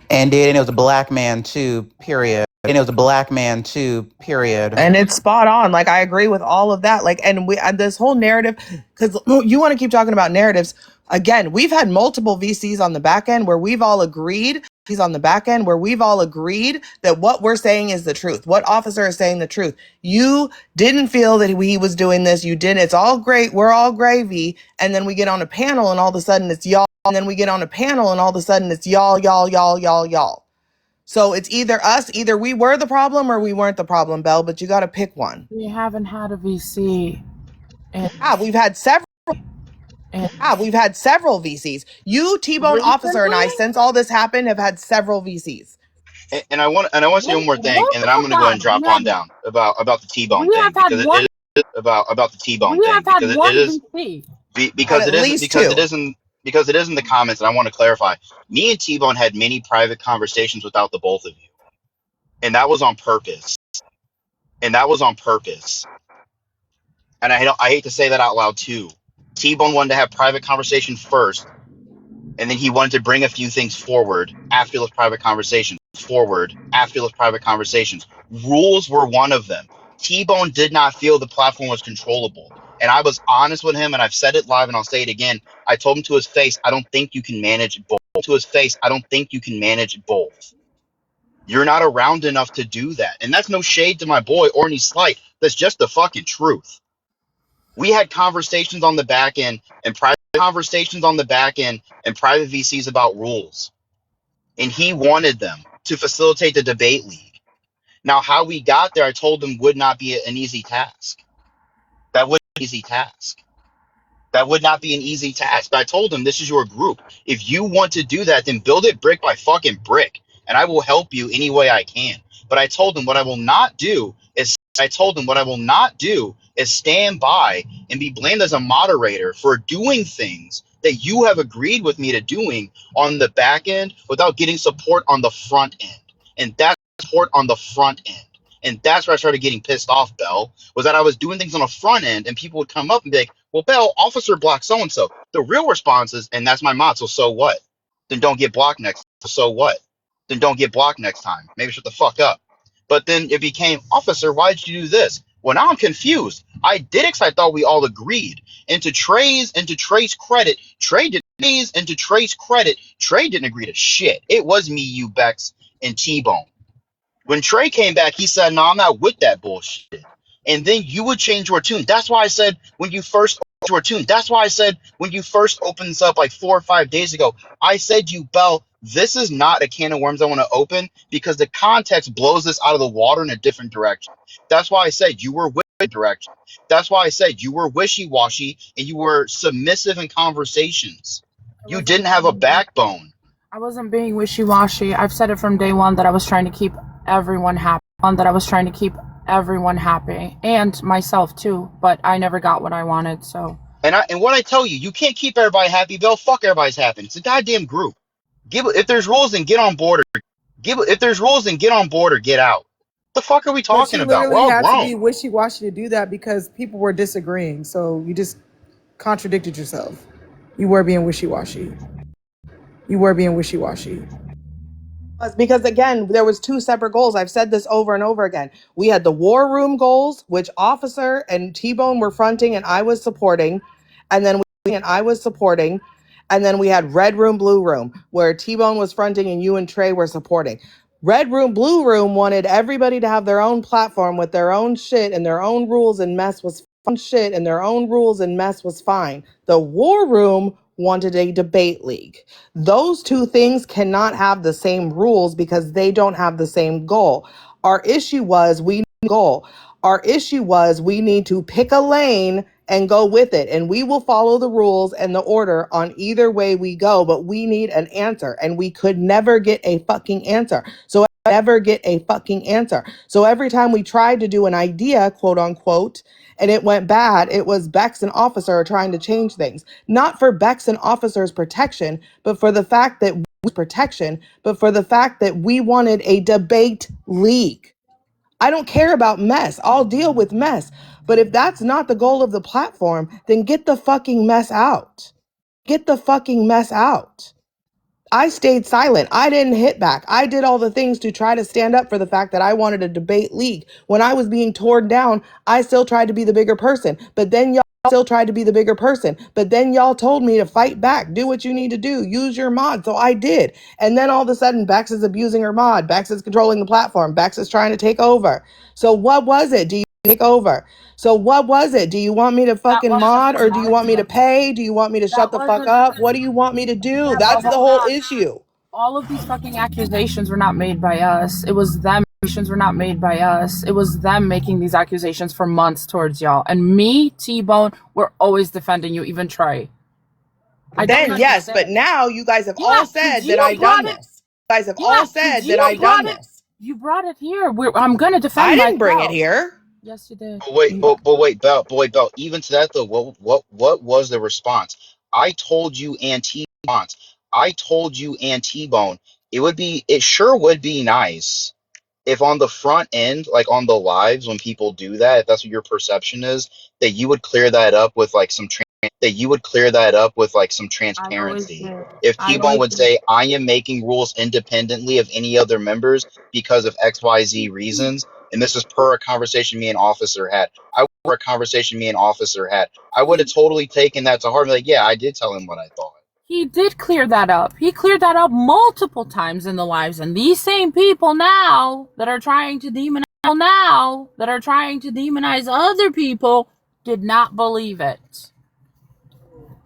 And it was a black man too, period. And it was a black man too, period. And it's spot on. Like, I agree with all of that. Like, and this whole narrative, because you want to keep talking about narratives. Again, we've had multiple VCs on the back end where we've all agreed. He's on the back end where we've all agreed that what we're saying is the truth. What officer is saying the truth. You didn't feel that he was doing this. You didn't. It's all great. We're all gravy. And then we get on a panel and all of a sudden it's y'all. And then we get on a panel and all of a sudden it's y'all, y'all, y'all, y'all, y'all. So it's either us, either we were the problem or we weren't the problem, Belle, but you got to pick one. We haven't had a VC. We've had several. We've had several VCs. You, T-Bone Officer, and I, since all this happened, have had several VCs. And I want to say one more thing, and then I'm going to go ahead and drop on down about the T-Bone We thing, have had because one. it is about the T-Bone We thing, have had because one it is VC. because At it is least because two. it isn't because it is in the comments, and I want to clarify. Me and T-Bone had many private conversations without the both of you, and that was on purpose. And that was on purpose. And I hate to say that out loud too. T-Bone wanted to have private conversation first, and then he wanted to bring a few things forward after those private conversations. Rules were one of them. T-Bone did not feel the platform was controllable. And I was honest with him, and I've said it live and I'll say it again. I told him to his face, I don't think you can manage both. You're not around enough to do that. And that's no shade to my boy or any slight. That's just the fucking truth. We had conversations on the back end and private VCs about rules. And he wanted them to facilitate the debate league. Now, how we got there, I told him would not be an easy task. That would be an easy task. But I told him, this is your group. If you want to do that, then build it brick by fucking brick. And I will help you any way I can. But I told him what I will not do is stand by and be blamed as a moderator for doing things that you have agreed with me to doing on the back end without getting support on the front end. And that's And that's where I started getting pissed off, Bell, was that I was doing things on the front end and people would come up and be like, well, Bell, officer blocked so-and-so. The real response is, and that's my mod, so what? Then don't get blocked next time. Maybe shut the fuck up. But then it became, officer, why'd you do this? Well, now I'm confused. I did it 'cause I thought we all agreed. And to Trey's credit, Trey didn't agree to shit. It was me, you, Bex, and T-Bone. When Trey came back, he said, "No, I'm not with that bullshit." And then you would change your tune. That's why I said when you first opened this up like 4 or 5 days ago, I said to you, Bell, this is not a can of worms I want to open because the context blows this out of the water in a different direction. That's why I said you were direction. That's why I said you were wishy-washy and you were submissive in conversations. You didn't have a backbone. I wasn't being wishy-washy. I've said it from day one that I was trying to keep everyone happy. And myself too. But I never got what I wanted, so. And what I tell you, you can't keep everybody happy. They'll fuck everybody's happy. It's a goddamn group. If there's rules, then get on board. If there's rules, then get on board or get out. The fuck are we talking about? We're all had grown. to be wishy-washy to do that because people were disagreeing. So you just contradicted yourself. You were being wishy-washy. Because again, there was 2 separate goals. I've said this over and over again. We had the war room goals, which Officer and T-Bone were fronting and I was supporting. And then we had red room, blue room, where T-Bone was fronting and you and Trey were supporting. Red room, blue room wanted everybody to have their own platform with their own shit and their own rules, and mess was fine. The war room wanted a debate league. Those 2 things cannot have the same rules because they don't have the same goal. Our issue was we need to pick a lane and go with it. And we will follow the rules and the order on either way we go, but we need an answer. And we could never get a fucking answer. So every time we tried to do an idea, quote unquote, and it went bad, it was Bex and Officer trying to change things. Not for Bex and Officer's protection, but for the fact that we wanted a debate league. I don't care about mess. I'll deal with mess. But if that's not the goal of the platform, then get the fucking mess out. I stayed silent. I didn't hit back. I did all the things to try to stand up for the fact that I wanted a debate league. When I was being torn down, I still tried to be the bigger person. But then y'all told me to fight back. Do what you need to do. Use your mod. So I did. And then all of a sudden, Bex is abusing her mod. Bex is controlling the platform. Bex is trying to take over. So what was it? Do you take over? So what was it? Do you want me to fucking mod or do you want me to pay? Do you want me to shut the fuck up? What do you want me to do? That's the whole issue. All of these fucking accusations were not made by us. It was them. It was them making these accusations for months towards y'all. And me, T-Bone, we're always defending you, even Trey. But now you guys have all said that I've done this. You brought it here. I'm gonna defend myself. I didn't bring it here. Yes, you did. But wait, Bell. Even to that though, what was the response? I told you and T-Bone, it sure would be nice if on the front end, like on the lives, when people do that, if that's what your perception is, that you would clear that up with like some transparency. If T-Bone would say, I am making rules independently of any other members because of XYZ reasons, and this is per a conversation me and Officer had. I would have totally taken that to heart and be like, yeah, I did tell him what I thought. He did clear that up. He cleared that up multiple times in the lives, and these same people now that are trying to demonize other people did not believe it.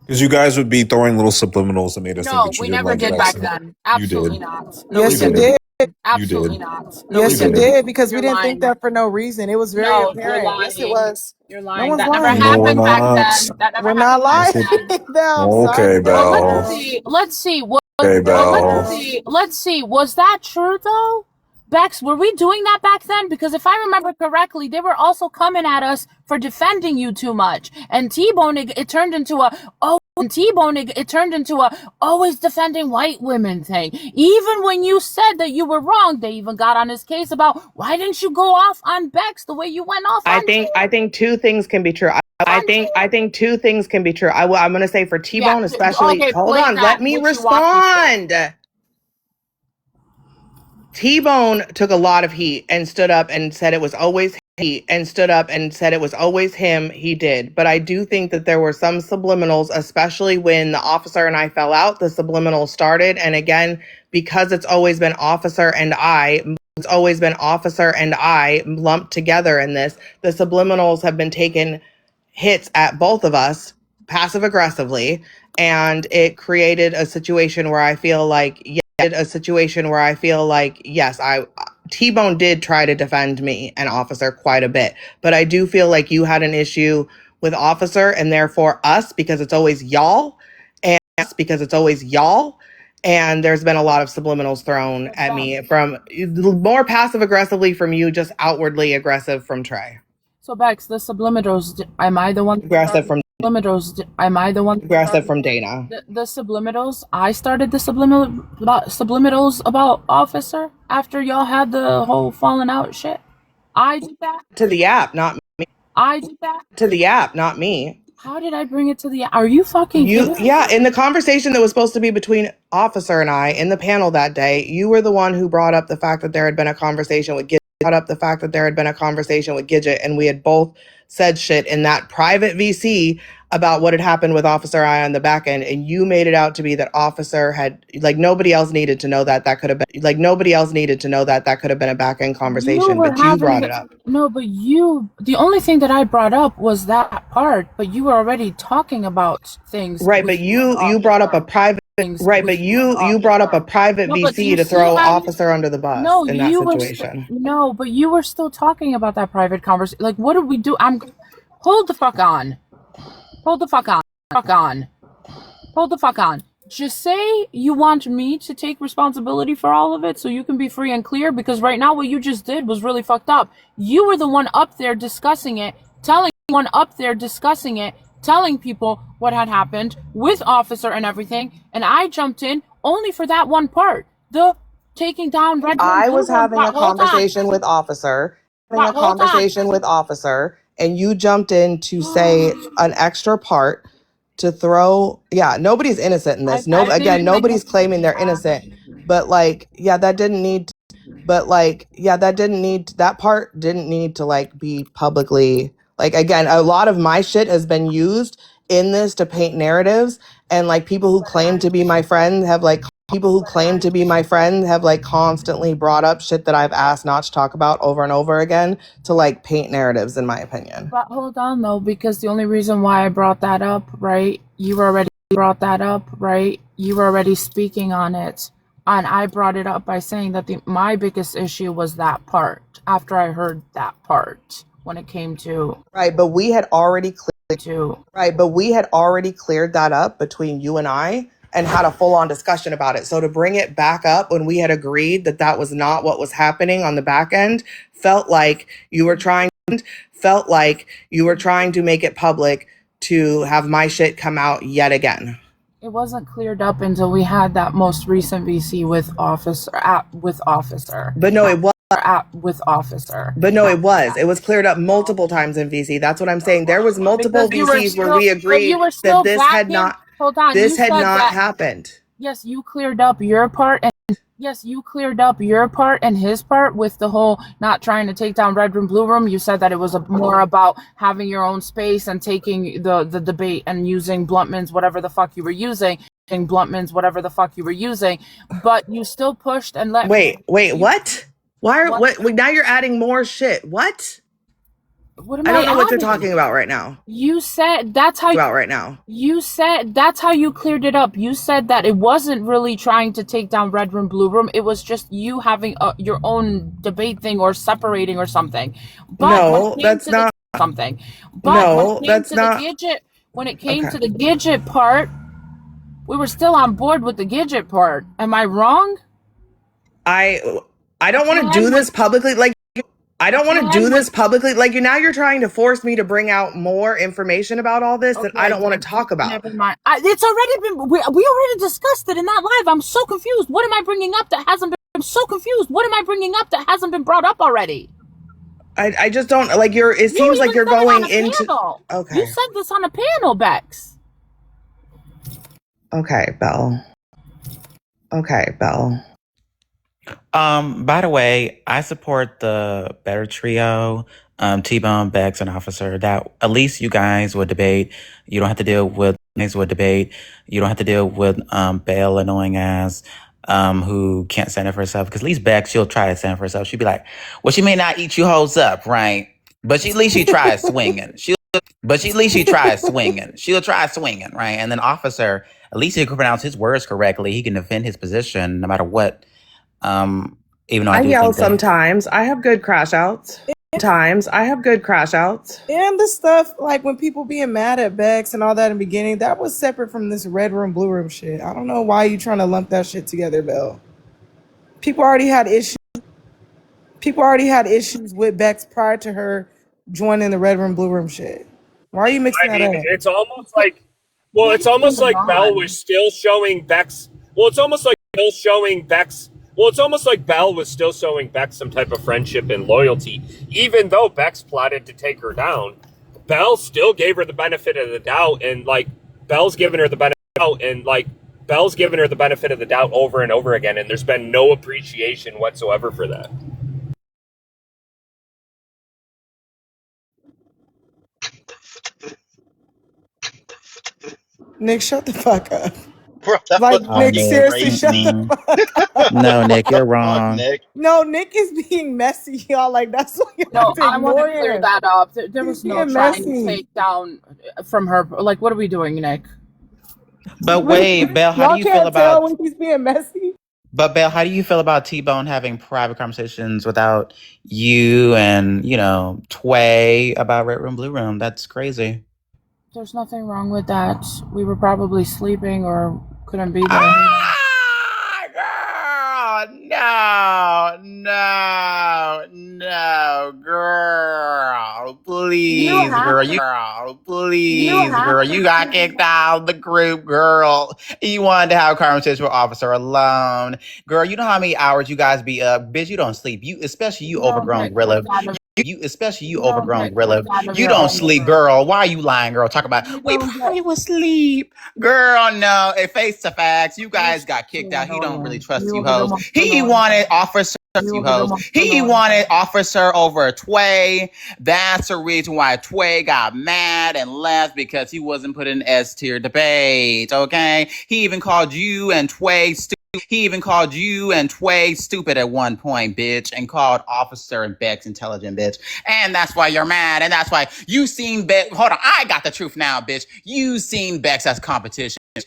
Because you guys would be throwing little subliminals that made us think that you we never did back then. Absolutely not. Yes, you did. Absolutely not. Yes, you did, because we didn't think that for no reason. It was very apparent. Yes, it was. You're lying. No, that never happened back then. We're not lying. Okay, Belle. Let's see. Okay, Belle. Let's see. Was that true though? Bex, were we doing that back then? Because if I remember correctly, they were also coming at us for defending you too much. And T-Bone, it turned into a always defending white women thing. Even when you said that you were wrong, they even got on his case about why didn't you go off on Bex the way you went off on I think 2 things can be true. I think 2 things can be true. I'm going to say for T-Bone especially. Okay, hold on, let me respond. T-Bone took a lot of heat and stood up and said it was always and stood up and said it was always him, he did. But I do think that there were some subliminals, especially when the officer and I fell out, the subliminals started. And again, because it's always been officer and I lumped together in this, the subliminals have been taken hits at both of us passive aggressively, and it created a situation where I feel like yes, I T-Bone did try to defend me and Officer quite a bit, but I do feel like you had an issue with Officer and therefore us because it's always y'all, and there's been a lot of subliminals thrown at me from more passive aggressively from you, just outwardly aggressive from Trey. So Bex, the subliminals, am I the one? Aggressive from Subliminals, am I the one? Aggressive from Dana. The subliminals, I started the subliminals about Officer after y'all had the whole falling out shit. I did that. To the app, not me. I did that. To the app, not me. How did I bring it to the app? Are you fucking kidding me? Yeah, in the conversation that was supposed to be between Officer and I in the panel that day, you were the one who brought up the fact that there had been a conversation with Gidget, and we had both said shit in that private VC about what had happened with Officer I on the back end, and you made it out to be that Officer had nobody else needed to know that could have been a back end conversation, but you brought it up. No, but the only thing that I brought up was that part, but you were already talking about things. Right, but you brought up a private you brought up a private VC to throw Officer under the bus in that situation. But you were still talking about that private conversation. Like, what did we do? Hold the fuck on. Just say you want me to take responsibility for all of it so you can be free and clear, because right now what you just did was really fucked up. You were the one up there discussing it, telling people what had happened with Officer and everything, and I jumped in only for that one part, the taking down Red. I was having a conversation with Officer, and you jumped in to say an extra part to throw. Yeah, nobody's innocent in this. Nobody's claiming they're innocent, but that part didn't need to be publicly. Again, a lot of my shit has been used in this to paint narratives, and people who claim to be my friends have constantly brought up shit that I've asked not to talk about over and over again to paint narratives, in my opinion. But hold on though, because the only reason why I brought that up, right? You were already speaking on it. And I brought it up by saying that my biggest issue was that part, after I heard that part, when it came to... Right, but we had already cleared that up between you and I and had a full-on discussion about it. So to bring it back up when we had agreed that was not what was happening on the back end felt like you were trying to make it public to have my shit come out yet again. It wasn't cleared up until we had that most recent VC with Officer. But no, it was. It was. It was cleared up multiple times in VC. That's what I'm saying. There was multiple VCs where we agreed that this had not happened. Yes, you cleared up your part, and his part with the whole not trying to take down Red Room, Blue Room. You said that it was more about having your own space and taking the debate and using Bluntman's whatever the fuck you were using. But you still pushed and let. Wait, what? What? Now you're adding more shit. What? What am I don't know what adding? you're talking about right now. You said that's how You said that's how you cleared it up. You said that it wasn't really trying to take down Red Room, Blue Room. It was just you having your own debate thing or separating or something. But no, that's not something. But no, that's not. When it came to the Gidget part, we were still on board with the Gidget part. Am I wrong? I don't want to do this publicly. Now you're trying to force me to bring out more information about all this that I don't want to talk about. Never mind. It's already been. We already discussed it in that live. I'm so confused. What am I bringing up that hasn't been? I'm so confused. What am I bringing up that hasn't been brought up already? I just don't It seems like you're going into. Panel. Okay. You said this on a panel, Bex. Okay, Belle. By the way, I support the Better Trio. T-Bone, Bex, and Officer, that at least you guys would debate. You don't have to deal with You don't have to deal with Belle annoying ass who can't stand up for herself. Because at least Bex, she'll try to stand up for herself. She'll be like, well, she may not eat you hoes up, right? But at least she tries swinging. She'll try swinging, right? And then Officer, at least he can pronounce his words correctly. He can defend his position no matter what. Even though I do yell think that sometimes. I have good crash outs. Sometimes I have good crash outs. And the stuff like when people being mad at Bex and all that in the beginning, that was separate from this red room, blue room shit. I don't know why you trying to lump that shit together, Belle. People already had issues with Bex prior to her joining the red room, blue room shit. Why are you mixing that up? It's almost like, Belle was still showing Bex. It's almost like Belle was still showing Bex some type of friendship and loyalty, even though Bex plotted to take her down. Belle still gave her the benefit of the doubt, and Belle's given her the benefit of the doubt over and over again, and there's been no appreciation whatsoever for that. Nick, shut the fuck up. Bro, Nick, seriously, shut the fuck up. No, Nick, you're wrong. No, Nick is being messy, y'all. That's why you have to I want to ignore clear him. that up. There was He's no being trying to messy. take down from her. What are we doing, Nick? But wait, Belle, how do you feel Y'all can't tell about? when he's being messy. But Belle, how do you feel about T-Bone having private conversations without you and Tway about Red Room, Blue Room? That's crazy. There's nothing wrong with that. We were probably sleeping or couldn't be there. No, girl, please, You have girl, to- you have got to- kicked out of the group, girl. You wanted to have a conversation with Officer alone, girl. You know how many hours you guys be up, bitch. You don't sleep. Especially you, overgrown gorilla. Overgrown gorilla. You don't sleep, girl. Why are you lying, girl? Talk about we probably was asleep, girl. No, face to facts. You guys got kicked out. He don't really trust you, hoes. He wanted Officer. You hoes. He wanted Officer over Tway. That's the reason why Tway got mad and left, because he wasn't put in S tier debate. Okay, he even called you and Tway stupid. Stupid at one point, bitch, and called Officer and Bex intelligent, bitch. And that's why you're mad. And that's why you seen Bex. Hold on, I got the truth now, bitch. You seen Bex as competition. Bitch,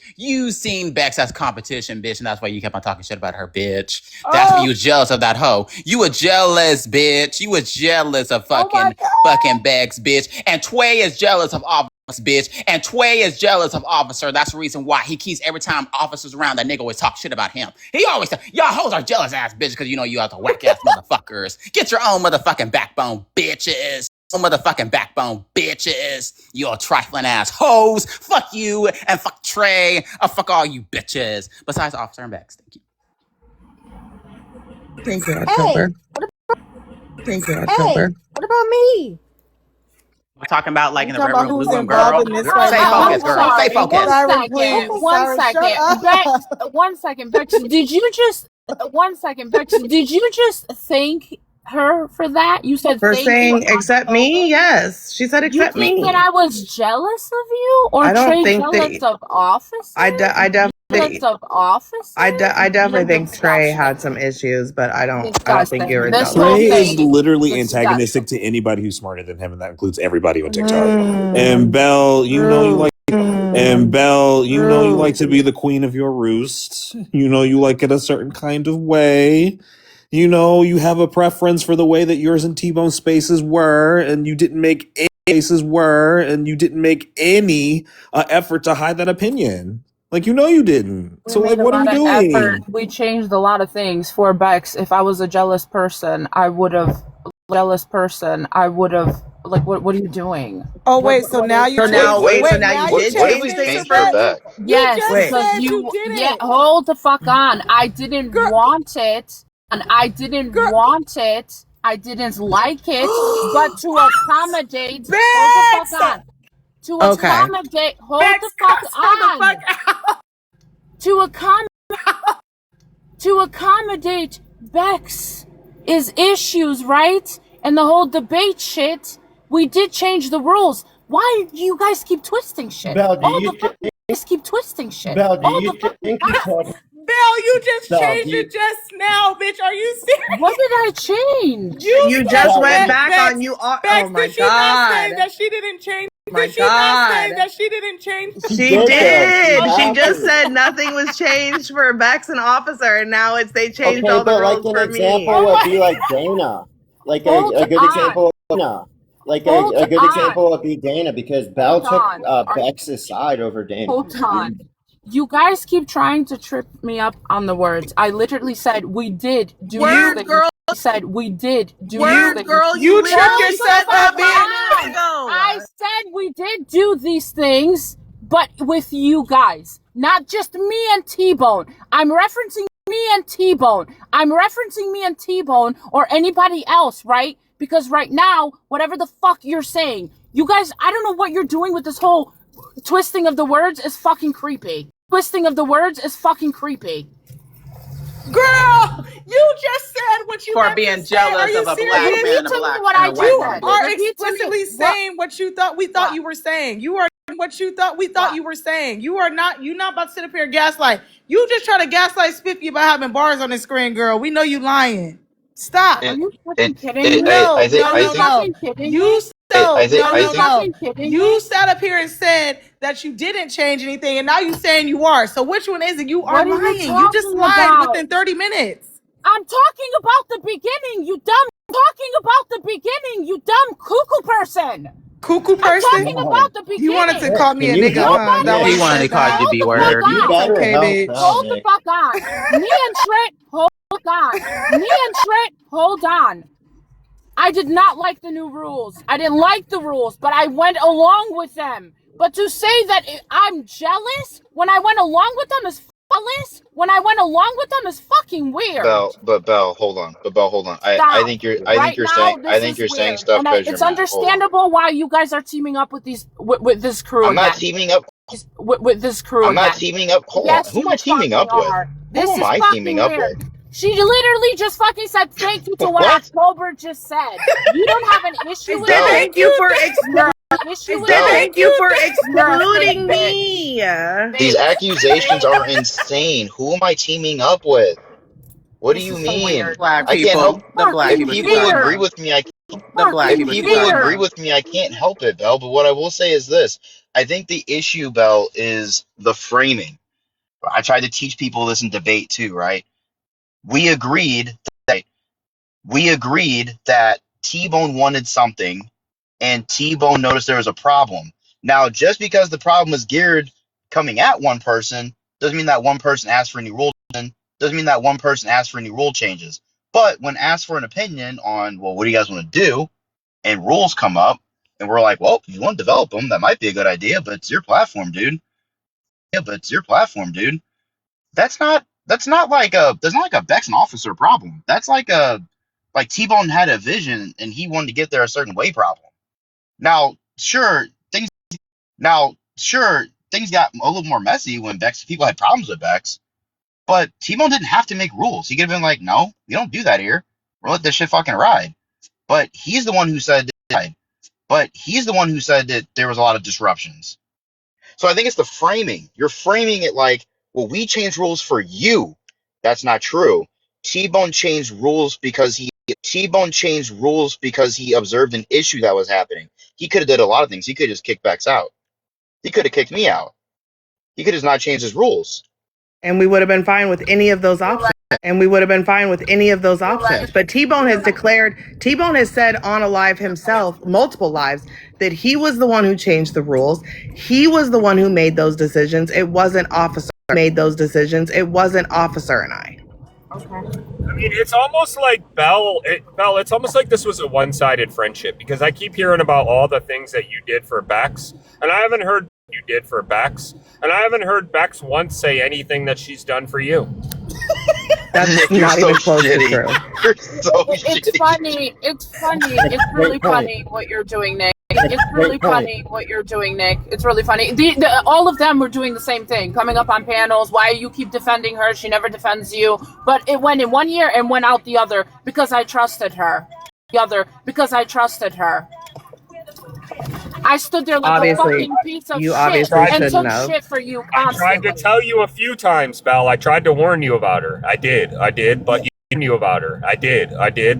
and that's why you kept on talking shit about her, bitch. That's why you was jealous of that hoe. You were jealous, bitch. You were jealous of fucking Bex, bitch. And Tway is jealous of Officer, bitch. And Tway is jealous of Officer. That's the reason why he keeps, every time Officer's around, that nigga always talk shit about him. He always tell, y'all hoes are jealous ass bitches because you have to whack ass motherfuckers. Get your own motherfucking backbone, bitches. You all trifling ass hoes. Fuck you and fuck Trey. Fuck all you bitches. Besides Officer and Bex. Thank you. Thank you, October. What about me? We're talking about in the talking Red about Room, who's Blue Room, involved girl. in this right Stay now. focused, girl. Stay focused. Sorry, please. One Sorry, second. shut up. Bex, one second. Bex, did you just thank her for that? You said For thank saying you. accept me? Yes. She said You accept think me. that I was jealous of you, or I don't Trey think jealous that of Officer? I definitely You're think Trey disgusting. had some issues, but I don't think you were This jealous. whole Trey is thing literally is antagonistic to anybody who's smarter than him, and that includes everybody on TikTok. And Belle, you like to be the queen of your roost. You like it a certain kind of way. You have a preference for the way that yours and T-Bone spaces were, and you didn't make any effort to hide that opinion. You didn't. We So made what a are lot you of doing? effort. We changed a lot of things for Bex. If I was a jealous person, I would have. What are you doing? Oh wait, so now you did change for Bex. Yes, Wait. because hold the fuck on. I didn't want it, and I didn't want it. I didn't like it, but to accommodate, hold the fuck on. To accommodate, hold the fuck on. To accommodate Bex is issues, right? and the whole debate shit, we did change the rules. Why do you guys keep twisting shit? Belle, do All you the fucking guys keep twisting shit. Belle, do All you the fucking think you guys. called Belle, you just Belle, changed do you it just now, bitch. Are you serious? What did I change? You just Belle, went you back Bex, on you. Oh Bex, my did she not say god. that she didn't change? My Did she not say god. that she didn't change? she She did though. She did. She had just to. said nothing was changed for Bex and Officer, and now they changed Okay, all the but like rules an for example me. would be like Dana. Like Hold a good on. example of Dana. Like Hold a good on. example would be Dana because Belle Hold took on. Bex's side over Dana. Hold on. You guys keep trying to trip me up on the words. I literally said we did do Word, things. girl. I said we did do Word, things. girl. You literally tripped said yourself that up, bitch. 5 minutes ago. I said we did do these things, but with you guys, not just me and T-Bone. I'm referencing me and T-Bone. I'm referencing me and T-Bone or anybody else, right? Because right now, whatever the fuck you're saying, you guys, I don't know what you're doing with this whole twisting of the words is fucking creepy. Twisting of the words is fucking creepy. Girl, you just said what you For meant being to say. Are jealous you of a serious? black man, Repeat a to me black what and I a just white You said. woman. are Repeat to me explicitly what. saying what you thought we thought you were saying. You are what you thought we thought you were saying. You are not. You not about to sit up here and gaslight. You just try to gaslight Spiffy about having bars on the screen, girl. We know you lying. Stop. Are And you and fucking kidding me? I No, think no, Are I you no, think no. fucking kidding You me? no, I no, Are you think no, no. fucking kidding You me? sat up here and said that you didn't change anything, and now you saying you are. So which one is it? You are What are you lying. You just talking lied about? within 30 minutes. I'm talking about the beginning, you dumb. Talking about the beginning, you dumb cuckoo person. Cuckoo I'm person? talking about the You wanted to beginning. call me Can a you nigga, help huh? Is that why Nobody. She you wanted to said call you that? the Hold B the fuck word. Nick, you on. better Okay, help bitch. Belle, Hold the Nick. fuck on. Me and Trent, hold on. Me and Trent, hold on. I did not like the new rules. I didn't like the rules, but I went along with them. But to say that I'm jealous when I went along with them is jealous when I went along with them is fucking weird. Belle, hold on. But Belle, hold on. Stop. I think Right you're now, saying this is you're saying weird, stuff and because you're it's mad. Hold on. understandable why you guys are teaming up with with this crew I'm not again. teaming up. With this crew I'm not again. teaming up. Hold on. Yes, Who am you I teaming fucking up with? are. Who This am is I teaming fucking up with? weird. She literally just fucking said thank you to what What? October just said. You don't have an issue I with said Belle, it? thank you for You have an issue I with said Belle. it? thank you for You're a fake excluding bitch. me. These Fake. accusations are insane. Who am I teaming up with? What do This you is so mean? weird. Black I This is can't people. help. so The black If people fucking she people talking agree weird. about. with me, I The black if people Fucking she people talking agree weird. about. with me, I can't help it, Belle. But what I will say is this: I think the issue, Belle, is the framing. I tried to teach people this in debate too, right? We agreed that T-Bone wanted something, and T-Bone noticed there was a problem. Now, just because the problem is geared coming at one person, doesn't mean that one person asked for any rule. Doesn't mean that one person asked for any rule changes. But when asked for an opinion on, well, what do you guys want to do, and rules come up, and we're like, well, if you want to develop them, that might be a good idea, but it's your platform, dude. Yeah, but it's your platform, dude. That's not like a Bex and Officer problem. That's like T-Bone had a vision and he wanted to get there a certain way problem. Now, sure, things got a little more messy when people had problems with Bex, but T-Bone didn't have to make rules. He could have been like, no, you don't do that here. We'll let this shit fucking ride. But he's the one who said that there was a lot of disruptions. So I think it's the framing. You're framing it like, well, we changed rules for you. That's not true. T-Bone changed rules because he observed an issue that was happening. He could have did a lot of things. He could have just kicked Bex out. He could have kicked me out. He could have not changed his rules. And we would have been fine with any of those options. But T-Bone has said on a live himself, multiple lives, that he was the one who changed the rules. He was the one who made those decisions. It wasn't Officer and I. I mean, it's almost like Belle, it's almost like this was a one-sided friendship because I keep hearing about all the things that you did for Bex, and I haven't heard you did for Bex, and I haven't heard Bex once say anything that she's done for you. That's Nick, not even close to true. You're so It's funny. It's really funny what you're doing, Nick. It's really funny what you're doing, Nick. It's really funny. All of them were doing the same thing, coming up on panels. Why you keep defending her? She never defends you. But it went in one year and went out the other because I trusted her. together because I trusted her. I stood there like a Obviously, fucking piece of you shit obviously and shouldn't took have. shit for you I tried to constantly. tell you a few times, Belle. I tried to warn you about her. I did, but you knew about her. I did,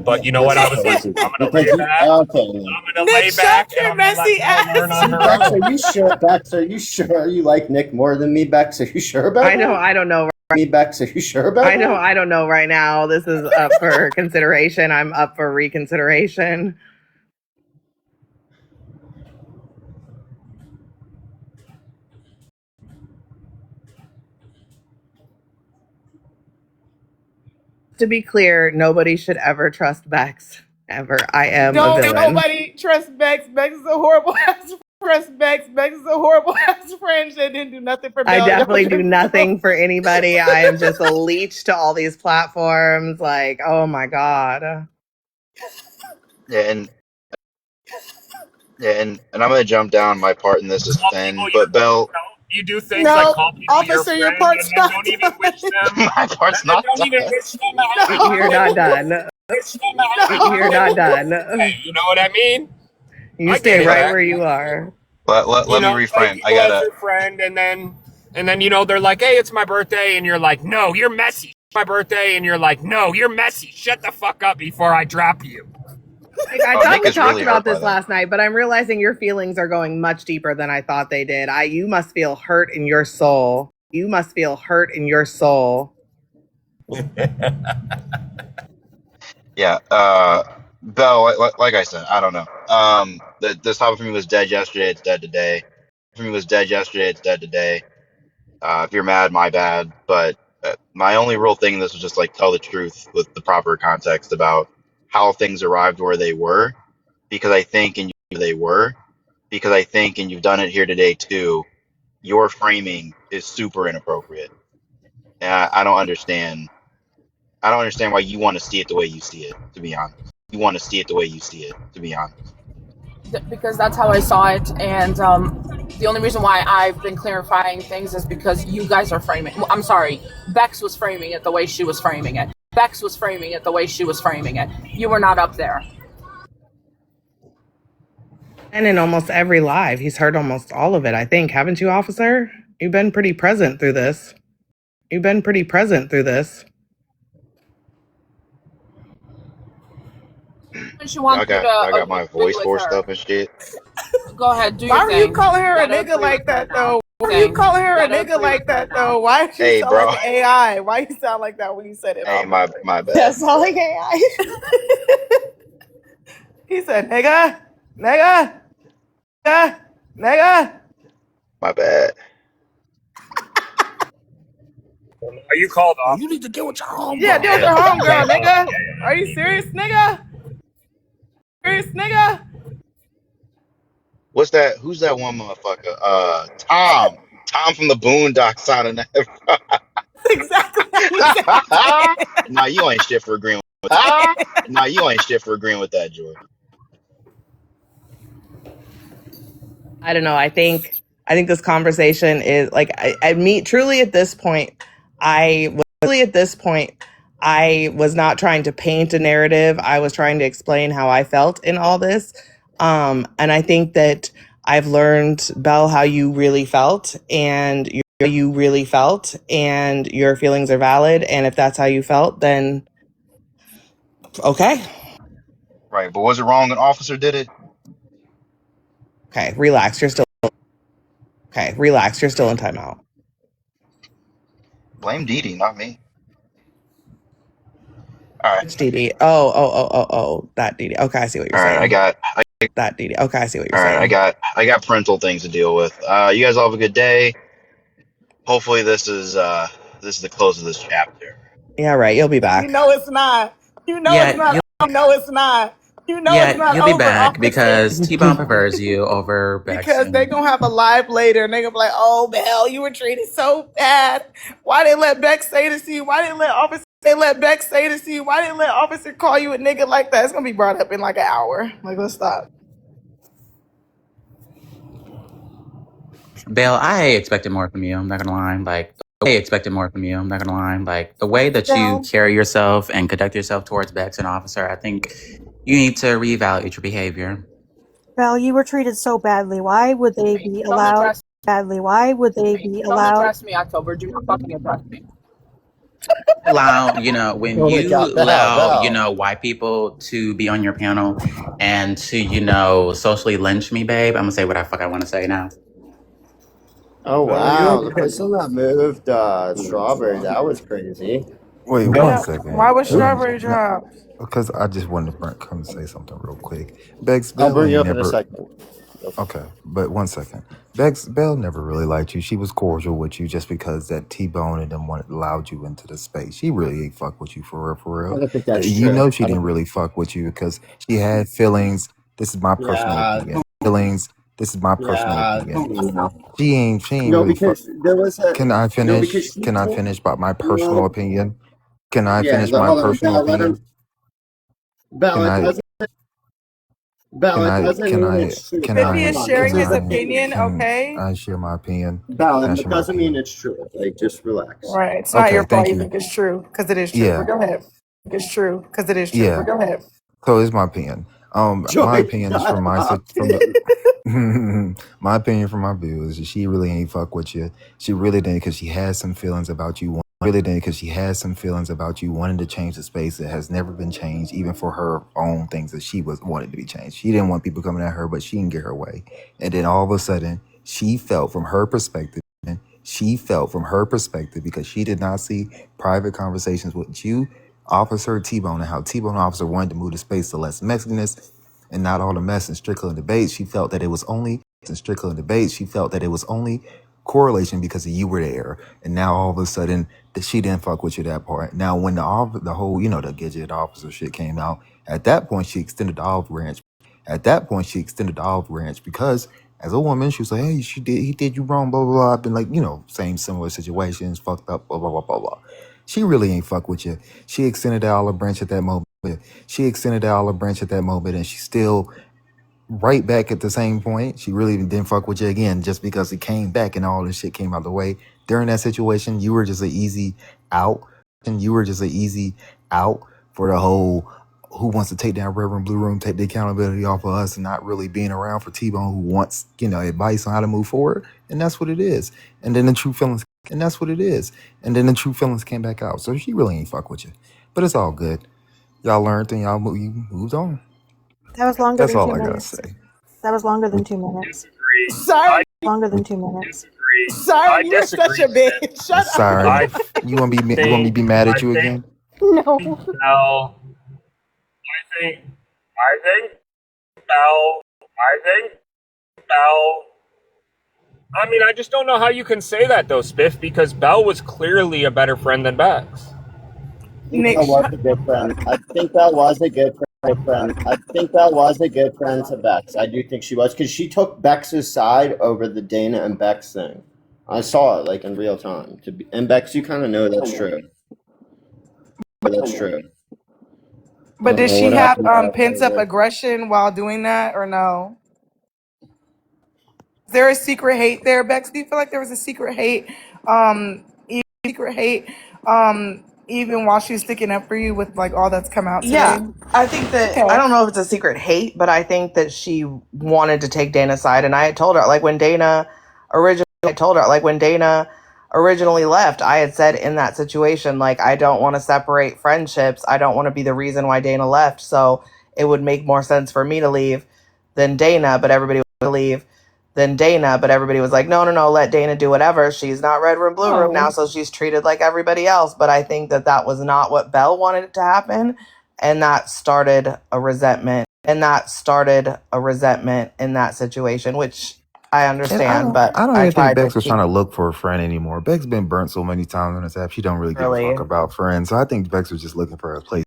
but you know what? I was like, I'm gonna lay back. Okay. I'm gonna lay back, and I'm gonna let her learn on her Bex, own. are you sure? Bex, are you sure you like Nick more than me? Bex, are you sure about I know. that? I don't know. Me, Bex, are you sure about I know. that? I don't know right now. This is up for consideration. I'm up for reconsideration. To be clear, nobody should ever trust Bex. Ever. I am a Don't villain. nobody trust Bex. Bex is a horrible ass. Trust Bex. Bex is a horrible ass friend that didn't do nothing for I Belle. definitely do nothing for anybody. I am just a leech to all these platforms. Like, oh my God. Yeah, and I'm gonna jump down. My part in this is thin, but Belle, You do things like No, call people your officer, your friend, part's and then not don't even wish them. my part's And then not don't even done. wish them a happy You're not birthday. done. Wish them a happy You're not done. birthday. You know what I mean? You I stay get right that. where you are. Let You me know, reframe. take I people as gotta. your friend, and then you know they're like, "Hey, it's my birthday," and you're like, "No, you're messy." It's my birthday, and you're like, "No, you're messy. Shut the fuck up before I drop you." Like, I Oh, thought Nick we is talked really about hurt by this that. last night, but I'm realizing your feelings are going much deeper than I thought they did. You must feel hurt in your soul. You must feel hurt in your soul. Yeah. Belle, like I said, I don't know. This topic for me was dead yesterday. It's dead today. For me was dead yesterday. It's dead today. If you're mad, my bad. But my only real thing in this was just like tell the truth with the proper context about how things arrived where they were, because I think and they were, because I think and you've done it here today too. Your framing is super inappropriate, and I don't understand. I don't understand why you want to see it the way you see it. To be honest, you want to see it the way you see it. To be honest. Because that's how I saw it, and the only reason why I've been clarifying things is because you guys are framing. Well, I'm sorry, Bex was framing it the way she was framing it. Bex was framing it the way she was framing it. You were not up there. And in almost every live, he's heard almost all of it, I think. Haven't you, officer? You've been pretty present through this. You've been pretty present through this. When she wants you to I got my agree voice with forced her. up and shit. Go ahead, do Why your were thing. you calling her a Let her nigga agree like with her that now. though? Why were you Thing. calling her a Let her nigga agree like with her that now. though? Why did you Hey, sound bro. like an AI? Why you sound like that when you said it? Hey, my bad. That's all like AI. He said, nigga, nigga, nigga, nigga. My bad. Are you called off? You need to deal with your home. Yeah, deal with your homegirl, nigga. Are you serious, nigga? Serious, nigga? What's that? Who's that one motherfucker? Tom. Tom from the Boondocks sounding that. Exactly how you said it. Nah, you ain't shit for agreeing with Nah, you ain't shit for agreeing with that, Jordan. I don't know. I think this conversation is like truly at this point, I was not trying to paint a narrative. I was trying to explain how I felt in all this. And I think that I've learned, Belle, how you really felt and your feelings are valid. And if that's how you felt, then okay. Right, but was it wrong an officer did it? Okay, relax. You're still in timeout. Blame Dee Dee, not me. All right. Which Dee Dee? Oh, that Dee Dee. Okay, I see what you're All right, saying. That Dee Dee. Okay, I see what you're All saying. right, I got parental things to deal with. You guys all have a good day. Hopefully this is the close of this chapter. Yeah, right. You'll be back. You know it's not. You know Yeah, it's not. You know it's not. You know it's yeah, not you'll be over, back officer. because T-Bone prefers you over Bex. Because they gonna have a live later and they gonna be like, oh Belle, you were treated so bad. Why didn't let Bex say this to you? Why didn't Bex say this to you? Why didn't let officer call you a nigga like that? It's gonna be brought up in like an hour. Like, let's stop. Belle, I expected more from you. I'm not gonna lie. Like, the way that you carry yourself and conduct yourself towards Bex and Officer, I think You need to reevaluate your behavior. Val, you were treated so badly. Why would they be allowed badly? Why would they be Don't allowed? address me, October. Do not fucking address me. Allow, when Oh my you God, Val. white people to be on your panel and to, socially lynch me, babe, I'm gonna say what I fuck I want to say now. Oh Val, are you wow, the okay? person that moved Strawberry, that was crazy. Wait Why 1 second. was Strawberry dropped? Because I just wanted to come say something real quick. Bex I'll Bell bring you ain't up in a never. second. Okay, but 1 second. Bex Bell never really liked you. She was cordial with you just because that T-Bone and them allowed you into the space. She really ain't fuck with you for real, for I real. don't think that's You true. know she I didn't don't, really fuck with you because she had feelings. This is my personal yeah, opinion. Feelings. This is my personal yeah, opinion. She ain't no, really fuck. because there was a Can I no, because finish? she Can I told finish about my personal no, opinion? Can I yeah. finish my Hold on, personal Bell. Let opinion? him. Bell, Can it I? doesn't. Bell, Can it I? doesn't Can mean I? it's true. Can Bell, Biffy I? is hold on. sharing It's his his Can opinion, okay? I share my opinion? Bell, Can I it share my doesn't mean opinion? it's true. Like, just relax. Right. It's not your Okay, fault thank you you. think it's true, because it is true. But Yeah, go ahead. It's true, because it is true. But yeah. go ahead. So it's my opinion. My Joy, opinion is shut from up. my opinion from my view is that she really ain't fuck with you. She really didn't because she had some feelings about you. Really didn't because she had some feelings about you wanting to change the space that has never been changed, even for her own things that she was wanted to be changed. She didn't want people coming at her, but she didn't get her way. And then all of a sudden, she felt from her perspective. Because she did not see private conversations with you, Officer T-Bone, and how T-Bone officer wanted to move the space to less Mexicanness and not all the mess and Strickland debates. She felt that it was only correlation because you were there. And now all of a sudden that she didn't fuck with you that part. Now when the whole, the Gidget officer shit came out, at that point she extended the olive branch. Because as a woman, she was like, hey, he did you wrong, blah, blah, blah. I've been like, same similar situations, fucked up, blah, blah, blah, blah, blah. She really ain't fuck with you. She extended the olive branch at that moment. And she's still right back at the same point. She really didn't fuck with you again just because it came back and all this shit came out the way. During that situation, you were just an easy out. For the whole who wants to take down Reverend Blue Room, take the accountability off of us and not really being around for T-Bone who wants, advice on how to move forward. And that's what it is. And then the true feelings came back out. So she really ain't fuck with you. But it's all good. Y'all learned and you moved on. That was longer That's than all 2 I gotta minutes. say. That was longer than 2 minutes. Sorry. Longer than 2 minutes. Sorry, you're such a bitch. Shut up. Sorry. You want me to be mad at you again? No. Bell, I think Bell. I mean, I just don't know how you can say that though, Spiff, because Bell was clearly a better friend than Bex. I think that was a good friend. I think that was a good friend to Bex. I do think she was, because she took Bex's side over the Dana and Bex thing. I saw it like in real time. And Bex, you kind of know that's true. But did she What have happened pent up after? aggression while doing that or no? Is there a secret hate there, Bex? Do you feel like there was a secret hate? Even while she was sticking up for you with like all that's come out today? Yeah, I think that, I Okay. don't know if it's a secret hate, but I think that she wanted to take Dana's side. And I had told her, like when Dana originally left, I had said in that situation, like, I don't want to separate friendships. I don't want to be the reason why Dana left. So it would make more sense for me to leave than Dana, but everybody was like, no, let Dana do whatever. She's not Red Room, Blue Room now, so she's treated like everybody else. But I think that was not what Belle wanted it to happen. And that started a resentment. In that situation, which I And understand, but I don't I even think tried to Bex was keep trying to look for a friend anymore. Bex been burnt so many times on this app. She don't really give a fuck really. about friends. So I think Bex was just looking for a place.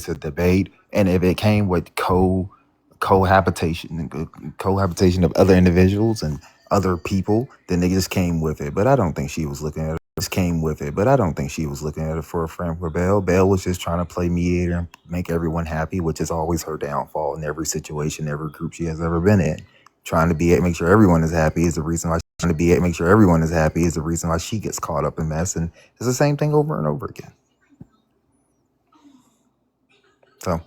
To debate. And if it came with cohabitation of other individuals and other people, then they just came with it. But I don't think she was looking at it. For a friend for Belle. Belle was just trying to play mediator and make everyone happy, which is always her downfall in every situation, every group she has ever been in. Trying to make sure everyone is happy is the reason why she gets caught up in mess, and it's the same thing over and over again. So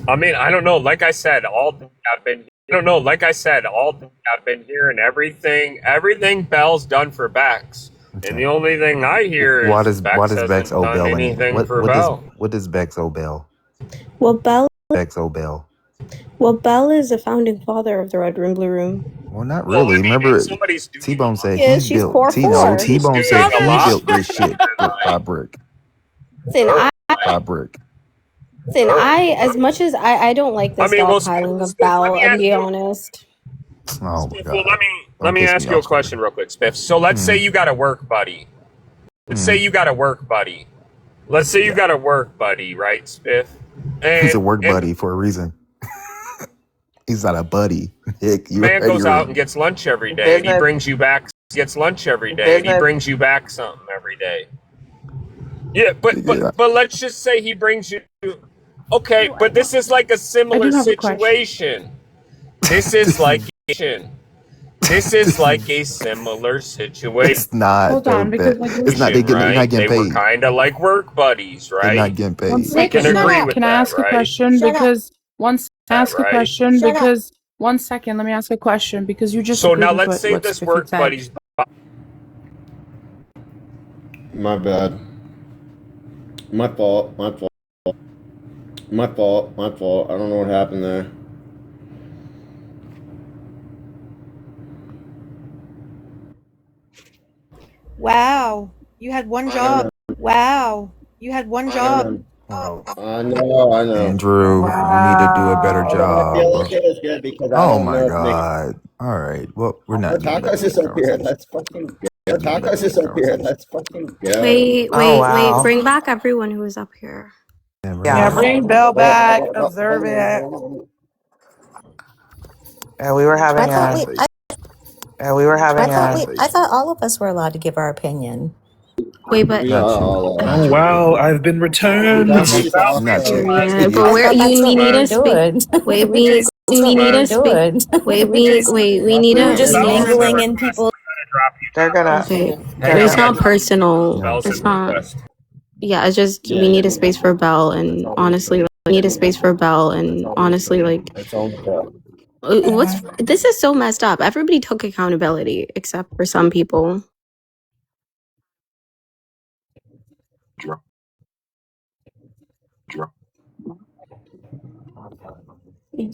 I mean, I don't know. Like I said, I've been hearing everything Bell's done for Bex. And the only thing I hear why is does Bex Bex hasn't owe done Bell anything anything? for Bell. What does Bex owe Bell? Well, Bell Bex is the founding father of the Red Room Blue Room. Well, not Well, I really. mean, Remember, if somebody's doing T-Bone said She he is. She's built. core No, four. T-Bone doing said a he lot built this shit brick by brick. Listen, By brick. I as much as I don't like I this mean, well, dogpiling of Spiff, let Bell. me I'm ask being you. honest. Oh my Spiff, well, god. let Don't me piss ask me you a off, question real quick, Spiff. So let's say you got a work buddy. Let's say you got a work buddy. Let's say you got a work buddy, right, Spiff? He's a work And buddy for a reason. He's not a buddy. Hick, you man already goes out and gets lunch every day, and he brings you back. Gets lunch every day, and he brings you back something every day. Yeah, but let's just say he brings you. Okay, but this is like a similar situation. This is like a similar situation. It's not. Hold on, because like It's not. They're not Right? getting They were paid. kind of like work buddies, They're right? not getting paid. one We second. can agree with Can I that, ask a right? question? Because once ask a Right? question because 1 second, let me ask a question because you just So agreed now with let's say what this Spiffy work said. buddy's. My bad. My fault. My fault. My fault. My fault. I don't know what happened there. Wow. You had one job. Wow. You had one job. I know. Andrew, you need to do a better I job. feel like it is good because I Oh don't my know if Nick. god. All right. Well, we're not doing that Tacos is up here. Let's fucking go. Tacos is up here. Let's fucking go. Wait, Oh wow. bring back everyone who was up here. Yeah. Bring Bell back. Observe it. Yeah, we were having a. Yeah, we were having a. I thought all of us were allowed to give our opinion. Wait, but We are all. Oh wow, I've been returned. Not you. yeah, but where we need to speak. Wait, we need to speak. Wait, we need to Just mingling in people. They're gonna. Okay, it's not personal. It's not. Yeah, it's just we need a space for Belle, and honestly, like, we need a space for Belle, and honestly, like, this is so messed up. Everybody took accountability except for some people.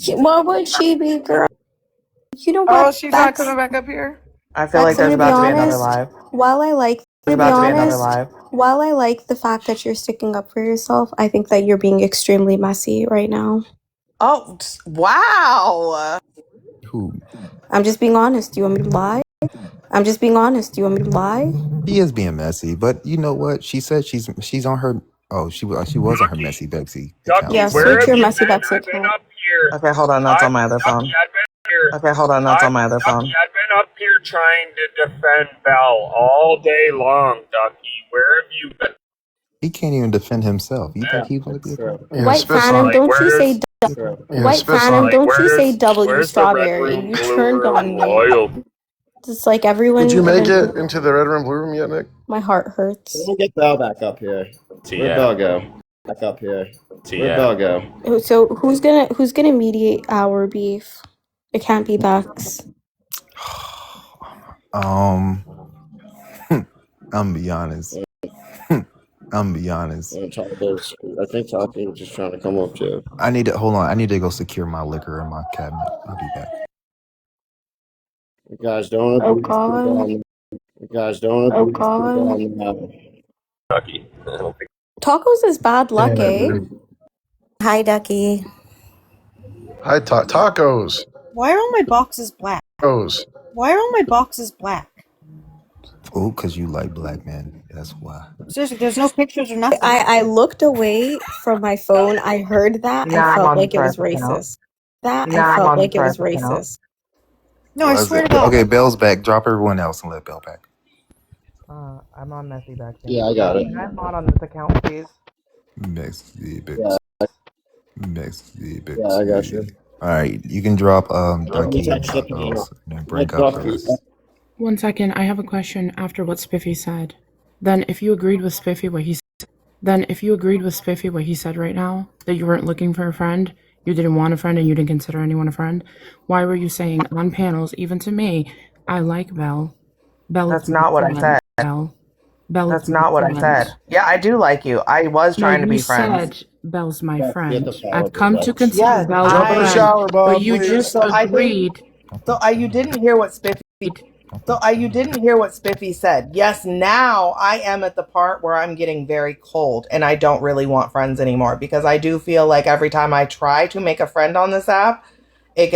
What would she be, girl? You know what? Oh, she's not coming back up here. I feel like Bex, there's I'm gonna about be to be another honest. live. While I like, There's to be about to be another honest, live. while I like the fact that you're sticking up for yourself, I think that you're being extremely messy right now. Oh wow. Who? I'm just being honest. Do you want me to lie? I'm just being honest. Do you want me to lie? He is being messy, but you know what? She said she's on her. Oh, she was on her messy Bexy account. Yeah, switch your messy Bexy account. Okay, hold on. That's on my other phone. Okay, hold on. That's on my other phone. I've been up here trying to defend Bell all day long, Ducky. Where have you been? He can't even defend himself. You think he's gonna be a White Phantom, don't you say White Phantom, don't you say W strawberry. You turned on me. It's like everyone. Did you make it into the Red Room Blue Room yet, Nick? My heart hurts. We'll get Bell back up here. Where'd Bell go? Back up here. Where'd Bell go? So who's gonna mediate our beef? It can't be Bex. I'm gonna be honest. I'm gonna be honest. I think Taco's just trying to come up to. I need to hold on. I need to go secure my liquor in my cabinet. I'll be back. You guys don't. Oh God. You guys don't. Oh God. Ducky. Tacos is bad luck, eh? Hi, Ducky. Hi, tacos. Why are all my boxes black? Tacos. Why are all my boxes black? Oh, because you like black men. That's why. Seriously, there's no pictures or nothing. I looked away from my phone. I heard that. Nah, I I'm felt on like the it was private account. racist. That Nah, I I'm felt on the like it was private account. racist. No, I Was swear it? to God. Okay, Bell's back. Drop everyone else and let Bell back. I'm on messy back there. Yeah, I got it. Can I mod on this account, please? Mexy, Yeah. Mexy, Yeah, I got you. All right, you can drop Ducky and Text it to me. Tacos and then break up the rest. 1 second, I have a question after what Spiffy said. Then, if you agreed with Spiffy, what he said, Then if you agreed with Spiffy what he said right now, that you weren't looking for a friend, you didn't want a friend and you didn't consider anyone a friend, why were you saying on panels, even to me, I like Belle. Belle That's is my not what I friend. said. Belle That's is my not what I friend. said. Yeah, I do like you. I was No, trying to you be friends. said Belle's my Get friend. the I've follow come to up. consider Yes, Belle a Jump in the friend, shower, but Bob, you please. just agreed. You didn't hear what Spiffy. You didn't hear what Spiffy said. Yes, now I am at the part where I'm getting very cold and I don't really want friends anymore because I do feel like every time I try to make a friend on this app, it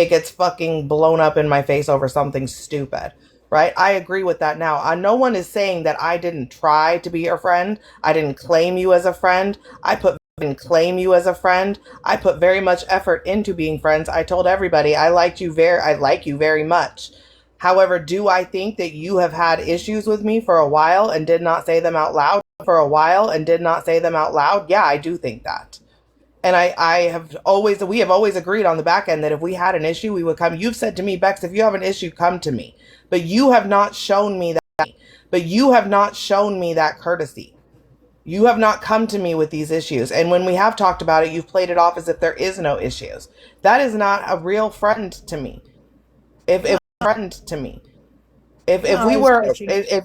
gets fucking blown up in my face over something stupid. Right? I agree with that now. No one is saying that I didn't try to be your friend. I didn't claim you as a friend. I put very much effort into being friends. I told everybody I like you very much. However, do I think that you have had issues with me for a while and did not say them out loud? Yeah, I do think that. And we have always agreed on the back end that if we had an issue, we would come. You've said to me, Bex, if you have an issue, come to me. But you have not shown me that. Courtesy. You have not come to me with these issues. And when we have talked about it, you've played it off as if there is no issues. That is not a real friend to me. If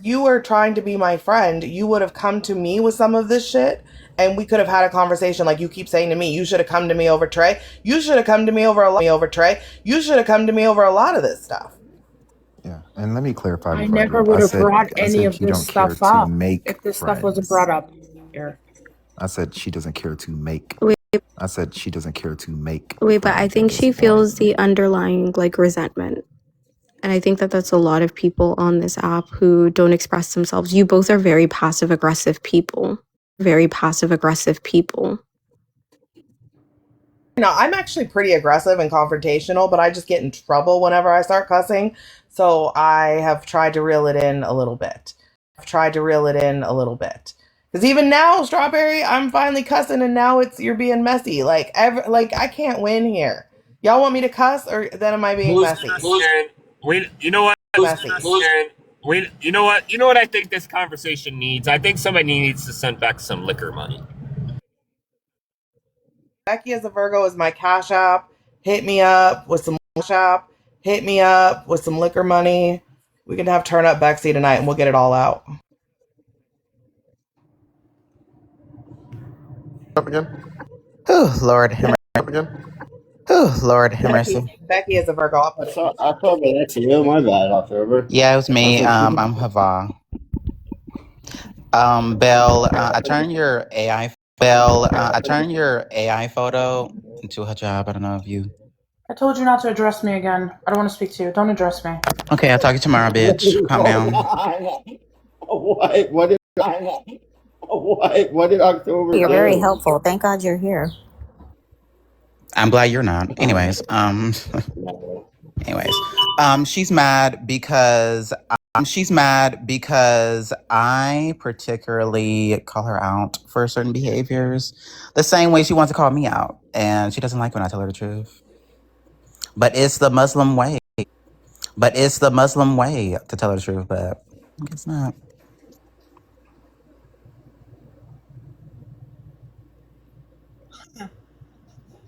you were trying to be my friend, you would have come to me with some of this shit and we could have had a conversation like you keep saying to me. You should have come to me over Trey. You should have come to me over a lot of this stuff. Yeah, and let me clarify. I before never go. would have said- brought I any said of you this don't care stuff to up make if this stuff friends. wasn't brought up here. I said she doesn't care to make. Wait, I said she doesn't care to make. wait, but I friends at think this she point. feels the underlying like resentment. And I think that that's a lot of people on this app who don't express themselves. You both are very passive aggressive people. No, I'm actually pretty aggressive and confrontational, but I just get in trouble whenever I start cussing. So I have tried to reel it in a little bit. Because even now, Strawberry, I'm finally cussing and now you're being messy. Like I can't win here. Y'all want me to cuss or then am I being messy? You know what? Messy. You know what? You know what I think this conversation needs? I think somebody needs to send back some liquor money. Becky as a Virgo is my Cash App. Hit me up with some liquor money. We can have Turn Up Bexy tonight and we'll get it all out. Up again. Oh, Lord have mercy. Becky is a Virgo. I'll put it. October, that's you. My bad, October. Yeah, it was me. I'm Hava. Belle, I turned your AI photo into a hijab. I don't know if you. I told you not to address me again. I don't want to speak to you. Don't address me. Okay, I'll talk to you tomorrow, bitch. Calm down. What did October You're do? very helpful. Thank God you're here. I'm glad you're not. Anyways, she's mad because I particularly call her out for certain behaviors, the same way she wants to call me out, and she doesn't like when I tell her the truth. But it's the Muslim way. To tell her the truth, but I guess not.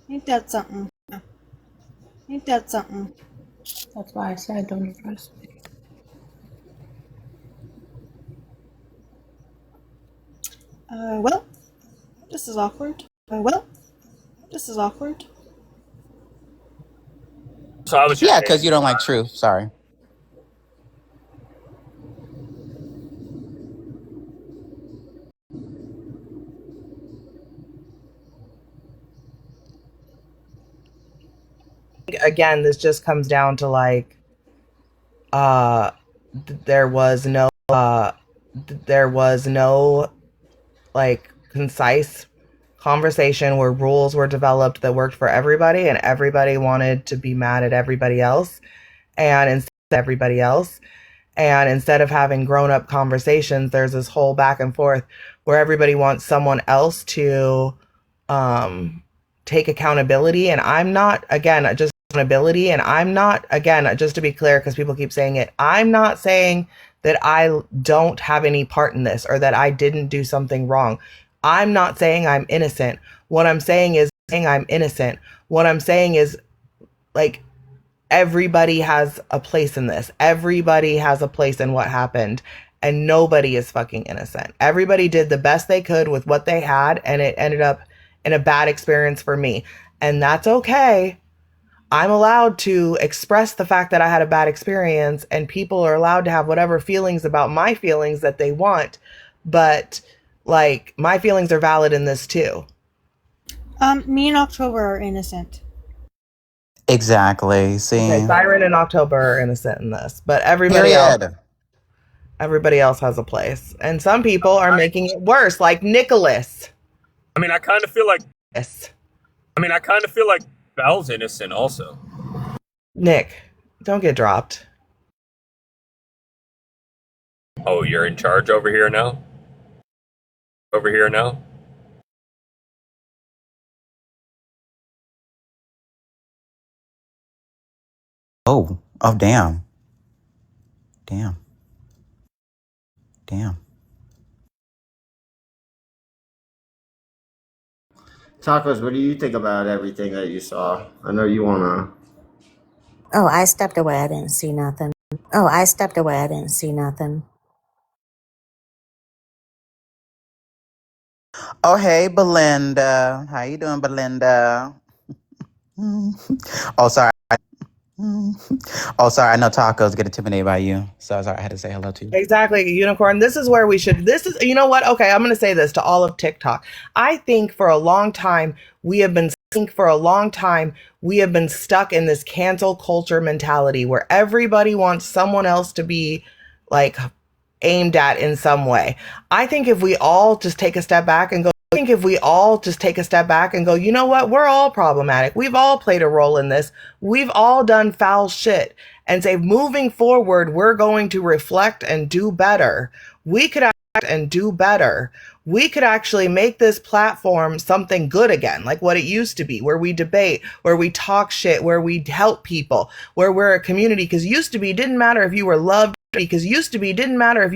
Ain't that something? That's why I said don't address me. Well, this is awkward. So I was Yeah, because you don't like truth. Sorry. Again, this just comes down to like there was no like concise conversation where rules were developed that worked for everybody and everybody wanted to be mad at everybody else and instead of having grown-up conversations, there's this whole back and forth where everybody wants someone else to take accountability. And I'm not, again, just accountability. And I'm not, again, just to be clear, because people keep saying it, I'm not saying that I don't have any part in this or that I didn't do something wrong. I'm not saying I'm innocent. What I'm saying is I'm innocent. What I'm saying is, like, everybody has a place in this. Everybody has a place in what happened, and nobody is fucking innocent. Everybody did the best they could with what they had, and it ended up in a bad experience for me. And that's okay. I'm allowed to express the fact that I had a bad experience, and people are allowed to have whatever feelings about my feelings that they want. But, like, my feelings are valid in this too. Me and October are innocent. Exactly. See, Okay, Siren and October are innocent in this, but everybody else has a place. And some people are making it worse, like Nicholas. I mean, I kind of feel like Yes. Belle's innocent also. Nick, don't get dropped. Oh, you're in charge over here now? Over here now? oh, damn. Tacos, what do you think about everything that you saw? I know you wanna. Oh, I stepped away. I didn't see nothing. Oh, I stepped away. I didn't see nothing. Oh, hey, Belinda. How you doing, Belinda? Oh, sorry. Oh, sorry. I know tacos get intimidated by you, so sorry. I had to say hello to you. Exactly, Unicorn. This is where we should. This is, you know what? Okay, I'm going to say this to all of TikTok. I think for a long time we have been stuck in this cancel culture mentality where everybody wants someone else to be like aimed at in some way. I think if we all just take a step back and go, you know what? We're all problematic. We've all played a role in this. We've all done foul shit. And say, moving forward, we're going to reflect and do better. We could act and do better. We could actually make this platform something good again, like what it used to be, where we debate, where we talk shit, where we help people, where we're a community. Because used to be, didn't matter if you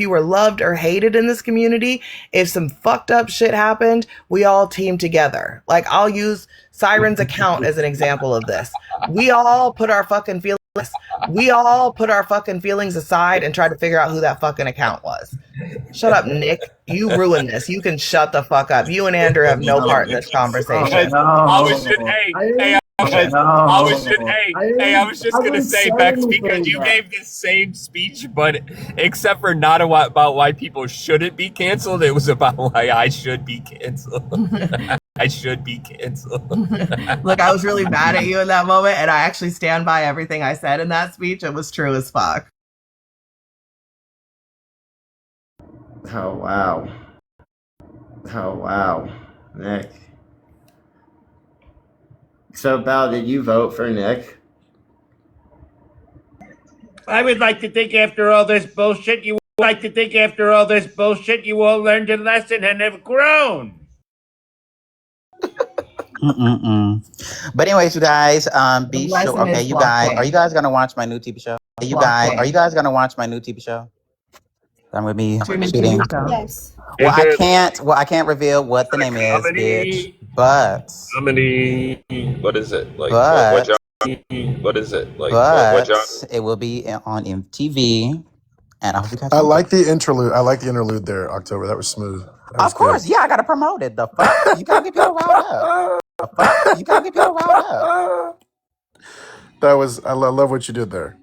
were loved or hated in this community. If some fucked up shit happened, we all teamed together. Like, I'll use Siren's account as an example of this. We all put our fucking feelings aside and try to figure out who that fucking account was. Shut up, Nick. You ruined this. You can shut the fuck up. You and Andrew have no part in this conversation. I was just gonna say, Bex, because you gave the same speech, but except for not about why people shouldn't be canceled, it was about why I should be canceled. I should be canceled. Look, I was really mad at you in that moment, and I actually stand by everything I said in that speech. It was true as fuck. Oh wow, Nick. So, Belle, did you vote for Nick? I would like to think after all this bullshit, you all learned a lesson and have grown. But anyways, you guys, be The lesson sure. Okay, is you guys, fluffing. are you guys gonna watch my new TV show? You guys, are you guys gonna watch my new TV show? I'm gonna be shooting. Yes. Well, I can't reveal what the name is, bitch. But How many? What is it like? But- what genre? What is it like? but what genre? it will be on MTV, and I hope you guys. I like the interlude. I like the interlude there, October. That was smooth. That was Of course, yeah, I gotta promote it. The fuck, you gotta get people riled up. That was. I love what you did there.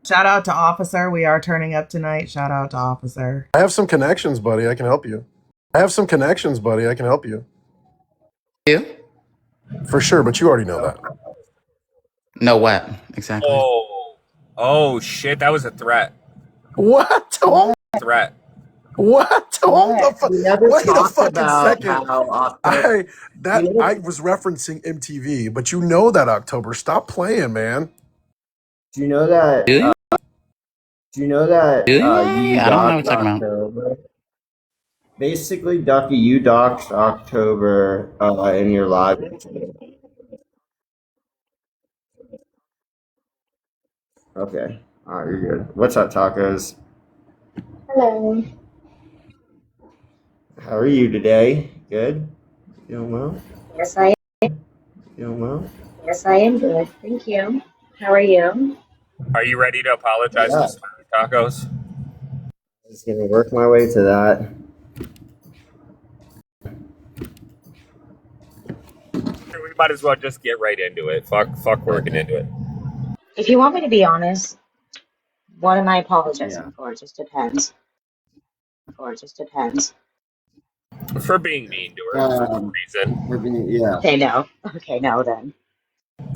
Shout out to Officer. We are turning up tonight. Shout out to Officer. I have some connections, buddy. I can help you. You? For sure, but you already know that. No, what exactly? Oh shit! That was a threat. What? Threat. What? Hold the fuck. never Wait a talked fucking about second. how I was referencing MTV, but you know that, October. Stop playing, man. Do you know that? Do you? Do you know that? Do you? You I don't know what you're talking about. October. Basically, Ducky, you doxed October in your live. Okay. Oh, you're good. What's up, tacos? Hello. How are you today? Good? Feeling well? Yes, I Feeling well? yes, I am good. Thank you. How are you? Are you ready to apologize Yeah. to Spider Tacos? I'm just gonna work my way to that. We might as well just get right into it. Fuck working into it. If you want me to be honest, what am I Yeah. apologizing for? It just depends. It just depends. For being mean to her for no reason. Yeah. Okay, no. Okay, no then.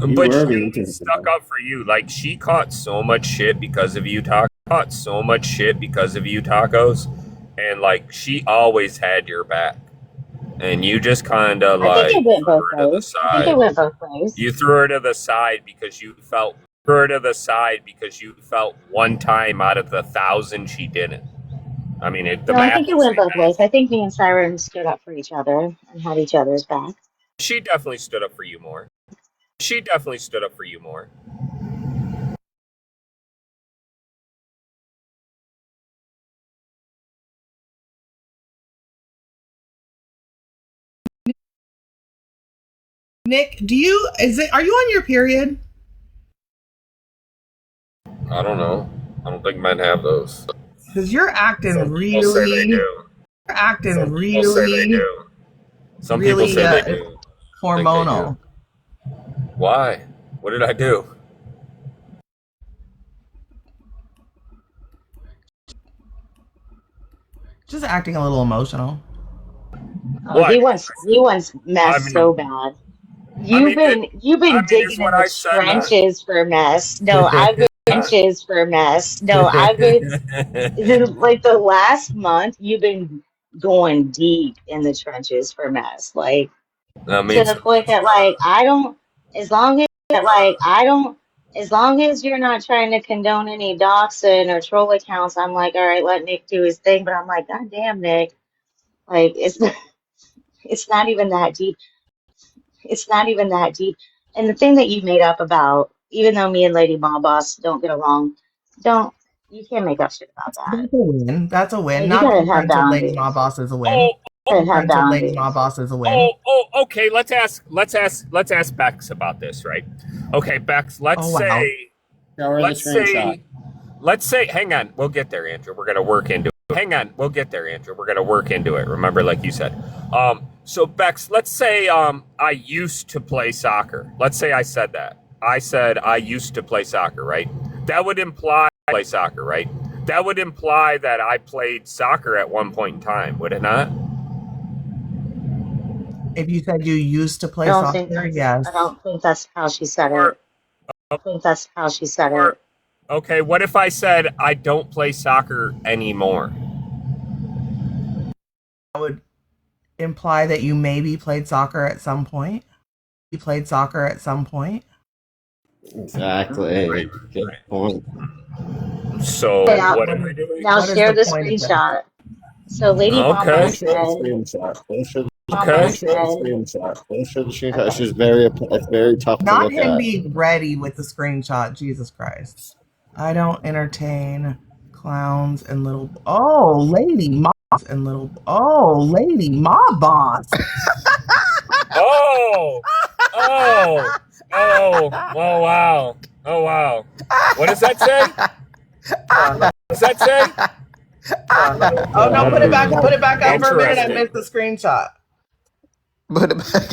You But were she being only stuck up for you. Like, she caught so much shit because of you, tacos. And, like, she always had your back. And you just kind of, I think like, it went threw both her to the ways. I think it side. went both ways. You threw her to the side because you felt one time out of the 1,000 she didn't. I mean, the No, I math think it would went say both ways. I think me and Siren stood up for each other and had each other's back. she definitely stood up for you more. Nick, are you on your period? I don't know. I don't think men have those. Because you're acting Some people say they really, do. Some people say they really, do. Some people really say they do. I think they hormonal. do. Why? What did I do? Just acting a little emotional. Oh, What? he wants mess I mean, so bad. You've been digging in when the I said that. trenches for mess. No, I've been trenches for mess. No, I've been like the last month. You've been going deep in the trenches for mess, like I to mean, the point that like I don't. As long as you're not trying to condone any doxing or troll accounts, I'm like, all right, let Nick do his thing. But I'm like, God damn, Nick, like it's not even that deep. It's not even that deep. And the thing that you made up about, even though me and Lady Mom Boss don't get along, you can't make up shit about that. That's a win. That's a win. Like, you Not gotta being have friends with Lady boundaries. Ma Boss is a win. Oh, Being Gotta have friends with Lady Ma boundaries. Boss is a win. okay. Let's ask Bex about this, right? Okay, Bex. Oh wow. Show her the screenshot. Let's say. Hang on. We'll get there, Andrew. We're gonna work into it. Remember, like you said. So Bex, let's say I used to play soccer. Let's say I said that. I said I used to play soccer, right? That would imply that I played soccer at one point in time, would it not? If you said you used to play I soccer, yes. don't think that's how she said it. I think that's how she said it. Okay, what if I said I don't play soccer anymore? That would imply that you maybe played soccer at some point. You played soccer at some point. Exactly. Good point. So Now, what am I doing? now What is share the the point of that? screenshot. So Lady Mama Don't said, show the screenshot. Don't show the Mama screenshot. said, Don't show the screenshot. It's just very tough to Not look him at. being ready with the screenshot. Jesus Christ. I don't entertain clowns and little. Oh, Lady Ma and little. Oh, Lady Ma Boss. Oh wow. What does that say? Oh no! Put it back up for a minute. I Interesting. missed the screenshot. Put it back.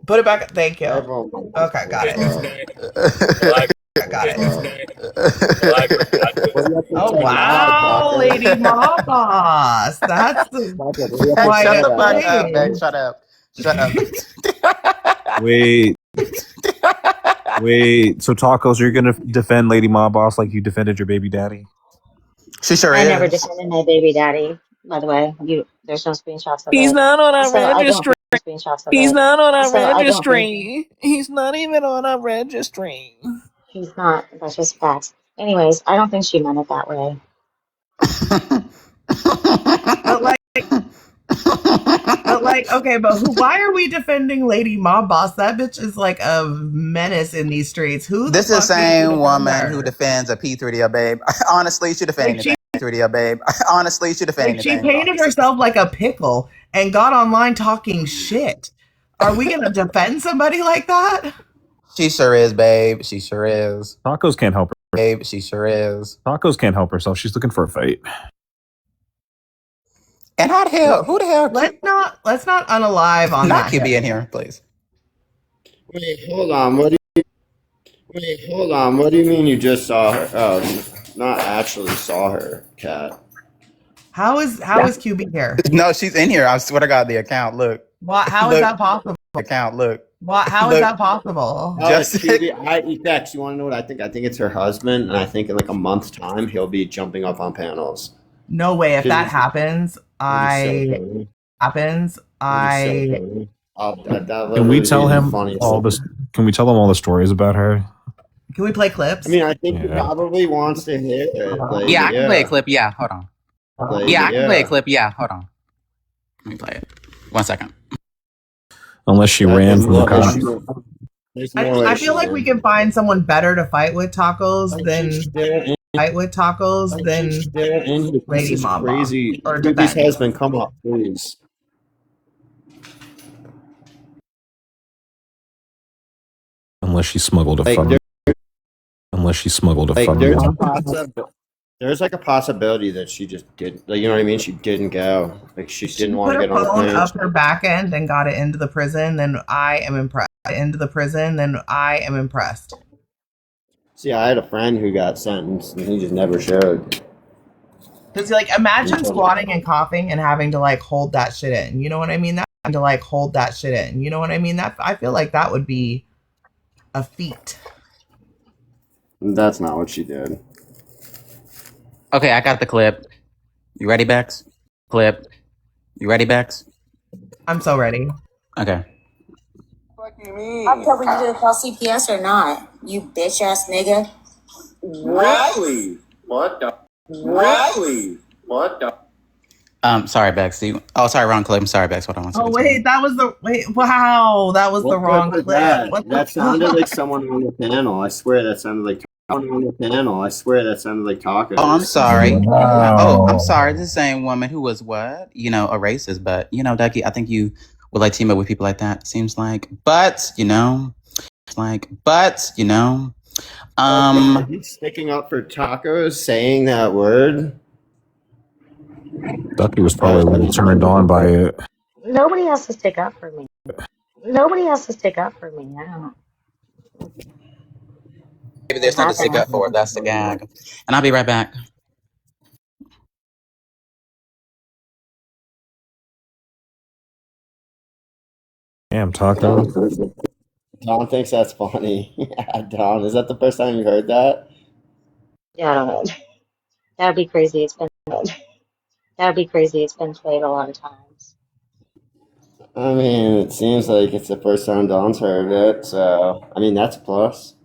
Put it back. Thank you. Okay, got it. I got it. Oh wow, Lady Ma Boss. That's quite Shut a the fuck up, thing. man. Shut up. Wait. So tacos, you're gonna defend Lady Ma Boss like you defended your baby daddy? She sure I is. never defended my baby daddy. By the way, there's no screenshots of He's it. not on I our said I don't registry. think there's screenshots of He's it. not on I our said I don't think registry. He's not even on our registry. he's not. That's just facts. Anyways, I don't think she meant it that way. But like, But like, okay, but why are we defending Lady Mob Boss? That bitch is like a menace in these streets. Who This the is the fuck is gonna same defend woman who her? defends a P3D babe. Honestly, she defend Like she anything. P3D babe. Honestly, she defend like she anything. painted herself like a pickle and got online talking shit. Are we gonna defend somebody like that? She sure is, babe. She sure is. Tacos can't help her. Babe, she sure is. Tacos can't help herself. She's looking for a fight. And how the hell? Who the hell? Let's not unalive on Not that. QB in here, please. Wait, hold on. What do you mean you just saw her? Oh, not actually saw her, Kat. How is QB here? No, she's in here. I swear to God, the account. Look. How is Look. that possible? Account. Look. How is Look. that possible? Just- Dex, you want to know what I think? I think it's her husband, and I think in like a month's time he'll be jumping up on panels. No way. If that She's- happens, Can we tell him all this? Can we tell them all the stories about her? Can we play clips? I mean, I think he probably wants to hear it. Like, Yeah, I can play a clip. Yeah, hold on. Like, Yeah, I can play a clip. Yeah, hold on. Let me play it. 1 second. Unless she ran from the cops. I feel like we can find someone better to fight with tacos than Lady Mama crazy. or QB's defend. husband, come up, please. Unless she smuggled a Like, phone. Unless she smuggled a Like, phone. there's like a possibility that she just didn't. Like, you know what I mean? She didn't go. Like, she didn't want Put to her get on the phone plane. up her back end and got it into the prison, then I am impressed. See, I had a friend who got sentenced, and he just never showed. Because like, imagine squatting and coughing and having to like hold that shit in. You know what I mean? That I feel like that would be a feat. That's not what she did. Okay, I got the clip. You ready, Bex? Clip. You ready, Bex? I'm so ready. Okay. October, you gonna call CPS or not? You bitch ass nigga. Really? What the? Really? What the? Sorry, Bex. Sorry, wrong clip. I'm sorry, Bex. Hold on one second. Oh wait, that was the wrong clip. That sounded like someone on the panel. I swear that sounded like someone on the panel. I swear that sounded like tacos. Oh, I'm sorry. Wow. Oh, I'm sorry. This same woman who was what? You know, a racist. But, you know, Ducky, I think you would like team up with people like that, seems like. But, you know, He's sticking up for tacos, saying that word. Ducky was probably a little turned on by it. Nobody has to stick up for me. I don't. maybe there's nothing to stick up for. That's the gag. And I'll be right back. Damn, Taco. Don thinks that's funny. Yeah, Don, is that the first time you heard that? Yeah, I don't know. That'd be crazy. It's been played a lot of times. I mean, it seems like it's the first time Don's heard it, so I mean that's a plus.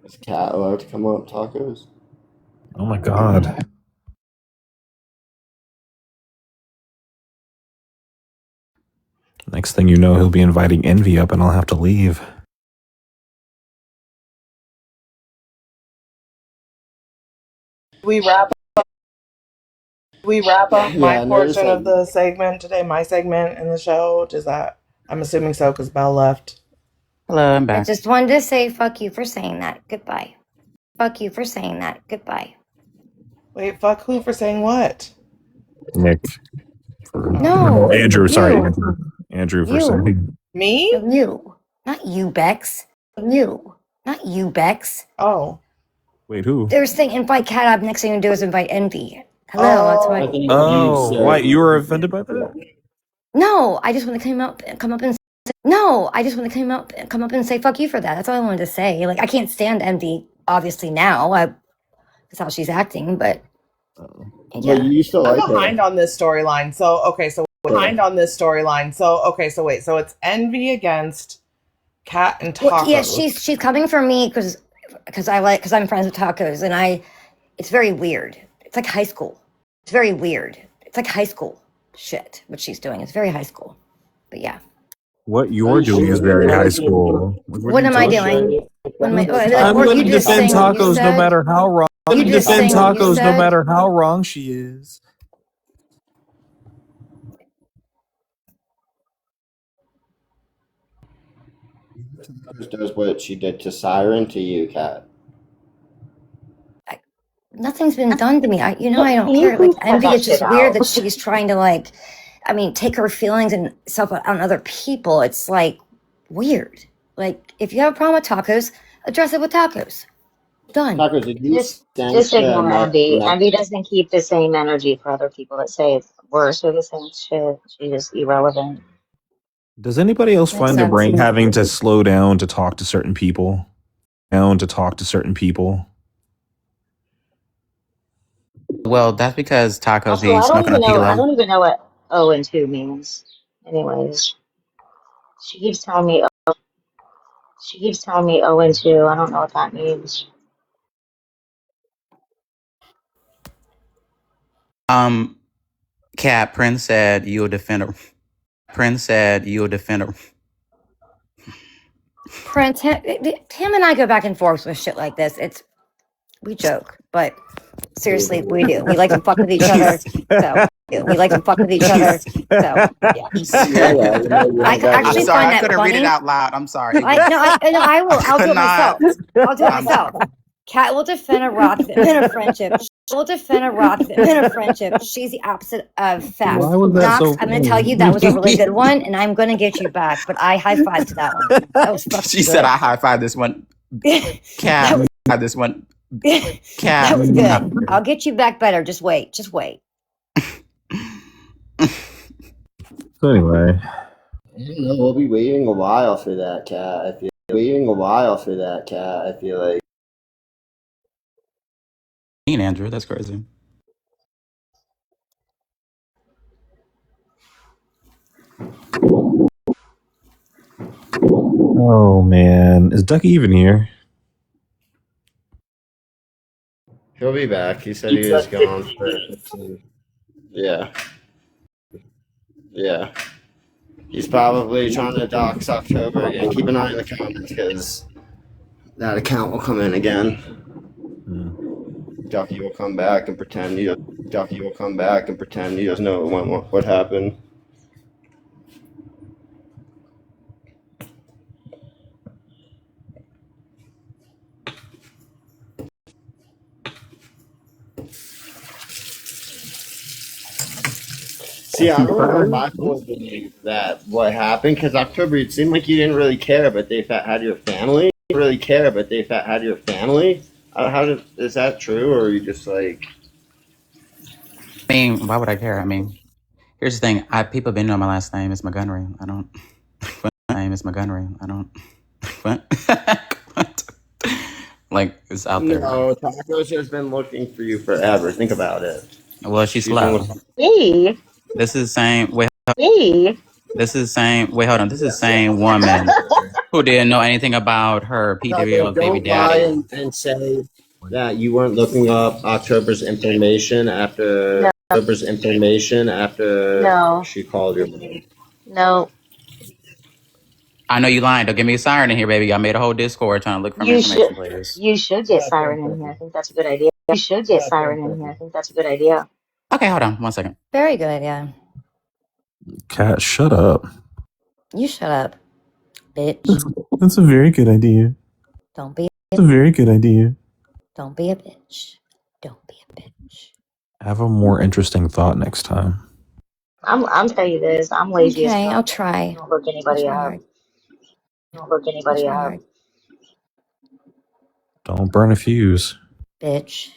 Is Cat allowed to come up, tacos? Oh my god. Next thing you know, he'll be inviting Envy up and I'll have to leave. We wrap up my Yeah, notice portion that- of the segment today, my segment in the show. Does that? I'm assuming so because Belle left. Hello, I'm I back. just wanted to say fuck you for saying that. Goodbye. Fuck you for saying that. Goodbye. Wait, fuck who for saying what? Nick. No. Andrew, sorry. You. Andrew for You. saying. Me? You. Not you, Bex. You. Not you, Bex. Oh. Wait, who? They're saying invite Cat up. Next thing you do is invite Envy. Hello, that's why. Oh, why? You were offended by that? No, I just want to come up and no, I just want to come up and say fuck you for that. That's all I wanted to say. Like, I can't stand Envy, obviously now. That's how she's acting, but But Yeah. you used to I'm like her. behind on this storyline. So wait. So it's Envy against Cat and Tacos. Well, yeah, she's coming for me because I'm friends with Tacos, and it's very weird. It's like high school. It's very weird. It's like high school shit. What she's doing is very high school. But yeah. What you're doing is very high school. What am I doing? What am I? I'm Or going you to just defend saying what you tacos no said. matter how wrong. I'm going to just defend saying what you tacos no said. matter how wrong she is. Does what she did to Siren to you, Kat. Nothing's been done to me. I Can don't you care. Like please cut Envy, that it's just shit weird out? that she's trying to take her feelings and stuff on other people. It's like weird. Like if you have a problem with Tacos, address it with Tacos. Done. Tacos, did you Just ignore Envy. Envy doesn't keep the same energy for other people that say it's worse or the same shit. She's just irrelevant. Does anybody else Makes find their sense. brain having to slow down to talk to certain people? Well, that's because tacos Also, be I smoking a don't pila. even know what O and 2 means. Anyways, she keeps telling me O and 2. I don't know what that means. Cat, Prince said you'll defend her. Prince said you'll defend her. Prince, him and I go back and forth with shit like this. We joke, but seriously, we do. We like to fuck with each other. So we like to fuck with each other. So yeah. I actually I'm sorry, find I that couldn't funny. read it out loud. I'm sorry. I will. I'll do it myself. I'll do it I'm- myself. Kat will defend a rock in a friendship. She will defend a rock in a friendship. She's the opposite of fast. Why was that Knox, so I'm going to tell you that was a really good one, and I'm going to get you back. But I high five to that one. That was fucking She good. said I high five this one. Cat, this one. Cat. That was good. I'll get you back better. Just wait. Just wait. So anyway, We'll be waiting a while for that, Kat. I feel like. Andrew, that's crazy. oh man, is Ducky even here? He'll be back. He said he was gone for 15. Yeah. Yeah. He's probably trying to dox October again. Keep an eye on the comments because that account will come in again. Ducky will come back and pretend he doesn't know what happened. See, I don't know if I fully believe that what happened because October, it seemed like you didn't really care, but they had your family. Is that true, or are you just like? I mean, why would I care? I mean, here's the thing. People been know my last name is Montgomery. I don't. My name is Montgomery. I don't. What? Like, it's out there. No, Tacos has been looking for you forever. Think about it. Well, she's slow. Me? This is the same. Wait, Me? this is the same. Wait, hold on. This is the same woman who didn't know anything about her PWL baby Don't lie daddy. and say that you weren't looking up October's information after No. she called your mom. No. I know you lying. Don't give me a siren in here, baby. I made a whole Discord trying to look for You information, should please. you should get Siren in here. I think that's a good idea. Okay, hold on 1 second. Very good. Yeah. Cat, shut up. You shut up, bitch. That's a very good idea. Don't be. That's a very good idea. Don't be a bitch. Don't be a bitch. Have a more interesting thought next time. I'm telling you this. I'm lazy Okay, as I'll fuck. try. Don't look anybody up. Don't burn a fuse. Bitch.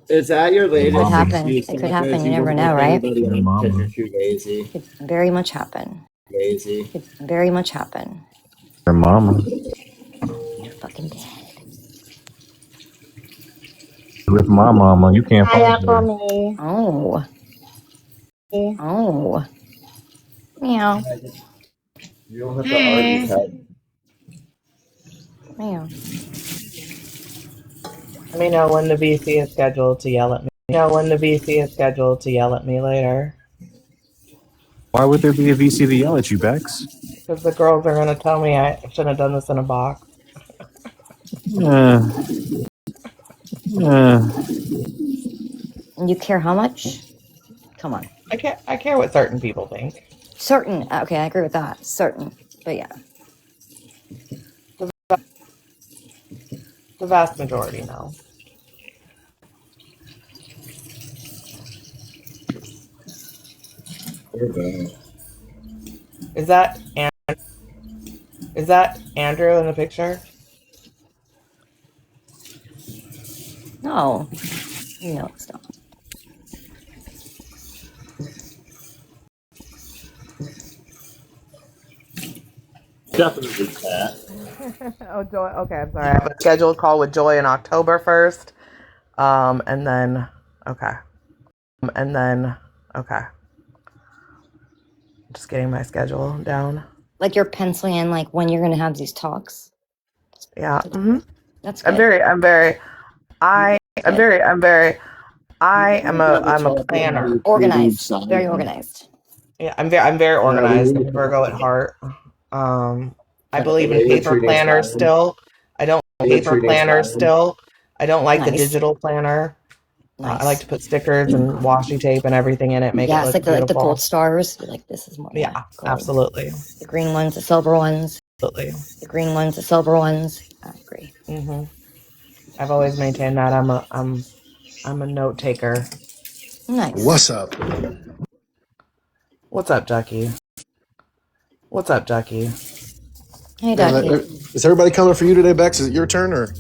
Is that your latest? It could happen. excuse, It could Tacos? happen. You You never won't know, look right? anybody up Mama. because you're too lazy. It could very much happen. Lazy. It could very much happen. Your mama. You're fucking dead. With my mama, you can't Hi, find Uncle her. Me. Oh. Oh. Meow. You don't have to argue, Hey. Ted. Meow. Let me know when the VC is scheduled to yell at me. Later. Why would there be a VC to yell at you, Bex? Because the girls are gonna tell me I shouldn't have done this in a box. You care how much? Come on. I care what certain people think. Certain. Okay, I agree with that. Certain. But yeah. The vast majority know. Is that Andrew in the picture? No. No, it's not. Definitely Cat. Oh, Joy. Okay, I'm sorry. I have a scheduled call with Joy in October 1st. And then just getting my schedule down. Like you're penciling in like when you're gonna have these talks. Yeah. That's good. I'm a planner. Organized. Very organized. Yeah, I'm very organized. I'm a Virgo at heart. I believe in paper planners still. I don't like the Nice. digital planner. Nice. I like to put stickers and washi tape and everything in it, make Yeah, it it's look like the beautiful. gold stars. You're like, this is more. Yeah, gold. absolutely. The green ones, the silver ones. Absolutely. The green ones, the silver ones. I agree. I've always maintained that I'm a note taker. Nice. What's up? What's up, Jackie? Hey, Ducky. Is everybody coming for you today, Bex? Is it your turn or?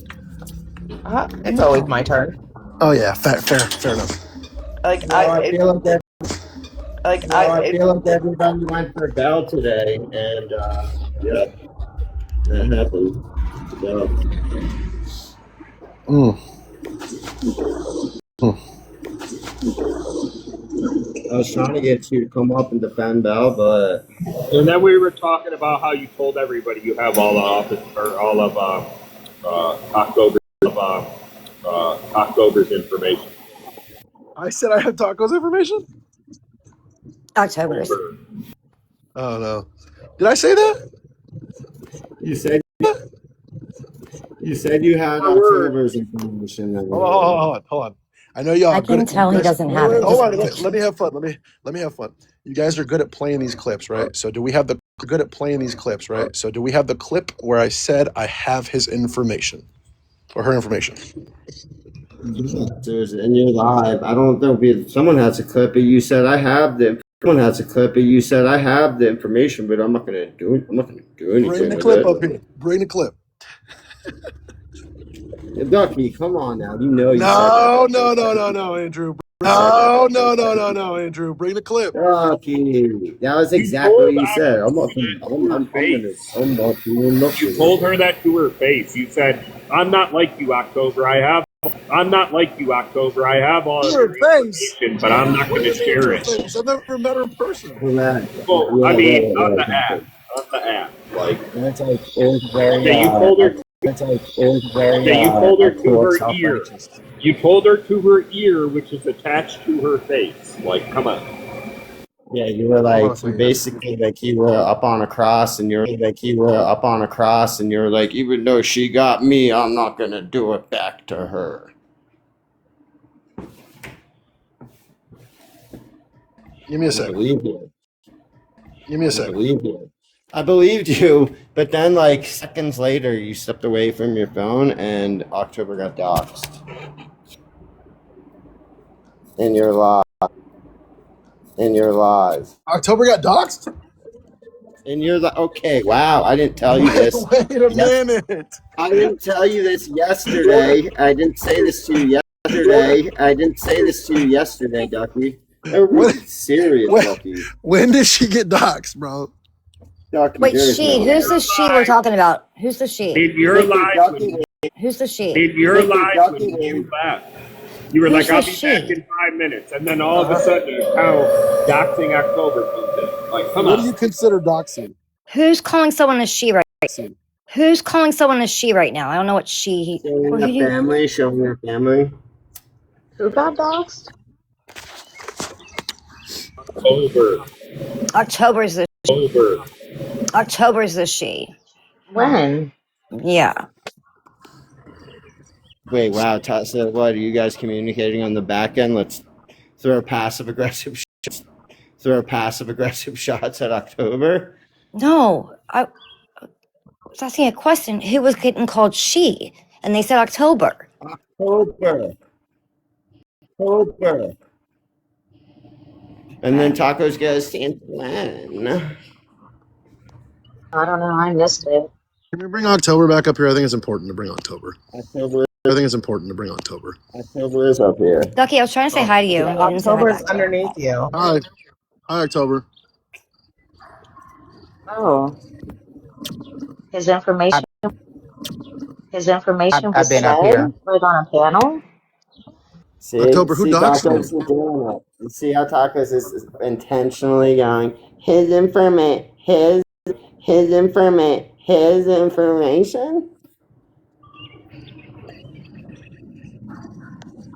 It's always my turn. Oh yeah, fair enough. I feel like everybody went for Bell today, and yeah, that happened. I was trying to get you to come up and defend Bell, but And then we were talking about how you told everybody you have all the office or all of October's information. I said I have tacos information. October's. Oh no, did I say that? you said you had October's information. Hold on. I know y'all. I can tell he doesn't have it. Hold on, let me have fun. Let me have fun. You guys are good at playing these clips, right? So do we have the clip where I said I have his information or her information? And you're live. I don't know if someone has a clip, but you said I have the. Someone has a clip, but you said I have the information, but I'm not gonna do it. I'm not gonna do anything. Bring the with clip it. up here. Bring the clip. Ducky, come on now. You know you No, said that. no, Andrew. No, Andrew. Bring the clip. Ducky, that was exactly what you said. I'm not doing nothing. You told her that to her face. You said, "I'm not like you, October. I have all your information, but I'm not going to share it." I've never met her in person. Well, I mean, on the app. Like, that's like it was very. you told her. It's like it was very. You told her to her ear. self-righteous. You told her to her ear, which is attached to her face. Like, come on. Yeah, you were like basically like you were up on a cross, and you're like even though she got me, I'm not gonna do it back to her. Give me a sec. I believed you, but then like seconds later, you stepped away from your phone, and October got doxxed. And you're live. October got doxxed? And you're like, okay, wow, I didn't tell you this. Wait a minute. I didn't tell you this yesterday. I didn't say this to you yesterday, Ducky. I'm really serious, Ducky. When did she get doxxed, bro? Ducky, Wait, there's she. no Who's the she we're talking about? Who's the she? In your life, Who's the she? in your life when you left. You were Who's like, I'll this be back she? in 5 minutes. And then all of a sudden, doxing October comes in. Like, come What do on. you consider doxing? Who's calling someone a she right? See. Who's calling someone a she right now? I don't know what she. Showing Who your do you? family, showing your family. Who got doxxed? October. October's the. October. October's the she. When? Yeah. Wait, wow, so what are you guys communicating on the back end? Let's throw passive aggressive shots at October. No, I was asking a question. Who was getting called she? And they said October. October. And then Tacos goes San Juan. I don't know. I missed it. Can we bring October back up here? I think it's important to bring October. October October is up here. Ducky, I was trying to say hi to you. And you didn't say hi October's back to me. underneath you. Hi. Hi, October. Oh, his information. His information I've was been up said, here. like on a panel. See, October, who doxed Tacos is doing it. You see how Tacos is intentionally going, his information?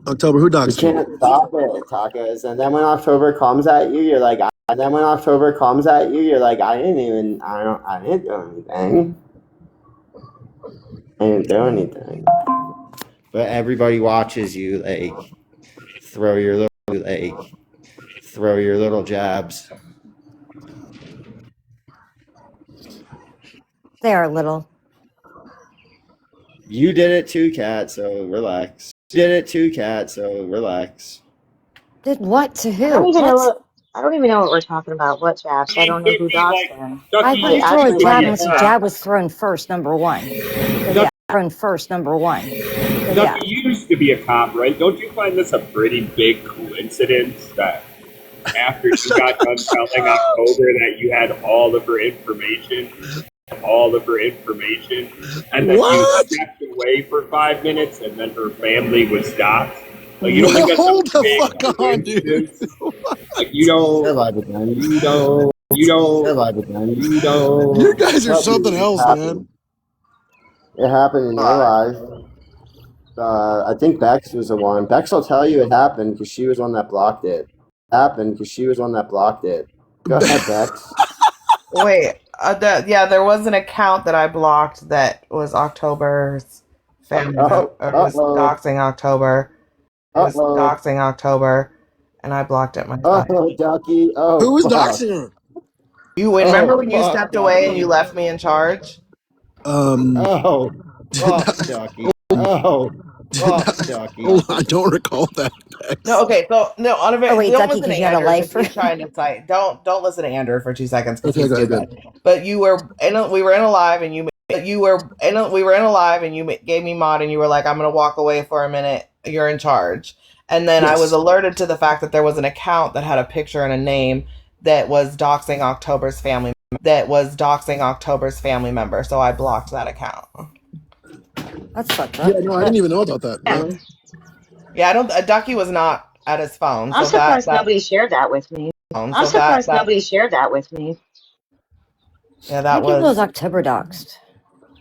October, who You doxed you? can't stop it, Tacos. And then when October comes at you, you're like, I didn't do anything. But everybody watches you, like, throw your little jabs. They are little. You did it too, Kat, so relax. Did what to who? I don't even know What? what. I don't even know what we're talking about. What jabs? I don't know who doxed him. I Ducky, wouldn't Like, throw a actually, jab like, unless a jab was thrown first, number one. So yeah, thrown first, number one. So yeah. Ducky, you used to be a cop, right? Don't you find this a pretty big coincidence that after you got done telling October that you had all of her information, and then you stepped away for 5 minutes, and then her family was doxxed? Like, you don't think that's Hold a the big fuck on, dude. coincidence? Like, you don't. You guys are something else, man. It happened in real life. I think Bex was the one. Bex will tell you it happened because she was one that blocked it. Go ahead, Bex. Wait, there was an account that I blocked that was October's family. It was doxing October. And I blocked it myself. Ducky. Who was doxing her? You remember when you stepped away and you left me in charge? Ducky. Ducky. I don't recall that. No, okay, so no, on a very, Oh wait, don't Ducky, listen to because you had a Andrew, life. 'cause he's trying to cite. Don't listen to Andrew for 2 seconds because Okay, he's go ahead, stupid. But we were in a live and you gave me mod and you were like, I'm gonna walk away for a minute. You're in charge. And then I was alerted to the fact that there was an account that had a picture and a name that was doxing October's family. Member. So I blocked that account. That's fucked up. Yeah, no, I didn't even know about that. No. Yeah, I don't. Ducky was not at his phone. I'm So surprised that nobody shared that with me. phone. I'm So surprised that nobody shared that with me. yeah, How that many people was was. October doxed?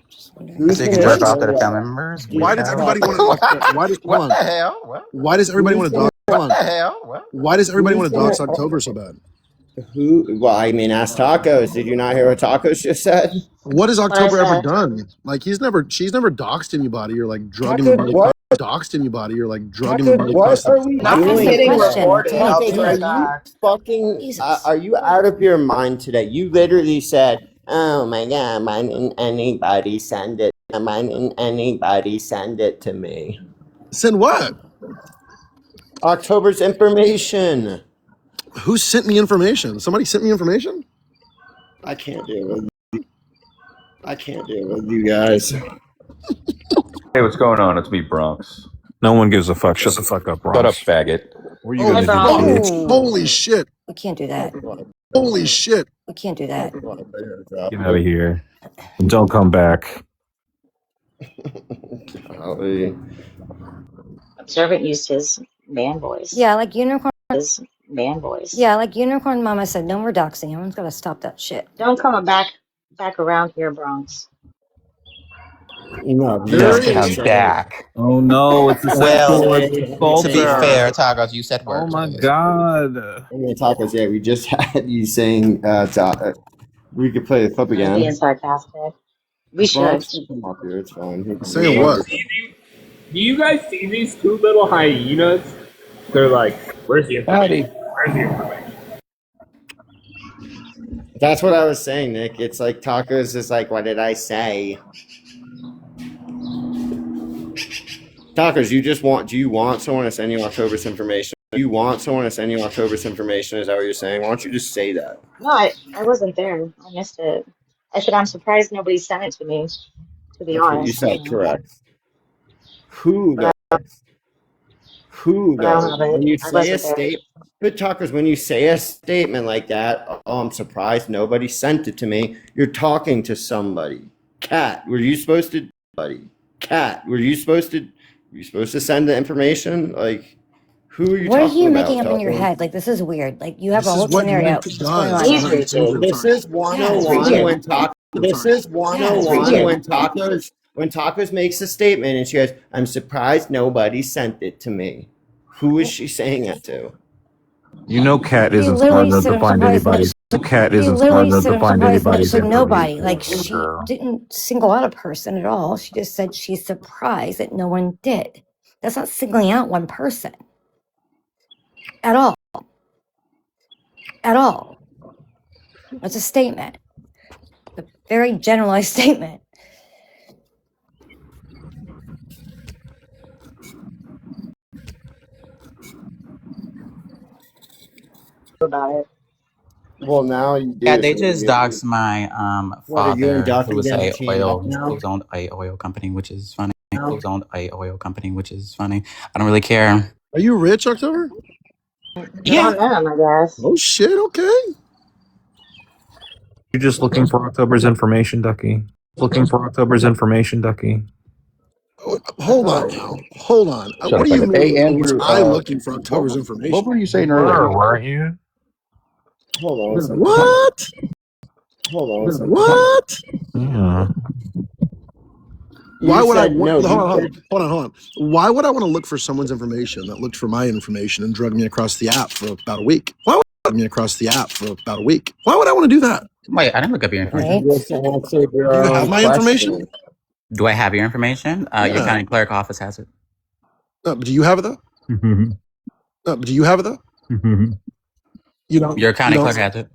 So you can jerk off to the family members. Why does everybody want to? Why does What the hell? Why does everybody want to dox? What the hell? Why does everybody want to dox October so bad? Well, I mean, ask Tacos. Did you not hear what Tacos just said? What has October What is ever that? done? Like she's never doxed anybody or like drugging Tacos, anybody. what? Doxed anybody or like drugging Tacos, anybody. what are we Not doing? getting question. recorded. I'll be Take right it. back. Fucking, Jesus. are you out of your mind today? You literally said, "Oh my god, why didn't anybody send it? Why didn't anybody send it to me?" Send what? October's information. Who sent me information? Somebody sent me information? I can't deal with you guys. Hey, what's going on? It's me, Bronx. No one gives a fuck. Shut the fuck up, Shut up, Bronx. faggot. What are you Holy gonna fuck. do, bitch? Holy shit. We can't do that. Holy shit. We can't do that. Get out of here. And don't come back. Golly. Servant used his man voice. Yeah, like unicorn. His man voice. Yeah, like unicorn mama said, no more doxing. Everyone's got to stop that shit. Don't come back around here, Bronx. No, Just Very come back. Oh no, it's the Well, sexual to be fair, Tacos, you said Oh words. my god. Anyway, tacos. Yeah, we just had you saying. We could play the clip I'm being again. sarcastic. We should. Bronx can come up here. It's fine. He can Saying come up what? here. Do you guys see these two little hyenas? They're like, where's the information? Where's the information? That's what I was saying, Nick. It's like tacos is like, what did I say? Tacos, do you want someone to send you October's information? Do you want someone to send you October's information? Is that what you're saying? Why don't you just say that? No, I wasn't there. I missed it. I said I'm surprised nobody sent it to me. To be That's what you honest, said, correct. Who but though? Who I don't though? have it. When you I say a wasn't there. statement, but tacos, when you say a statement like that, oh, I'm surprised nobody sent it to me. You're talking to somebody. Cat, were you supposed to? Buddy, Cat, were you supposed to? Were you supposed to send the information? Like, who are you What are talking you about? making up in your Taco? head? Like, this is weird. Like, you have This a is whole what scenario. Nick What's going does. on? He's Sorry, rigid. This is Yeah, it's 101 weird. when tacos. This is Yeah, it's 101 weird. when tacos makes a statement and she goes, "I'm surprised nobody sent it to me." Who is she saying that to? You know Cat He isn't smart literally enough said to I'm find surprised that anybody's Cat he isn't smart literally enough said to I'm find surprised that anybody's she said nobody. information. Like, she Girl. didn't single out a person at all. She just said she's surprised that no one did. That's not singling out one person at all. At all. It's a statement. A very generalized statement. About it. Well, now you do. Yeah, they So just doxed my what are you and father, Dr. who was gonna a team up oil, now? who's owned a oil company, which is funny. Who's owned a oil company, which is funny. I don't really care. Are you rich, October? Yeah. Good on them, I guess. Oh shit. Okay. You're just looking for October's information, Ducky. Looking for October's information, Ducky. Hold on now. Hold on. Shut What up, do you Becca. mean? Hey, Andrew, Was I looking for October's what information? were you saying You were, earlier? weren't you? Hold on a second. What? Hold on a second. What? Yeah. Why You would I? said no. Hold on. Why would I want to look for someone's information that looked for my information and drugged me across the app for about a week? Why would I drug me across the app for about a week? Why would I want to do that? Wait, I didn't look up your information. Just answered your Do you own have my question. information? Do I have your information? Your Yeah. county clerk office has it. No, but do you have it though? No, but do you have it though? You don't. Your county you clerk don't? has it.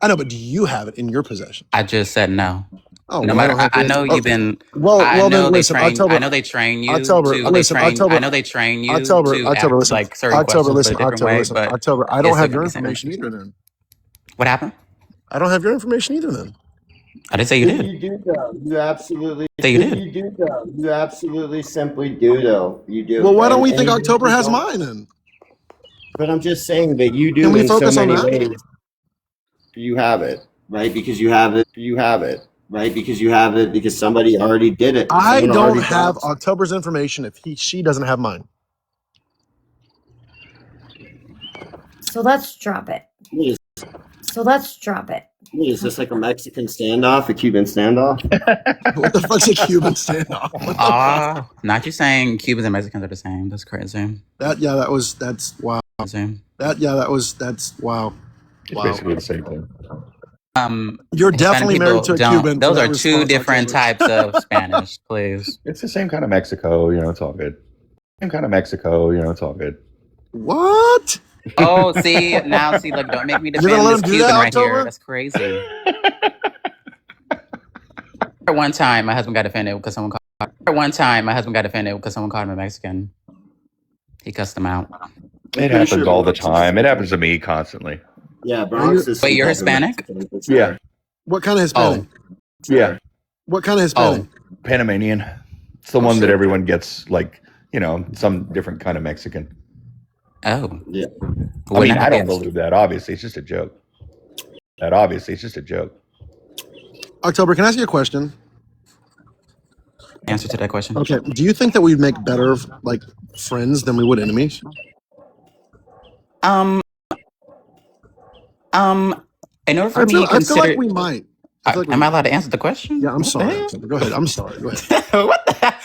I know, but do you have it in your possession? I just said no. Oh, No well, I matter, don't have to I know answer. you've been. Well, I well, know then they listen, train. October. I know they train you October, to. They listen, train. October. I know they train you October, to October, ask listen. like certain October, questions listen. a different October, way, listen. but October. I it's don't still have your gonna be the same information answer. either. Then What happened? I don't have your information either. Then I didn't say you You did. do though. You absolutely. Say you did. You do though. You absolutely simply do though. You do. well, why don't we And think you October has don't. mine? Then But I'm just saying that you do can we in so focus on many that? ways. You have it, right? Because you have it. You have it, right? Because you have it. Because somebody already did it. I Someone don't already have does. October's information if she doesn't have mine. So let's drop it. What is, So let's drop it. what is this like a Mexican standoff, a Cuban standoff? What the fuck's a Cuban standoff? Not you saying Cubans and Mexicans are the same. That's crazy. That's wow. Crazy. That's wow. It's Wow. basically the same thing. You're Hispanic definitely married people to a don't. Cuban. Those for are that two response, different October. types of Spanish, please. It's the same kind of Mexico, it's all good. Same kind of Mexico, it's all good. What? Oh, see, look, don't make me You're gonna defend let this him do Cuban that, right here. October? That's crazy. One time, my husband got offended because someone called. One time, my husband got offended because someone called him a Mexican. He cussed him out. It happens all the time. It happens to me constantly. Yeah, Bronx is. Wait, you're Hispanic? Yeah. What kind of Hispanic? Yeah. What kind of Hispanic? Panamanian. It's the one that everyone gets, like, some different kind of Mexican. Oh. Yeah. I mean, I don't believe that. Obviously, it's just a joke. October, can I ask you a question? Answer to that question. Okay. Do you think that we'd make better, like, friends than we would enemies? In order for I me feel to consider, like we might. I feel like we am I might. allowed to answer the question? Yeah, I'm What the sorry. hell? October. Go ahead. I'm sorry. Go ahead. What the heck?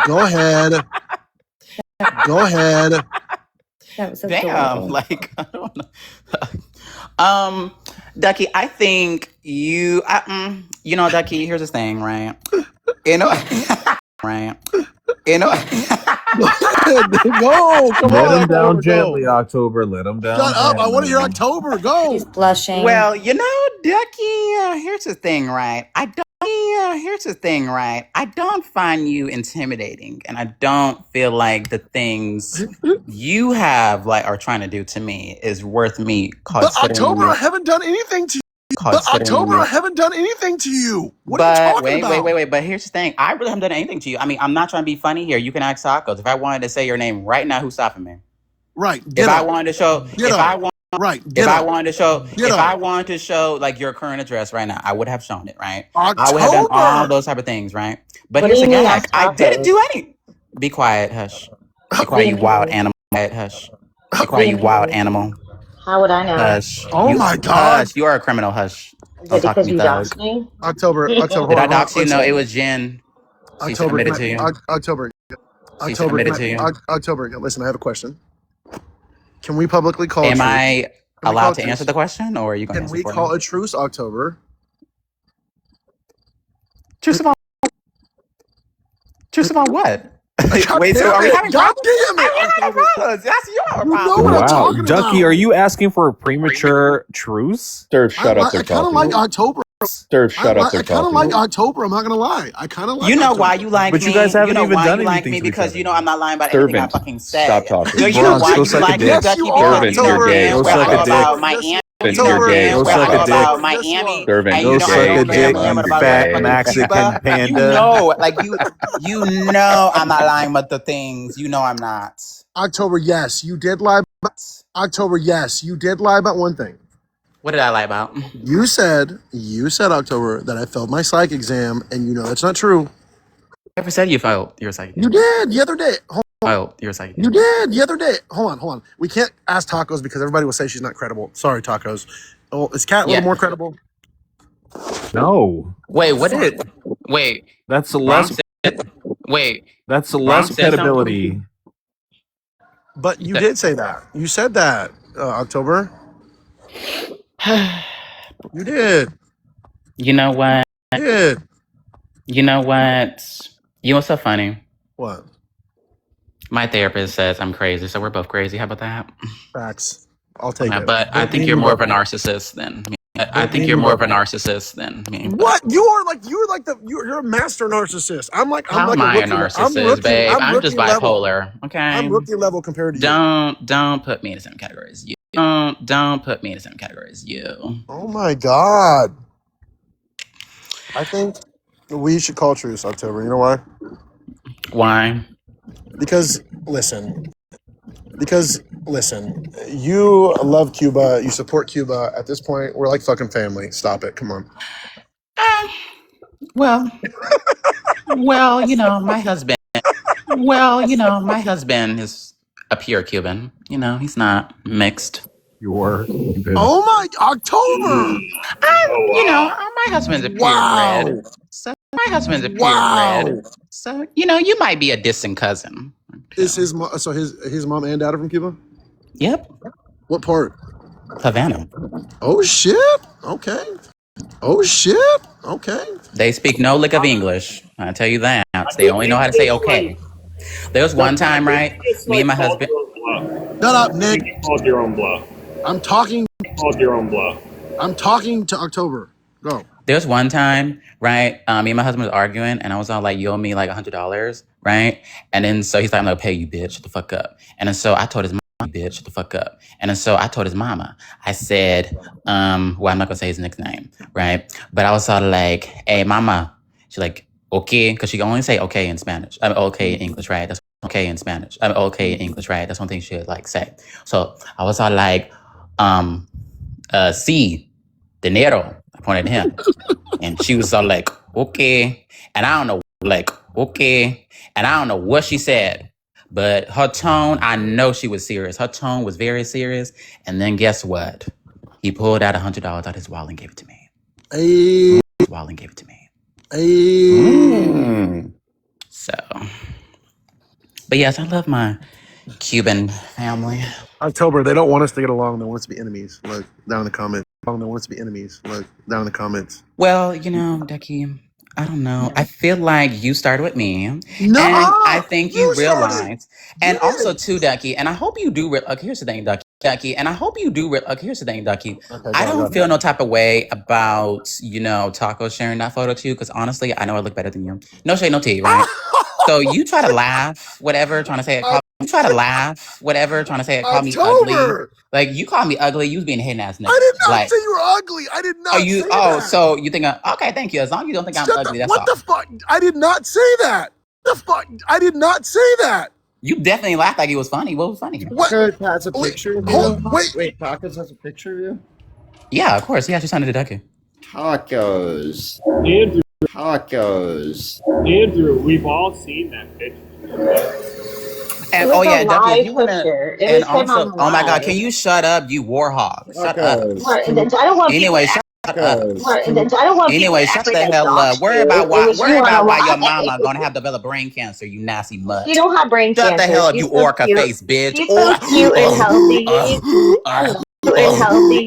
Go ahead. Go ahead. That was so Damn, adorable. like I don't know. Ducky, I think you, Ducky. Here's the thing, right? Right? Go. Come Let on, him down October. gently, October. Let him down. Shut up. I want to hear gently. October. Go. He's blushing. Well, Ducky. Here's the thing, right? I don't find you intimidating, and I don't feel like the things you have are trying to do to me is worth me But considering. October, I haven't done anything to you. But October, I haven't done anything to you. What are you talking about? Wait. But here's the thing. I really haven't done anything to you. I mean, I'm not trying to be funny here. You can ask Tacos. If I wanted to say your name right now, who's stopping me? Right. If I wanted to show, if I wanted to show like your current address right now, I would have shown it, right? I would have done all those type of things, right? But What do here's the you mean, catch. I didn't Tacos? do any. Be quiet, hush. Be quiet, you wild animal. Quiet, hush. Be quiet, you wild animal. How would I know? Hush. Oh my God. Hush. You are a criminal. Hush. Is Don't it talk to because me, you thug. doxed me? October. Did I dox you? No, it was Jen. She October. submitted to you. October. She submitted to you. October. Listen, I have a question. Can we publicly call? Am a truce? I Can we call allowed a to truce? answer the question, or are you going to Can answer we for call me? a truce, October? Truce about what? God Wait, so damn are we it. having God problems? damn it, Are we having October. problems? That's your You know problem. what I'm Wow, talking Ducky, about. are you asking for a premature truce? Sturf, shut up. I They're kind of talking. like October. Sturf, shut up. I They're kind of talking. like October. I'm not gonna lie. I kind of like. You know October. why you like But me? you guys haven't You know even why done you like anything me? to each Because other. you know I'm not lying about anything I Servant, fucking say. stop talking. You know Bronx, why go you suck a like me, dick. Yes, Ducky? you are, Because Servant, you know you're gay. damn Go well I suck go a dick. about Yes, Miami. Servant, You know you're gay. damn Go well I suck go a dick. about Yes, you Miami. are. Servant, And Go you you're know I suck gay. know a damn dick, well you about fat fucking Mexican Cuba. You panda. know, like you know I'm not lying about the things. You know I'm not. October. Yes, you did lie. October. Yes, you did lie about one thing. What did I lie about? You said October that I failed my psych exam, and you know that's not true. Never said you failed your psych. You did the other day. Failed your psych. You did the other day. Hold on. We can't ask Tacos because everybody will say she's not credible. Sorry, Tacos. Oh, is Cat a little Yeah. more credible? No, Wait, what did? Wait, that's a Rom less. said. Wait, That's a Rom less said something. credibility. But you did say that. You said that, October. You did. You know what? You did. You know what? You know what's so funny? What? My therapist says I'm crazy, so we're both crazy. How about that? Facts. I'll take Yeah, it. but I think you're more of a narcissist than me. I think you're more of a narcissist than me. What? You're a master narcissist. I'm like How am a I a rookie. narcissist, babe? I'm just rookie level. bipolar. Okay. I'm rookie level compared to you. Don't put me in the same category as you. Don't put me in the same category as you. Oh my God. I think we should call truce, October. You know why? Why? Because listen, you love Cuba, you support Cuba. At this point, we're like fucking family. Stop it. Come on. Well, you know, my husband. Well, you know, my husband is a pure Cuban. You know, he's not mixed. Oh my October. You know, my husband's a purebred. So my husband's a purebred. So you know, you might be a distant cousin. Is his mom and dad are from Cuba? Yep. What part? Havana. Oh shit. Okay. Oh shit. Okay. They speak no lick of English. I tell you that. They only know how to say okay. There was one time, right? Me and my husband. Shut up, Nick. You called your own bluff. I'm talking. You called your own bluff. I'm talking to October. Go. There's one time, right? Me and my husband was arguing, and I was all like, "You owe me like $100, right?" And then so he's like, "I'm gonna pay you, bitch. Shut the fuck up." And then so I told his mom, "Bitch, shut the fuck up." And then so I told his mama. I said, well, I'm not gonna say his nickname, right? But I was sort of like, "Hey, mama." She's like, "Okay," because she can only say "okay" in Spanish. I mean, "okay" in English, right? That's okay in Spanish. I mean, "okay" in English, right? That's one thing she would like say. So I was all like, "Sí, dinero." I pointed at him. And she was all like, "Okay." And I don't know, like, "Okay." And I don't know what she said, But her tone, I know she was serious. Her tone was very serious. And then guess what? He pulled out $100 out of his wallet and gave it to me. Hey. His wallet and gave it to me. Hey. So, but yes, I love my Cuban family. October, they don't want us to get along. They want us to be enemies. Look, down in the comments. They want us to be enemies. Look, down in the comments. Well, you know, Ducky, I don't know. I feel like you started with me. No, and I think you started. realized. And also, too, Ducky, and I hope you do. Here's the thing, Ducky, and I hope you do. Here's the thing, Ducky. Okay, I go don't ahead. feel no type of way about, you know, Taco sharing that photo too, because honestly, I know I look better than you. No shade, no tea, right? So you try to laugh, whatever, trying to say it. You try to laugh, whatever, trying to say it. Call me ugly. October. Like you call me ugly. You was being a hidden ass nigga. I did not Like, say you were ugly. I did not say that. so you think? Okay, thank you. As long as you don't think I'm ugly, that's all. What the fuck? I did not say that. The fuck? I did not say that. You definitely laughed like it was funny. What was funny? What? Tacos has a picture of you? Wait, Tacos has a picture of you? Yeah, of course. Yeah, she sounded a Ducky. Tacos. Andrew, Tacos. Andrew, we've all seen that picture. And It was oh yeah, a Ducky, live if you wanna, picture. It and was him also, on oh my God, live. can you shut up, you warhog? Shut up. Tacos. What? I don't want Anyway, people shut up. Tacos. I don't want Anyway, people shut to the act like hell I up. doxed Worry you. about It why. was Worry you on about a why your live. mama gonna have developed brain cancer. You nasty mutt. She don't have brain Shut the cancer. hell up, She's you so orca cute. face bitch. She's so cute and healthy. Cute and healthy.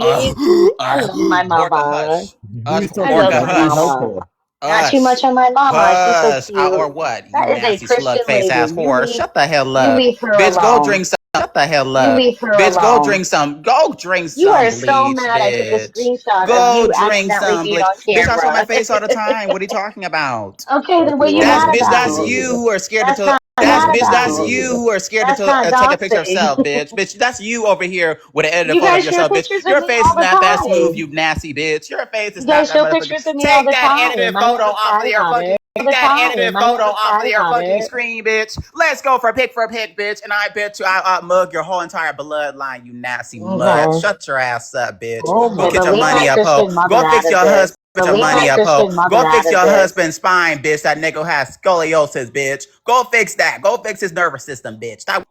I love my Orca mama. hush. I Orca love my hush. mama. Not too much on my mama. She's so Hush. cute. Or what? You That is a nasty Christian slug face ass lady. whore. Shut the hell You up. leave her Bitch, go alone. drink some. Shut the hell You up. leave her Bitch, go alone. drink some. Go drink some You are so bleach, mad. I took a bitch. screenshot of Go you drink accidentally some being bleach. on Bitch, I show my camera. face all the time. What are you talking about? Okay, then what are you That's mad bitch. That's about? you who are scared That's to. not That's mad bitch. That's about. you who are scared That's to not take a picture of doxing. yourself, bitch. Bitch, that's you over here with an edited You photo of guys share yourself, bitch. pictures Your of me face all is the not that smooth, time. you nasty bitch. Your face is You not guys that show motherfucking. pictures of me all Take the that time. edited I photo never off cry of your about fucking. it. All Take the that edited time. I photo never off cry of your about fucking it. screen, bitch. Let's go for a pic, bitch. And I bet you I'll mug your whole entire bloodline, you nasty mud. Okay. Shut your ass up, bitch. Oh Go my Okay, get but your leave money my up, ho. Christian mother Go out fix of your this. husband. Put But your leave money my up, ho. Christian mother Go out fix of your this. husband's spine, bitch. That nigga has scoliosis, bitch. Go fix that. Go fix his nervous system, bitch. Stop